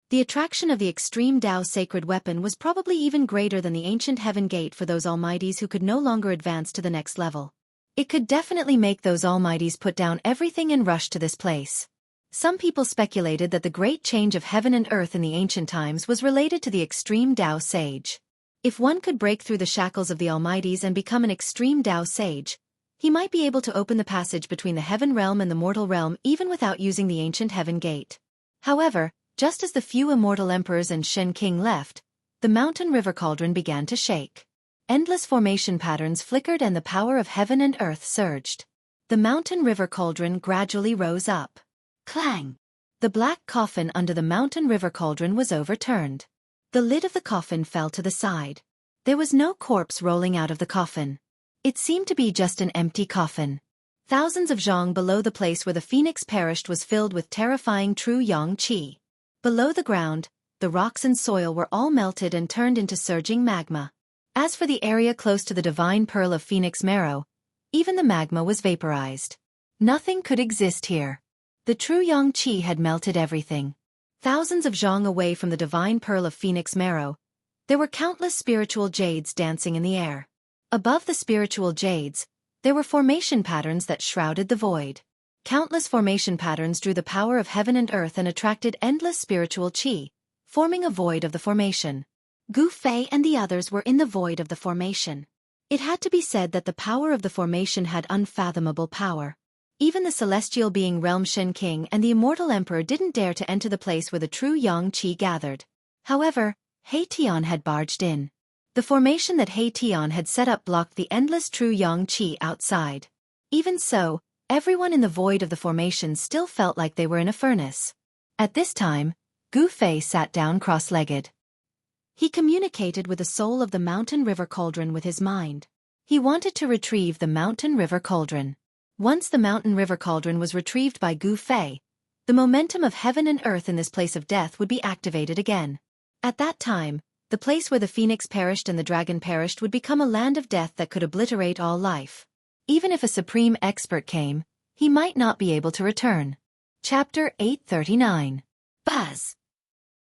The attraction of the Extreme Dao Sacred Weapon was probably even greater than the ancient Heaven Gate for those Almighties who could no longer advance to the next level. It could definitely make those Almighties put down everything and rush to this place. Some people speculated that the great change of heaven and earth in the ancient times was related to the Extreme Dao Sage. If one could break through the shackles of the Almighties and become an Extreme Dao Sage, he might be able to open the passage between the Heaven Realm and the Mortal Realm even without using the ancient Heaven Gate. However, just as the few immortal emperors and Shen King left, the mountain river cauldron began to shake. Endless formation patterns flickered and the power of heaven and earth surged. The mountain river cauldron gradually rose up. Clang! The black coffin under the mountain river cauldron was overturned. The lid of the coffin fell to the side. There was no corpse rolling out of the coffin. It seemed to be just an empty coffin. Thousands of zhang below the place where the phoenix perished was filled with terrifying true yang qi. Below the ground, the rocks and soil were all melted and turned into surging magma. As for the area close to the divine pearl of phoenix marrow, even the magma was vaporized. Nothing could exist here. The true yang qi had melted everything. Thousands of zhang away from the divine pearl of phoenix marrow, there were countless spiritual jades dancing in the air. Above the spiritual jades, there were formation patterns that shrouded the void. Countless formation patterns drew the power of heaven and earth and attracted endless spiritual qi, forming a void of the formation. Gu Fei and the others were in the void of the formation. It had to be said that the power of the formation had unfathomable power. Even the celestial being Realm Shen King and the immortal emperor didn't dare to enter the place where the true yang qi gathered. However, He Tian had barged in. The formation that He Tian had set up blocked the endless true yang qi outside. Even so, everyone in the void of the formation still felt like they were in a furnace. At this time, Gu Fei sat down cross-legged. He communicated with the soul of the mountain river cauldron with his mind. He wanted to retrieve the mountain river cauldron. Once the mountain river cauldron was retrieved by Gu Fei, the momentum of heaven and earth in this place of death would be activated again. At that time, the place where the phoenix perished and the dragon perished would become a land of death that could obliterate all life. Even if a supreme expert came, he might not be able to return. Chapter 839. Buzz!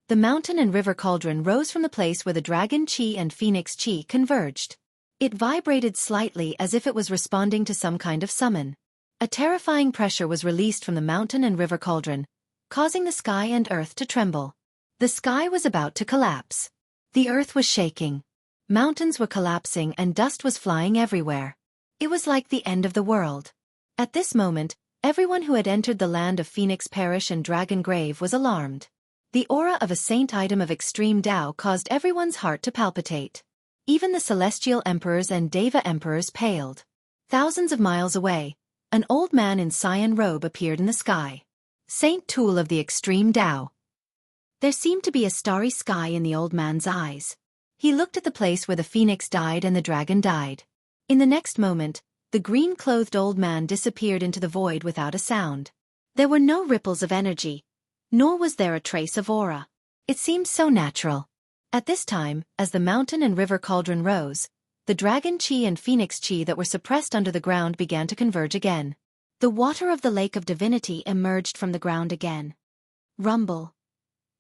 The mountain and river cauldron rose from the place where the dragon qi and phoenix qi converged. It vibrated slightly as if it was responding to some kind of summon. A terrifying pressure was released from the mountain and river cauldron, causing the sky and earth to tremble. The sky was about to collapse. The earth was shaking. Mountains were collapsing and dust was flying everywhere. It was like the end of the world. At this moment, everyone who had entered the land of Phoenix Parish and Dragon Grave was alarmed. The aura of a saint item of extreme Dao caused everyone's heart to palpitate. Even the celestial emperors and Deva emperors paled. Thousands of miles away, an old man in cyan robe appeared in the sky. Saint Tool of the extreme Dao. There seemed to be a starry sky in the old man's eyes. He looked at the place where the phoenix died and the dragon died. In the next moment, the green-clothed old man disappeared into the void without a sound. There were no ripples of energy, nor was there a trace of aura. It seemed so natural. At this time, as the mountain and river cauldron rose, the dragon qi and phoenix qi that were suppressed under the ground began to converge again. The water of the lake of divinity emerged from the ground again. Rumble.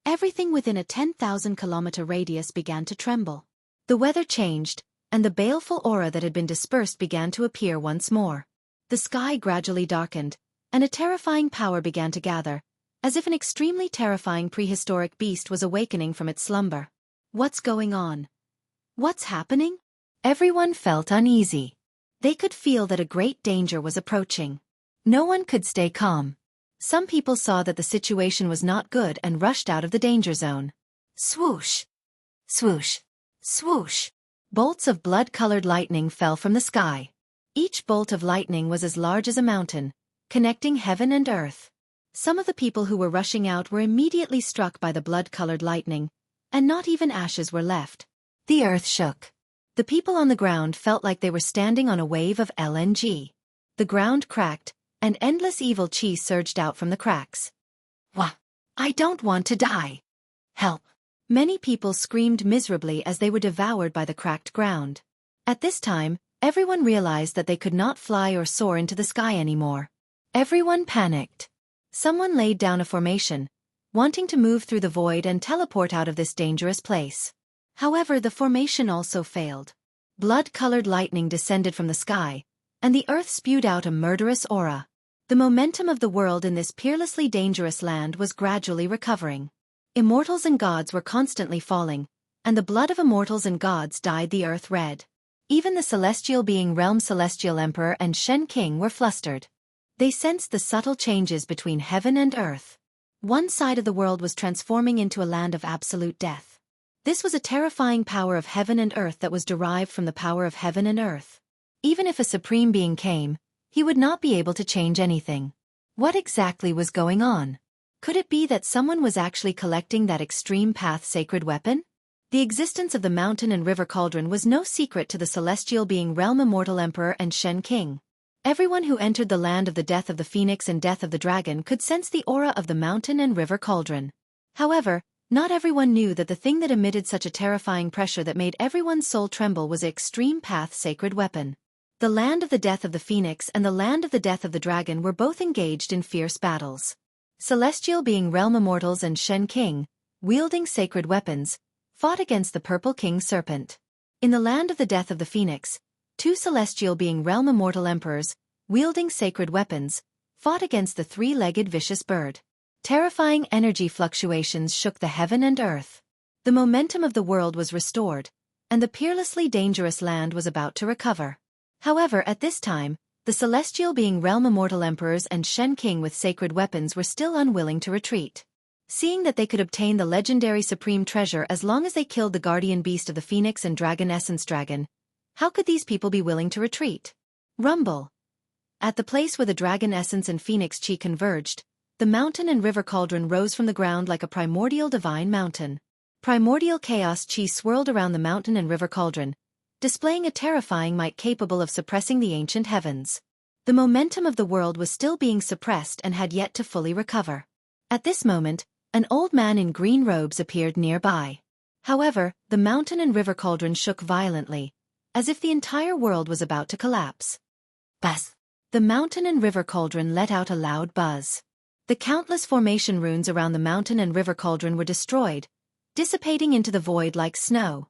Everything within a 10,000-kilometer radius began to tremble. The weather changed, and the baleful aura that had been dispersed began to appear once more. The sky gradually darkened, and a terrifying power began to gather, as if an extremely terrifying prehistoric beast was awakening from its slumber. What's going on? What's happening? Everyone felt uneasy. They could feel that a great danger was approaching. No one could stay calm. Some people saw that the situation was not good and rushed out of the danger zone. Swoosh! Swoosh! Swoosh! Bolts of blood-colored lightning fell from the sky. Each bolt of lightning was as large as a mountain, connecting heaven and earth. Some of the people who were rushing out were immediately struck by the blood-colored lightning, and not even ashes were left. The earth shook. The people on the ground felt like they were standing on a wave of LNG. The ground cracked, and endless evil chi surged out from the cracks. Wah! I don't want to die. Help! Many people screamed miserably as they were devoured by the cracked ground. At this time, everyone realized that they could not fly or soar into the sky anymore. Everyone panicked. Someone laid down a formation, wanting to move through the void and teleport out of this dangerous place. However, the formation also failed. Blood-colored lightning descended from the sky, and the earth spewed out a murderous aura. The momentum of the world in this peerlessly dangerous land was gradually recovering. Immortals and gods were constantly falling, and the blood of immortals and gods dyed the earth red. Even the celestial being realm Celestial Emperor and Shen King were flustered. They sensed the subtle changes between heaven and earth. One side of the world was transforming into a land of absolute death. This was a terrifying power of heaven and earth that was derived from the power of heaven and earth. Even if a supreme being came, he would not be able to change anything. What exactly was going on? Could it be that someone was actually collecting that extreme path sacred weapon? The existence of the mountain and river cauldron was no secret to the celestial being realm Immortal Emperor and Shen King. Everyone who entered the land of the death of the phoenix and death of the dragon could sense the aura of the mountain and river cauldron. However, not everyone knew that the thing that emitted such a terrifying pressure that made everyone's soul tremble was the extreme path sacred weapon. The land of the death of the phoenix and the land of the death of the dragon were both engaged in fierce battles. Celestial being realm immortals and Shen King, wielding sacred weapons, fought against the purple king serpent. In the land of the death of the phoenix, two celestial being realm immortal emperors, wielding sacred weapons, fought against the three-legged vicious bird. Terrifying energy fluctuations shook the heaven and earth. The momentum of the world was restored, and the peerlessly dangerous land was about to recover. However, at this time, the celestial being realm immortal emperors and Shen King with sacred weapons were still unwilling to retreat. Seeing that they could obtain the legendary supreme treasure as long as they killed the guardian beast of the phoenix and dragon essence dragon, how could these people be willing to retreat? Rumble. At the place where the dragon essence and phoenix chi converged, the mountain and river cauldron rose from the ground like a primordial divine mountain. Primordial chaos chi swirled around the mountain and river cauldron, displaying a terrifying might capable of suppressing the ancient heavens. The momentum of the world was still being suppressed and had yet to fully recover. At this moment, an old man in green robes appeared nearby. However, the mountain and river cauldron shook violently, as if the entire world was about to collapse. Buzz! The mountain and river cauldron let out a loud buzz. The countless formation runes around the mountain and river cauldron were destroyed, dissipating into the void like snow.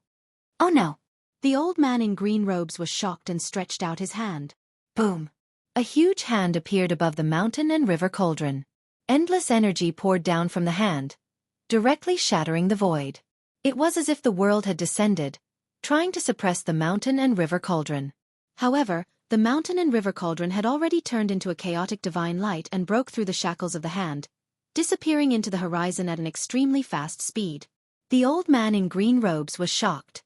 Oh no! The old man in green robes was shocked and stretched out his hand. Boom! A huge hand appeared above the mountain and river cauldron. Endless energy poured down from the hand, directly shattering the void. It was as if the world had descended, trying to suppress the mountain and river cauldron. However, the mountain and river cauldron had already turned into a chaotic divine light and broke through the shackles of the hand, disappearing into the horizon at an extremely fast speed. The old man in green robes was shocked.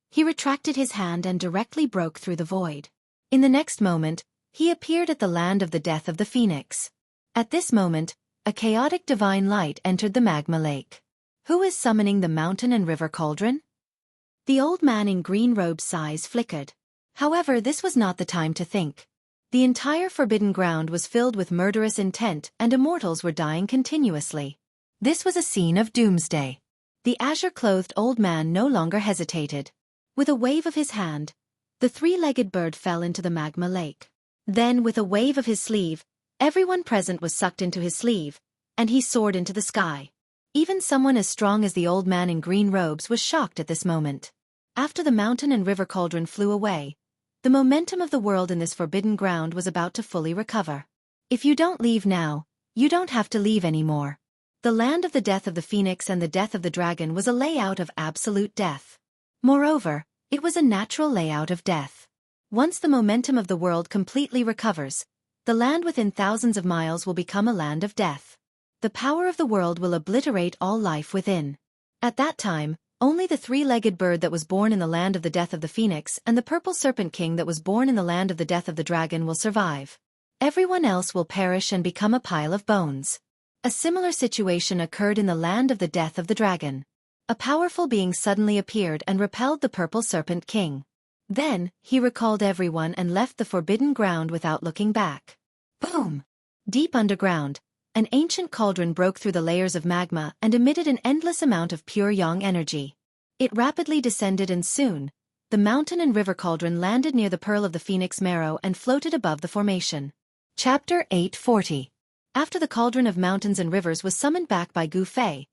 He retracted his hand and directly broke through the void. In the next moment, he appeared at the land of the death of the phoenix. At this moment, a chaotic divine light entered the magma lake. Who is summoning the mountain and river cauldron? The old man in green robe's eyes flickered. However, this was not the time to think. The entire forbidden ground was filled with murderous intent and immortals were dying continuously. This was a scene of doomsday. The azure-clothed old man no longer hesitated. With a wave of his hand, the three-legged bird fell into the magma lake. Then, with a wave of his sleeve, everyone present was sucked into his sleeve, and he soared into the sky. Even someone as strong as the old man in green robes was shocked at this moment. After the mountain and river cauldron flew away, the momentum of the world in this forbidden ground was about to fully recover. If you don't leave now, you don't have to leave anymore. The land of the death of the phoenix and the death of the dragon was a layout of absolute death. Moreover, it was a natural layout of death. Once the momentum of the world completely recovers, the land within thousands of miles will become a land of death. The power of the world will obliterate all life within. At that time, only the three-legged bird that was born in the land of the death of the phoenix and the purple serpent king that was born in the land of the death of the dragon will survive. Everyone else will perish and become a pile of bones. A similar situation occurred in the land of the death of the dragon. A powerful being suddenly appeared and repelled the Purple Serpent King. Then, he recalled everyone and left the forbidden ground without looking back. Boom! Deep underground, an ancient cauldron broke through the layers of magma and emitted an endless amount of pure yang energy. It rapidly descended and soon, the mountain and river cauldron landed near the Pearl of the Phoenix Marrow and floated above the formation. Chapter 840. After the cauldron of mountains and rivers was summoned back by Gu Fei,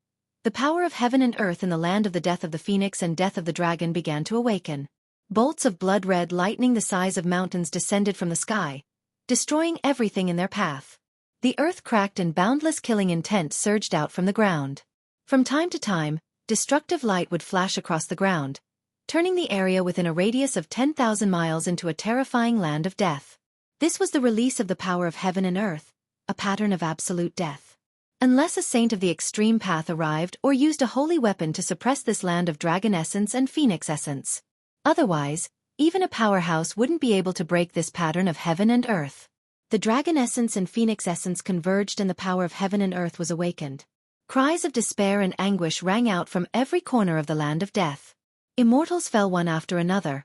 the power of heaven and earth in the land of the death of the phoenix and death of the dragon began to awaken. Bolts of blood-red lightning the size of mountains descended from the sky, destroying everything in their path. The earth cracked and boundless killing intent surged out from the ground. From time to time, destructive light would flash across the ground, turning the area within a radius of 10,000 miles into a terrifying land of death. This was the release of the power of heaven and earth, a pattern of absolute death. Unless a saint of the extreme path arrived or used a holy weapon to suppress this land of dragon essence and phoenix essence. Otherwise, even a powerhouse wouldn't be able to break this pattern of heaven and earth. The dragon essence and phoenix essence converged and the power of heaven and earth was awakened. Cries of despair and anguish rang out from every corner of the land of death. Immortals fell one after another,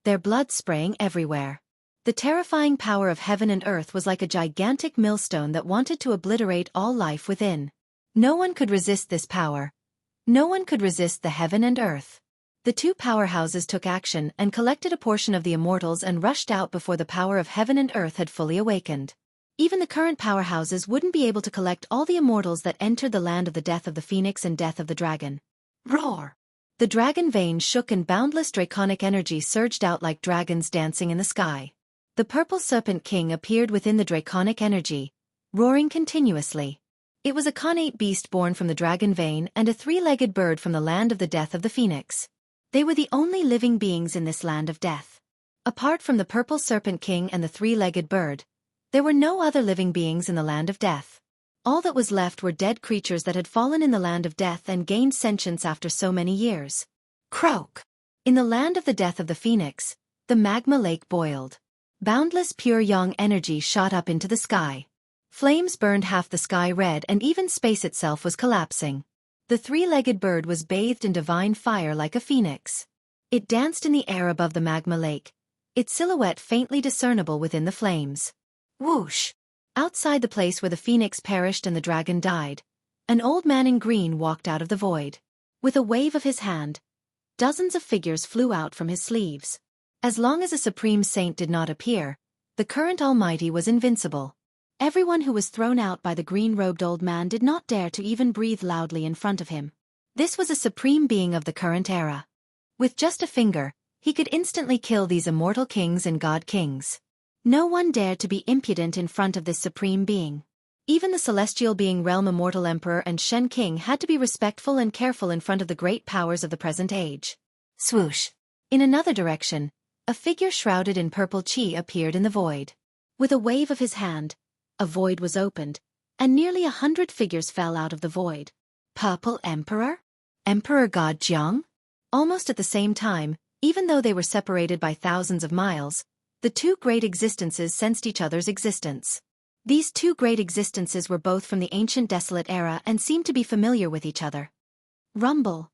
their blood spraying everywhere. The terrifying power of heaven and earth was like a gigantic millstone that wanted to obliterate all life within. No one could resist this power. No one could resist the heaven and earth. The two powerhouses took action and collected a portion of the immortals and rushed out before the power of heaven and earth had fully awakened. Even the current powerhouses wouldn't be able to collect all the immortals that entered the land of the death of the phoenix and death of the dragon. Roar! The dragon veins shook and boundless draconic energy surged out like dragons dancing in the sky. The Purple Serpent King appeared within the draconic energy, roaring continuously. It was a connate beast born from the dragon vein and a three-legged bird from the land of the death of the phoenix. They were the only living beings in this land of death. Apart from the Purple Serpent King and the three-legged bird, there were no other living beings in the land of death. All that was left were dead creatures that had fallen in the land of death and gained sentience after so many years. Croak! In the land of the death of the phoenix, the magma lake boiled. Boundless pure yang energy shot up into the sky. Flames burned half the sky red and even space itself was collapsing. The three-legged bird was bathed in divine fire like a phoenix. It danced in the air above the magma lake, its silhouette faintly discernible within the flames. Whoosh! Outside the place where the phoenix perished and the dragon died, an old man in green walked out of the void. With a wave of his hand, dozens of figures flew out from his sleeves. As long as a supreme saint did not appear, the current Almighty was invincible. Everyone who was thrown out by the green-robed old man did not dare to even breathe loudly in front of him. This was a supreme being of the current era. With just a finger, he could instantly kill these immortal kings and god kings. No one dared to be impudent in front of this supreme being. Even the celestial being realm immortal emperor and Shen King had to be respectful and careful in front of the great powers of the present age. Swoosh! In another direction, a figure shrouded in purple chi appeared in the void. With a wave of his hand, a void was opened, and nearly 100 figures fell out of the void. Purple Emperor? Emperor God Jiang? Almost at the same time, even though they were separated by thousands of miles, the two great existences sensed each other's existence. These two great existences were both from the ancient desolate era and seemed to be familiar with each other. Rumble.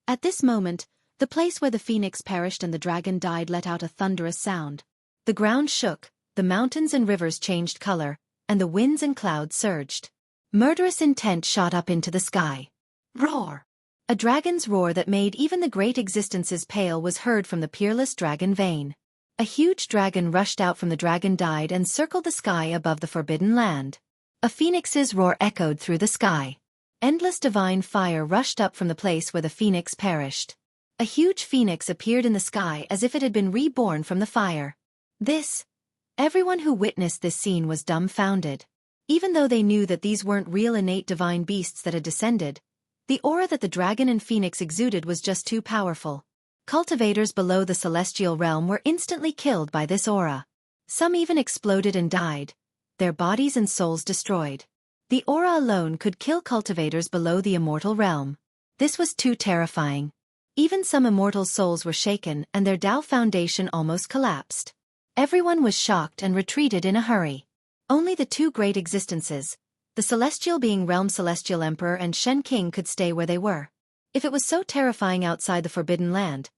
At this moment, the place where the phoenix perished and the dragon died let out a thunderous sound. The ground shook, the mountains and rivers changed color, and the winds and clouds surged. Murderous intent shot up into the sky. Roar! A dragon's roar that made even the great existences pale was heard from the peerless dragon vein. A huge dragon rushed out from the dragon died and circled the sky above the forbidden land. A phoenix's roar echoed through the sky. Endless divine fire rushed up from the place where the phoenix perished. A huge phoenix appeared in the sky as if it had been reborn from the fire. Everyone who witnessed this scene was dumbfounded. Even though they knew that these weren't real innate divine beasts that had descended, the aura that the dragon and phoenix exuded was just too powerful. Cultivators below the celestial realm were instantly killed by this aura. Some even exploded and died, their bodies and souls destroyed. The aura alone could kill cultivators below the immortal realm. This was too terrifying. Even some immortal souls were shaken and their Tao foundation almost collapsed. Everyone was shocked and retreated in a hurry. Only the two great existences, the celestial being realm celestial emperor and Shen King, could stay where they were. If it was so terrifying outside the Forbidden Land,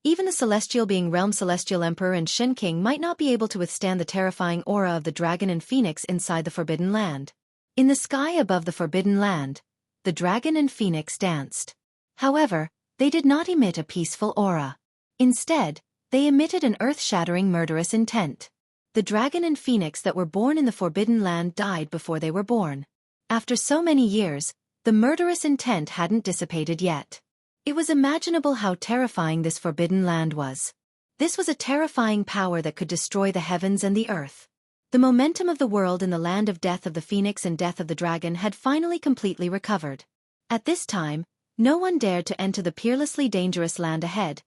even the celestial being Realm Celestial Emperor and Shen King might not be able to withstand the terrifying aura of the dragon and phoenix inside the Forbidden Land. In the sky above the Forbidden Land, the dragon and phoenix danced. However, they did not emit a peaceful aura. Instead, they emitted an earth-shattering murderous intent. The dragon and phoenix that were born in the Forbidden Land died before they were born. After so many years, the murderous intent hadn't dissipated yet. It was imaginable how terrifying this Forbidden Land was. This was a terrifying power that could destroy the heavens and the earth. The momentum of the world in the land of death of the phoenix and death of the dragon had finally completely recovered. At this time, no one dared to enter the peerlessly dangerous land ahead,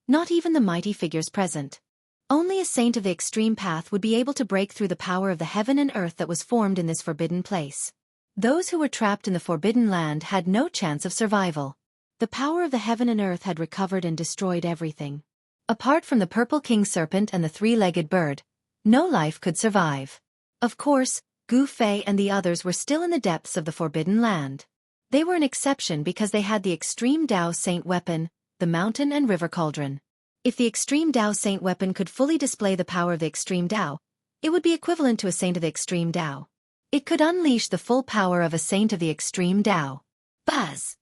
not even the mighty figures present. Only a saint of the extreme path would be able to break through the power of the heaven and earth that was formed in this forbidden place. Those who were trapped in the Forbidden Land had no chance of survival. The power of the heaven and earth had recovered and destroyed everything. Apart from the purple king serpent and the three-legged bird, no life could survive. Of course, Gu Fei and the others were still in the depths of the Forbidden Land. They were an exception because they had the Extreme Dao Saint weapon, the Mountain and River Cauldron. If the Extreme Dao Saint weapon could fully display the power of the Extreme Dao, it would be equivalent to a Saint of the Extreme Dao. It could unleash the full power of a Saint of the Extreme Dao. Buzz!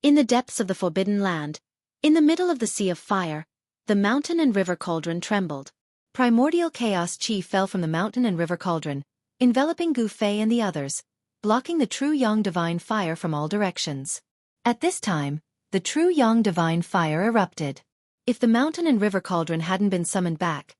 In the depths of the Forbidden Land, in the middle of the Sea of Fire, the Mountain and River Cauldron trembled. Primordial chaos chi fell from the Mountain and River Cauldron, enveloping Gu Fei and the others, blocking the true Yang divine fire from all directions. At this time, the true Yang divine fire erupted. If the Mountain and River Cauldron hadn't been summoned back,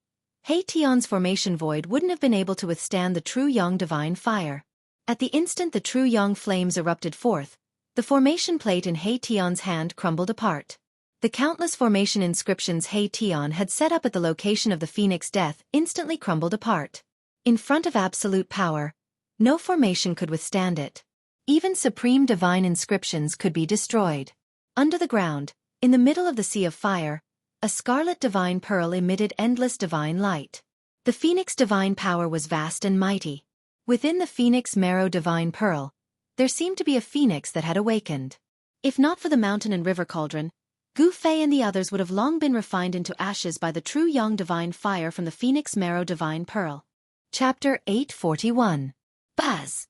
Hei Tian's formation void wouldn't have been able to withstand the true Yang divine fire. At the instant the true Yang flames erupted forth, the formation plate in Hei Tian's hand crumbled apart. The countless formation inscriptions Hei Tian had set up at the location of the phoenix death instantly crumbled apart. In front of absolute power, no formation could withstand it. Even supreme divine inscriptions could be destroyed. Under the ground, in the middle of the Sea of Fire, a scarlet divine pearl emitted endless divine light. The phoenix divine power was vast and mighty. Within the phoenix marrow divine pearl, there seemed to be a phoenix that had awakened. If not for the Mountain and River Cauldron, Gu Fei and the others would have long been refined into ashes by the true Yang divine fire from the phoenix marrow divine pearl. Chapter 841. Buzz!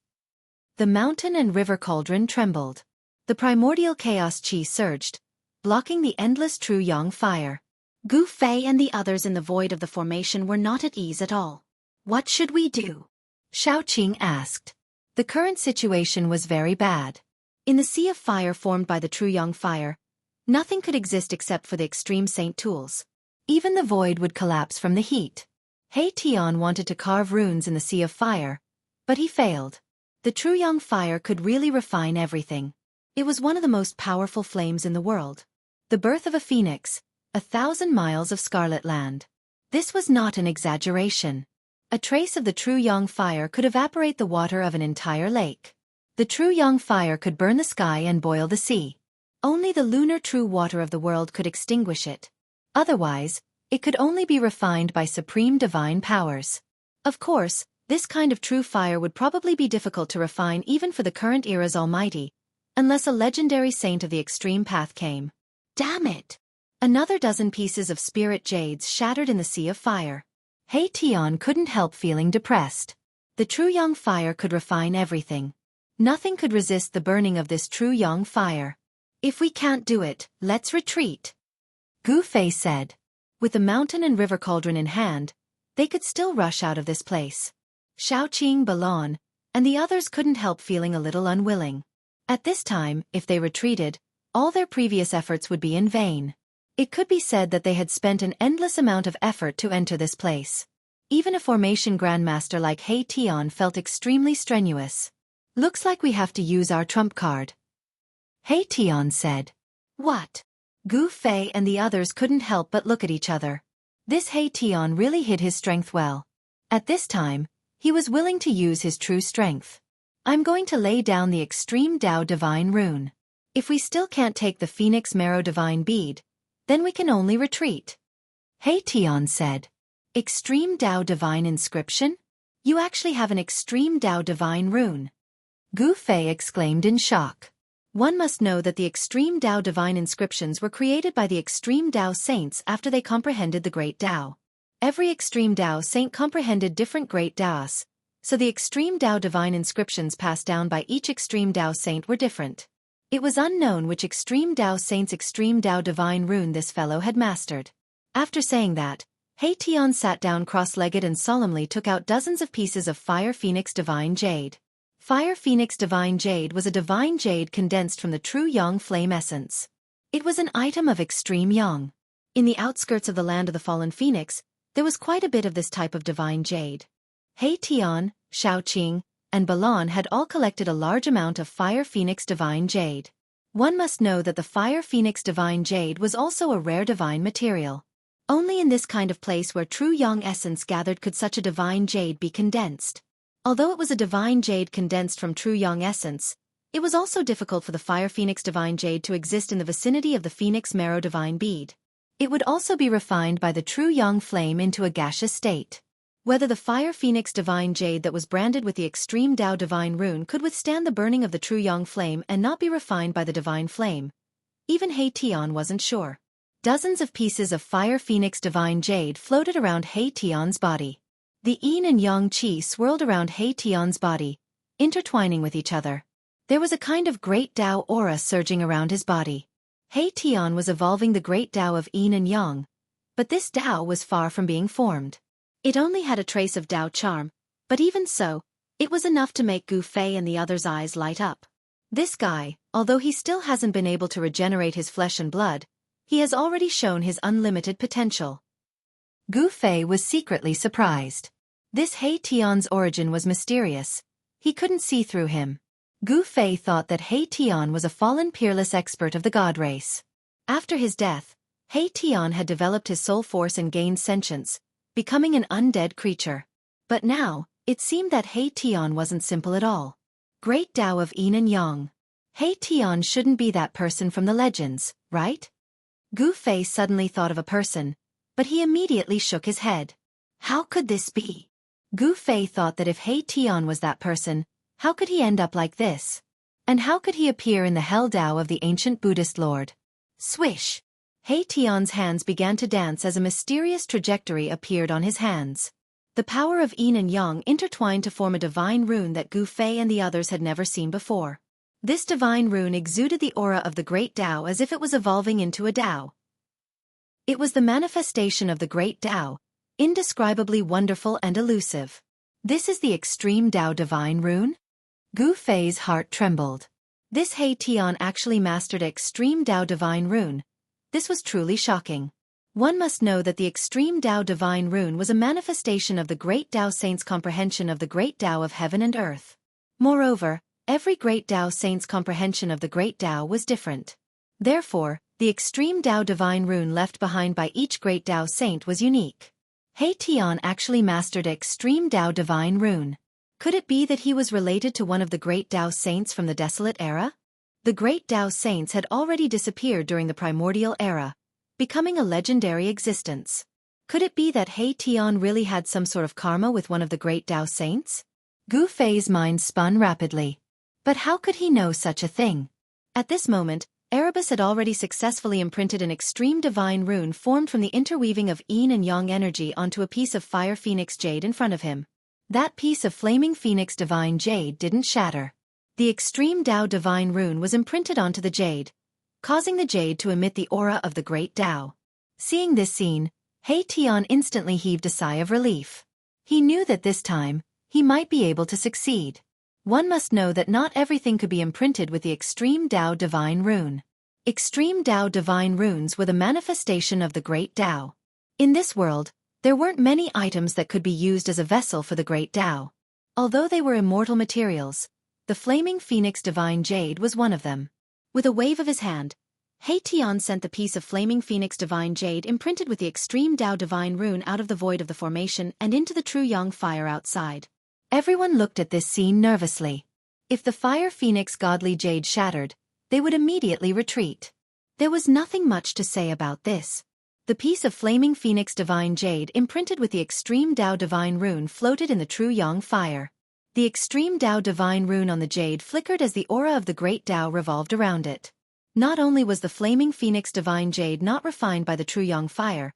The Mountain and River Cauldron trembled. The primordial chaos chi surged, blocking the endless true Yang fire. Gu Fei and the others in the void of the formation were not at ease at all. What should we do? Xiaoqing asked. The current situation was very bad. In the Sea of Fire formed by the true Yang fire, nothing could exist except for the extreme saint tools. Even the void would collapse from the heat. Hei Tian wanted to carve runes in the Sea of Fire, but he failed. The true Yang fire could really refine everything. It was one of the most powerful flames in the world. The birth of a phoenix, 1,000 miles of scarlet land. This was not an exaggeration. A trace of the true Yang fire could evaporate the water of an entire lake. The true Yang fire could burn the sky and boil the sea. Only the lunar true water of the world could extinguish it. Otherwise, it could only be refined by supreme divine powers. Of course, this kind of true fire would probably be difficult to refine even for the current era's Almighty, unless a legendary saint of the extreme path came. Damn it! Another dozen pieces of spirit jades shattered in the Sea of Fire. Hei Tian couldn't help feeling depressed. The true Yang fire could refine everything. Nothing could resist the burning of this true Yang fire. If we can't do it, let's retreat. Gu Fei said. With the Mountain and River Cauldron in hand, they could still rush out of this place. Xiaoqing, Balon, and the others couldn't help feeling a little unwilling. At this time, if they retreated, all their previous efforts would be in vain. It could be said that they had spent an endless amount of effort to enter this place. Even a formation grandmaster like Hei Tian felt extremely strenuous. Looks like we have to use our trump card. Hei Tian said. What? Gu Fei and the others couldn't help but look at each other. This Hei Tian really hid his strength well. At this time, he was willing to use his true strength. I'm going to lay down the Extreme Dao Divine Rune. If we still can't take the Phoenix Marrow Divine Bead, then we can only retreat. Hei Tian said. Extreme Dao Divine Inscription? You actually have an Extreme Dao Divine Rune. Gu Fei exclaimed in shock. One must know that the Extreme Tao divine inscriptions were created by the Extreme Tao saints after they comprehended the Great Tao. Every Extreme Tao saint comprehended different Great Taos, so the Extreme Tao divine inscriptions passed down by each Extreme Tao saint were different. It was unknown which Extreme Tao saint's Extreme Tao divine rune this fellow had mastered. After saying that, He Tian sat down cross-legged and solemnly took out dozens of pieces of Fire Phoenix Divine Jade. Fire Phoenix Divine Jade was a divine jade condensed from the true Yang flame essence. It was an item of extreme Yang. In the outskirts of the land of the fallen phoenix, there was quite a bit of this type of divine jade. He Tian, Shaoqing, and Balan had all collected a large amount of Fire Phoenix Divine Jade. One must know that the Fire Phoenix Divine Jade was also a rare divine material. Only in this kind of place where true Yang essence gathered could such a divine jade be condensed. Although it was a divine jade condensed from true Yang essence, it was also difficult for the Fire Phoenix Divine Jade to exist in the vicinity of the Phoenix Marrow Divine Bead. It would also be refined by the true Yang flame into a gaseous state. Whether the Fire Phoenix Divine Jade that was branded with the Extreme Tao Divine Rune could withstand the burning of the true Yang flame and not be refined by the Divine Flame, even He Tian wasn't sure. Dozens of pieces of Fire Phoenix Divine Jade floated around He Tian's body. The yin and yang qi swirled around He Tian's body, intertwining with each other. There was a kind of great Tao aura surging around his body. He Tian was evolving the great Tao of yin and yang, but this Tao was far from being formed. It only had a trace of Tao charm, but even so, it was enough to make Gu Fei and the others' eyes light up. This guy, although he still hasn't been able to regenerate his flesh and blood, he has already shown his unlimited potential. Gu Fei was secretly surprised. This He Tian's origin was mysterious. He couldn't see through him. Gu Fei thought that He Tian was a fallen peerless expert of the god race. After his death, He Tian had developed his soul force and gained sentience, becoming an undead creature. But now, it seemed that He Tian wasn't simple at all. Great Tao of yin and yang. He Tian shouldn't be that person from the legends, right? Gu Fei suddenly thought of a person, but he immediately shook his head. How could this be? Gu Fei thought that if He Tian was that person, how could he end up like this? And how could he appear in the Hell Tao of the ancient Buddhist lord? Swish! He Tian's hands began to dance as a mysterious trajectory appeared on his hands. The power of yin and yang intertwined to form a divine rune that Gu Fei and the others had never seen before. This divine rune exuded the aura of the great Tao as if it was evolving into a Tao. It was the manifestation of the great Tao, indescribably wonderful and elusive. This is the Extreme Tao divine rune? Gu Fei's heart trembled. This He Tian actually mastered Extreme Tao divine rune. This was truly shocking. One must know that the Extreme Tao divine rune was a manifestation of the great Tao saint's comprehension of the great Tao of heaven and earth. Moreover, every great Tao saint's comprehension of the great Tao was different. Therefore, the Extreme Tao divine rune left behind by each great Tao saint was unique. He Tian actually mastered Extreme Tao divine rune. Could it be that he was related to one of the great Tao saints from the desolate era? The great Tao saints had already disappeared during the primordial era, becoming a legendary existence. Could it be that He Tian really had some sort of karma with one of the great Tao saints? Gu Fei's mind spun rapidly. But how could he know such a thing? At this moment, Erebus had already successfully imprinted an extreme divine rune formed from the interweaving of yin and yang energy onto a piece of Fire Phoenix Jade in front of him. That piece of Flaming Phoenix Divine Jade didn't shatter. The Extreme Tao Divine Rune was imprinted onto the jade, causing the jade to emit the aura of the Great Tao. Seeing this scene, He Tian instantly heaved a sigh of relief. He knew that this time, he might be able to succeed. One must know that not everything could be imprinted with the Extreme Tao Divine Rune. Extreme Tao Divine Runes were the manifestation of the Great Tao. In this world, there weren't many items that could be used as a vessel for the Great Tao. Although they were immortal materials, the Flaming Phoenix Divine Jade was one of them. With a wave of his hand, He Tian sent the piece of Flaming Phoenix Divine Jade imprinted with the Extreme Tao Divine Rune out of the void of the formation and into the true Yang fire outside. Everyone looked at this scene nervously. If the Fire Phoenix Godly Jade shattered, they would immediately retreat. There was nothing much to say about this. The piece of Flaming Phoenix Divine Jade imprinted with the Extreme Tao Divine Rune floated in the true Yang fire. The extreme Tao divine rune on the jade flickered as the aura of the great Tao revolved around it. Not only was the flaming phoenix divine jade not refined by the true yang fire,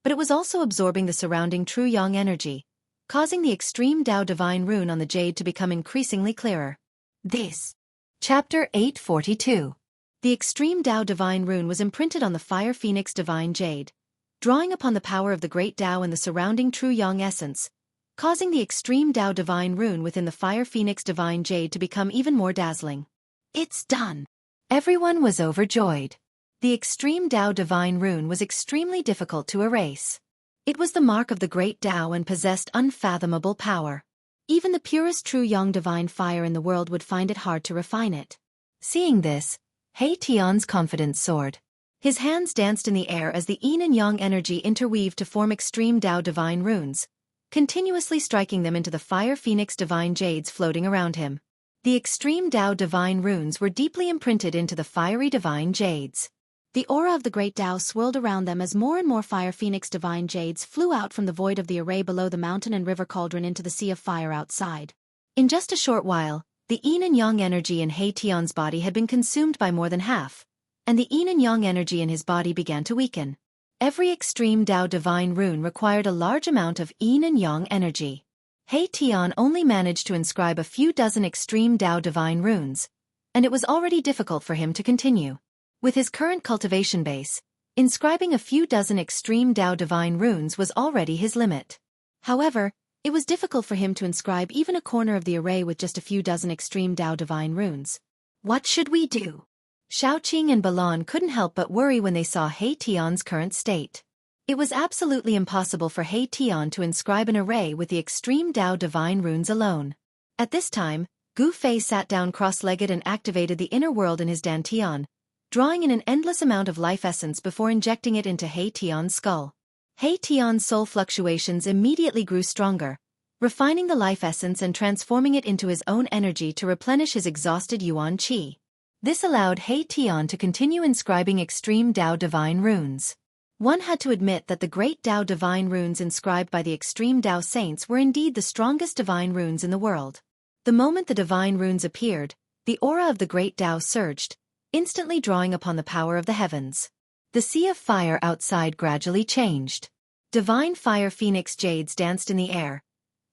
but it was also absorbing the surrounding true yang energy, causing the extreme Tao divine rune on the jade to become increasingly clearer. This. Chapter 842. The extreme Tao divine rune was imprinted on the fire phoenix divine jade, drawing upon the power of the great Tao and the surrounding true yang essence, causing the extreme Tao divine rune within the fire phoenix divine jade to become even more dazzling. It's done! Everyone was overjoyed. The extreme Tao divine rune was extremely difficult to erase. It was the mark of the great Tao and possessed unfathomable power. Even the purest true yang divine fire in the world would find it hard to refine it. Seeing this, He Tian's confidence soared. His hands danced in the air as the yin and yang energy interweaved to form extreme Tao divine runes, continuously striking them into the fire phoenix divine jades floating around him. The extreme Tao divine runes were deeply imprinted into the fiery divine jades. The aura of the great Tao swirled around them as more and more fire phoenix divine jades flew out from the void of the array below the mountain and river cauldron into the sea of fire outside. In just a short while, the yin and yang energy in He Tian's body had been consumed by more than half, and the yin and yang energy in his body began to weaken. Every extreme Tao divine rune required a large amount of yin and yang energy. He Tian only managed to inscribe a few dozen extreme Tao divine runes, and it was already difficult for him to continue. With his current cultivation base, inscribing a few dozen extreme Tao divine runes was already his limit. However, it was difficult for him to inscribe even a corner of the array with just a few dozen extreme Tao divine runes. What should we do? Xiaoqing and Balan couldn't help but worry when they saw He Tian's current state. It was absolutely impossible for He Tian to inscribe an array with the extreme Tao divine runes alone. At this time, Gu Fei sat down cross-legged and activated the inner world in his dantian, drawing in an endless amount of life essence before injecting it into He Tian's skull. He Tian's soul fluctuations immediately grew stronger, refining the life essence and transforming it into his own energy to replenish his exhausted yuan qi. This allowed He Tian to continue inscribing extreme Tao divine runes. One had to admit that the great Tao divine runes inscribed by the extreme Tao saints were indeed the strongest divine runes in the world. The moment the divine runes appeared, the aura of the great Tao surged, instantly drawing upon the power of the heavens. The sea of fire outside gradually changed. Divine fire phoenix jades danced in the air,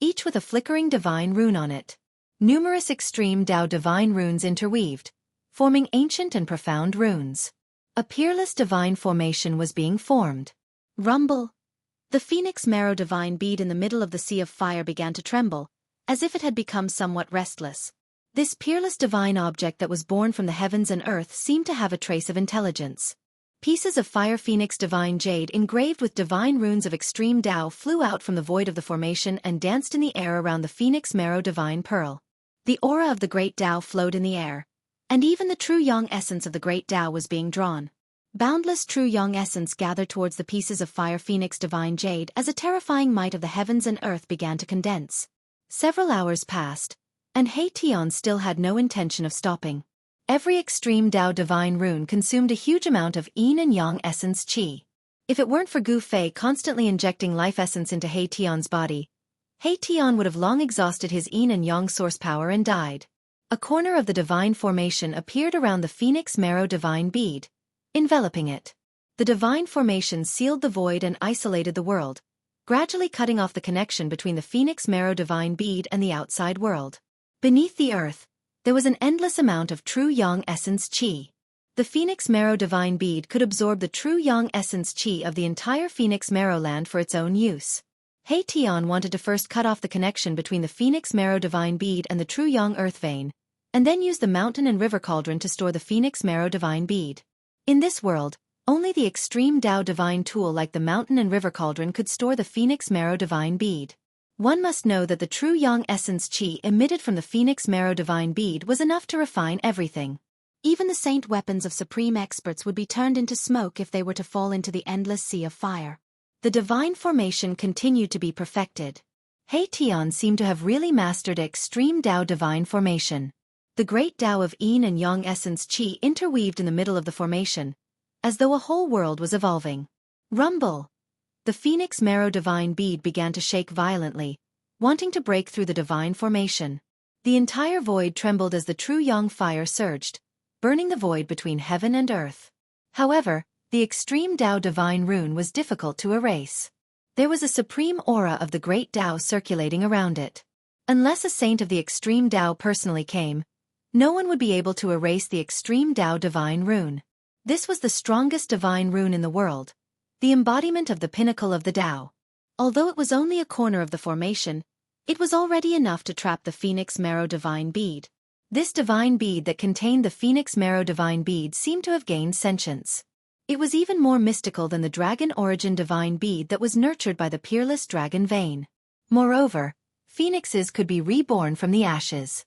each with a flickering divine rune on it. Numerous extreme Tao divine runes interweaved, forming ancient and profound runes. A peerless divine formation was being formed. Rumble! The phoenix marrow divine bead in the middle of the sea of fire began to tremble, as if it had become somewhat restless. This peerless divine object that was born from the heavens and earth seemed to have a trace of intelligence. Pieces of fire phoenix divine jade engraved with divine runes of extreme Tao flew out from the void of the formation and danced in the air around the phoenix marrow divine pearl. The aura of the great Tao flowed in the air, and even the true yang essence of the great Tao was being drawn. Boundless true yang essence gathered towards the pieces of fire phoenix divine jade as a terrifying might of the heavens and earth began to condense. Several hours passed, and He Tian still had no intention of stopping. Every extreme Tao divine rune consumed a huge amount of yin and yang essence qi. If it weren't for Gu Fei constantly injecting life essence into He Tian's body, He Tian would have long exhausted his yin and yang source power and died. A corner of the divine formation appeared around the phoenix marrow divine bead, enveloping it. The divine formation sealed the void and isolated the world, gradually cutting off the connection between the phoenix marrow divine bead and the outside world. Beneath the earth, there was an endless amount of true yang essence qi. The phoenix marrow divine bead could absorb the true yang essence qi of the entire phoenix marrow land for its own use. He Tian wanted to first cut off the connection between the phoenix marrow divine bead and the true yang earth vein, and then use the mountain and river cauldron to store the phoenix marrow divine bead. In this world, only the extreme Tao divine tool like the mountain and river cauldron could store the phoenix marrow divine bead. One must know that the true yang essence qi emitted from the phoenix marrow divine bead was enough to refine everything. Even the saint weapons of supreme experts would be turned into smoke if they were to fall into the endless sea of fire. The divine formation continued to be perfected. He Tian seemed to have really mastered extreme Tao divine formation. The great Tao of yin and yang essence qi interweaved in the middle of the formation, as though a whole world was evolving. Rumble! The phoenix marrow divine bead began to shake violently, wanting to break through the divine formation. The entire void trembled as the true Yang fire surged, burning the void between heaven and earth. However, the extreme Tao divine rune was difficult to erase. There was a supreme aura of the great Tao circulating around it. Unless a saint of the extreme Tao personally came, no one would be able to erase the extreme Tao divine rune. This was the strongest divine rune in the world, the embodiment of the pinnacle of the Tao. Although it was only a corner of the formation, it was already enough to trap the Phoenix Marrow divine bead. This divine bead that contained the Phoenix Marrow divine bead seemed to have gained sentience. It was even more mystical than the dragon origin divine bead that was nurtured by the peerless dragon vein. Moreover, phoenixes could be reborn from the ashes.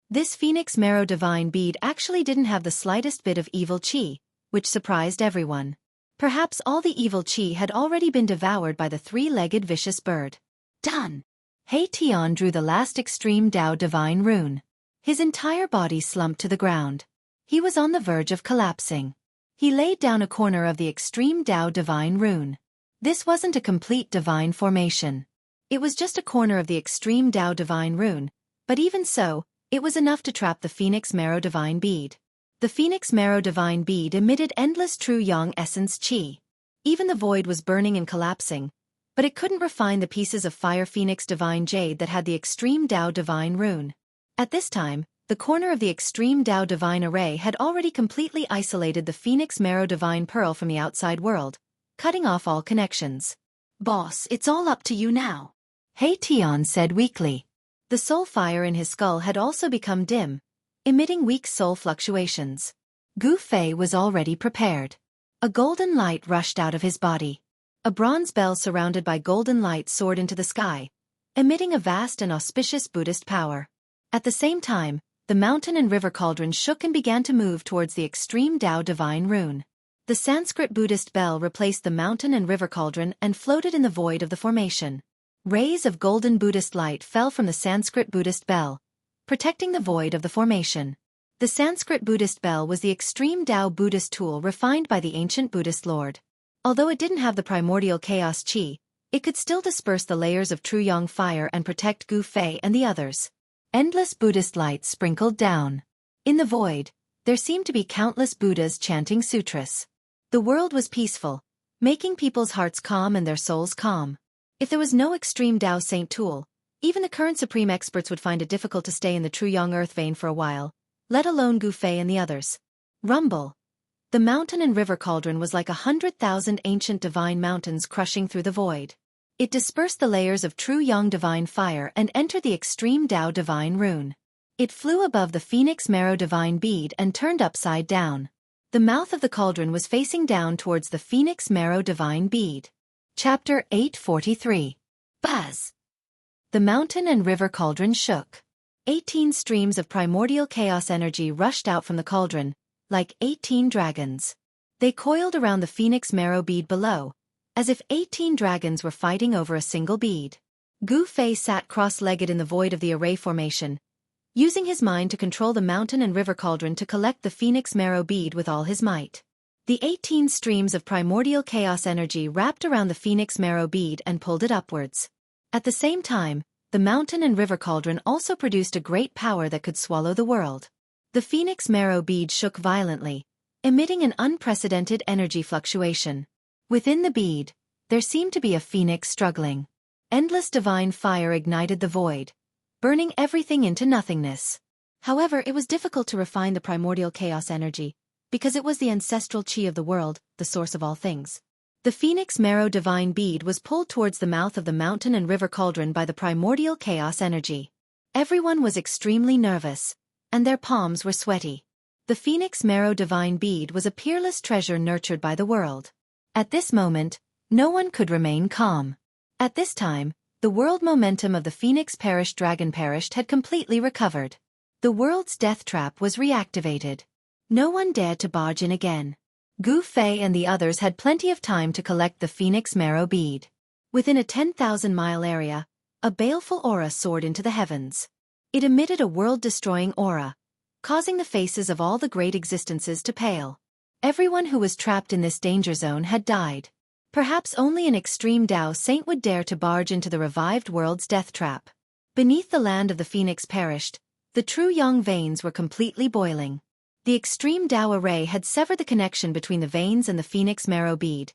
This Phoenix Marrow divine bead actually didn't have the slightest bit of evil qi, which surprised everyone. Perhaps all the evil qi had already been devoured by the three-legged vicious bird. Done! He Tian drew the last extreme Tao divine rune. His entire body slumped to the ground. He was on the verge of collapsing. He laid down a corner of the extreme Tao divine rune. This wasn't a complete divine formation. It was just a corner of the extreme Tao divine rune, but even so, it was enough to trap the Phoenix Marrow divine bead. The Phoenix Marrow divine bead emitted endless true Yang essence qi. Even the void was burning and collapsing, but it couldn't refine the pieces of Fire Phoenix divine jade that had the extreme Tao divine rune. At this time, the corner of the extreme Tao divine array had already completely isolated the Phoenix Marrow divine pearl from the outside world, cutting off all connections. Boss, it's all up to you now, He Tian said weakly. The soul fire in his skull had also become dim, emitting weak soul fluctuations. Gu Fei was already prepared. A golden light rushed out of his body. A bronze bell surrounded by golden light soared into the sky, emitting a vast and auspicious Buddhist power. At the same time, the mountain and river cauldron shook and began to move towards the extreme Tao divine rune. The Sanskrit Buddhist bell replaced the mountain and river cauldron and floated in the void of the formation. Rays of golden Buddhist light fell from the Sanskrit Buddhist bell, protecting the void of the formation. The Sanskrit Buddhist bell was the extreme Tao Buddhist tool refined by the ancient Buddhist lord. Although it didn't have the primordial chaos qi, it could still disperse the layers of true Yang fire and protect Gu Fei and the others. Endless Buddhist light sprinkled down. In the void, there seemed to be countless Buddhas chanting sutras. The world was peaceful, making people's hearts calm and their souls calm. If there was no extreme Tao saint tool, even the current supreme experts would find it difficult to stay in the true Yang earth vein for a while, let alone Gu Fei and the others. Rumble. The mountain and river cauldron was like 100,000 ancient divine mountains crushing through the void. It dispersed the layers of true Yang divine fire and entered the extreme Tao divine rune. It flew above the Phoenix Marrow divine bead and turned upside down. The mouth of the cauldron was facing down towards the Phoenix Marrow divine bead. Chapter 843. Buzz. The mountain and river cauldron shook. 18 streams of primordial chaos energy rushed out from the cauldron, like 18 dragons. They coiled around the Phoenix Marrow bead below, as if 18 dragons were fighting over a single bead. Gu Fei sat cross-legged in the void of the array formation, using his mind to control the mountain and river cauldron to collect the Phoenix Marrow bead with all his might. The 18 streams of primordial chaos energy wrapped around the Phoenix Marrow bead and pulled it upwards. At the same time, the mountain and river cauldron also produced a great power that could swallow the world. The Phoenix Marrow bead shook violently, emitting an unprecedented energy fluctuation. Within the bead, there seemed to be a phoenix struggling. Endless divine fire ignited the void, burning everything into nothingness. However, it was difficult to refine the primordial chaos energy, because it was the ancestral qi of the world, the source of all things. The Phoenix Marrow divine bead was pulled towards the mouth of the mountain and river cauldron by the primordial chaos energy. Everyone was extremely nervous, and their palms were sweaty. The Phoenix Marrow divine bead was a peerless treasure nurtured by the world. At this moment, no one could remain calm. At this time, the world momentum of the Phoenix Perished Dragon Perished had completely recovered. The world's death trap was reactivated. No one dared to barge in again. Gu Fei and the others had plenty of time to collect the Phoenix Marrow bead. Within a 10,000-mile area, a baleful aura soared into the heavens. It emitted a world-destroying aura, causing the faces of all the great existences to pale. Everyone who was trapped in this danger zone had died. Perhaps only an extreme Tao saint would dare to barge into the revived world's death trap. Beneath the land of the Phoenix Perished, The true yang veins were completely boiling. The extreme Tao array had severed the connection between the veins and the phoenix marrow bead,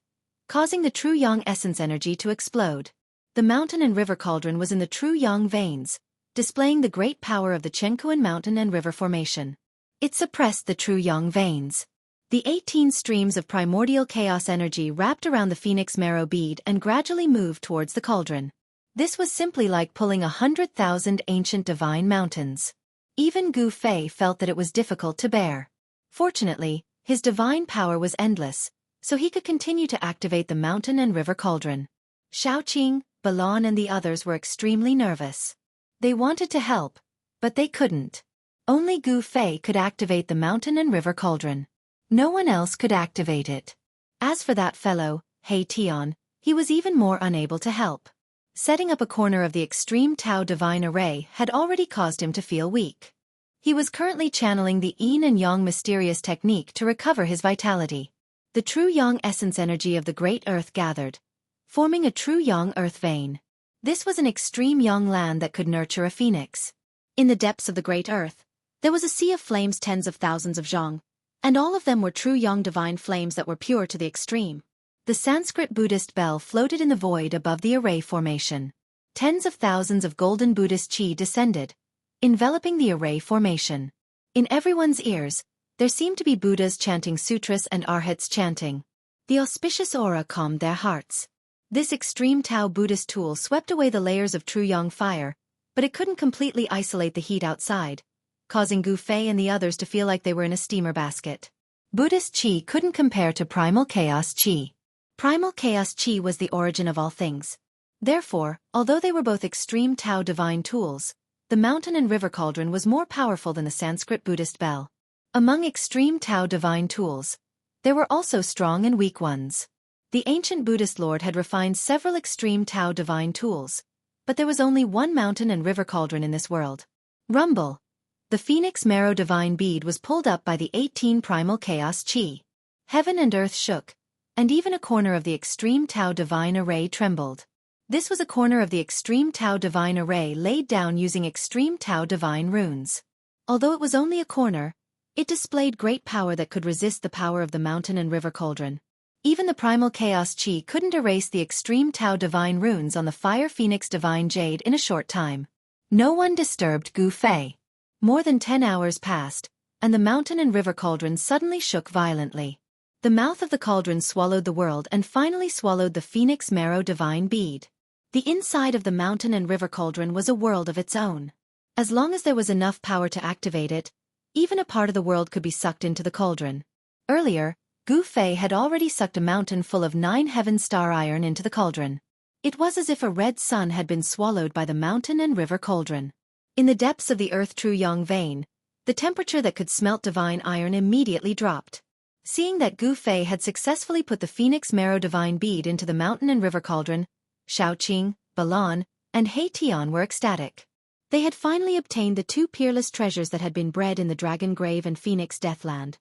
causing the true yang essence energy to explode. The mountain and river cauldron was in the true yang veins, displaying the great power of the Jianghu mountain and river formation. It suppressed the true yang veins. The 18 streams of primordial chaos energy wrapped around the phoenix marrow bead and gradually moved towards the cauldron. This was simply like pulling 100,000 ancient divine mountains. Even Gu Fei felt that it was difficult to bear. Fortunately, his divine power was endless, so he could continue to activate the mountain and river cauldron. Xiaoqing, Balon and the others were extremely nervous. They wanted to help, but they couldn't. Only Gu Fei could activate the mountain and river cauldron. No one else could activate it. As for that fellow, He Tian, he was even more unable to help. Setting up a corner of the extreme Tao divine array had already caused him to feel weak. He was currently channeling the yin and yang mysterious technique to recover his vitality. The true yang essence energy of the great earth gathered, forming a true yang earth vein. This was an extreme yang land that could nurture a phoenix. In the depths of the great earth, there was a sea of flames, tens of thousands of zhang, and all of them were true yang divine flames that were pure to the extreme. The Sanskrit Buddhist bell floated in the void above the array formation. Tens of thousands of golden Buddhist chi descended, enveloping the array formation. In everyone's ears, there seemed to be Buddhas chanting sutras and arhats chanting. The auspicious aura calmed their hearts. This extreme Tao Buddhist tool swept away the layers of true yang fire, but it couldn't completely isolate the heat outside, causing Gu Fei and the others to feel like they were in a steamer basket. Buddhist chi couldn't compare to primal chaos chi. Primal chaos chi was the origin of all things. Therefore, although they were both extreme Tao divine tools, the mountain and river cauldron was more powerful than the Sanskrit Buddhist bell. Among extreme Tao divine tools, there were also strong and weak ones. The ancient Buddhist lord had refined several extreme Tao divine tools, but there was only one mountain and river cauldron in this world. Rumble. The phoenix marrow divine bead was pulled up by the 18 primal chaos chi. Heaven and earth shook, and even a corner of the extreme Tao divine array trembled. This was a corner of the extreme Tao divine array laid down using extreme Tao divine runes. Although it was only a corner, it displayed great power that could resist the power of the mountain and river cauldron. Even the primal chaos chi couldn't erase the extreme Tao divine runes on the fire phoenix divine jade in a short time. No one disturbed Gu Fei. More than 10 hours passed, and the mountain and river cauldron suddenly shook violently. The mouth of the cauldron swallowed the world and finally swallowed the phoenix marrow divine bead. The inside of the mountain and river cauldron was a world of its own. As long as there was enough power to activate it, even a part of the world could be sucked into the cauldron. Earlier, Gu Fei had already sucked a mountain full of 9 heaven star iron into the cauldron. It was as if a red sun had been swallowed by the mountain and river cauldron. In the depths of the earth true yang vein, the temperature that could smelt divine iron immediately dropped. Seeing that Gu Fei had successfully put the phoenix marrow divine bead into the mountain and river cauldron, Xiaoqing, Balon, and He Tian were ecstatic. They had finally obtained the 2 peerless treasures that had been bred in the Dragon Grave and Phoenix Deathland.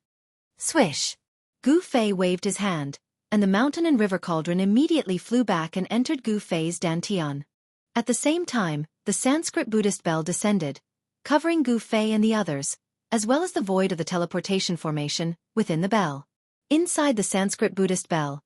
Swish! Gu Fei waved his hand, and the mountain and river cauldron immediately flew back and entered Gu Fei's dantian. At the same time, the Sanskrit Buddhist bell descended, covering Gu Fei and the others, as well as the void of the teleportation formation within the bell. Inside the Sanskrit Buddhist bell,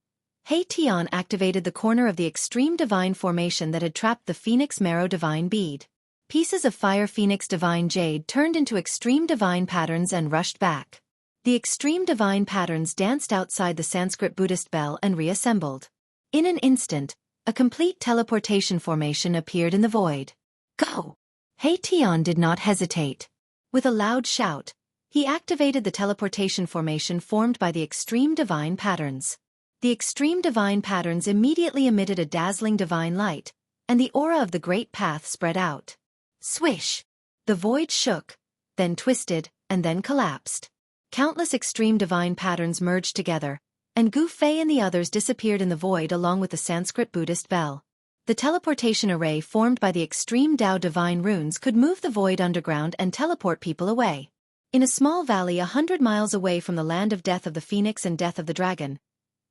He Tian activated the corner of the extreme divine formation that had trapped the phoenix marrow divine bead. Pieces of fire phoenix divine jade turned into extreme divine patterns and rushed back. The extreme divine patterns danced outside the Sanskrit Buddhist bell and reassembled. In an instant, a complete teleportation formation appeared in the void. Go! He Tian did not hesitate. With a loud shout, he activated the teleportation formation formed by the extreme divine patterns. The extreme divine patterns immediately emitted a dazzling divine light, and the aura of the great path spread out. Swish! The void shook, then twisted, and then collapsed. Countless extreme divine patterns merged together, and Gu Fei and the others disappeared in the void along with the Sanskrit Buddhist bell. The teleportation array formed by the extreme Tao divine runes could move the void underground and teleport people away. In a small valley 100 miles away from the land of death of the phoenix and death of the dragon,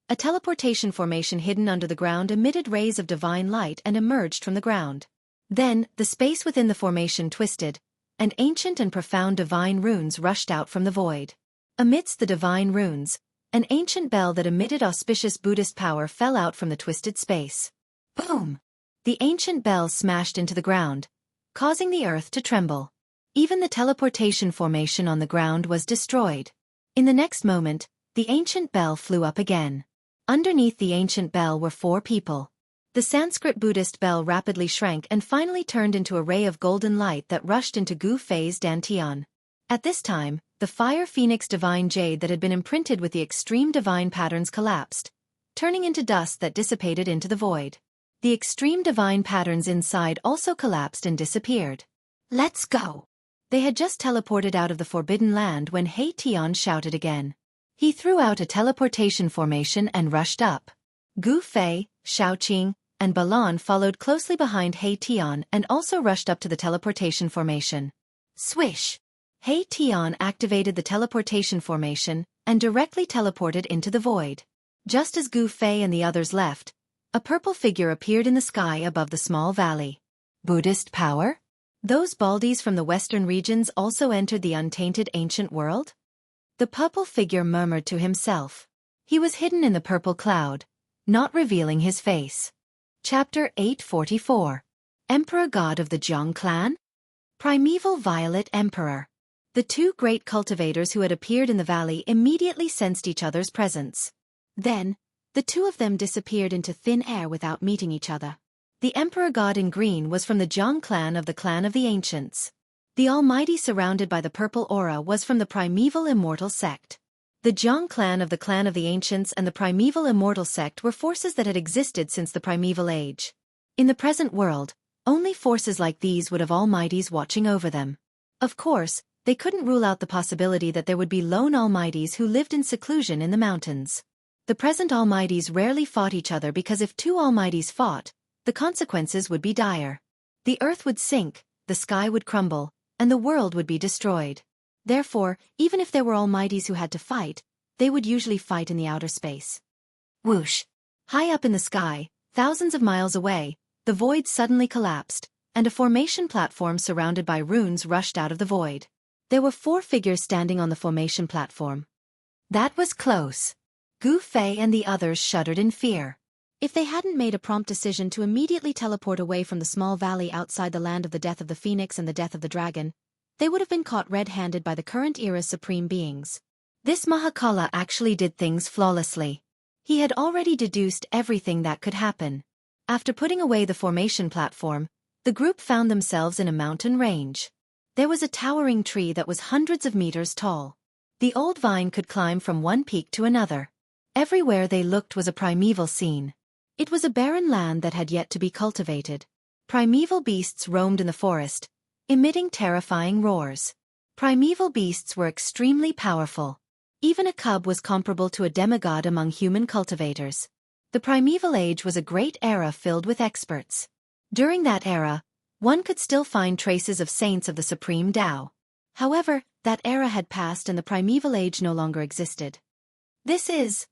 a teleportation formation hidden under the ground emitted rays of divine light and emerged from the ground. Then, the space within the formation twisted, and ancient and profound divine runes rushed out from the void. Amidst the divine runes, an ancient bell that emitted auspicious Buddhist power fell out from the twisted space. Boom! The ancient bell smashed into the ground, causing the earth to tremble. Even the teleportation formation on the ground was destroyed. In the next moment, the ancient bell flew up again. Underneath the ancient bell were 4 people. The Sanskrit Buddhist bell rapidly shrank and finally turned into a ray of golden light that rushed into Gu Fei's dantian. At this time, the fire phoenix divine jade that had been imprinted with the extreme divine patterns collapsed, turning into dust that dissipated into the void. The extreme divine patterns inside also collapsed and disappeared. Let's go! They had just teleported out of the Forbidden Land when He Tian shouted again. He threw out a teleportation formation and rushed up. Gu Fei, Shaoqing, and Balan followed closely behind He Tian and also rushed up to the teleportation formation. Swish! He Tian activated the teleportation formation and directly teleported into the void. Just as Gu Fei and the others left, a purple figure appeared in the sky above the small valley. Buddhist power? Those baldies from the western regions also entered the untainted ancient world? The purple figure murmured to himself. He was hidden in the purple cloud, not revealing his face. Chapter 844. Emperor God of the Jiang clan? Primeval Violet Emperor. The 2 great cultivators who had appeared in the valley immediately sensed each other's presence. Then, the 2 of them disappeared into thin air without meeting each other. The Emperor God in green was from the Jiang clan of the Ancients. The Almighty surrounded by the purple aura was from the Primeval Immortal Sect. The Jiang clan of the Ancients and the Primeval Immortal Sect were forces that had existed since the Primeval Age. In the present world, only forces like these would have Almighties watching over them. Of course, they couldn't rule out the possibility that there would be lone Almighties who lived in seclusion in the mountains. The present Almighties rarely fought each other because if 2 Almighties fought, the consequences would be dire. The earth would sink, the sky would crumble, and the world would be destroyed. Therefore, even if there were Almighties who had to fight, they would usually fight in the outer space. Whoosh! High up in the sky, thousands of miles away, the void suddenly collapsed, and a formation platform surrounded by runes rushed out of the void. There were 4 figures standing on the formation platform. That was close. Gu Fei and the others shuddered in fear. If they hadn't made a prompt decision to immediately teleport away from the small valley outside the land of the death of the phoenix and the death of the dragon, they would have been caught red-handed by the current era's supreme beings. This Mahakala actually did things flawlessly. He had already deduced everything that could happen. After putting away the formation platform, the group found themselves in a mountain range. There was a towering tree that was hundreds of meters tall. The old vine could climb from one peak to another. Everywhere they looked was a primeval scene. It was a barren land that had yet to be cultivated. Primeval beasts roamed in the forest, emitting terrifying roars. Primeval beasts were extremely powerful. Even a cub was comparable to a demigod among human cultivators. The primeval age was a great era filled with experts. During that era, one could still find traces of saints of the supreme Tao. However, that era had passed and the primeval age no longer existed. This is...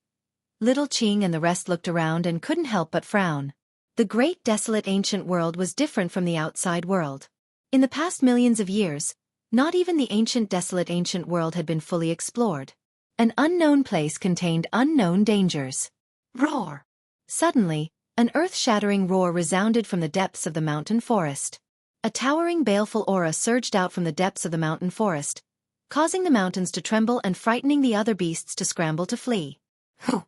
Little Qing and the rest looked around and couldn't help but frown. The great desolate ancient world was different from the outside world. In the past millions of years, not even the ancient desolate ancient world had been fully explored. An unknown place contained unknown dangers. Roar! Suddenly, an earth-shattering roar resounded from the depths of the mountain forest. A towering baleful aura surged out from the depths of the mountain forest, causing the mountains to tremble and frightening the other beasts to scramble to flee. Hoo!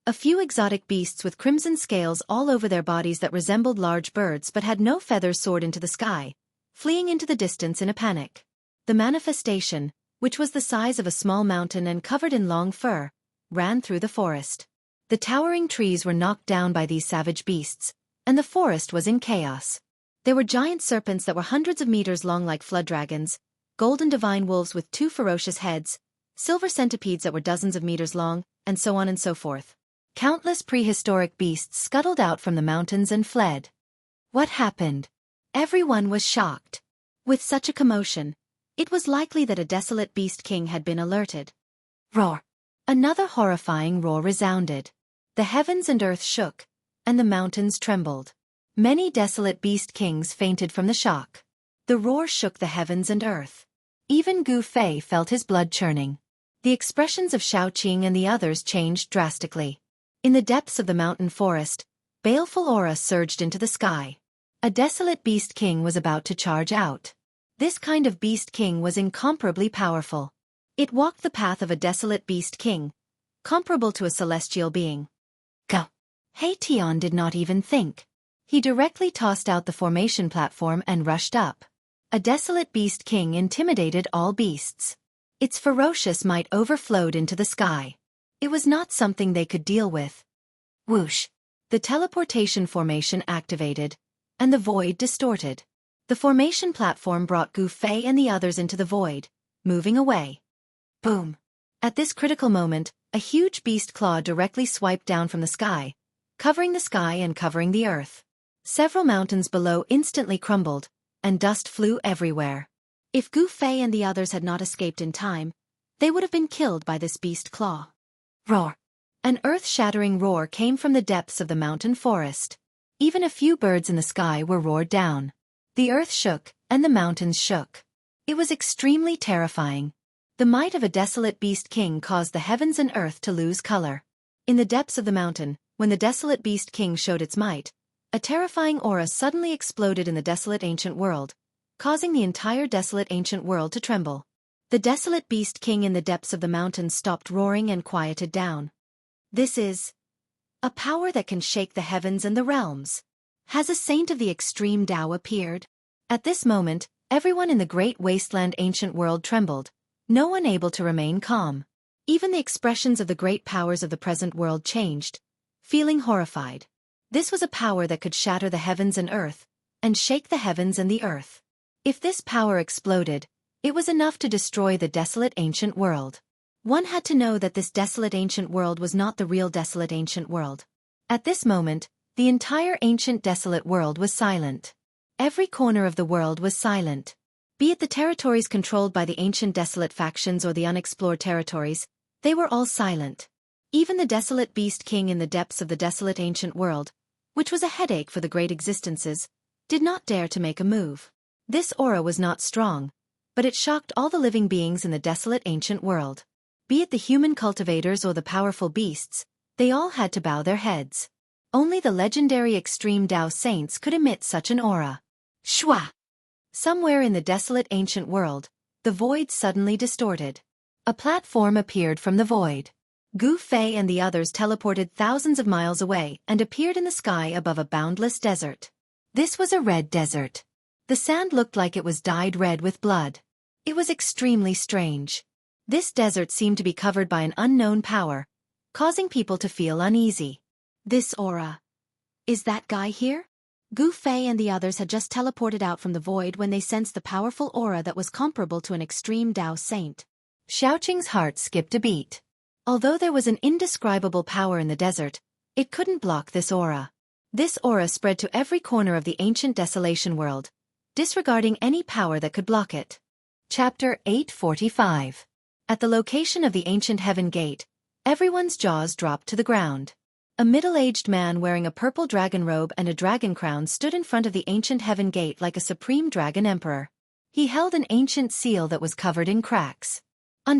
A few exotic beasts with crimson scales all over their bodies that resembled large birds but had no feathers soared into the sky, fleeing into the distance in a panic. The manifestation, which was the size of a small mountain and covered in long fur, ran through the forest. The towering trees were knocked down by these savage beasts, and the forest was in chaos. There were giant serpents that were hundreds of meters long like flood dragons, golden divine wolves with 2 ferocious heads, silver centipedes that were dozens of meters long, and so on and so forth. Countless prehistoric beasts scuttled out from the mountains and fled. What happened? Everyone was shocked. With such a commotion, it was likely that a desolate beast king had been alerted. Roar! Another horrifying roar resounded. The heavens and earth shook, and the mountains trembled. Many desolate beast kings fainted from the shock. The roar shook the heavens and earth. Even Gu Fei felt his blood churning. The expressions of Xiaoqing and the others changed drastically. In the depths of the mountain forest, baleful aura surged into the sky. A desolate beast king was about to charge out. This kind of beast king was incomparably powerful. It walked the path of a desolate beast king, comparable to a celestial being. Go! He Tian did not even think. He directly tossed out the formation platform and rushed up. A desolate beast king intimidated all beasts. Its ferocious might overflowed into the sky. It was not something they could deal with. Whoosh! The teleportation formation activated, and the void distorted. The formation platform brought Gu Fei and the others into the void, moving away. Boom! At this critical moment, a huge beast claw directly swiped down from the sky, covering the sky and covering the earth. Several mountains below instantly crumbled, and dust flew everywhere. If Gu Fei and the others had not escaped in time, they would have been killed by this beast claw. Roar! An earth-shattering roar came from the depths of the mountain forest. Even a few birds in the sky were roared down. The earth shook, and the mountains shook. It was extremely terrifying. The might of a desolate beast king caused the heavens and earth to lose color. In the depths of the mountain, when the desolate beast king showed its might, a terrifying aura suddenly exploded in the desolate ancient world, causing the entire desolate ancient world to tremble. The desolate beast king in the depths of the mountains stopped roaring and quieted down. This is a power that can shake the heavens and the realms. Has a saint of the extreme Tao appeared? At this moment, everyone in the great wasteland ancient world trembled, no one able to remain calm. Even the expressions of the great powers of the present world changed, feeling horrified. This was a power that could shatter the heavens and earth, and shake the heavens and the earth. If this power exploded, it was enough to destroy the desolate ancient world. One had to know that this desolate ancient world was not the real desolate ancient world. At this moment, the entire ancient desolate world was silent. Every corner of the world was silent. Be it the territories controlled by the ancient desolate factions or the unexplored territories, they were all silent. Even the desolate beast king in the depths of the desolate ancient world, which was a headache for the great existences, did not dare to make a move. This aura was not strong, but it shocked all the living beings in the desolate ancient world. Be it the human cultivators or the powerful beasts, they all had to bow their heads. Only the legendary extreme Tao saints could emit such an aura. Shwa! Somewhere in the desolate ancient world, the void suddenly distorted. A platform appeared from the void. Gu Fei and the others teleported thousands of miles away and appeared in the sky above a boundless desert. This was a red desert. The sand looked like it was dyed red with blood. It was extremely strange. This desert seemed to be covered by an unknown power, causing people to feel uneasy. This aura. Is that guy here? Gu Fei and the others had just teleported out from the void when they sensed the powerful aura that was comparable to an extreme Tao saint. Xiaoqing's heart skipped a beat. Although there was an indescribable power in the desert, it couldn't block this aura. This aura spread to every corner of the ancient desolation world, disregarding any power that could block it. Chapter 845. At the location of the ancient heaven gate, everyone's jaws dropped to the ground. A middle-aged man wearing a purple dragon robe and a dragon crown stood in front of the ancient heaven gate like a supreme dragon emperor. He held an ancient seal that was covered in cracks.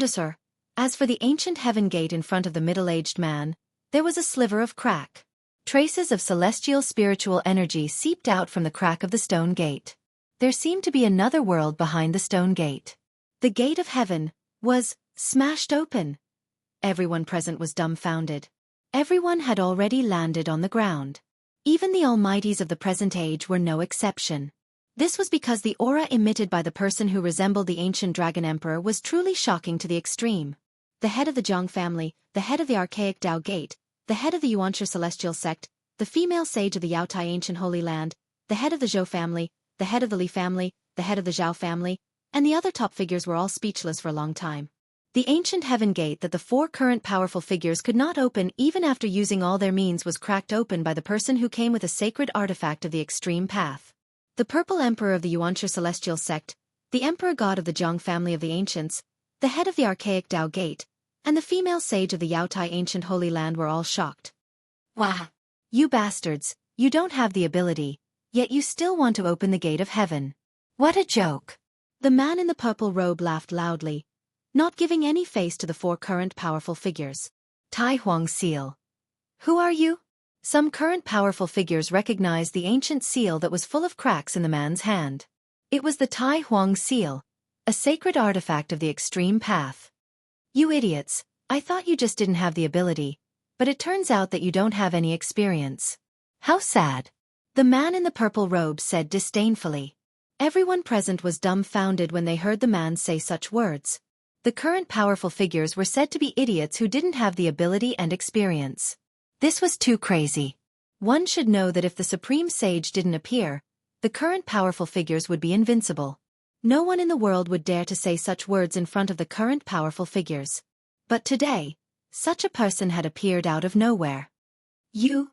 Sir. As for the ancient heaven gate in front of the middle-aged man, there was a sliver of crack. Traces of celestial spiritual energy seeped out from the crack of the stone gate. There seemed to be another world behind the stone gate. The gate of heaven was smashed open. Everyone present was dumbfounded. Everyone had already landed on the ground. Even the almighties of the present age were no exception. This was because the aura emitted by the person who resembled the ancient dragon emperor was truly shocking to the extreme. The head of the Jianghu family, the head of the archaic Tao Gate, the head of the Xianxia celestial sect, the female sage of the Yaotai ancient holy land, the head of the Zhou family, the head of the Li family, the head of the Zhao family, and the other top figures were all speechless for a long time. The ancient heaven gate that the four current powerful figures could not open even after using all their means was cracked open by the person who came with a sacred artifact of the extreme path. The purple emperor of the Xianxia celestial sect, the emperor god of the Jianghu family of the ancients, the head of the archaic Tao Gate, and the female sage of the Yaotai ancient holy land were all shocked. Wah! You bastards, you don't have the ability, yet you still want to open the gate of heaven. What a joke. The man in the purple robe laughed loudly, not giving any face to the four current powerful figures. Tai Huang seal. Who are you? Some current powerful figures recognized the ancient seal that was full of cracks in the man's hand. It was the Tai Huang seal, a sacred artifact of the extreme path. You idiots, I thought you just didn't have the ability, but it turns out that you don't have any experience. How sad. The man in the purple robe said disdainfully. Everyone present was dumbfounded when they heard the man say such words. The current powerful figures were said to be idiots who didn't have the ability and experience. This was too crazy. One should know that if the supreme sage didn't appear, the current powerful figures would be invincible. No one in the world would dare to say such words in front of the current powerful figures. But today, such a person had appeared out of nowhere. You?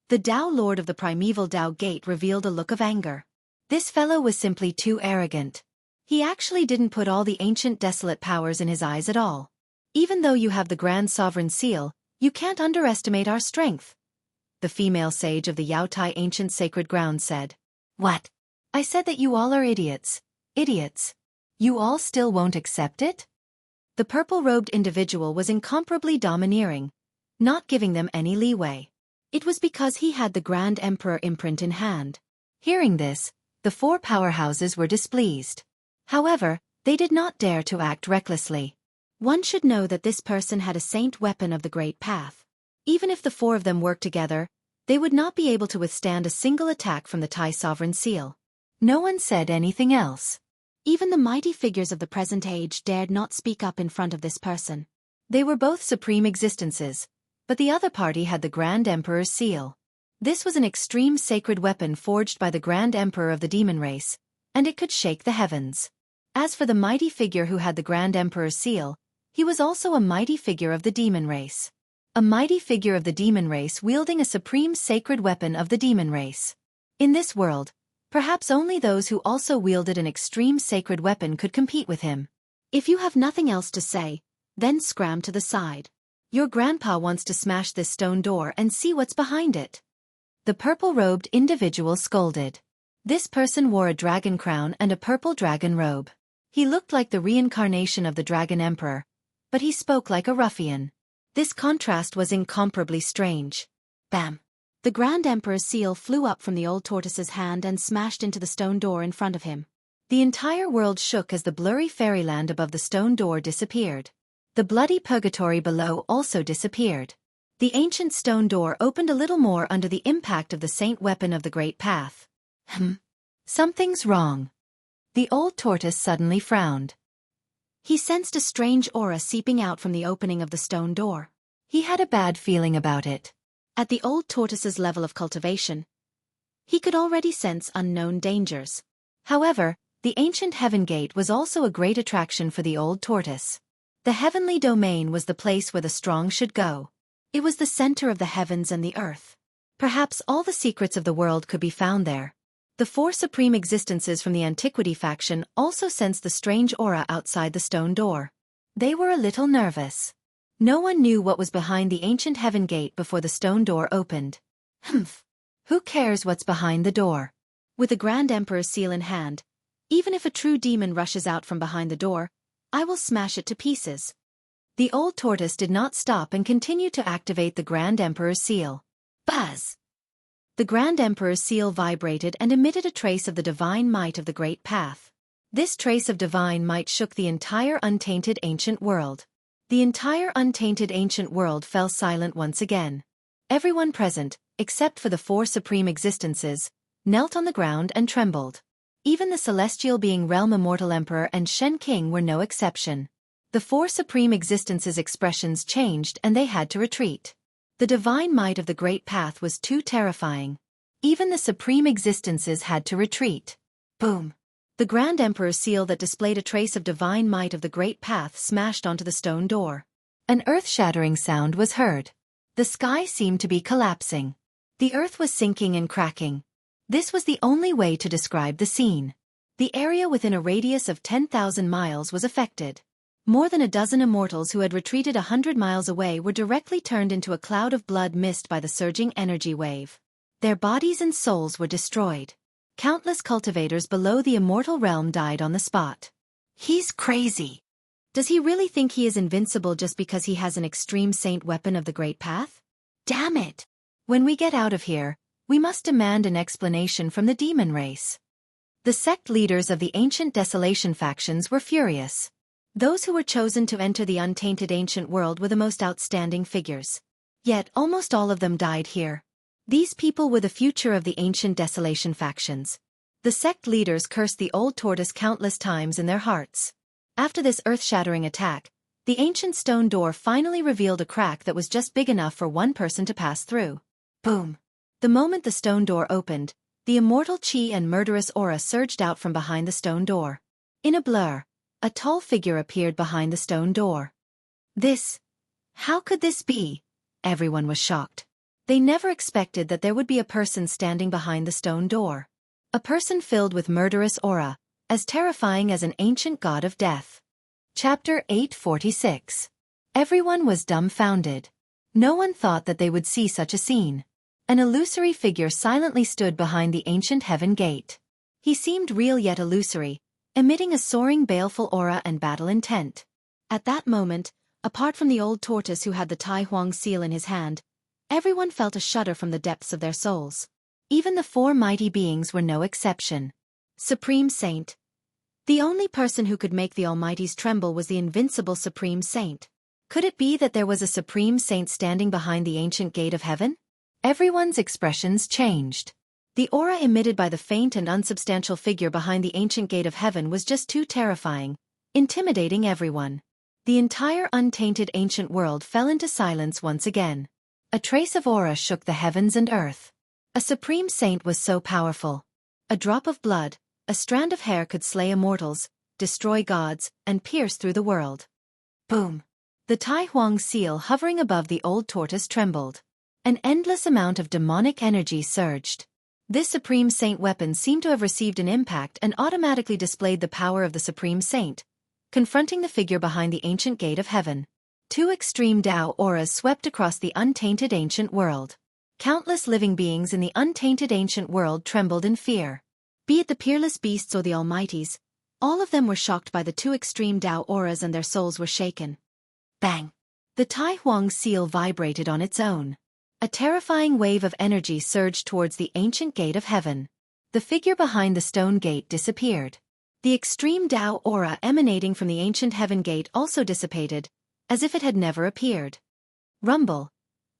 The Tao Lord of the primeval Tao Gate revealed a look of anger. This fellow was simply too arrogant. He actually didn't put all the ancient desolate powers in his eyes at all. Even though you have the Grand Sovereign Seal, you can't underestimate our strength. The female sage of the Yaotai ancient sacred ground said. What? I said that you all are idiots. Idiots. You all still won't accept it? The purple-robed individual was incomparably domineering, not giving them any leeway. It was because he had the Grand Emperor imprint in hand. Hearing this, the four powerhouses were displeased. However, they did not dare to act recklessly. One should know that this person had a saint weapon of the Great Path. Even if the four of them worked together, they would not be able to withstand a single attack from the Tai Sovereign Seal. No one said anything else. Even the mighty figures of the present age dared not speak up in front of this person. They were both supreme existences, but the other party had the Grand Emperor's seal. This was an extreme sacred weapon forged by the Grand Emperor of the demon race, and it could shake the heavens. As for the mighty figure who had the Grand Emperor's seal, he was also a mighty figure of the demon race. A mighty figure of the demon race wielding a supreme sacred weapon of the demon race. In this world, perhaps only those who also wielded an extreme sacred weapon could compete with him. If you have nothing else to say, then scram to the side. Your grandpa wants to smash this stone door and see what's behind it. The purple-robed individual scolded. This person wore a dragon crown and a purple dragon robe. He looked like the reincarnation of the Dragon Emperor, but he spoke like a ruffian. This contrast was incomparably strange. Bam! The Grand Emperor's seal flew up from the old tortoise's hand and smashed into the stone door in front of him. The entire world shook as the blurry fairyland above the stone door disappeared. The bloody purgatory below also disappeared. The ancient stone door opened a little more under the impact of the saint weapon of the Great Path. Something's wrong. The old tortoise suddenly frowned. He sensed a strange aura seeping out from the opening of the stone door. He had a bad feeling about it. At the old tortoise's level of cultivation, he could already sense unknown dangers. However, the ancient heaven gate was also a great attraction for the old tortoise. The heavenly domain was the place where the strong should go. It was the center of the heavens and the earth. Perhaps all the secrets of the world could be found there. The four supreme existences from the Antiquity faction also sensed the strange aura outside the stone door. They were a little nervous. No one knew what was behind the ancient heaven gate before the stone door opened. Who cares what's behind the door? With the Grand Emperor's seal in hand, even if a true demon rushes out from behind the door, I will smash it to pieces. The old tortoise did not stop and continued to activate the Grand Emperor's seal. Buzz! The Grand Emperor's seal vibrated and emitted a trace of the divine might of the Great Path. This trace of divine might shook the entire untainted ancient world. The entire untainted ancient world fell silent once again. Everyone present, except for the four supreme existences, knelt on the ground and trembled. Even the celestial being Realm Immortal Emperor and Shen King were no exception. The four supreme existences' expressions changed and they had to retreat. The divine might of the Great Path was too terrifying. Even the supreme existences had to retreat. Boom! The Grand Emperor's seal that displayed a trace of divine might of the Great Path smashed onto the stone door. An earth-shattering sound was heard. The sky seemed to be collapsing. The earth was sinking and cracking. This was the only way to describe the scene. The area within a radius of 10,000 miles was affected. More than a dozen immortals who had retreated 100 miles away were directly turned into a cloud of blood mist by the surging energy wave. Their bodies and souls were destroyed. Countless cultivators below the immortal realm died on the spot. He's crazy. Does he really think he is invincible just because he has an extreme saint weapon of the Great Path? Damn it! When we get out of here, we must demand an explanation from the demon race. The sect leaders of the ancient desolation factions were furious. Those who were chosen to enter the untainted ancient world were the most outstanding figures. Yet almost all of them died here. These people were the future of the ancient desolation factions. The sect leaders cursed the old tortoise countless times in their hearts. After this earth-shattering attack, the ancient stone door finally revealed a crack that was just big enough for one person to pass through. Boom! The moment the stone door opened, the immortal chi and murderous aura surged out from behind the stone door. In a blur, a tall figure appeared behind the stone door. How could this be? Everyone was shocked. They never expected that there would be a person standing behind the stone door. A person filled with murderous aura, as terrifying as an ancient god of death. Chapter 846. Everyone was dumbfounded. No one thought that they would see such a scene. An illusory figure silently stood behind the ancient heaven gate. He seemed real yet illusory, emitting a soaring baleful aura and battle intent. At that moment, apart from the old tortoise who had the Tai Huang seal in his hand, everyone felt a shudder from the depths of their souls. Even the four mighty beings were no exception. Supreme Saint. The only person who could make the Almighties tremble was the invincible Supreme Saint. Could it be that there was a Supreme Saint standing behind the ancient gate of heaven? Everyone's expressions changed. The aura emitted by the faint and unsubstantial figure behind the ancient gate of heaven was just too terrifying, intimidating everyone. The entire untainted ancient world fell into silence once again. A trace of aura shook the heavens and earth. A supreme saint was so powerful. A drop of blood, a strand of hair could slay immortals, destroy gods, and pierce through the world. Boom! The Tai Huang seal hovering above the old tortoise trembled. An endless amount of demonic energy surged. This supreme saint weapon seemed to have received an impact and automatically displayed the power of the supreme saint, confronting the figure behind the ancient gate of heaven. Two extreme Tao auras swept across the untainted ancient world. Countless living beings in the untainted ancient world trembled in fear. Be it the peerless beasts or the almighties, all of them were shocked by the two extreme Tao auras and their souls were shaken. Bang! The Tai Huang seal vibrated on its own. A terrifying wave of energy surged towards the ancient gate of heaven. The figure behind the stone gate disappeared. The extreme Tao aura emanating from the ancient heaven gate also dissipated, as if it had never appeared. Rumble.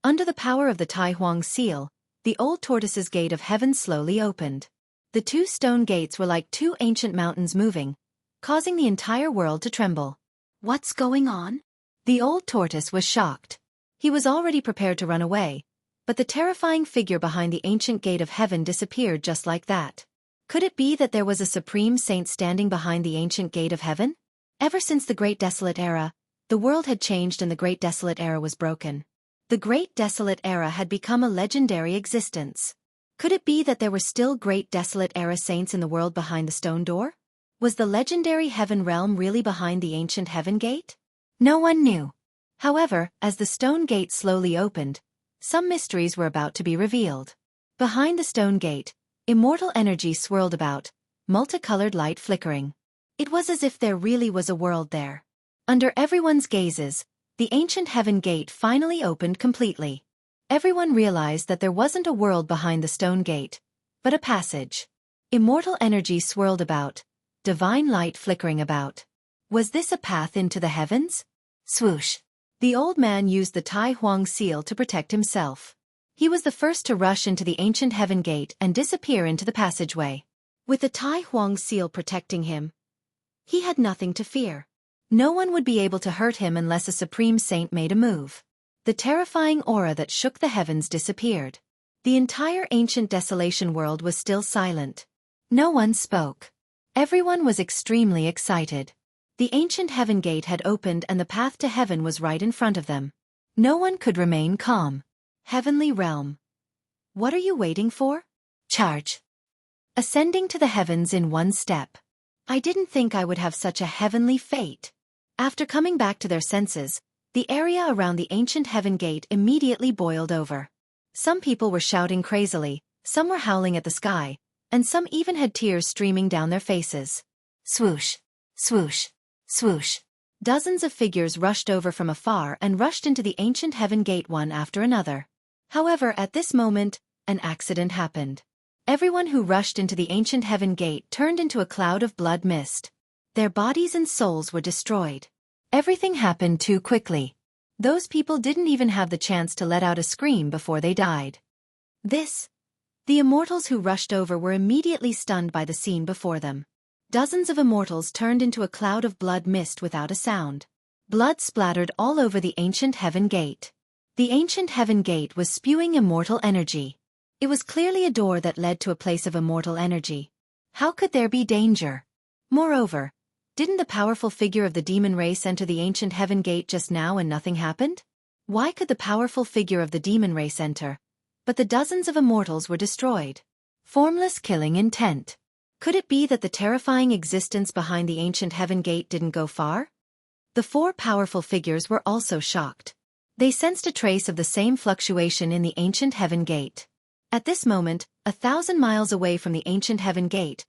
Under the power of the Tai Huang seal, the old tortoise's gate of heaven slowly opened. The two stone gates were like two ancient mountains moving, causing the entire world to tremble. What's going on? The old tortoise was shocked. He was already prepared to run away, but the terrifying figure behind the ancient gate of heaven disappeared just like that. Could it be that there was a supreme saint standing behind the ancient gate of heaven? Ever since the Great Desolate Era, the world had changed and the Great Desolate Era was broken. The Great Desolate Era had become a legendary existence. Could it be that there were still Great Desolate Era saints in the world behind the stone door? Was the legendary heaven realm really behind the ancient heaven gate? No one knew. However, as the stone gate slowly opened, some mysteries were about to be revealed. Behind the stone gate, immortal energy swirled about, multicolored light flickering. It was as if there really was a world there. Under everyone's gazes, the ancient heaven gate finally opened completely. Everyone realized that there wasn't a world behind the stone gate, but a passage. Immortal energy swirled about, divine light flickering about. Was this a path into the heavens? Swoosh! The old man used the Tai Huang seal to protect himself. He was the first to rush into the ancient heaven gate and disappear into the passageway. With the Tai Huang seal protecting him, he had nothing to fear. No one would be able to hurt him unless a supreme saint made a move. The terrifying aura that shook the heavens disappeared. The entire ancient desolation world was still silent. No one spoke. Everyone was extremely excited. The ancient heaven gate had opened and the path to heaven was right in front of them. No one could remain calm. Heavenly realm. What are you waiting for? Charge. Ascending to the heavens in one step. I didn't think I would have such a heavenly fate. After coming back to their senses, the area around the ancient heaven gate immediately boiled over. Some people were shouting crazily, some were howling at the sky, and some even had tears streaming down their faces. Swoosh, swoosh, swoosh. Dozens of figures rushed over from afar and rushed into the ancient heaven gate one after another. However, at this moment, an accident happened. Everyone who rushed into the ancient heaven gate turned into a cloud of blood mist. Their bodies and souls were destroyed. Everything happened too quickly. Those people didn't even have the chance to let out a scream before they died. The immortals who rushed over were immediately stunned by the scene before them. Dozens of immortals turned into a cloud of blood mist without a sound. Blood splattered all over the ancient heaven gate. The ancient heaven gate was spewing immortal energy. It was clearly a door that led to a place of immortal energy. How could there be danger? Moreover, didn't the powerful figure of the demon race enter the ancient heaven gate just now and nothing happened? Why could the powerful figure of the demon race enter, but the dozens of immortals were destroyed? Formless killing intent. Could it be that the terrifying existence behind the ancient heaven gate didn't go far? The four powerful figures were also shocked. They sensed a trace of the same fluctuation in the ancient heaven gate. At this moment, 1,000 miles away from the ancient heaven gate,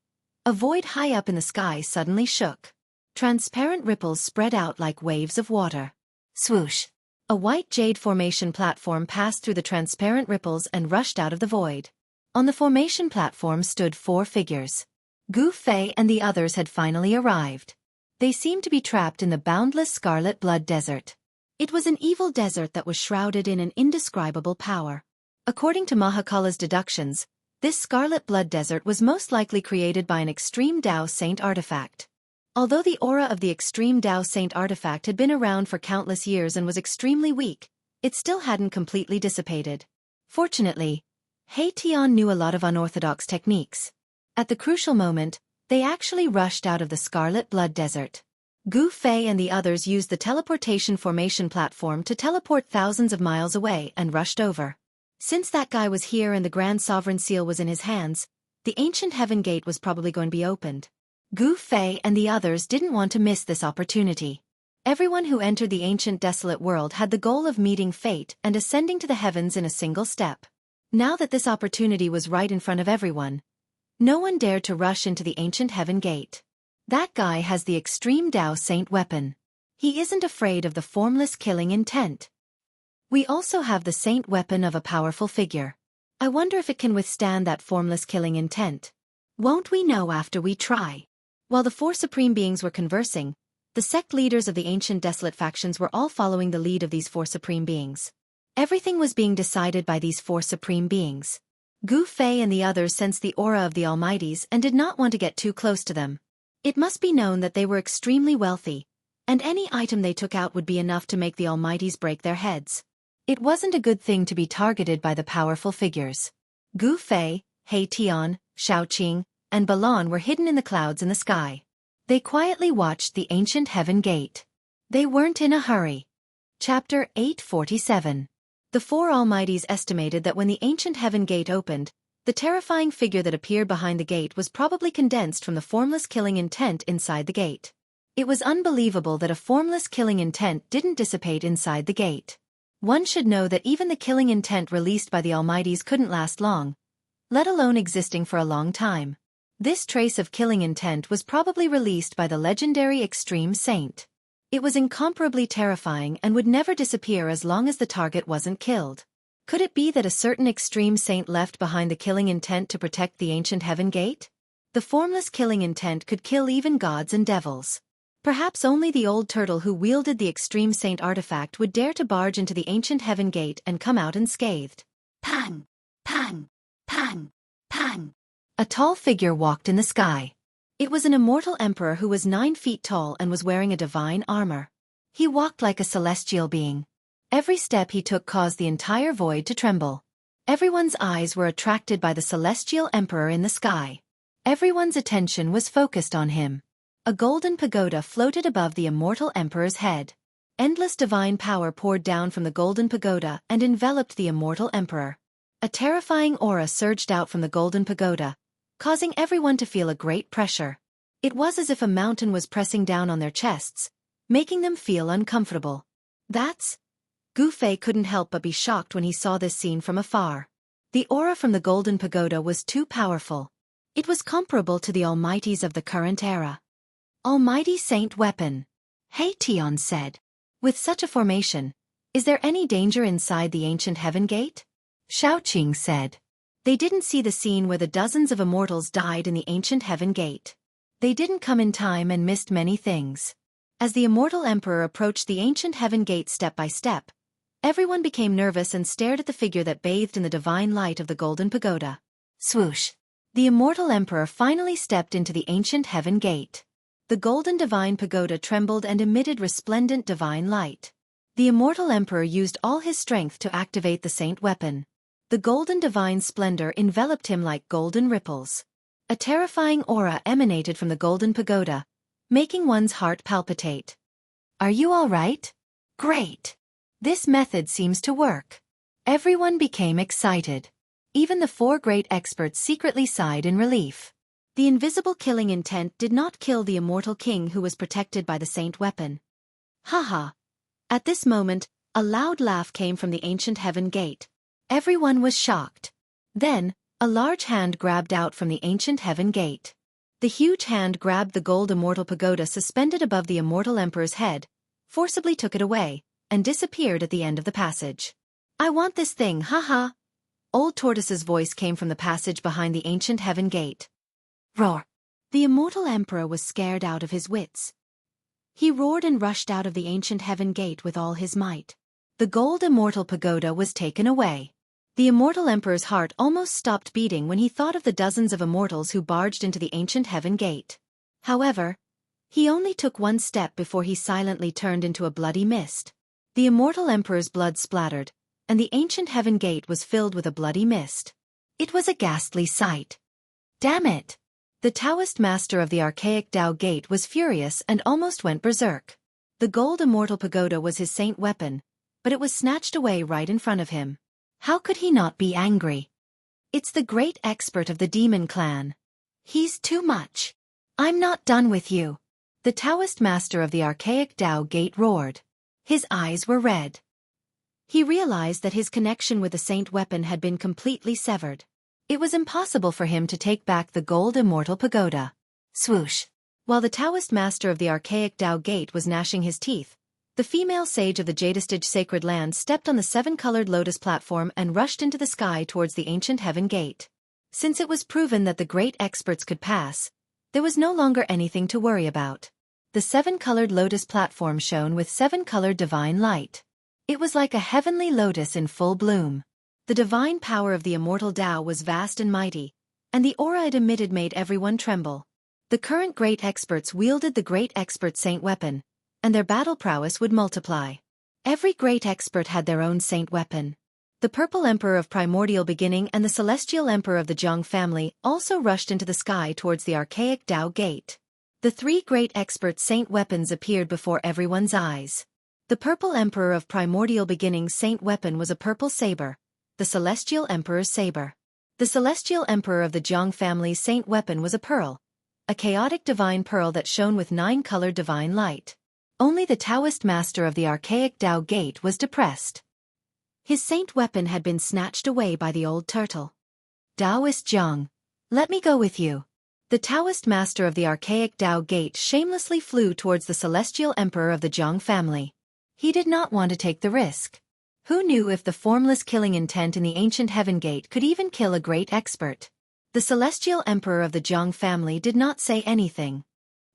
a void high up in the sky suddenly shook. Transparent ripples spread out like waves of water. Swoosh! A white jade formation platform passed through the transparent ripples and rushed out of the void. On the formation platform stood 4 figures. Gu Fei and the others had finally arrived. They seemed to be trapped in the boundless scarlet blood desert. It was an evil desert that was shrouded in an indescribable power. According to Mahakala's deductions, this scarlet blood desert was most likely created by an extreme Dao Saint artifact. Although the aura of the extreme Dao Saint artifact had been around for countless years and was extremely weak, it still hadn't completely dissipated. Fortunately, He Tian knew a lot of unorthodox techniques. At the crucial moment, they actually rushed out of the scarlet blood desert. Gu Fei and the others used the teleportation formation platform to teleport thousands of miles away and rushed over. Since that guy was here and the Grand Sovereign Seal was in his hands, the ancient heaven gate was probably going to be opened. Gu Fei and the others didn't want to miss this opportunity. Everyone who entered the ancient desolate world had the goal of meeting fate and ascending to the heavens in a single step. Now that this opportunity was right in front of everyone, no one dared to rush into the ancient heaven gate. That guy has the extreme Dao Saint weapon. He isn't afraid of the formless killing intent. We also have the saint weapon of a powerful figure. I wonder if it can withstand that formless killing intent. Won't we know after we try? While the 4 supreme beings were conversing, the sect leaders of the ancient desolate factions were all following the lead of these 4 supreme beings. Everything was being decided by these 4 supreme beings. Gu Fei and the others sensed the aura of the Almighties and did not want to get too close to them. It must be known that they were extremely wealthy, and any item they took out would be enough to make the Almighties break their heads. It wasn't a good thing to be targeted by the powerful figures. Gu Fei, He Tian, Shaoqing, and Balan were hidden in the clouds in the sky. They quietly watched the ancient heaven gate. They weren't in a hurry. Chapter 847. The 4 Almighties estimated that when the ancient heaven gate opened, the terrifying figure that appeared behind the gate was probably condensed from the formless killing intent inside the gate. It was unbelievable that a formless killing intent didn't dissipate inside the gate. One should know that even the killing intent released by the Almighties couldn't last long, let alone existing for a long time. This trace of killing intent was probably released by the legendary Extreme Saint. It was incomparably terrifying and would never disappear as long as the target wasn't killed. Could it be that a certain Extreme Saint left behind the killing intent to protect the ancient heaven gate? The formless killing intent could kill even gods and devils. Perhaps only the old turtle who wielded the Extreme Saint artifact would dare to barge into the ancient heaven gate and come out unscathed. Pang! Pang! Pang! Pang! A tall figure walked in the sky. It was an immortal emperor who was 9 feet tall and was wearing a divine armor. He walked like a celestial being. Every step he took caused the entire void to tremble. Everyone's eyes were attracted by the celestial emperor in the sky. Everyone's attention was focused on him. A golden pagoda floated above the immortal emperor's head. Endless divine power poured down from the golden pagoda and enveloped the immortal emperor. A terrifying aura surged out from the golden pagoda, causing everyone to feel a great pressure. It was as if a mountain was pressing down on their chests, making them feel uncomfortable. Gu Fei couldn't help but be shocked when he saw this scene from afar. The aura from the golden pagoda was too powerful. It was comparable to the almighties of the current era. Almighty Saint Weapon. Hey, Tion said. With such a formation, is there any danger inside the ancient heaven gate? Xiaoqing said. They didn't see the scene where the dozens of immortals died in the ancient heaven gate. They didn't come in time and missed many things. As the immortal emperor approached the ancient heaven gate step by step, everyone became nervous and stared at the figure that bathed in the divine light of the golden pagoda. Swoosh! The immortal emperor finally stepped into the ancient heaven gate. The golden divine pagoda trembled and emitted resplendent divine light. The immortal emperor used all his strength to activate the saint weapon. The golden divine splendor enveloped him like golden ripples. A terrifying aura emanated from the golden pagoda, making one's heart palpitate. Are you all right? Great! This method seems to work. Everyone became excited. Even the 4 great experts secretly sighed in relief. The invisible killing intent did not kill the immortal king who was protected by the saint weapon. Haha! At this moment, a loud laugh came from the ancient heaven gate. Everyone was shocked. Then, a large hand grabbed out from the ancient heaven gate. The huge hand grabbed the gold immortal pagoda suspended above the immortal emperor's head, forcibly took it away, and disappeared at the end of the passage. I want this thing, haha! Old Tortoise's voice came from the passage behind the ancient heaven gate. Roar! The immortal emperor was scared out of his wits. He roared and rushed out of the ancient heaven gate with all his might. The gold immortal pagoda was taken away. The immortal emperor's heart almost stopped beating when he thought of the dozens of immortals who barged into the ancient heaven gate. However, he only took one step before he silently turned into a bloody mist. The immortal emperor's blood splattered, and the ancient heaven gate was filled with a bloody mist. It was a ghastly sight. Damn it! The Taoist master of the archaic Tao gate was furious and almost went berserk. The gold immortal pagoda was his saint weapon, but it was snatched away right in front of him. How could he not be angry? It's the great expert of the demon clan. He's too much. I'm not done with you. The Taoist master of the archaic Tao gate roared. His eyes were red. He realized that his connection with the saint weapon had been completely severed. It was impossible for him to take back the gold immortal pagoda. Swoosh! While the Taoist master of the archaic Tao gate was gnashing his teeth, the female sage of the Jadestage sacred land stepped on the 7-colored lotus platform and rushed into the sky towards the ancient heaven gate. Since it was proven that the great experts could pass, there was no longer anything to worry about. The 7-colored lotus platform shone with 7-colored divine light. It was like a heavenly lotus in full bloom. The divine power of the immortal Tao was vast and mighty, and the aura it emitted made everyone tremble. The current great experts wielded the great expert saint weapon, and their battle prowess would multiply. Every great expert had their own saint weapon. The Purple Emperor of Primordial Beginning and the Celestial Emperor of the Jianghu family also rushed into the sky towards the archaic Tao gate. The 3 great expert saint weapons appeared before everyone's eyes. The Purple Emperor of Primordial Beginning's saint weapon was a purple saber, the Celestial Emperor's saber. The Celestial Emperor of the Jianghu family's saint weapon was a pearl, a chaotic divine pearl that shone with 9-colored divine light. Only the Taoist master of the archaic Tao gate was depressed. His saint weapon had been snatched away by the old turtle. Taoist Jiang, let me go with you. The Taoist master of the archaic Tao gate shamelessly flew towards the Celestial Emperor of the Jianghu family. He did not want to take the risk. Who knew if the formless killing intent in the ancient heaven gate could even kill a great expert? The Celestial Emperor of the Jianghu family did not say anything.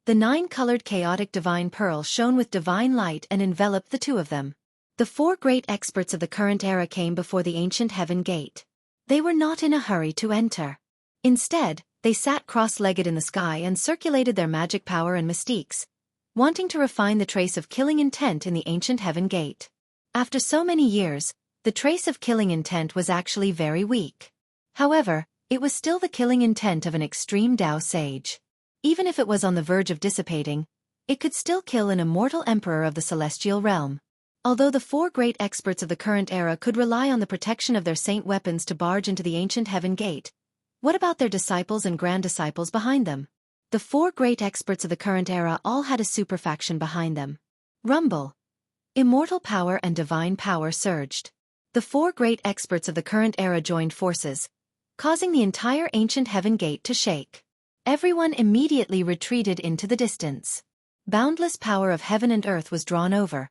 The 9-colored chaotic divine pearl shone with divine light and enveloped the 2 of them. The 4 great experts of the current era came before the ancient heaven gate. They were not in a hurry to enter. Instead, they sat cross-legged in the sky and circulated their magic power and mystiques, wanting to refine the trace of killing intent in the ancient heaven gate. After so many years, the trace of killing intent was actually very weak. However, it was still the killing intent of an extreme Tao sage. Even if it was on the verge of dissipating, it could still kill an immortal emperor of the celestial realm. Although the 4 great experts of the current era could rely on the protection of their saint weapons to barge into the ancient heaven gate, what about their disciples and grand disciples behind them? The 4 great experts of the current era all had a super faction behind them. Rumble. Immortal power and divine power surged. The 4 great experts of the current era joined forces, causing the entire ancient heaven gate to shake. Everyone immediately retreated into the distance. Boundless power of heaven and earth was drawn over,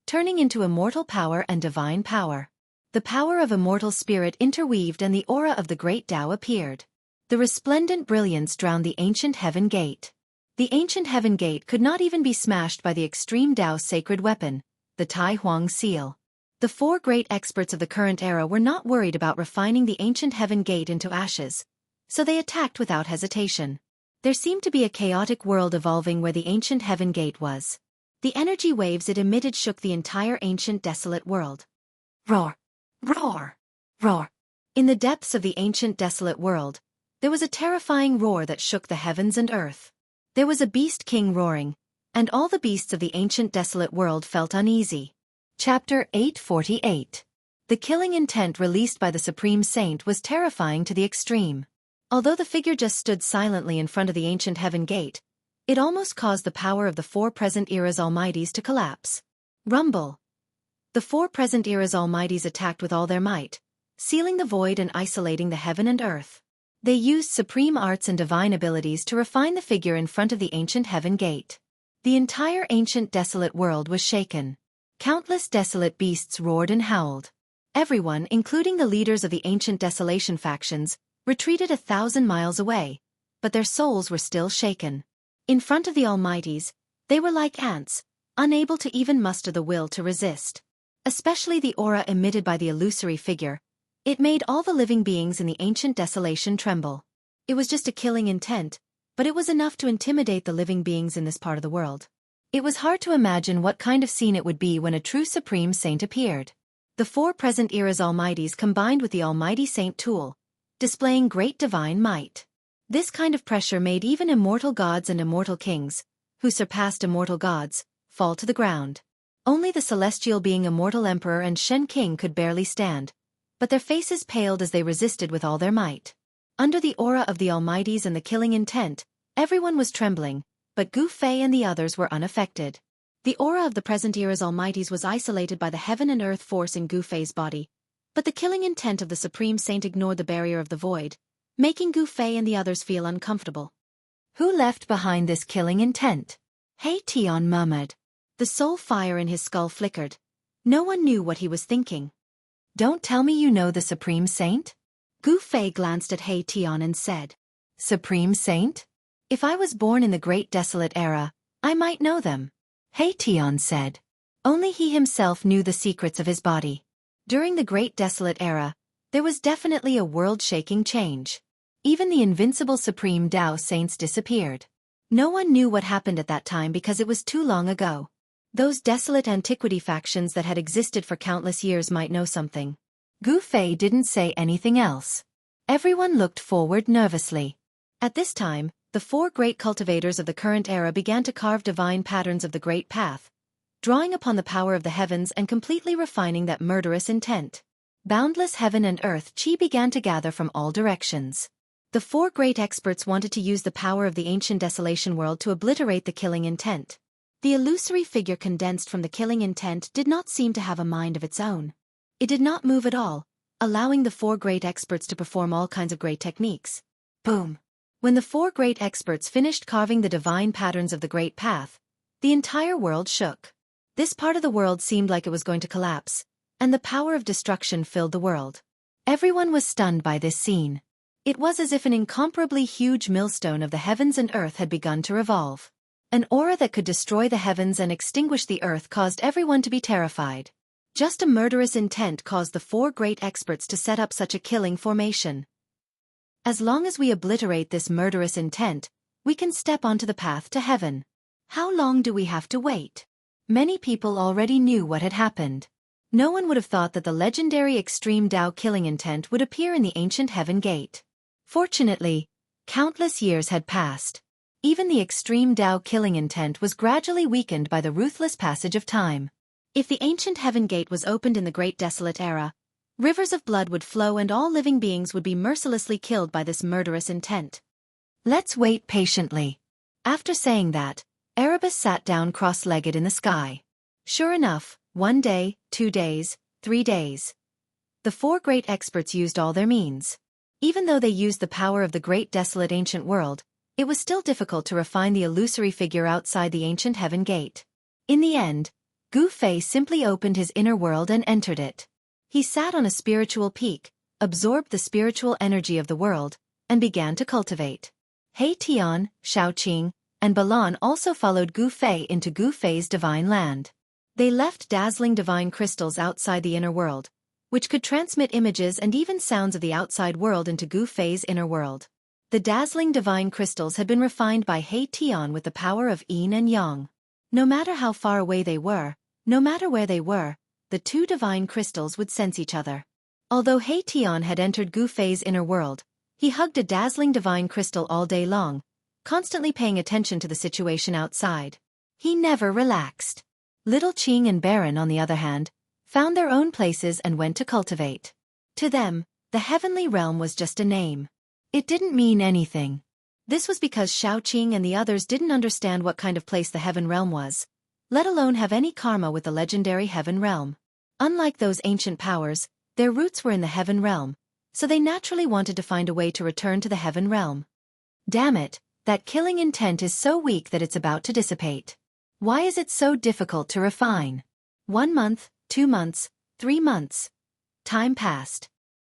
turning into immortal power and divine power. The power of immortal spirit interweaved and the aura of the great Tao appeared. The resplendent brilliance drowned the ancient heaven gate. The ancient heaven gate could not even be smashed by the extreme Tao's sacred weapon, the Tai Huang seal. The four great experts of the current era were not worried about refining the ancient heaven gate into ashes, so they attacked without hesitation. There seemed to be a chaotic world evolving where the ancient heaven gate was. The energy waves it emitted shook the entire ancient desolate world. Roar! Roar! Roar! In the depths of the ancient desolate world, there was a terrifying roar that shook the heavens and earth. There was a beast king roaring, and all the beasts of the ancient desolate world felt uneasy. Chapter 848. The killing intent released by the Supreme Saint was terrifying to the extreme. Although the figure just stood silently in front of the ancient heaven gate, it almost caused the power of the four present era's almighties to collapse. Rumble! The four present era's almighties attacked with all their might, sealing the void and isolating the heaven and earth. They used supreme arts and divine abilities to refine the figure in front of the ancient heaven gate. The entire ancient desolate world was shaken. Countless desolate beasts roared and howled. Everyone, including the leaders of the ancient desolation factions, retreated 1,000 miles away, but their souls were still shaken. In front of the almighties, they were like ants, unable to even muster the will to resist. Especially the aura emitted by the illusory figure. It made all the living beings in the ancient desolation tremble. It was just a killing intent, but it was enough to intimidate the living beings in this part of the world. It was hard to imagine what kind of scene it would be when a true Supreme Saint appeared. The four present era's almighties combined with the Almighty Saint Tool, displaying great divine might. This kind of pressure made even immortal gods and immortal kings, who surpassed immortal gods, fall to the ground. Only the celestial being Immortal Emperor and Shen King could barely stand, but their faces paled as they resisted with all their might. Under the aura of the almighties and the killing intent, everyone was trembling, but Gu Fei and the others were unaffected. The aura of the present era's almighties was isolated by the heaven and earth force in Gu Fei's body, but the killing intent of the Supreme Saint ignored the barrier of the void, making Gu Fei and the others feel uncomfortable. Who left behind this killing intent? He Tian murmured. The soul fire in his skull flickered. No one knew what he was thinking. Don't tell me you know the Supreme Saint? Gu Fei glanced at He Tian and said, Supreme Saint? If I was born in the Great Desolate Era, I might know them. He Tian said. Only he himself knew the secrets of his body. During the Great Desolate Era, there was definitely a world-shaking change. Even the invincible Supreme Tao Saints disappeared. No one knew what happened at that time because it was too long ago. Those desolate antiquity factions that had existed for countless years might know something. Gu Fei didn't say anything else. Everyone looked forward nervously. At this time, the four great cultivators of the current era began to carve divine patterns of the Great Path, drawing upon the power of the heavens and completely refining that murderous intent. Boundless heaven and earth chi began to gather from all directions. The four great experts wanted to use the power of the ancient desolation world to obliterate the killing intent. The illusory figure condensed from the killing intent did not seem to have a mind of its own. It did not move at all, allowing the four great experts to perform all kinds of great techniques. Boom! When the four great experts finished carving the divine patterns of the Great Path, the entire world shook. This part of the world seemed like it was going to collapse, and the power of destruction filled the world. Everyone was stunned by this scene. It was as if an incomparably huge millstone of the heavens and earth had begun to revolve. An aura that could destroy the heavens and extinguish the earth caused everyone to be terrified. Just a murderous intent caused the four great experts to set up such a killing formation. As long as we obliterate this murderous intent, we can step onto the path to heaven. How long do we have to wait? Many people already knew what had happened. No one would have thought that the legendary extreme Tao killing intent would appear in the ancient heaven gate. Fortunately, countless years had passed. Even the extreme Tao killing intent was gradually weakened by the ruthless passage of time. If the ancient heaven gate was opened in the Great Desolate Era, rivers of blood would flow and all living beings would be mercilessly killed by this murderous intent. Let's wait patiently. After saying that, Erebus sat down cross-legged in the sky. Sure enough, 1 day, 2 days, 3 days. The four great experts used all their means. Even though they used the power of the great desolate ancient world, it was still difficult to refine the illusory figure outside the ancient heaven gate. In the end, Gu Fei simply opened his inner world and entered it. He sat on a spiritual peak, absorbed the spiritual energy of the world, and began to cultivate. He Tian, Shaoqing, and Balan also followed Gu Fei into Gu Fei's divine land. They left dazzling divine crystals outside the inner world, which could transmit images and even sounds of the outside world into Gu Fei's inner world. The dazzling divine crystals had been refined by He Tian with the power of yin and yang. No matter how far away they were, no matter where they were, the two divine crystals would sense each other. Although He Tian had entered Gu Fei's inner world, he hugged a dazzling divine crystal all day long, constantly paying attention to the situation outside. He never relaxed. Little Qing and Baron, on the other hand, found their own places and went to cultivate. To them, the heavenly realm was just a name. It didn't mean anything. This was because Shaoqing and the others didn't understand what kind of place the heaven realm was, let alone have any karma with the legendary heaven realm. Unlike those ancient powers, their roots were in the heaven realm, so they naturally wanted to find a way to return to the heaven realm. Damn it, that killing intent is so weak that it's about to dissipate. Why is it so difficult to refine? 1 month, 2 months, 3 months. Time passed.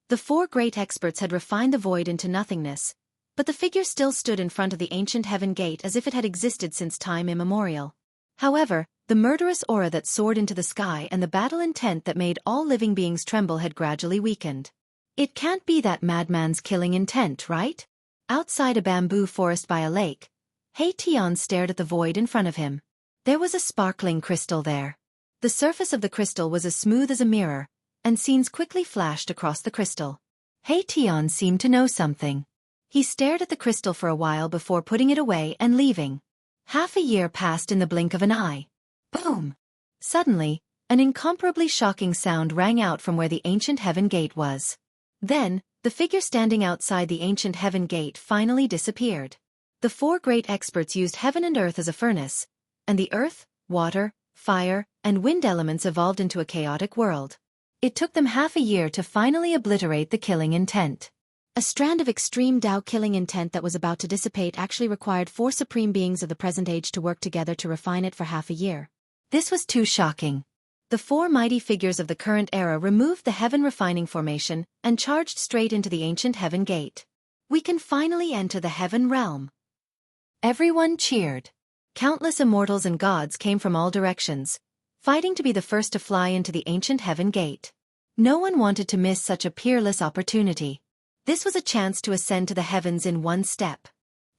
The 4 great experts had refined the void into nothingness, but the figure still stood in front of the ancient heaven gate as if it had existed since time immemorial. However, the murderous aura that soared into the sky and the battle intent that made all living beings tremble had gradually weakened. It can't be that madman's killing intent, right? Outside a bamboo forest by a lake, He Tian stared at the void in front of him. There was a sparkling crystal there. The surface of the crystal was as smooth as a mirror, and scenes quickly flashed across the crystal. He Tian seemed to know something. He stared at the crystal for a while before putting it away and leaving. Half a year passed in the blink of an eye. Boom! Suddenly, an incomparably shocking sound rang out from where the ancient heaven gate was. Then, the figure standing outside the ancient heaven gate finally disappeared. The 4 great experts used heaven and earth as a furnace, and the earth, water, fire, and wind elements evolved into a chaotic world. It took them half a year to finally obliterate the killing intent. A strand of extreme Dao killing intent that was about to dissipate actually required 4 supreme beings of the present age to work together to refine it for half a year. This was too shocking. The 4 mighty figures of the current era removed the heaven refining formation and charged straight into the ancient heaven gate. We can finally enter the heaven realm. Everyone cheered. Countless immortals and gods came from all directions, fighting to be the first to fly into the ancient heaven gate. No one wanted to miss such a peerless opportunity. This was a chance to ascend to the heavens in one step.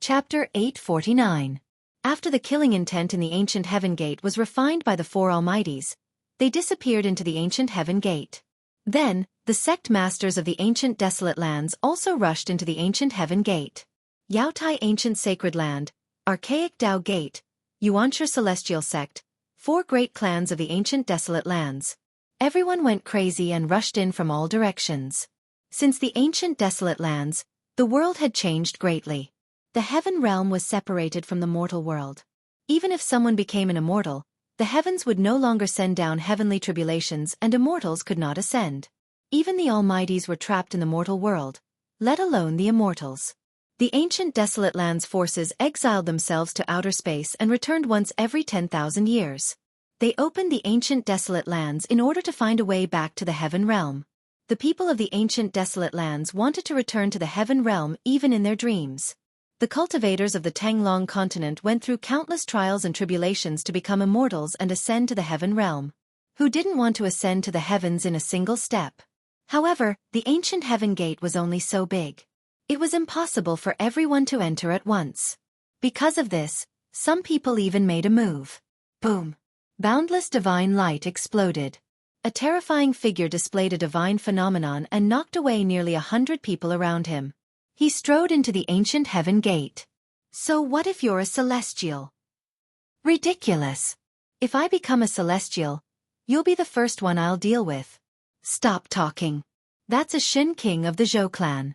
Chapter 849. After the killing intent in the ancient heaven gate was refined by the 4 almighties, they disappeared into the ancient heaven gate. Then, the sect masters of the ancient desolate lands also rushed into the ancient heaven gate. Yaotai ancient sacred land, archaic Dao gate, Xianxia celestial sect, 4 great clans of the ancient desolate lands. Everyone went crazy and rushed in from all directions. Since the ancient desolate lands, the world had changed greatly. The heaven realm was separated from the mortal world. Even if someone became an immortal, the heavens would no longer send down heavenly tribulations and immortals could not ascend. Even the almighties were trapped in the mortal world, let alone the immortals. The ancient desolate lands forces exiled themselves to outer space and returned once every 10,000 years. They opened the ancient desolate lands in order to find a way back to the heaven realm. The people of the ancient desolate lands wanted to return to the heaven realm even in their dreams. The cultivators of the Tanglong continent went through countless trials and tribulations to become immortals and ascend to the heaven realm. Who didn't want to ascend to the heavens in a single step? However, the ancient heaven gate was only so big. It was impossible for everyone to enter at once. Because of this, some people even made a move. Boom! Boundless divine light exploded. A terrifying figure displayed a divine phenomenon and knocked away nearly 100 people around him. He strode into the ancient heaven gate. So what if you're a celestial? Ridiculous. If I become a celestial, you'll be the first one I'll deal with. Stop talking. That's a Shin King of the Zhou clan.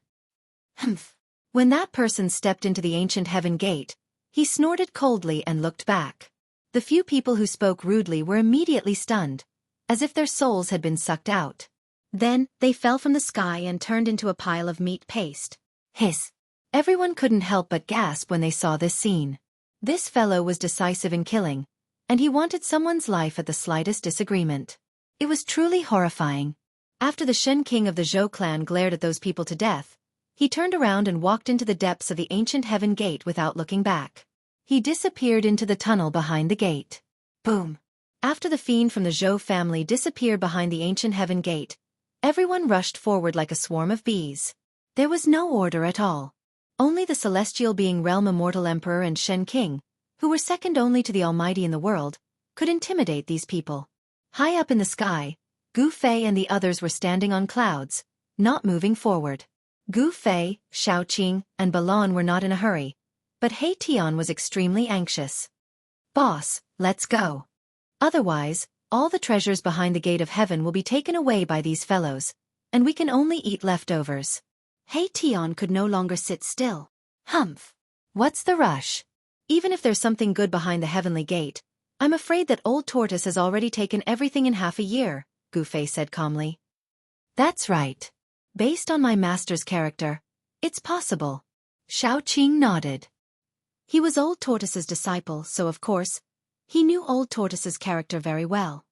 Humph. When that person stepped into the ancient heaven gate, he snorted coldly and looked back. The few people who spoke rudely were immediately stunned, as if their souls had been sucked out. Then, they fell from the sky and turned into a pile of meat paste. Hiss! Everyone couldn't help but gasp when they saw this scene. This fellow was decisive in killing, and he wanted someone's life at the slightest disagreement. It was truly horrifying. After the Shen king of the Zhou clan glared at those people to death, he turned around and walked into the depths of the ancient heaven gate without looking back. He disappeared into the tunnel behind the gate. Boom! After the fiend from the Zhou family disappeared behind the ancient heaven gate, everyone rushed forward like a swarm of bees. There was no order at all. Only the celestial being Realm Immortal Emperor and Shen King, who were second only to the Almighty in the world, could intimidate these people. High up in the sky, Gu Fei and the others were standing on clouds, not moving forward. Gu Fei, Xiaoqing, and Balon were not in a hurry, but He Tian was extremely anxious. Boss, let's go. Otherwise, all the treasures behind the gate of heaven will be taken away by these fellows, and we can only eat leftovers. He Tian could no longer sit still. Humph! What's the rush? Even if there's something good behind the heavenly gate, I'm afraid that old Tortoise has already taken everything in half a year, Gu Fei said calmly. That's right. Based on my master's character, it's possible. Xiaoqing nodded. He was old Tortoise's disciple, so of course, he knew old Tortoise's character very well.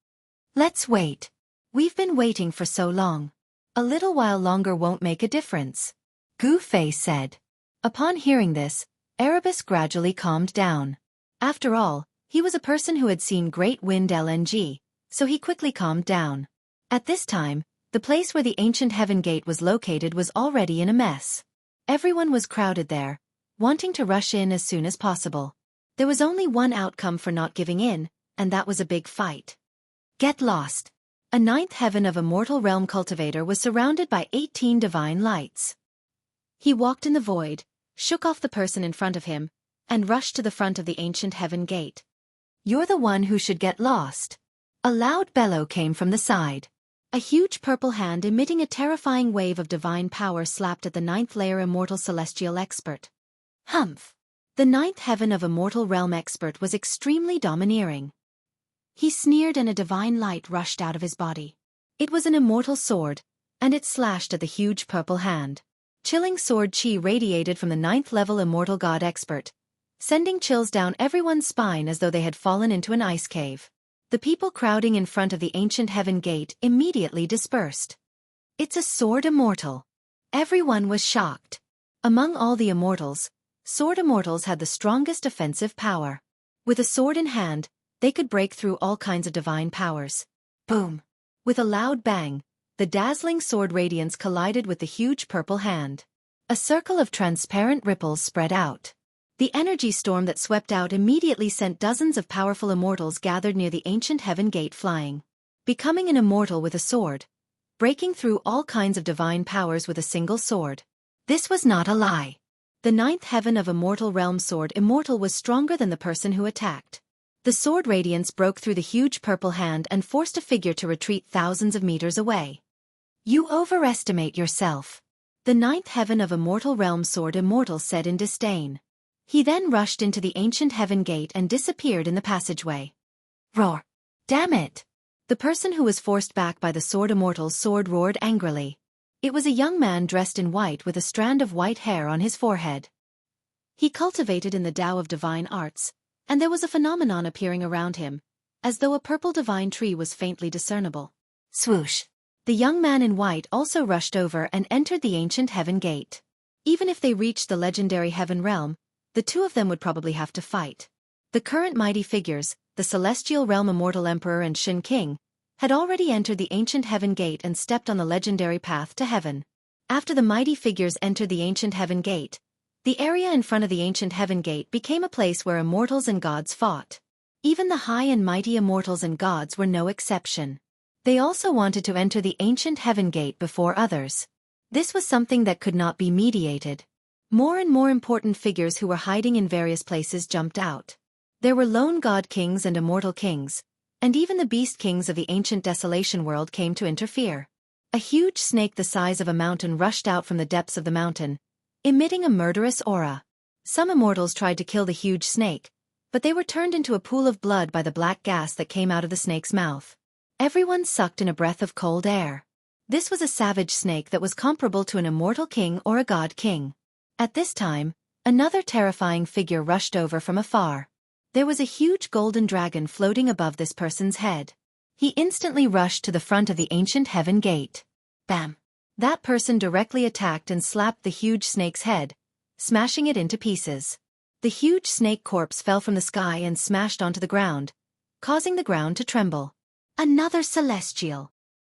Let's wait. We've been waiting for so long. A little while longer won't make a difference, Gu Fei said. Upon hearing this, Erebus gradually calmed down. After all, he was a person who had seen great wind LNG, so he quickly calmed down. At this time, the place where the ancient heaven gate was located was already in a mess. Everyone was crowded there, wanting to rush in as soon as possible. There was only one outcome for not giving in, and that was a big fight. Get lost. A ninth heaven of immortal realm cultivator was surrounded by 18 divine lights. He walked in the void, shook off the person in front of him, and rushed to the front of the ancient heaven gate. You're the one who should get lost. A loud bellow came from the side. A huge purple hand emitting a terrifying wave of divine power slapped at the ninth layer immortal celestial expert. Humph! The ninth heaven of immortal realm expert was extremely domineering. He sneered and a divine light rushed out of his body. It was an immortal sword, and it slashed at the huge purple hand. Chilling sword chi radiated from the ninth level immortal god expert, sending chills down everyone's spine as though they had fallen into an ice cave. The people crowding in front of the ancient heaven gate immediately dispersed. It's a sword immortal. Everyone was shocked. Among all the immortals, sword immortals had the strongest offensive power. With a sword in hand, they could break through all kinds of divine powers. Boom! With a loud bang, the dazzling sword radiance collided with the huge purple hand. A circle of transparent ripples spread out. The energy storm that swept out immediately sent dozens of powerful immortals gathered near the ancient heaven gate flying. Becoming an immortal with a sword. Breaking through all kinds of divine powers with a single sword. This was not a lie. The ninth heaven of immortal realm sword immortal was stronger than the person who attacked. The sword radiance broke through the huge purple hand and forced a figure to retreat thousands of meters away. You overestimate yourself. The ninth heaven of immortal realm sword immortal said in disdain. He then rushed into the ancient heaven gate and disappeared in the passageway. Roar! Damn it! The person who was forced back by the sword immortal's sword roared angrily. It was a young man dressed in white with a strand of white hair on his forehead. He cultivated in the Tao of divine arts, and there was a phenomenon appearing around him, as though a purple divine tree was faintly discernible. Swoosh! The young man in white also rushed over and entered the ancient heaven gate. Even if they reached the legendary heaven realm, the two of them would probably have to fight. The current mighty figures, the celestial realm immortal emperor and Shen King, had already entered the ancient heaven gate and stepped on the legendary path to heaven. After the mighty figures entered the ancient heaven gate, the area in front of the ancient heaven gate became a place where immortals and gods fought. Even the high and mighty immortals and gods were no exception. They also wanted to enter the ancient heaven gate before others. This was something that could not be mediated. More and more important figures who were hiding in various places jumped out. There were lone god kings and immortal kings, and even the beast kings of the ancient desolation world came to interfere. A huge snake the size of a mountain rushed out from the depths of the mountain, emitting a murderous aura. Some immortals tried to kill the huge snake, but they were turned into a pool of blood by the black gas that came out of the snake's mouth. Everyone sucked in a breath of cold air. This was a savage snake that was comparable to an immortal king or a god king. At this time, another terrifying figure rushed over from afar. There was a huge golden dragon floating above this person's head. He instantly rushed to the front of the ancient heaven gate. Bam! That person directly attacked and slapped the huge snake's head, smashing it into pieces. The huge snake corpse fell from the sky and smashed onto the ground, causing the ground to tremble. Another celestial.